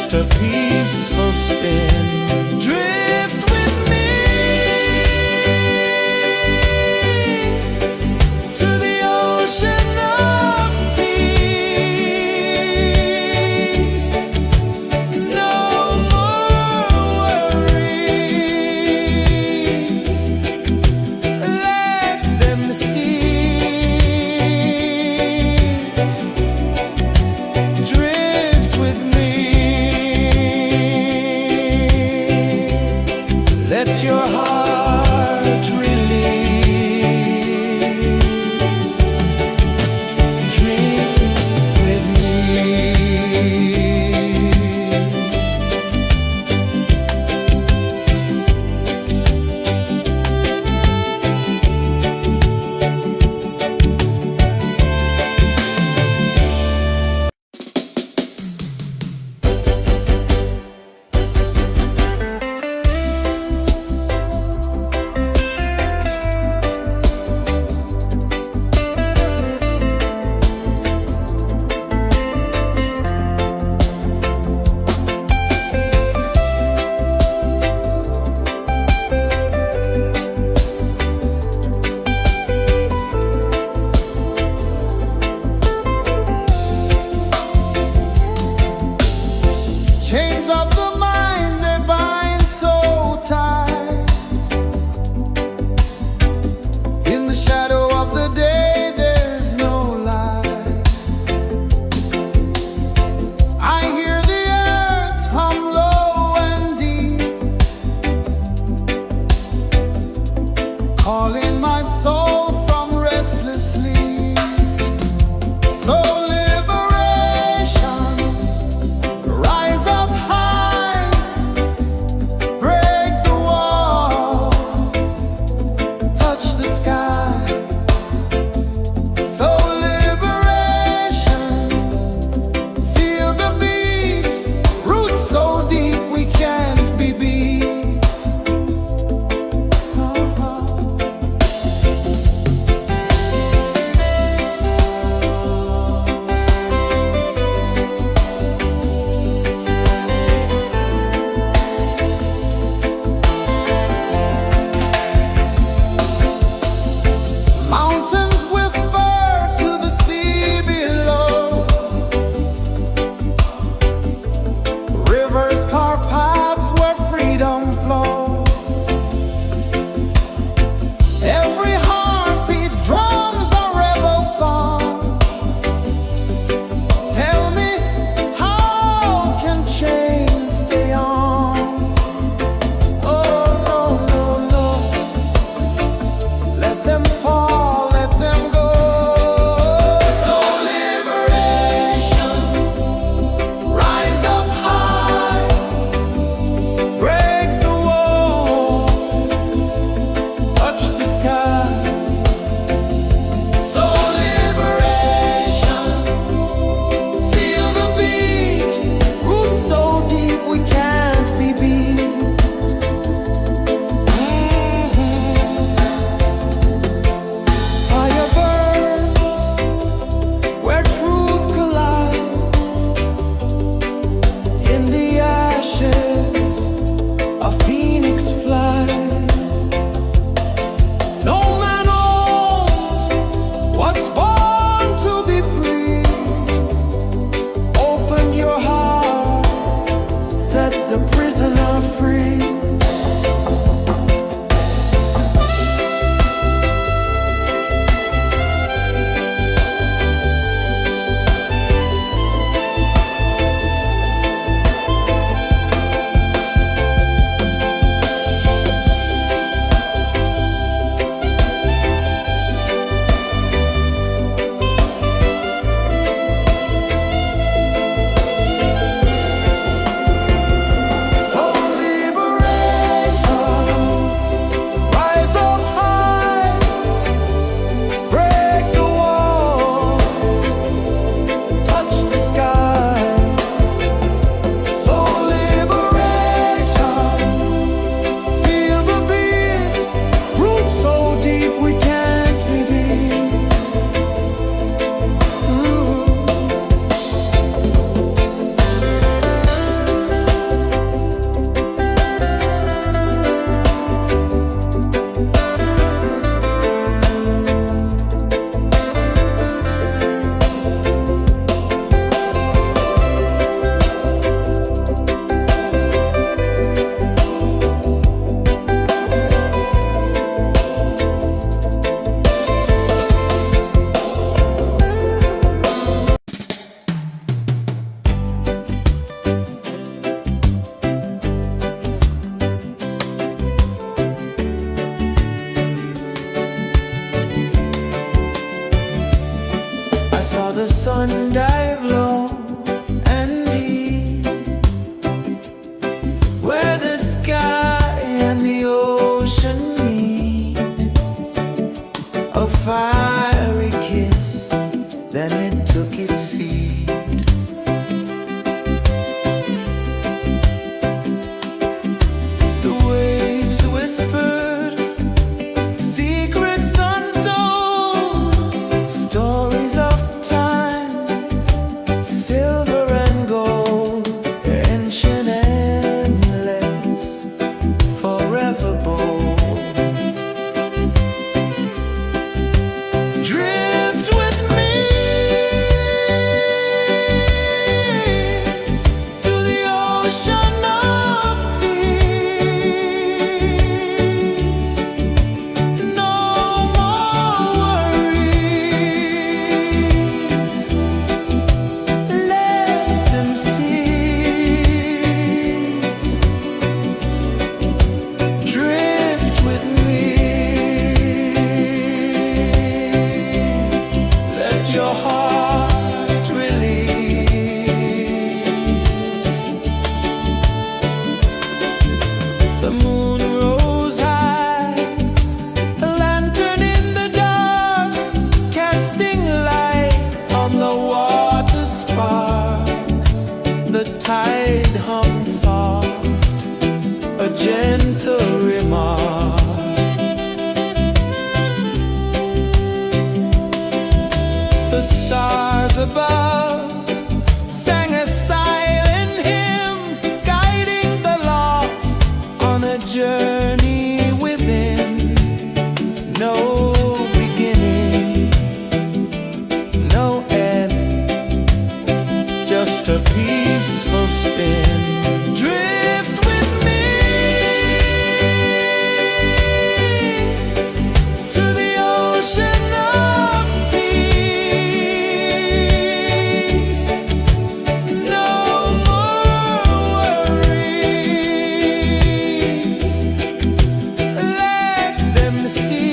just a peaceful spin. Drift with me to the ocean of peace. No more worries, let them cease. Drift with me, let your heart release. Drift with me. Chains of the mind, they bind so tight. In the shadow of the day, there's no light. I hear the earth hum low and deep, calling my soul from restless sleep. So liberation, rise up high, break the walls, touch the sky. So liberation, feel the beat, roots so deep we can't be beat. Mountains whisper to the sea below, rivers carve paths where freedom flows. Every heartbeat drums a rebel song. Tell me, how can chains stay on? Oh no, no, no, let them fall, let them go. So liberation, rise up high, ocean of peace. No more worries. Let them cease. Drift with me. Let your heart release. The moon rose high, a lantern in the dark, casting light on the water spark. The tide hummed soft, a gentle remark. The stars above sang a silent hymn, guiding the lost on a journey within. No beginning, no end, just a peaceful spin. Drift with me to the ocean of peace. No more worries. Let them cease.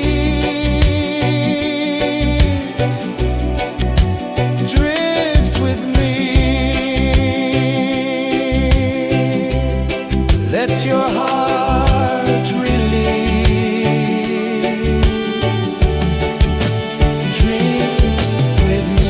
Drift with me. Let your heart release. Dream with me.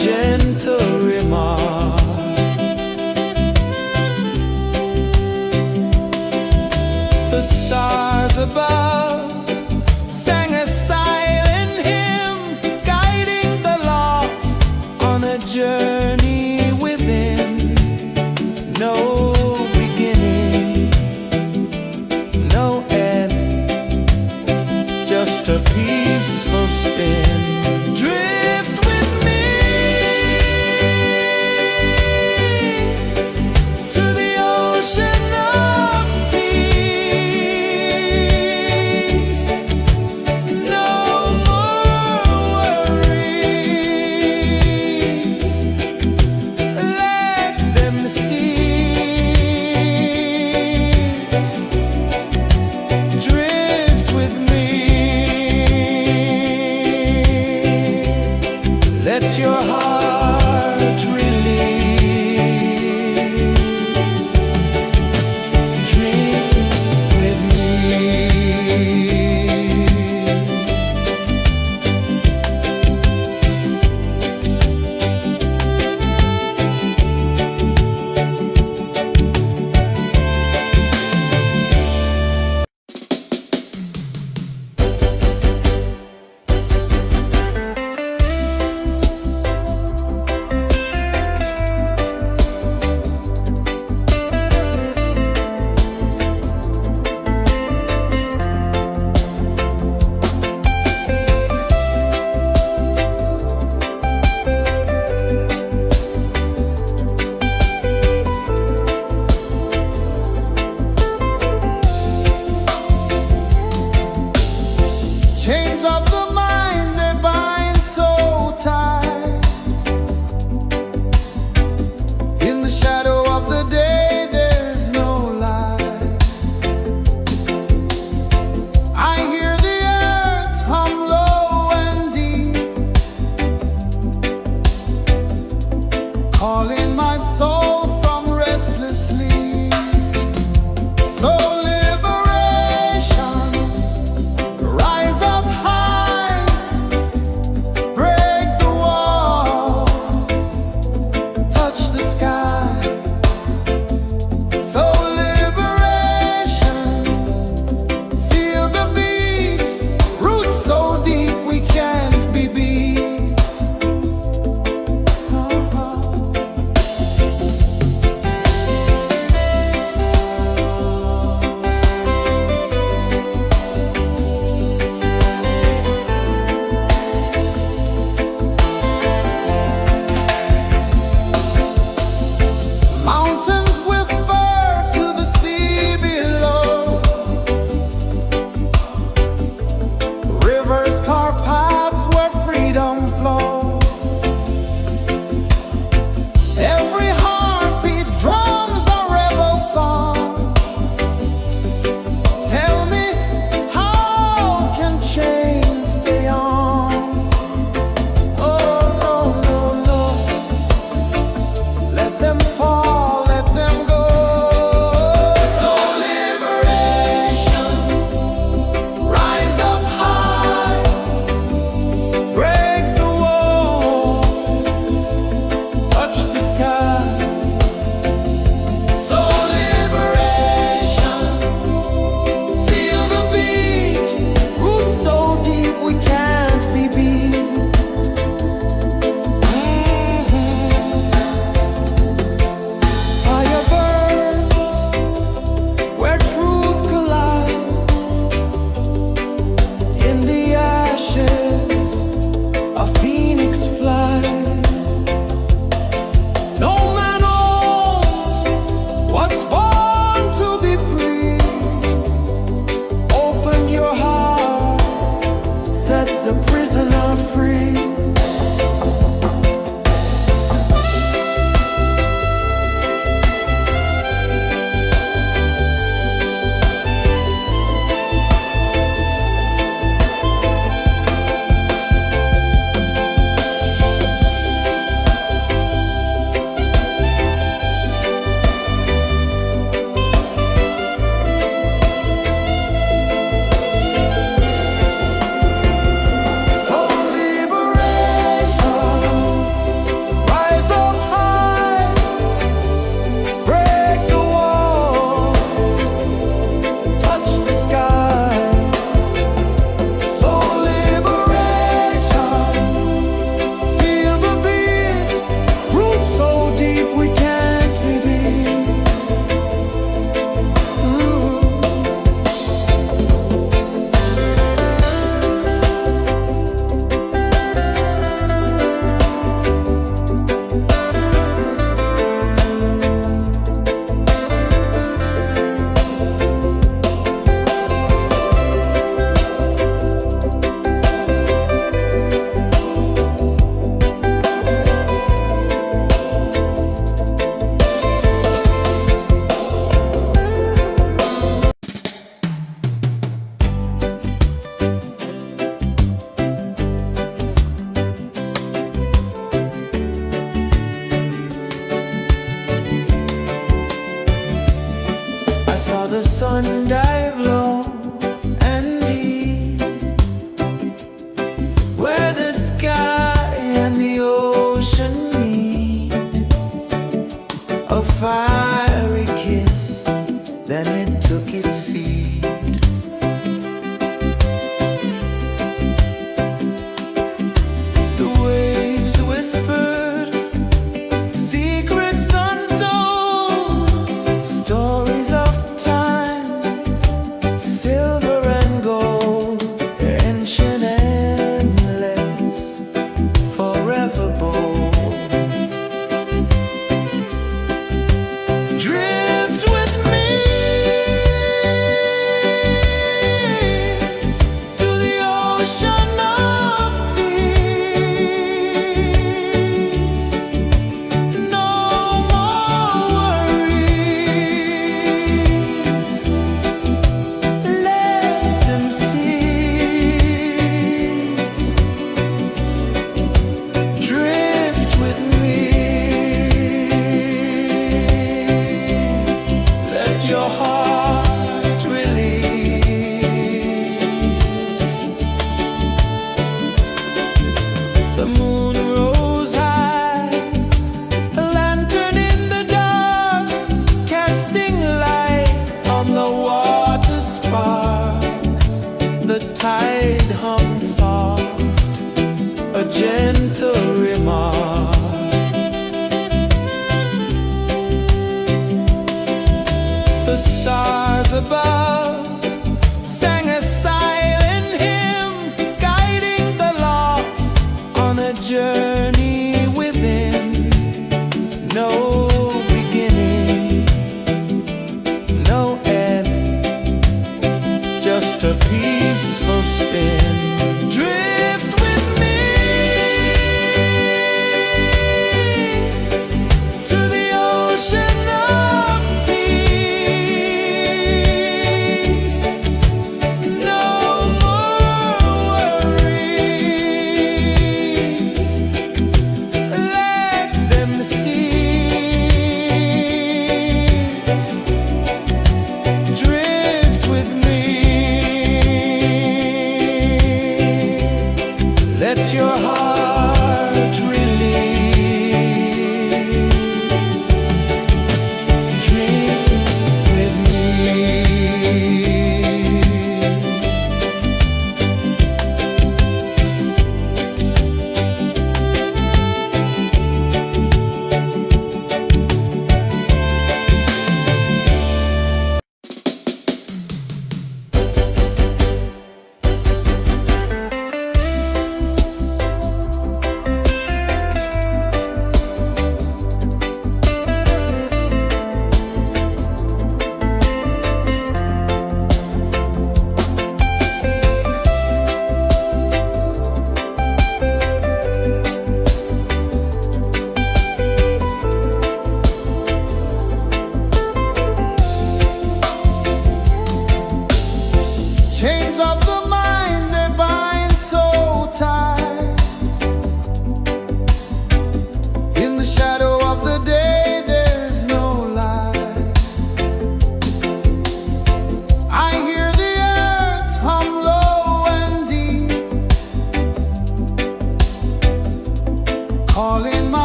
gentle remark. The stars above sang a silent hymn, guiding the lost on a journey within. No beginning, no end, just a peaceful spin. Drift with me to the ocean of peace. No more worries, let them cease. Drift with me, let your heart release. Dream with me. Chains of the mind, they bind so tight. In the shadow of the day, there's no light. I hear the earth hum low and deep, calling my soul from restless sleep. So liberation, rise up high, break the walls, touch the sky. So liberation, feel the beat, roots so deep we can't be beat.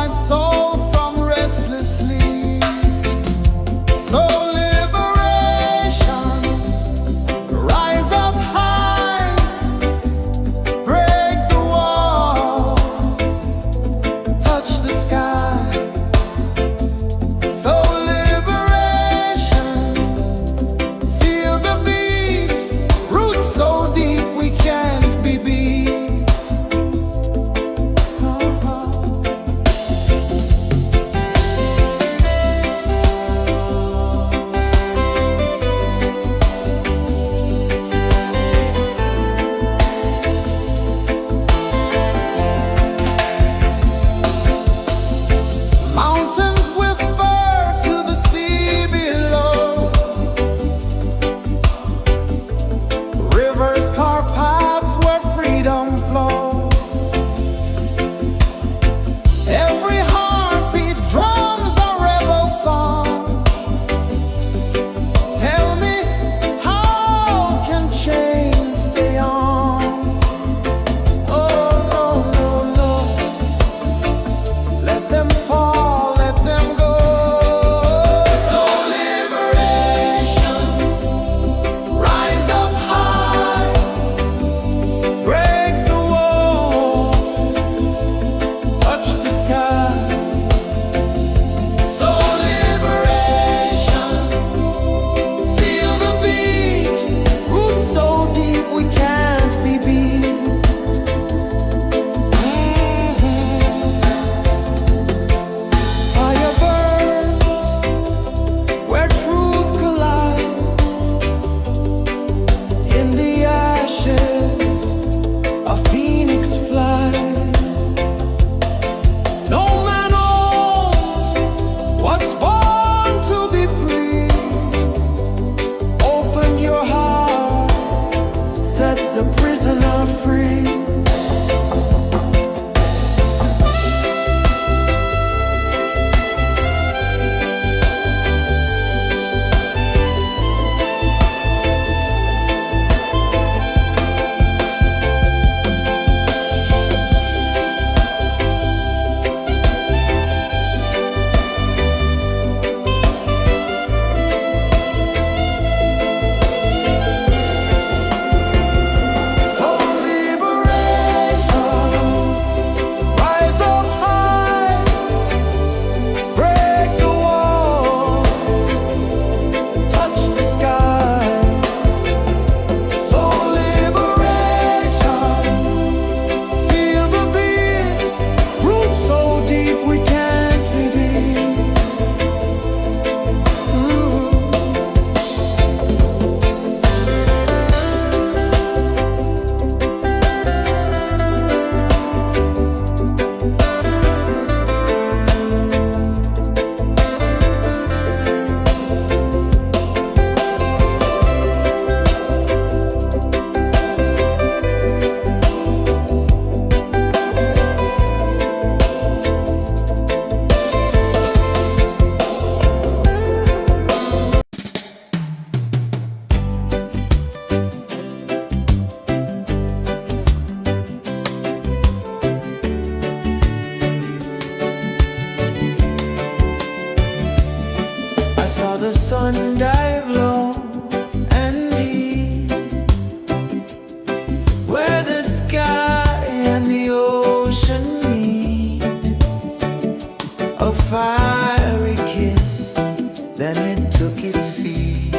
my soul from restless sleep. So liberation, rise up high, break the walls, touch the sky. So liberation, feel the beat, roots so deep we can't be beat. Mountains whisper to the sea below. Rivers carve paths where freedom flows. Every heartbeat drums a rebel song. Tell me, how can chains stay on? Oh, no, no, no. Let them fall, let them go. So liberation, rise up high, break the walls, touch the sky. So liberation, feel the beat, roots so deep we can't be beat. Fire burns where truth collides. In the ashes, a phoenix flies. No man owns what's born to be free. Open your heart, set the prisoner free. So liberation, rise up high, break the walls, touch the sky. So liberation, feel the beat, roots so deep we can't be beat. I saw the sun dive low and deep, where the sky and the ocean meet. A fiery kiss, then it took its seed.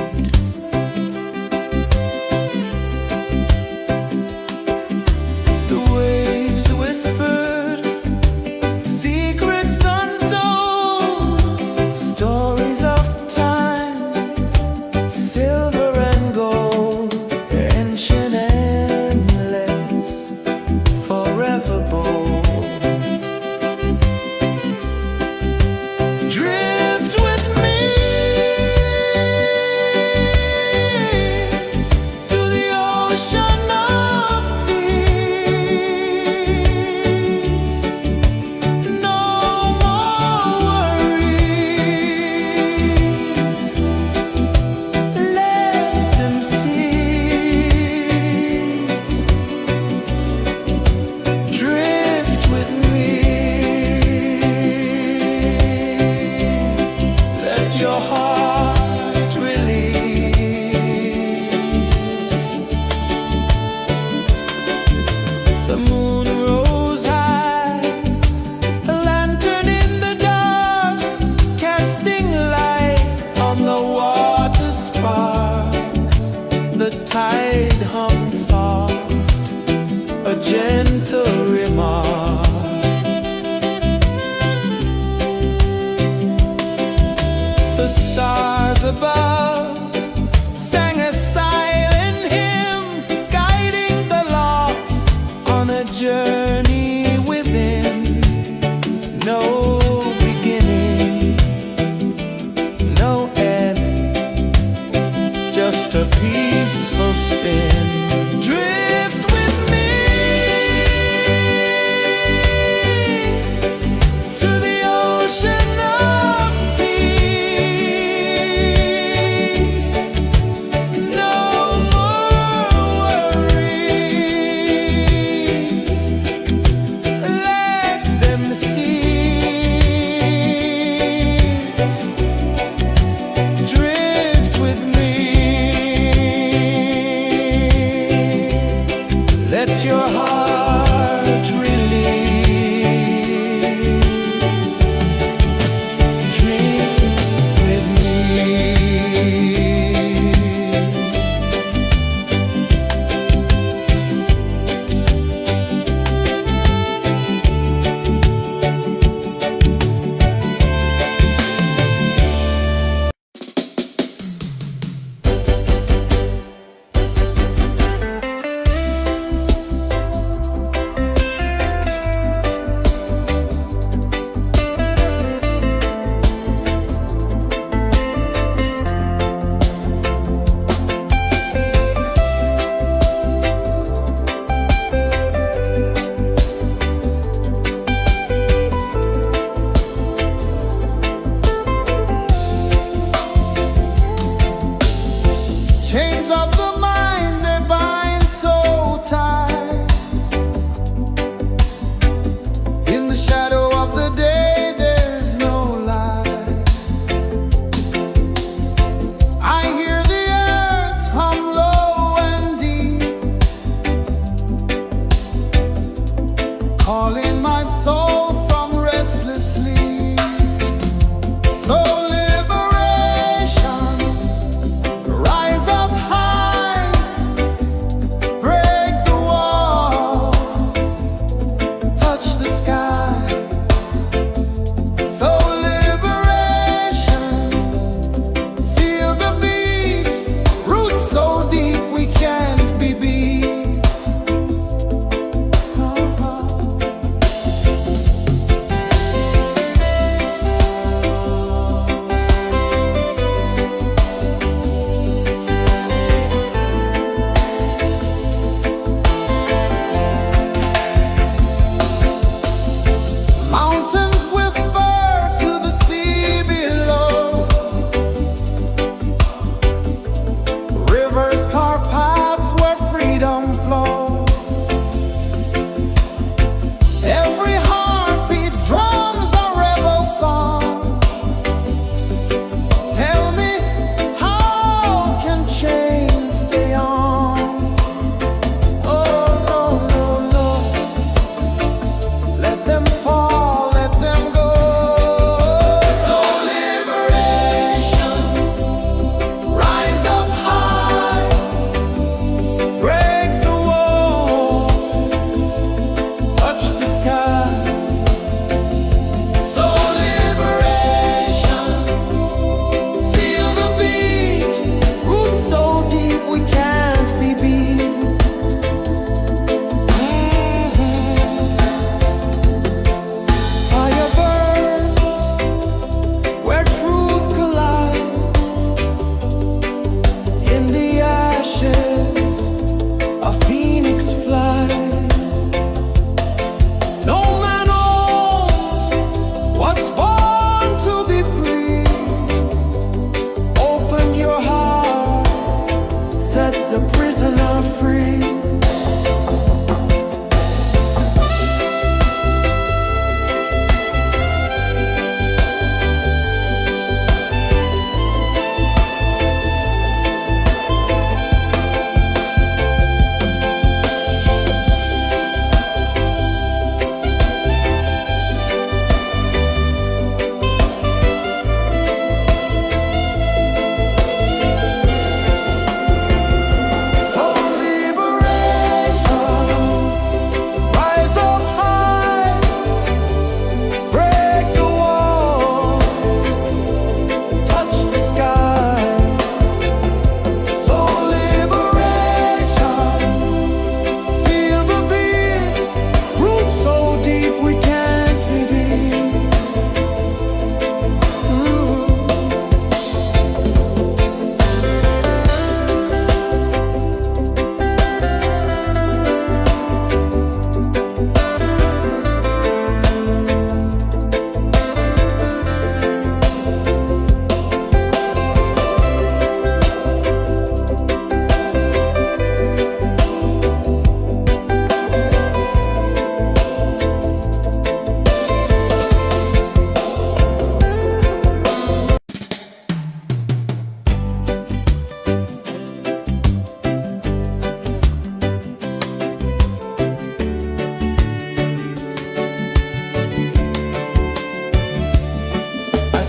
The waves whispered secrets untold, stories of time, silver and gold, ancient, endless, forever bold.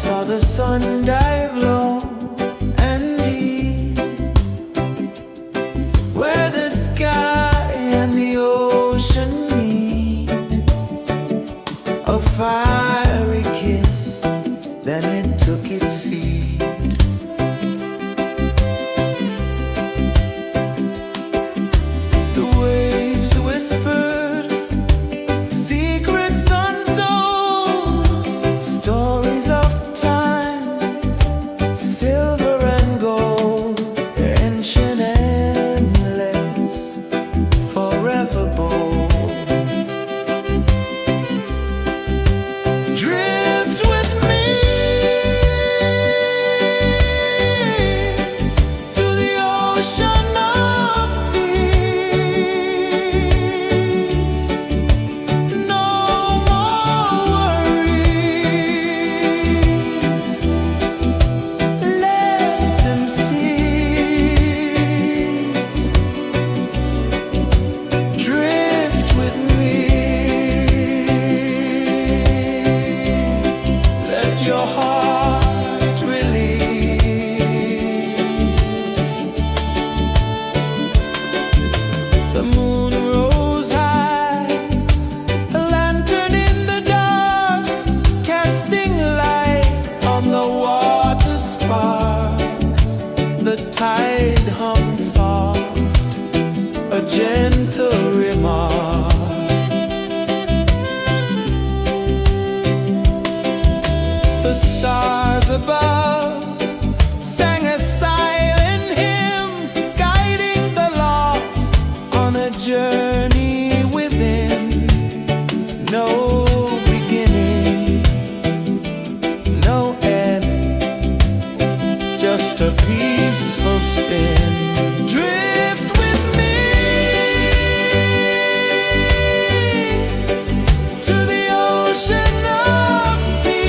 saw the sun dive low and deep, where the sky and the ocean meet. A fiery kiss, then it took its seat. The waves whispered secrets untold, stories of time, silver and gold, ancient, endless, forever bold. Drift with me to the ocean of peace. No more worries, let them cease. Drift with me, let your heart release. The moon rose high, a lantern in the dark, casting light on the water spark. The tide hummed soft, a gentle remark. The stars above sang a silent hymn, guiding the lost on a journey within. No beginning, no end, just a peaceful spin. Drift with me to the ocean of peace.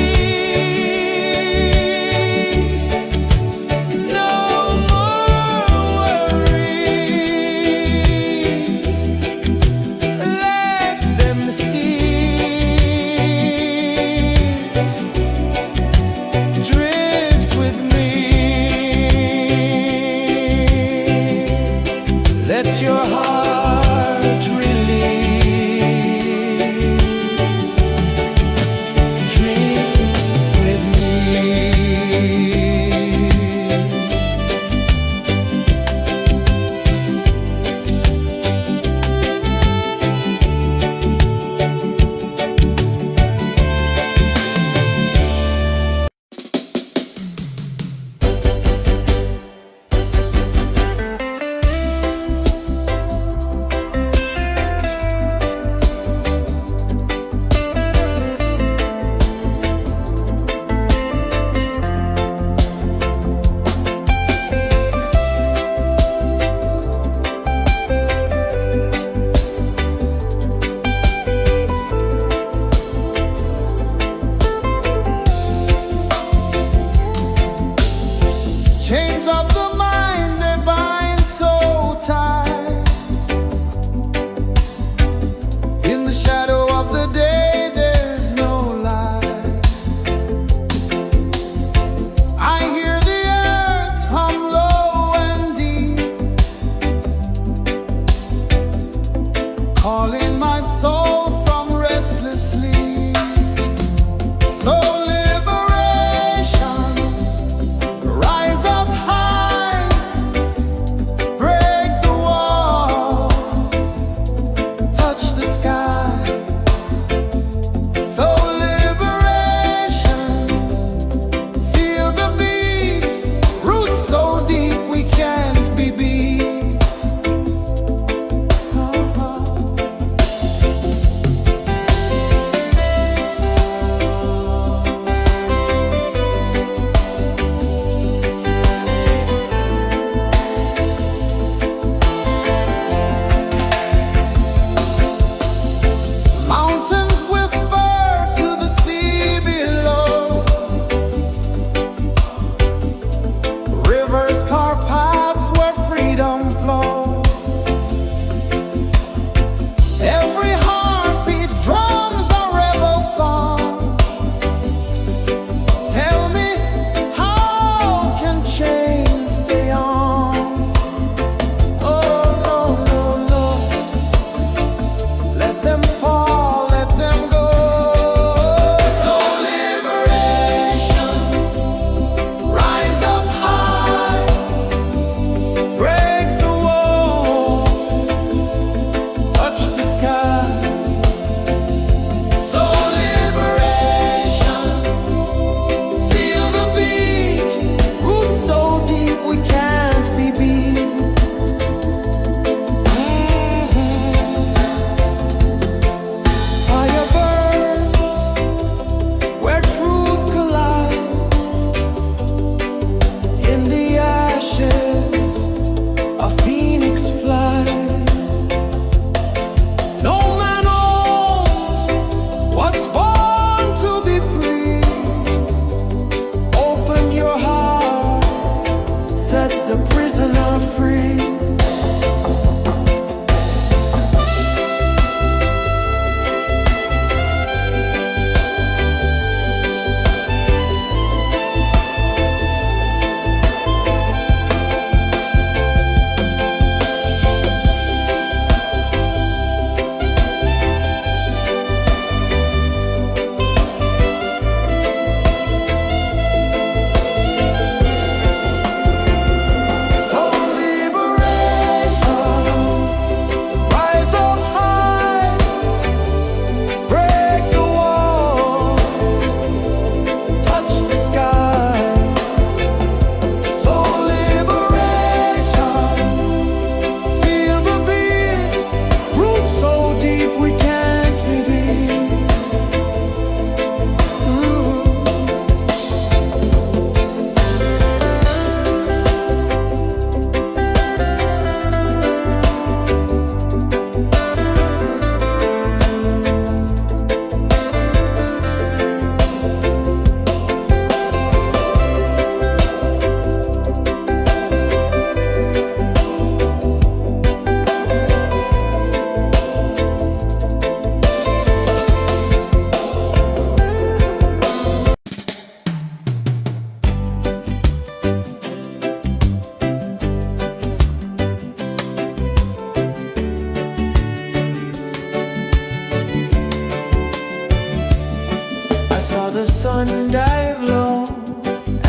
Dive low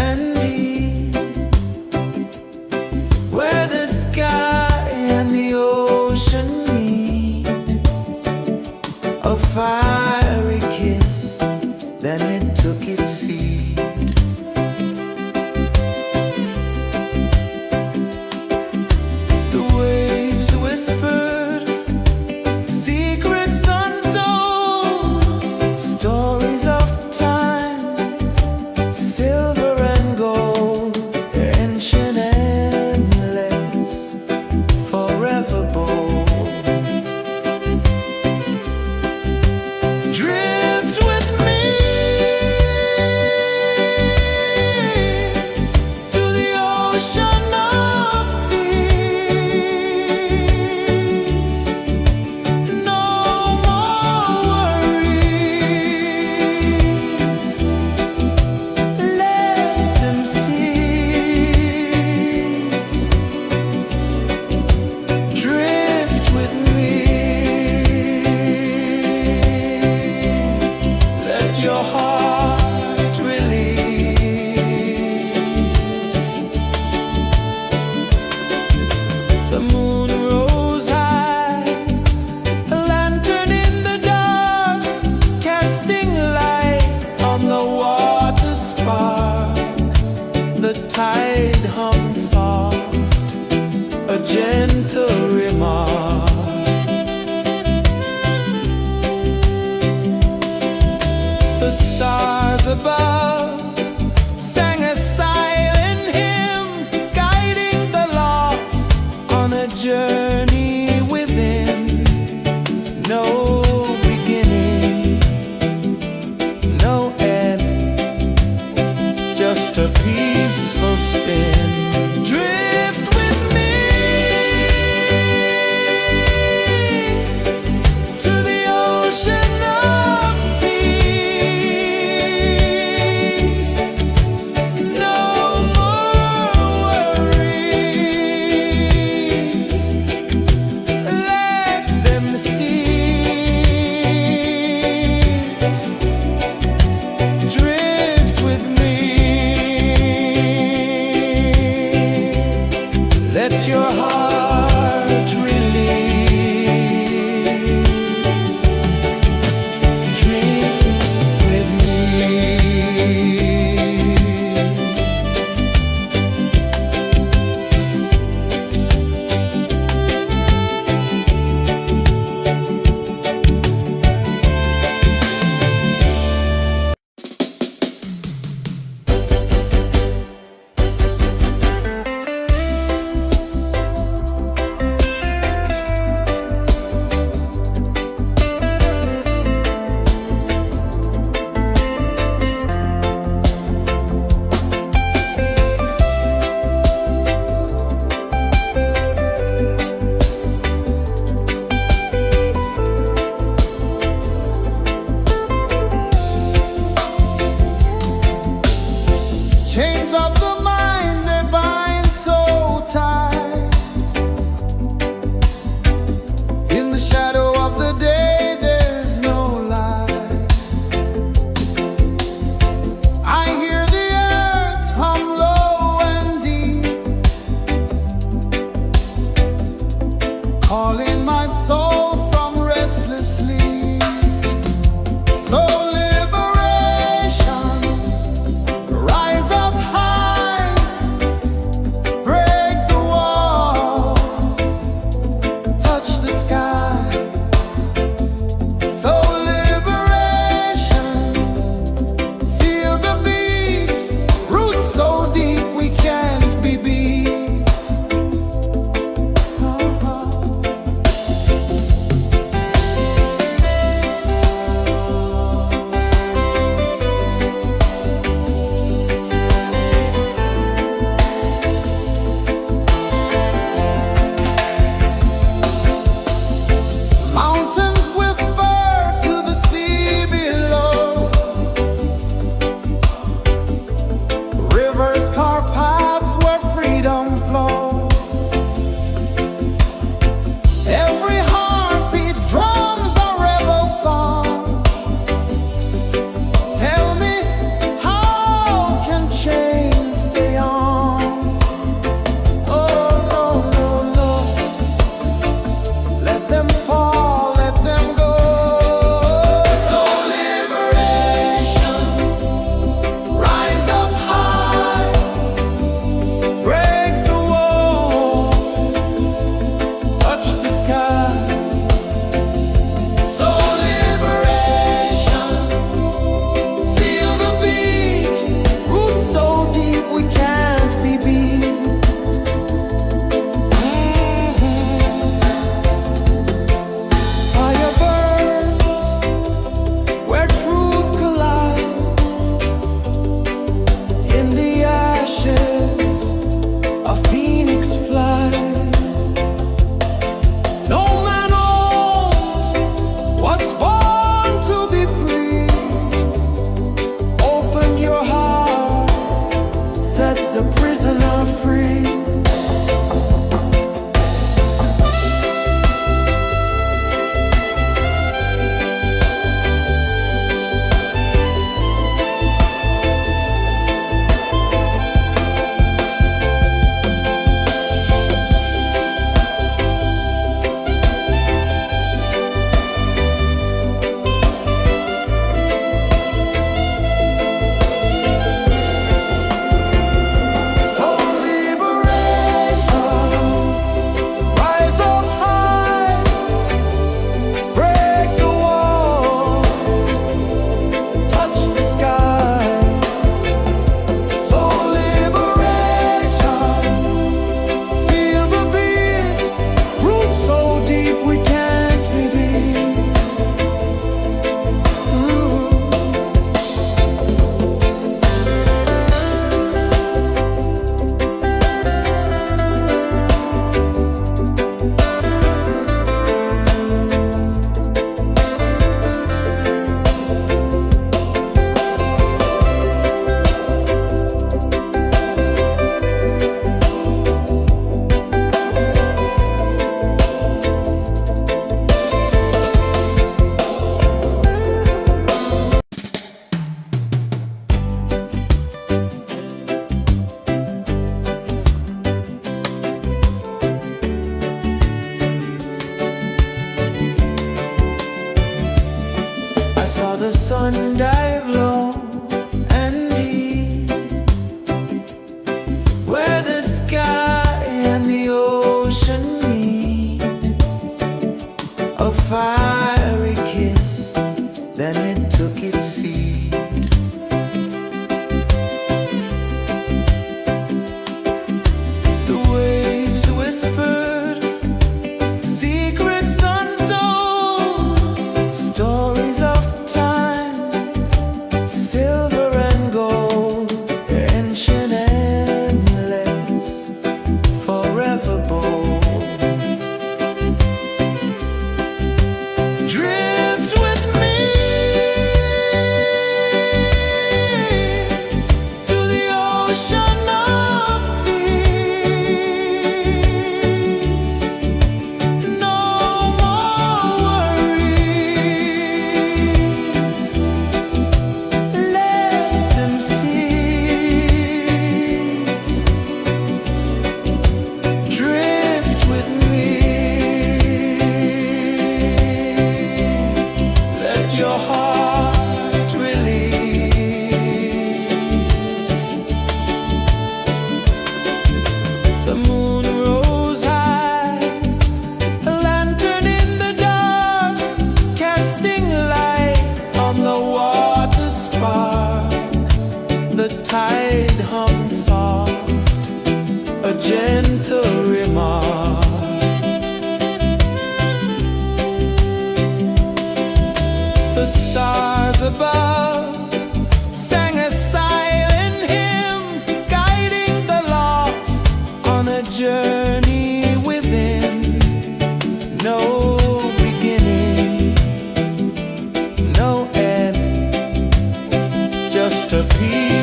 and deep, where the sky and the ocean meet. A fiery kiss, then it took its seed. The waves whispered secrets untold, stories of time, silver and gold, ancient, endless, forever bold. Drift with me to the ocean of peace. No more worries, let them cease. Drift with me, let your heart release. The moon rose high, a lantern in the dark, casting light on the water spark. The tide hummed soft, a gentle remark. The stars above sang a silent hymn, guiding the lost on a journey within. No beginning, no end, just a peaceful spin. Drift with me to the ocean of peace. No more worries, let them cease. Drift with me.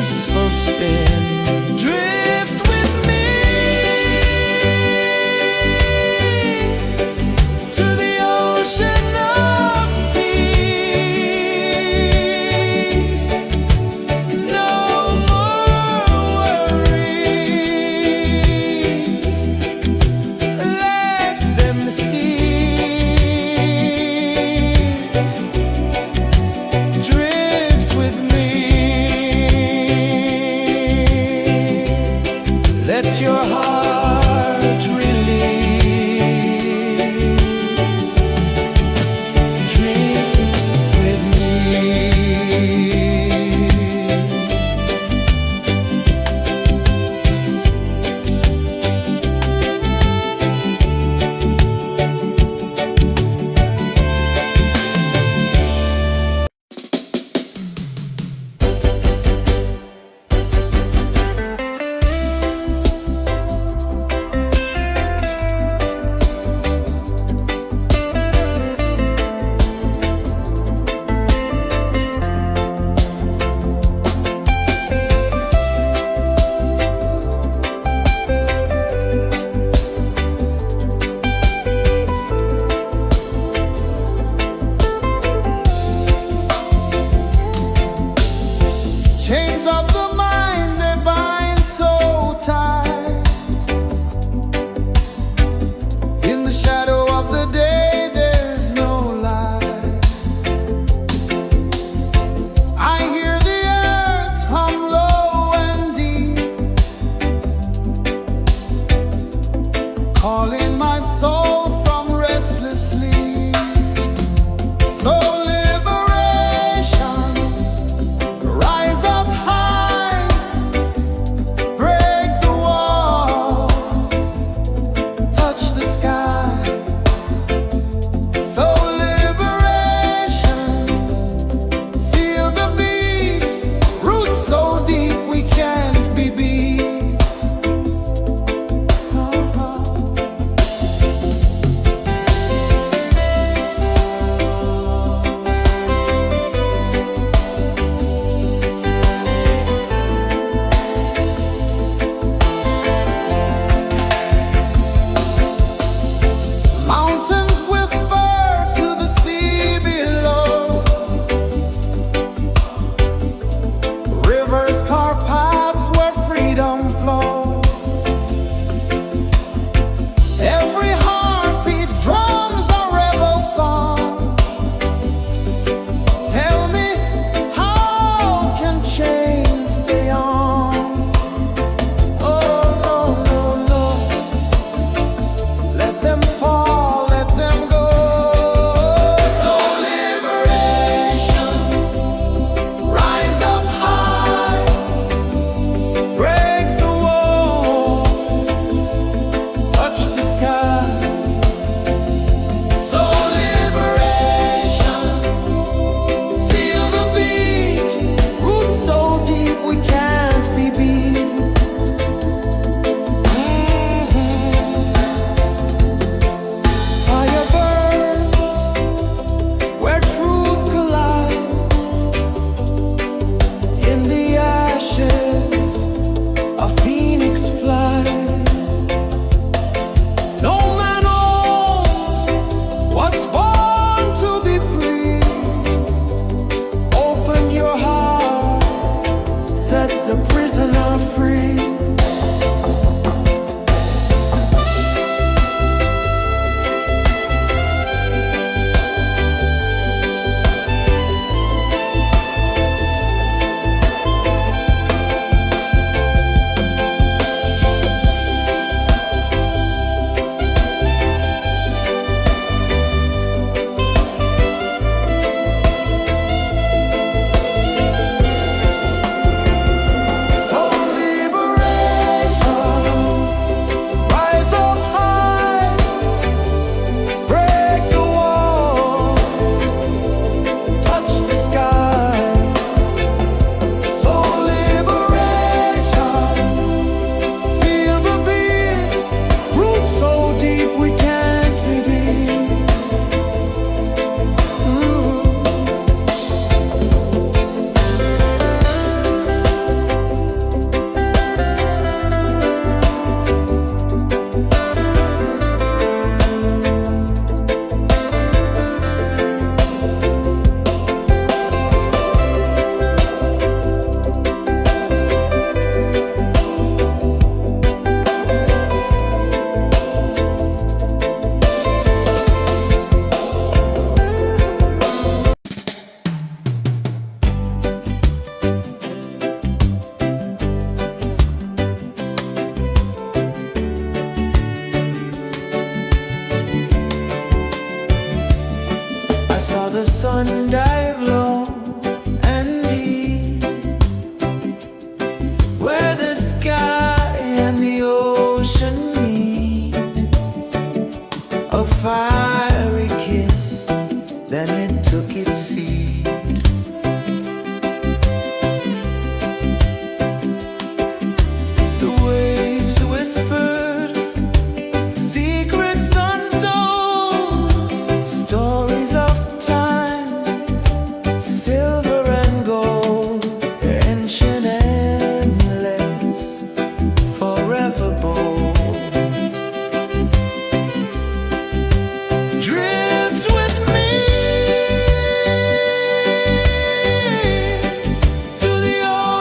peaceful spin. Drift with me to the ocean of peace. No more worries, let them cease. Drift with me, let your heart release. Dream with me.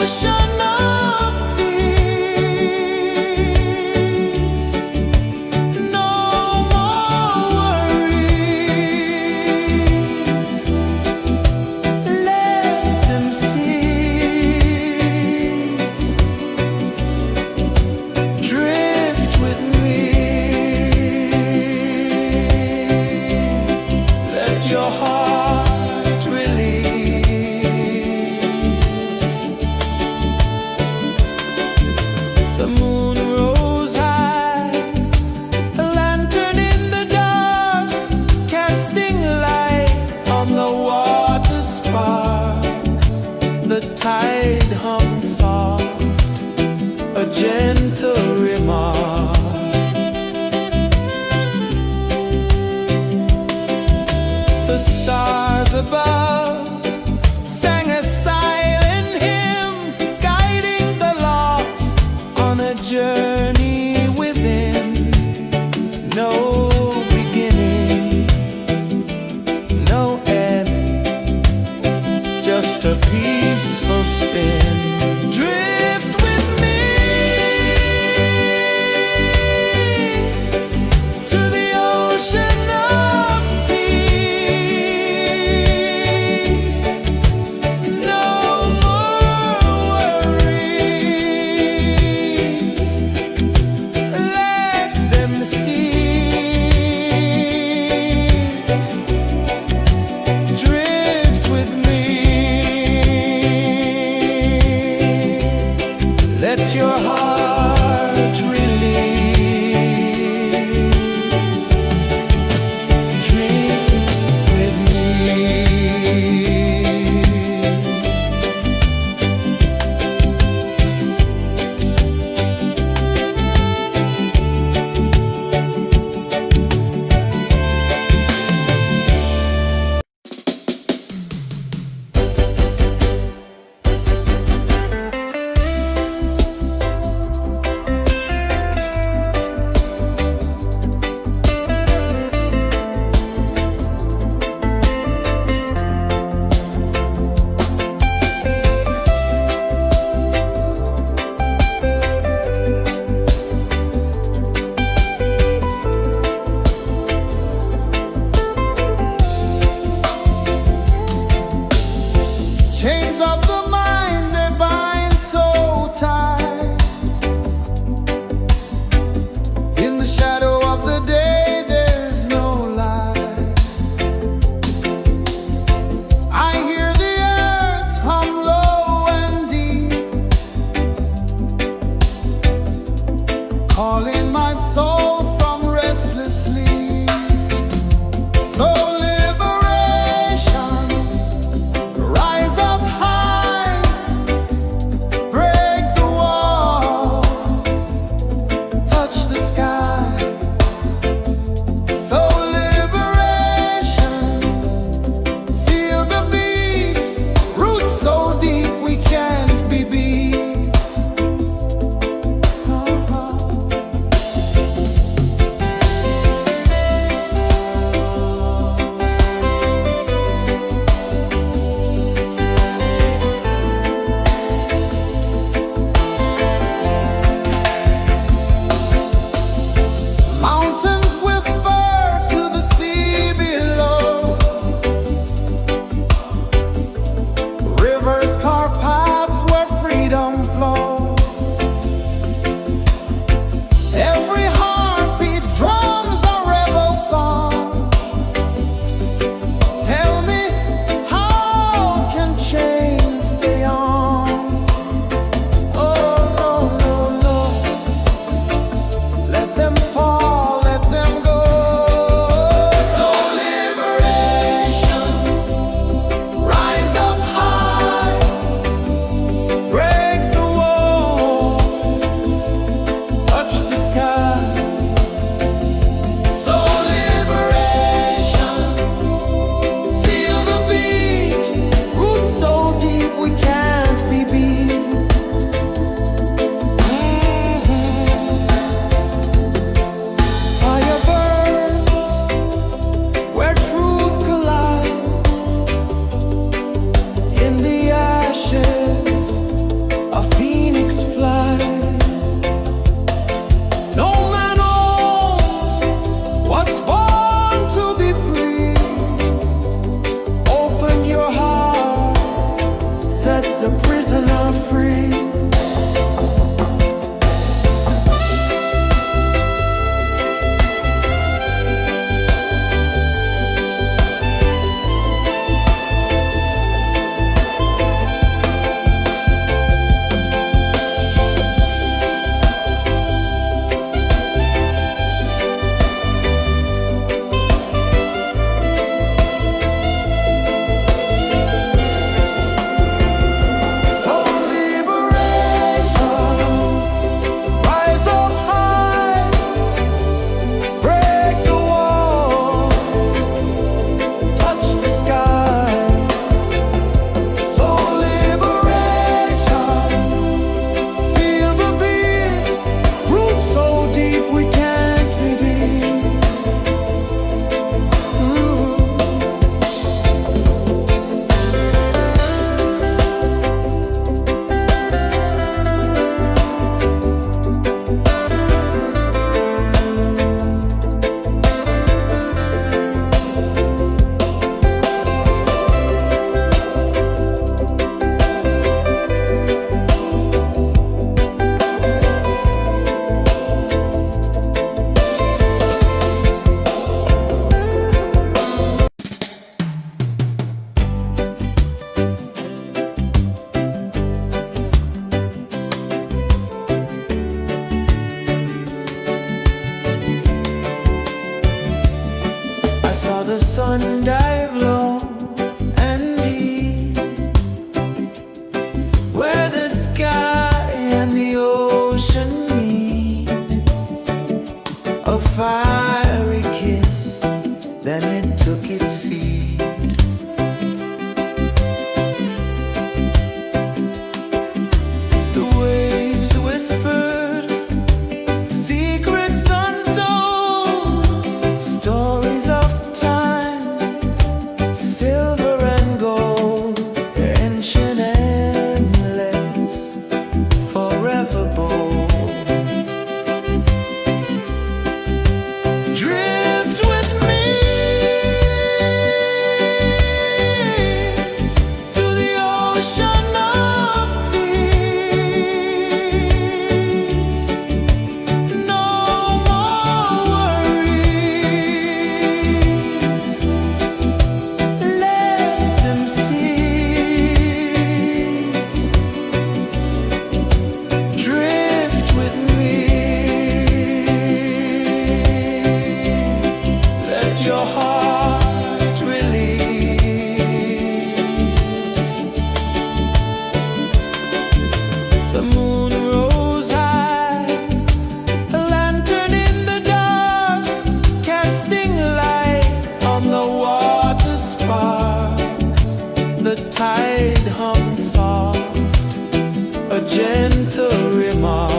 ocean of peace. No more worries. Let them cease. Drift with me. Let your heart release. The moon rose high, a lantern in the dark, casting light on the water spark. The tide hummed soft, a gentle remark. The stars above sang a silent hymn, guiding the lost on a journey within. No beginning, no end, just a peaceful spin. Drift with me to the ocean of peace. No more worries. Let them cease. Drift with me. Let your heart release. Dream with me. The waves whispered secrets untold, stories of time, silver and gold, ancient, endless, forever bold. Drift with me to the ocean of peace. No more worries. Let them cease. Drift with me. Let your heart release. The moon rose high, a lantern in the dark, casting light on the water spark. The tide hummed soft, a gentle remark.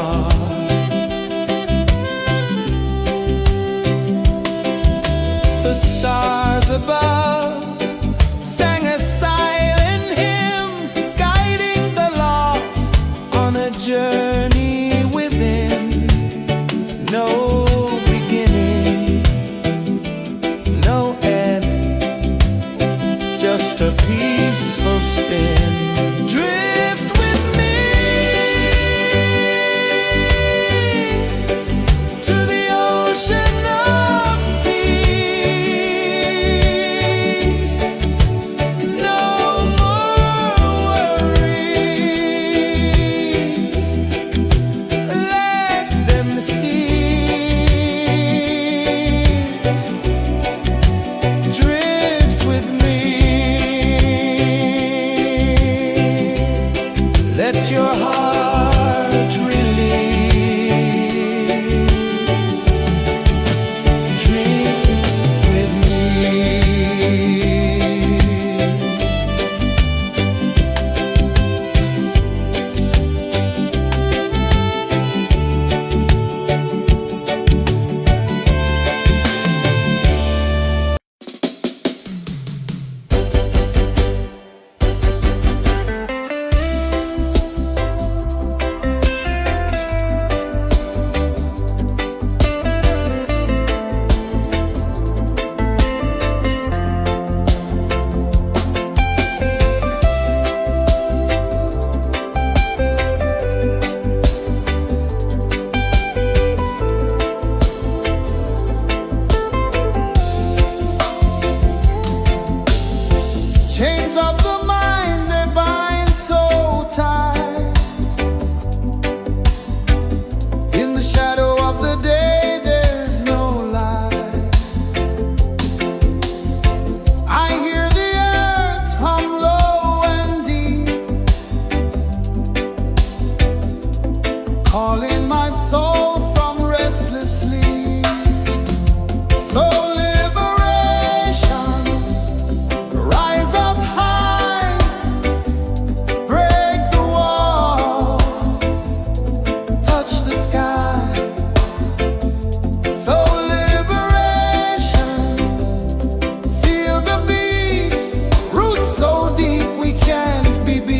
The stars above sang a silent hymn, guiding the lost on a journey within. No beginning, no end, just a peaceful spin. Drift with me to the ocean of peace. No more worries. Let them cease. Drift with me. Let your heart release. Dream with me. Chains of the mind, they bind so tight. In the shadow of the day, there's no light. I hear the earth hum low and deep, calling my soul from restless sleep. So liberation, rise up high, break the walls, touch the sky. So liberation, feel the beat, roots so deep we can't be beat.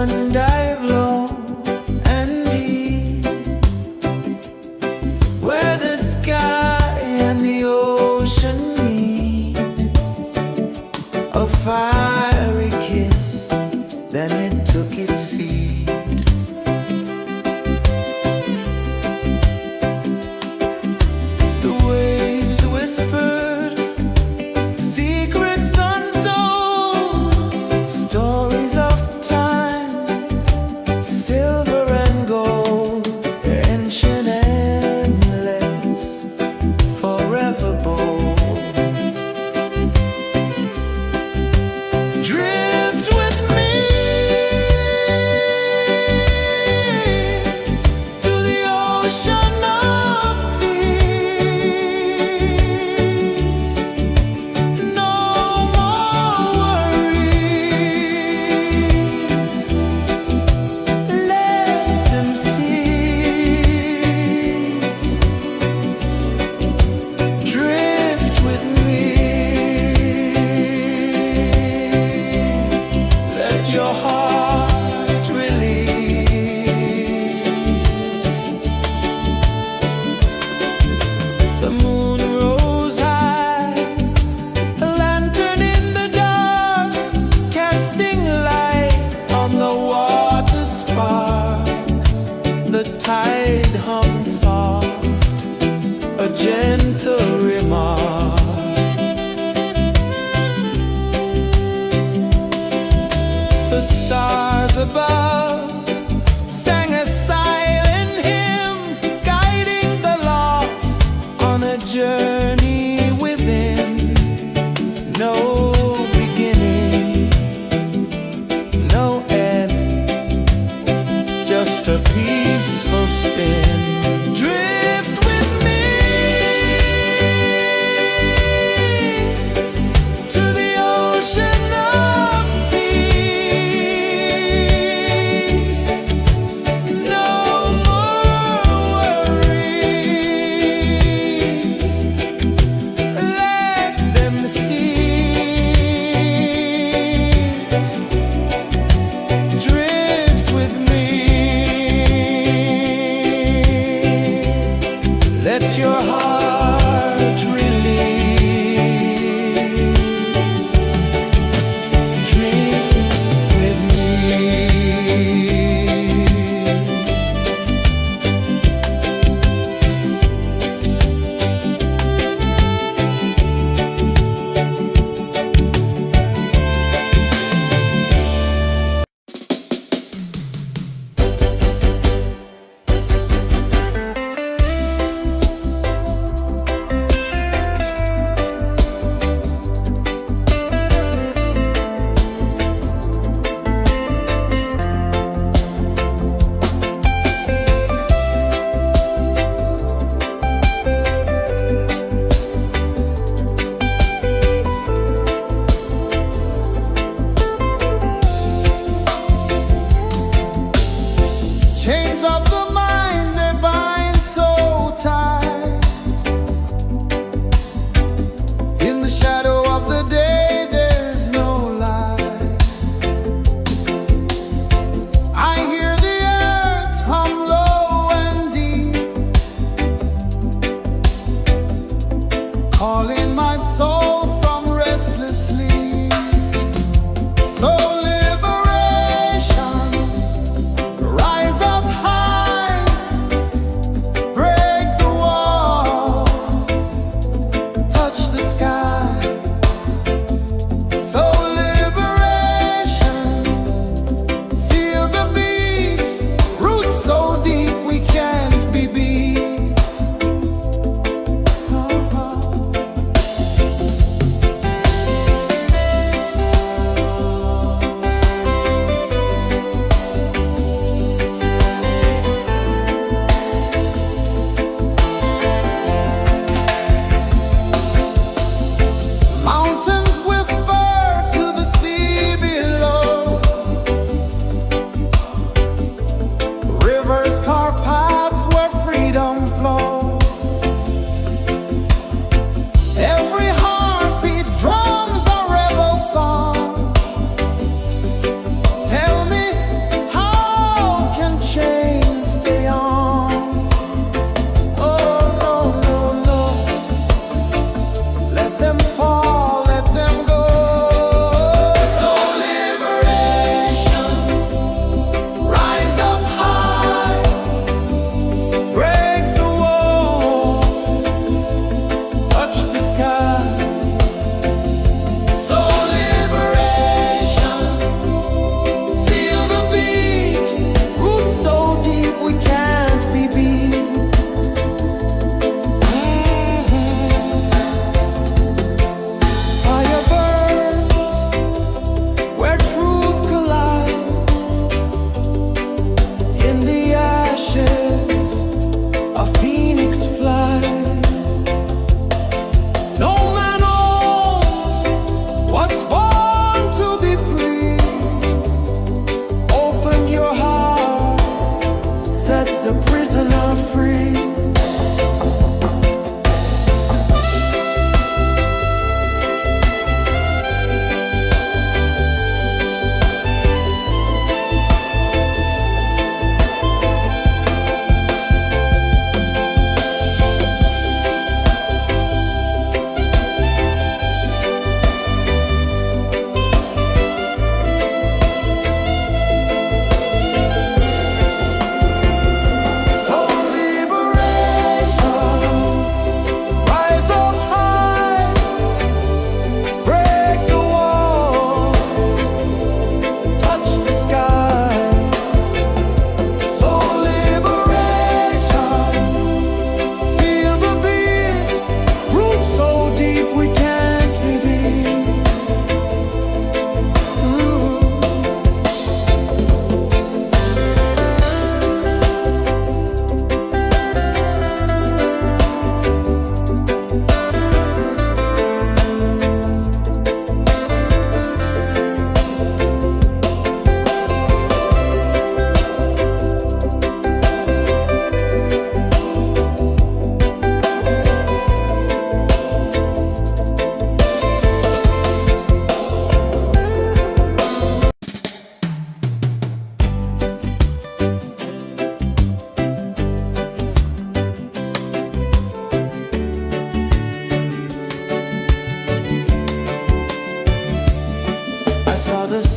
sun dive low and deep, where the sky and the ocean meet. A fiery kiss, then it took its seat. The waves whispered secrets untold, stories of time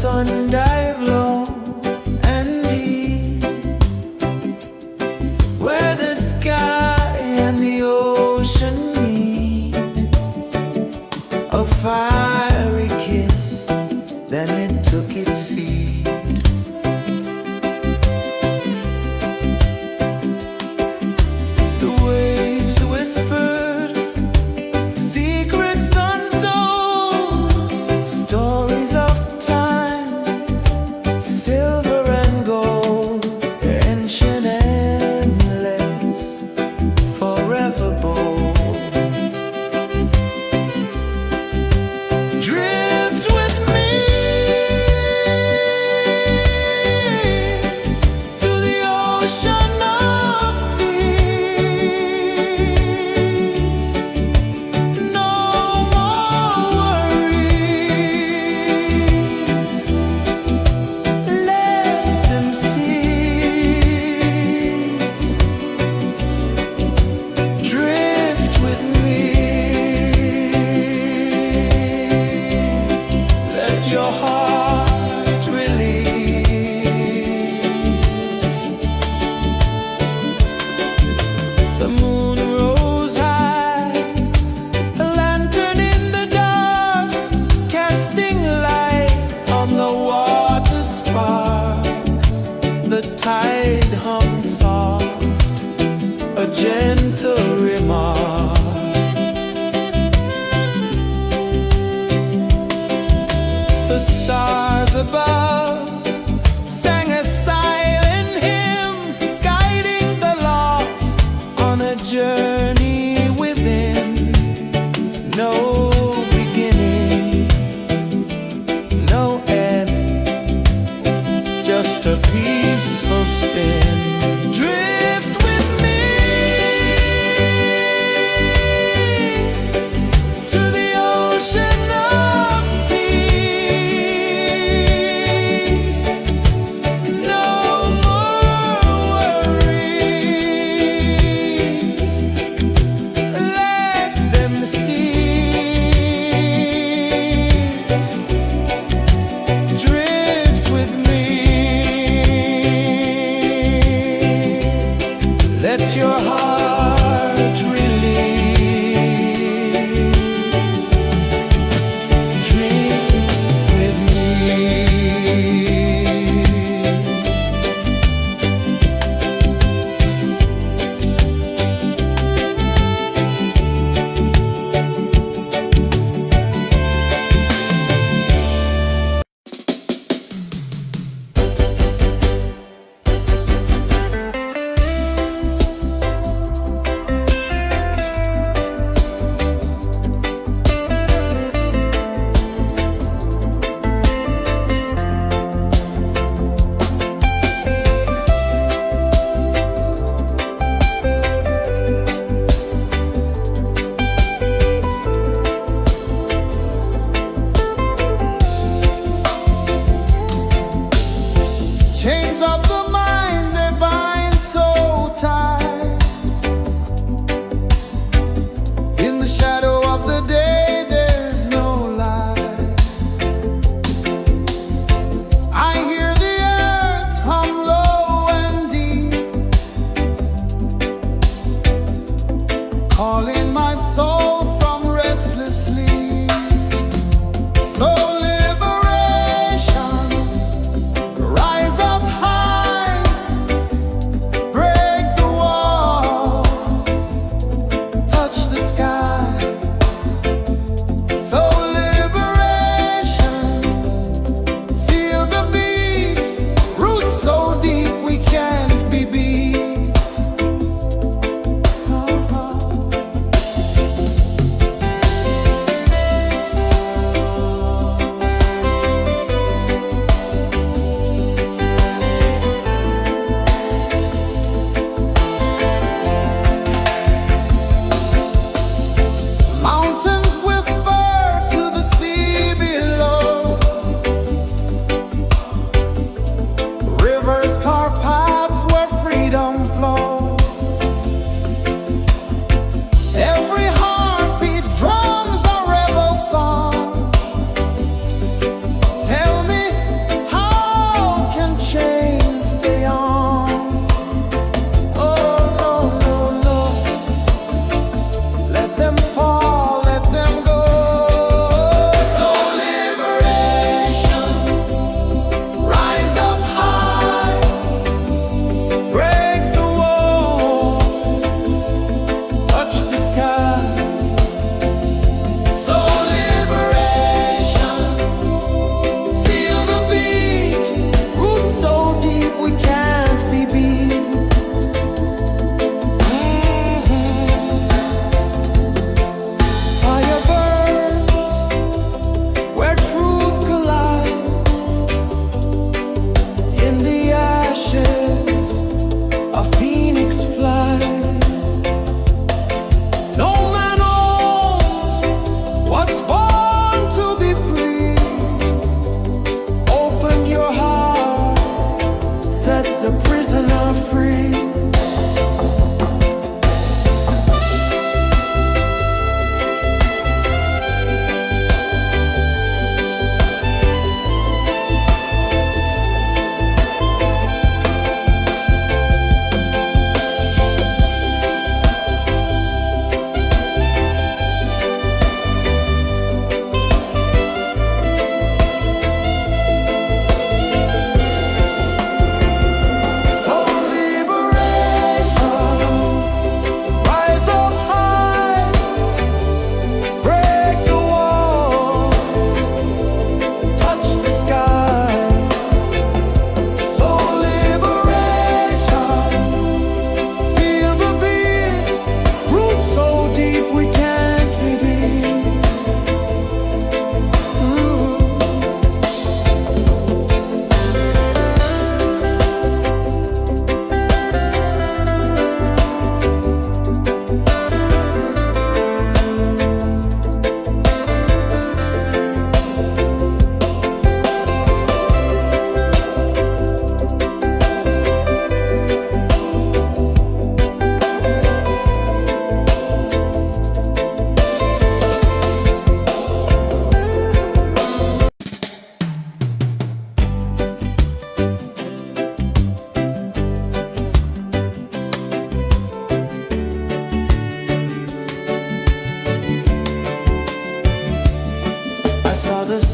sun dive low and deep, where the sky and the ocean meet, a fiery kiss, then it took its seat. The waves whispered secrets untold, stories of time, silver and gold, ancient, endless, forever bold. Drift with me to the ocean of peace. No more worries, let them cease. Drift with me, let your heart release. The moon rose high, a lantern in the dark, casting light on the water spark. The tide hummed soft, a gentle remark. The stars above sang a silent hymn, guiding the lost on a journey within. No beginning, no end, just a peaceful spin. Drift with me to the ocean of peace.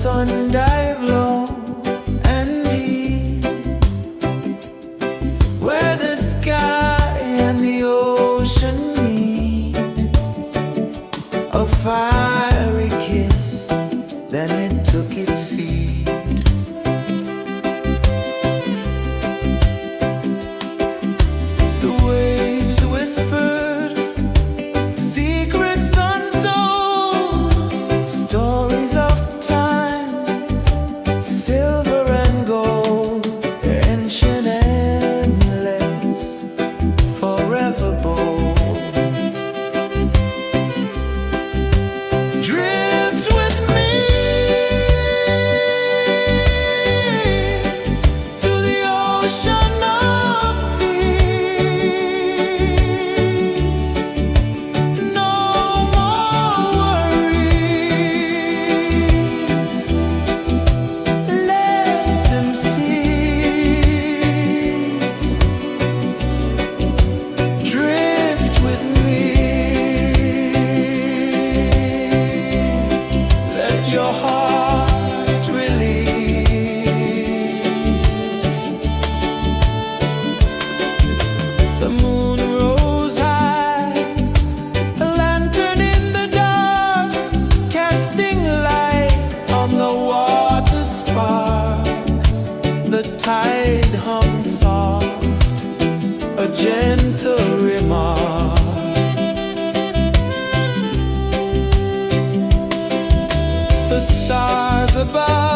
sun dive low and deep, where the sky and the ocean meet, a fiery kiss, then it took its seat. The waves whispered secrets untold, stories of time, silver and gold, ancient, endless, forever bold. Drift with me to the ocean of peace. No more worries, let them cease. Drift with me, let your heart release. The moon rose high, a lantern in the dark, casting light on the water spark. The tide hummed soft, a gentle remark. The stars above